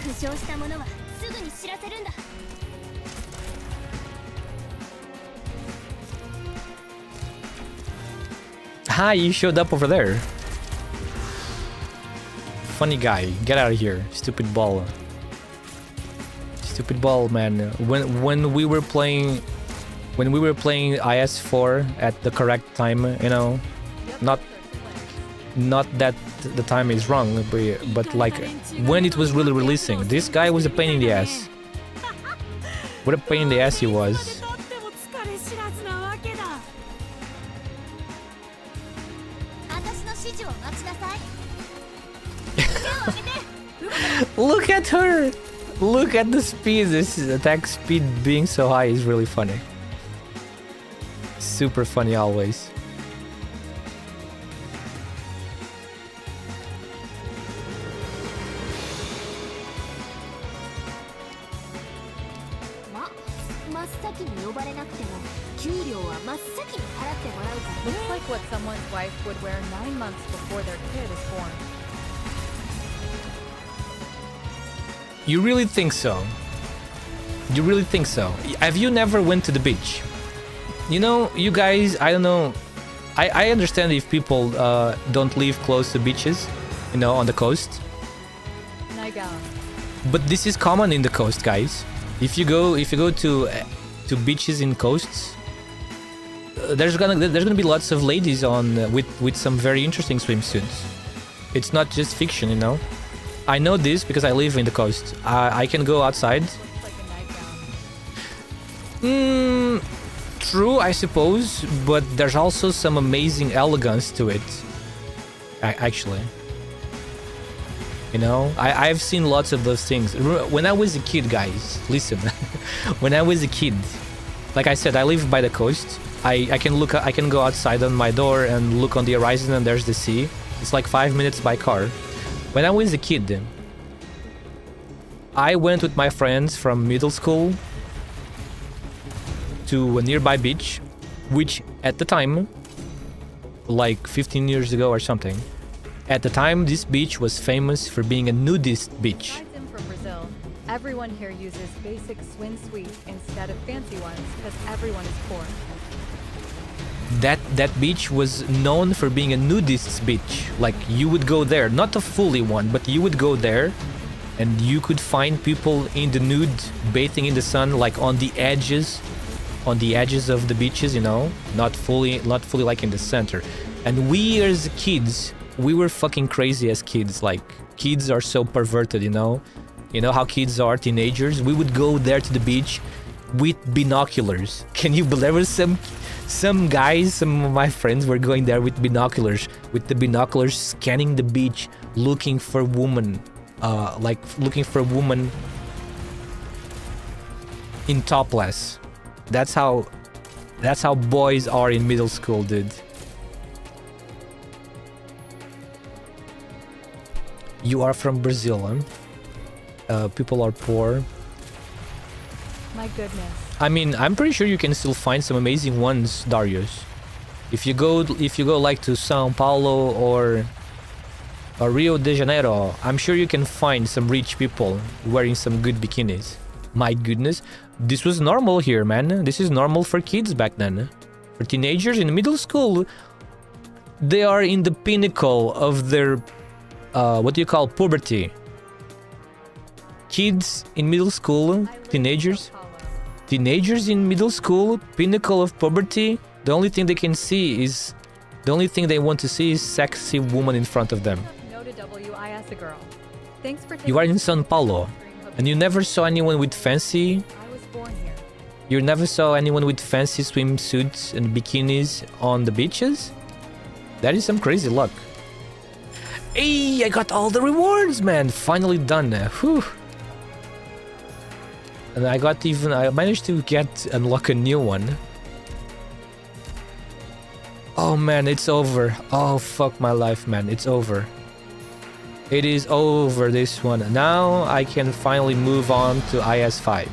ど負傷した者はすぐに知らせるんだ。 Hi, you showed up over there. Funny guy, get out of here, stupid ball. Stupid ball, man. When we were playing IS4 at the correct time, you know, not that the time is wrong, but like when it was really releasing, this guy was a pain in the ass. What a pain in the ass he was. とっても疲れ知らずなわけだ。私の指示を待ちなさい。 Look at her! Look at the speed. This attack speed being so high is really funny. Super funny always. Looks like what someone's wife would wear 9 months before their kid is born. You really think so? You really think so? Have you never went to the beach? You know, you guys, I don't know. I understand if people don't live close to beaches, you know, on the coast. But this is common in the coast, guys. If you go to beaches in coasts, there's gonna be lots of ladies on with some very interesting swimsuits. It's not just fiction, you know. I know this because I live in the coast. I can go outside. Like a nightgown. True, I suppose, but there's also some amazing elegance to it. Actually, you know, I've seen lots of those things. When I was a kid, guys, listen. When I was a kid, like I said, I live by the coast. I can go outside on my door and look on the horizon, and there's the sea. It's like 5 minutes by car. When I was a kid, I went with my friends from middle school to a nearby beach, which at the time, like 15 years ago or something, at the time this beach was famous for being a nudist beach. Besides him from Brazil, everyone here uses basic swim suites instead of fancy ones because everyone is poor. That beach was known for being a nudist beach. Like, you would go there, not a fully one, but you would go there and you could find people in the nude, bathing in the sun, like on the edges of the beaches, you know, not fully like in the center. And we as kids, we were fucking crazy as kids. Like, kids are so perverted, you know how kids are, teenagers. We would go there to the beach with binoculars. Can you believe? There was some guys, some of my friends were going there with the binoculars scanning the beach, looking for women, looking for a woman in topless. That's how boys are in middle school, dude. You are from Brazil, huh? People are poor. My goodness. I mean, I'm pretty sure you can still find some amazing ones, Darius. If you go like to Sao Paulo or Rio de Janeiro, I'm sure you can find some rich people wearing some good bikinis. My goodness, this was normal here, man. This is normal for kids back then. For teenagers in middle school, they are in the pinnacle of their, what do you call, puberty. Kids in middle school, teenagers in middle school, pinnacle of puberty. The only thing they can see is, the only thing they want to see is sexy woman in front of them. No to WIS a girl. Thanks for You are in Sao Paulo, and you never saw anyone with fancy. I was born here. You never saw anyone with fancy swimsuits and bikinis on the beaches? That is some crazy luck. Hey, I got all the rewards, man! Finally done. Whew. And I managed to unlock a new one. Oh man, it's over. Oh fuck my life, man, it's over. It is over, this one. Now I can finally move on to IS5.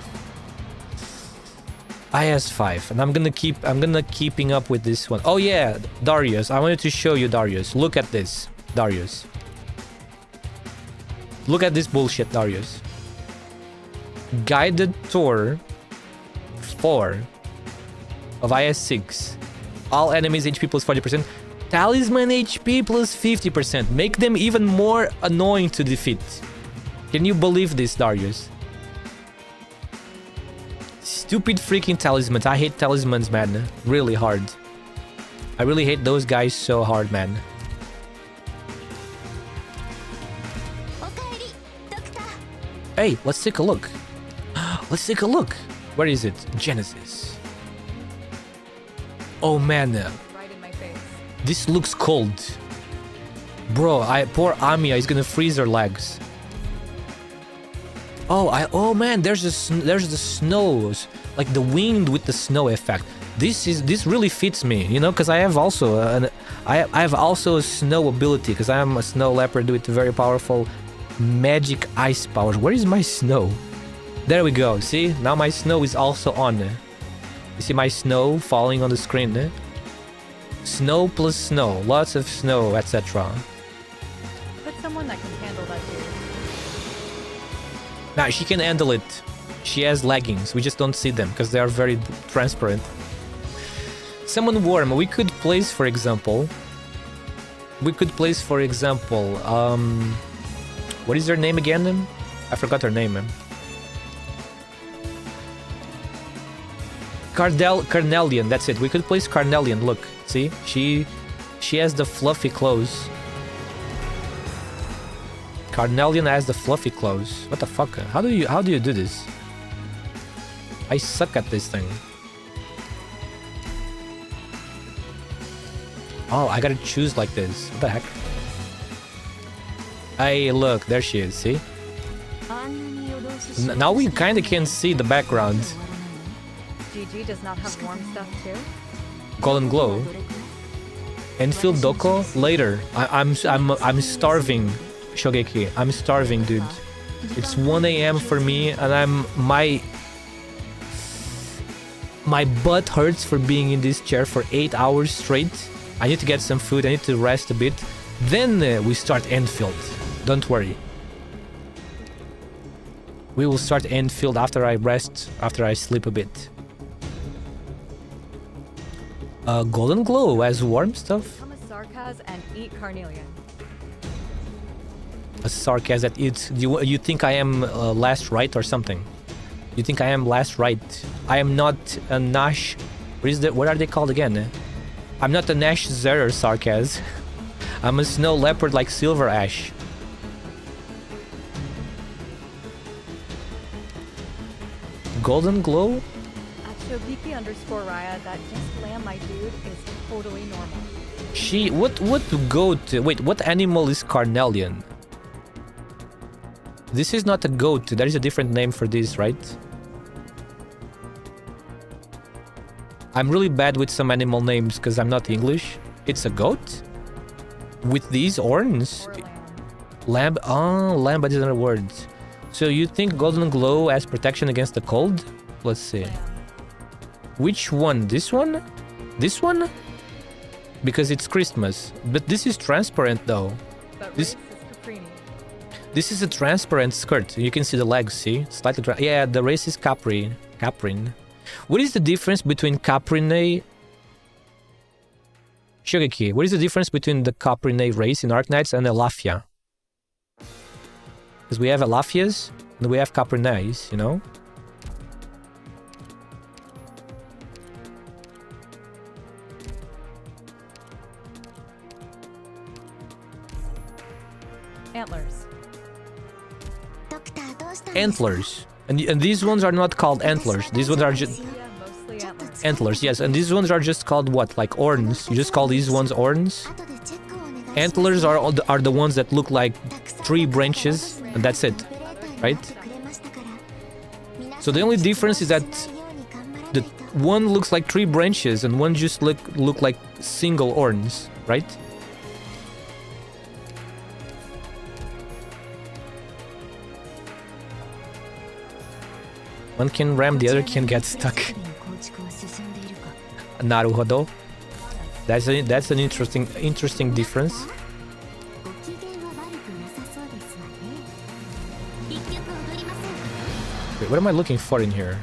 IS5, and I'm gonna keeping up with this one. Oh yeah, Darius, I wanted to show you, Darius. Look at this, Darius. Look at this bullshit, Darius. Guided tour 4 of IS6. All enemies HP plus 40%. Talisman HP plus 50%. Make them even more annoying to defeat. Can you believe this, Darius? Stupid freaking talismans. I hate talismans, man. Really hard. I really hate those guys so hard, man. Hey, let's take a look. Let's take a look. Where is it? Genesis. Oh man, Right in my face. this looks cold. Bro, poor Amiya is gonna freeze her legs. Oh man, there's the snows, like the wind with the snow effect. This really fits me, you know, because I have also I have also a snow ability, because I am a snow leopard with very powerful magic ice powers. Where is my snow? There we go. See, now my snow is also on. You see my snow falling on the screen. Snow plus snow, lots of snow, etc. Put someone that can handle that dude. Nah, she can handle it. She has leggings. We just don't see them because they are very transparent. Summon Worm. We could place, for example. What is her name again? I forgot her name. Carnelian. That's it. We could place Carnelian. Look, see, she has the fluffy clothes. Carnelian has the fluffy clothes. What the fuck? How do you do this? I suck at this thing. Oh, I gotta choose like this. What the heck? Hey, look, there she is. See? Now we kind of can see the background. GG does not have warm stuff too. Golden Glow. Enfield Doko later. I'm starving, Shogeki. I'm starving, dude. It's 1 a.m. for me, and my butt hurts for being in this chair for 8 hours straight. I need to get some food. I need to rest a bit. Then we start Enfield. Don't worry. We will start Enfield after I rest, after I sleep a bit. Golden Glow has warm stuff. Become a Sarkaz and eat carnelian. A Sarkaz that eats. You think I am last right or something? You think I am last right? I am not a Nash. What are they called again? I'm not a Nash Zerer Sarkaz. I'm a snow leopard like Silver Ash. Golden Glow? At Shogeki_Raya, that just lamb my dude is totally normal. What goat? Wait, what animal is Carnelian? This is not a goat. There is a different name for this, right? I'm really bad with some animal names because I'm not English. It's a goat? With these horns? Or Lamb? lamb. Oh, lamb, but it's another word. So you think Golden Glow has protection against the cold? Let's see. Which one? This one? This one? Because it's Christmas. But this is transparent though. But This- race is Caprini. This is a transparent skirt. You can see the legs, see? Slightly yeah, the race is Capri. Caprin. What is the difference between Caprine... Shogeki, what is the difference between the Caprine race in Arknights and Elafia? Because we have Elafias and we have Caprines, you know? Antlers. ドクターどうしたんですか？ Antlers. And these ones are not called antlers. These ones are just... Yeah, mostly antlers. Antlers, yes. And these ones are just called what? Like horns. You just call these ones horns? 後でチェックをお願いします。 Antlers are the ones that look like 3 branches, and that's it, right? So the only difference is that the one looks like 3 branches and one just look like single horns, right? One can ram, the other can get stuck. 設備の構築は進んでいるか。 Naruhodo. That's an interesting difference. ご機嫌は悪くなさそうですわね。一曲踊りませんか？ Wait, what am I looking for in here?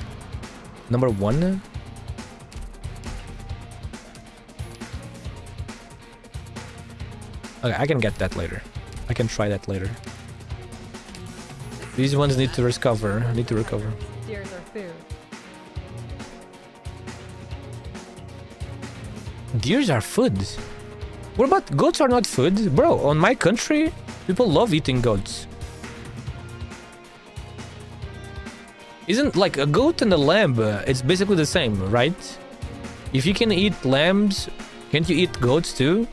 Number 1? Okay, I can get that later. I can try that later. These ones need to recover. Deers are food. Deers are food. What about goats are not food? Bro, on my country, people love eating goats. Isn't like a goat and a lamb, it's basically the same, right? If you can eat lambs, can't you eat goats too?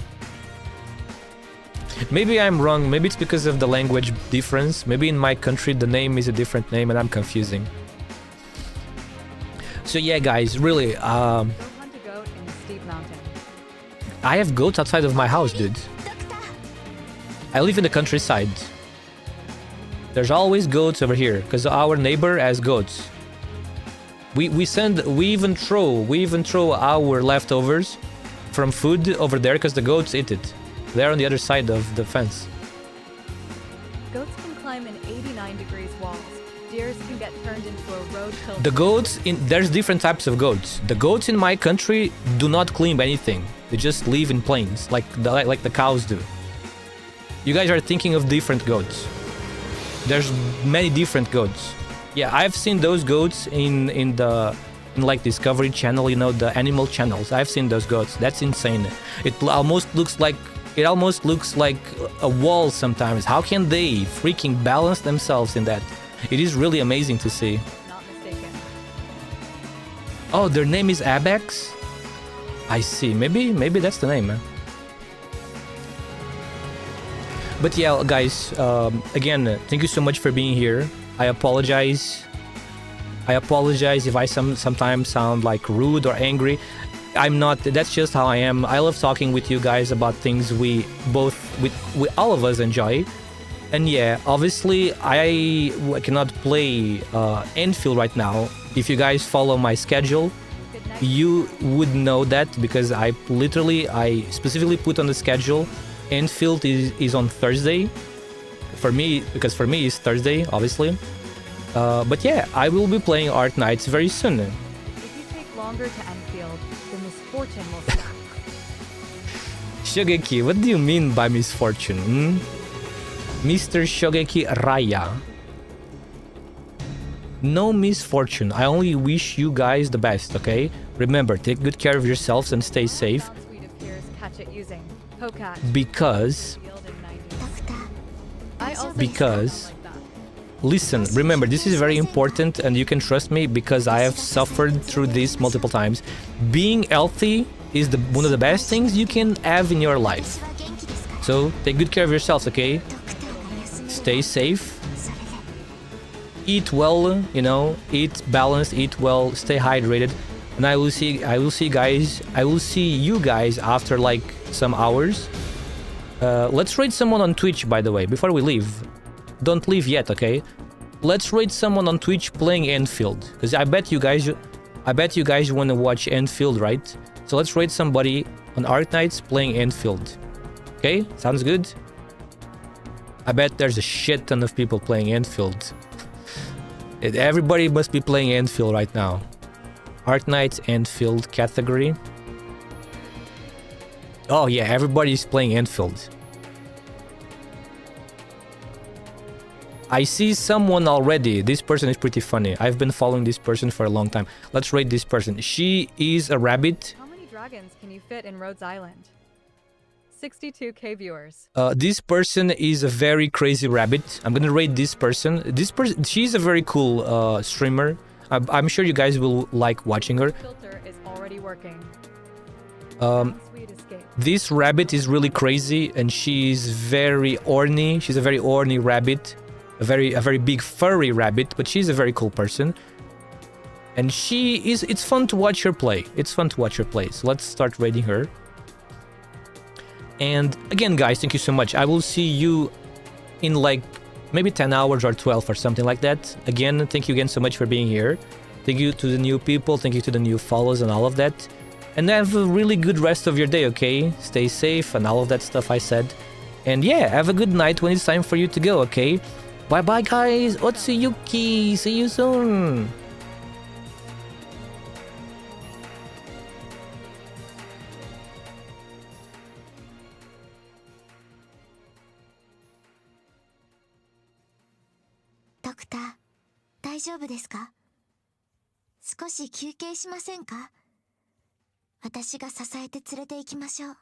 Maybe I'm wrong, maybe it's because of the language difference. Maybe in my country the name is a different name and I'm confusing. So yeah guys, really, Go hunt a goat in a steep mountain. I have goats outside of my house, dude. I live in the countryside. There's always goats over here, because our neighbor has goats. We even throw our leftovers from food over there because the goats eat it. They're on the other side of the fence. Goats can climb in 89 degrees walls. Deers can get turned into a road kill. The goats there's different types of goats. The goats in my country do not climb anything. They just live in plains like the cows do. You guys are thinking of different goats. There's many different goats. Yeah, I've seen those goats in like Discovery Channel, you know, the animal channels. I've seen those goats. That's insane. It almost looks like a wall sometimes. How can they freaking balance themselves in that? It is really amazing to see. Not mistaken. Oh, their name is Abex? I see. Maybe that's the name, man. But yeah, guys, again, thank you so much for being here. I apologize if I sometimes sound like rude or angry. I'm not. That's just how I am. I love talking with you guys about things we all of us enjoy. And yeah, obviously I cannot play Enfield right now. If you guys follow my schedule, Good night. you would know that because I specifically put on the schedule Enfield is on Thursday for me, because for me it's Thursday obviously, but yeah, I will be playing Arknights very soon. If you take longer to Enfield, the misfortune will stop. Shogeki, what do you mean by misfortune? Mr. Shogeki Raya. No misfortune, I only wish you guys the best, okay? Remember, take good care of yourselves and stay safe, Sound suite of peers catch it using Pocat. because Field in 90s. ドクター I also Because- like that. listen, remember, this is very important and you can trust me because I have suffered through this multiple times. Being healthy is one of the best things you can have in your life. 私は元気ですから So take good care of yourselves, okay? ドクターが休み Stay safe, それで eat well, you know, eat balanced, eat well, stay hydrated. And I will see you guys after like some hours. Let's raid someone on Twitch, by the way, before we leave. Don't leave yet, okay? let's rate someone on Twitch playing Enfield, because I bet you guys want to watch Enfield, right? So let's rate somebody on Arknights playing Enfield. Okay, sounds good. I bet there's a shit ton of people playing Enfield. Everybody must be playing Enfield right now. Arknights Enfield category. Oh yeah, everybody's playing Enfield. I see someone already. This person is pretty funny. I've been following this person for a long time. Let's rate this person. She is a rabbit. How many dragons can you fit in Rhodes Island? 62k viewers. This person is a very crazy rabbit. I'm gonna rate this person. She's a very cool streamer. I'm sure you guys will like watching her. Filter is already working. Sweet escape. This rabbit is really crazy, and she's very orny. She's a very orny rabbit, a very big furry rabbit. But she's a very cool person, and it's fun to watch her play. It's fun to watch her play. So let's start rating her. And again, guys, thank you so much. I will see you in like maybe 10 hours or 12 or something like that. Again, thank you again so much for being here. Thank you to the new people. Thank you to the new follows and all of that. And have a really good rest of your day, okay? Stay safe and all of that stuff I said. And yeah, have a good night when it's time for you to go, okay? Bye-bye, guys. Otsuyuki. See you soon. Doctor, 大丈夫ですか？少し休憩しませんか？私が支えて連れて行きましょう。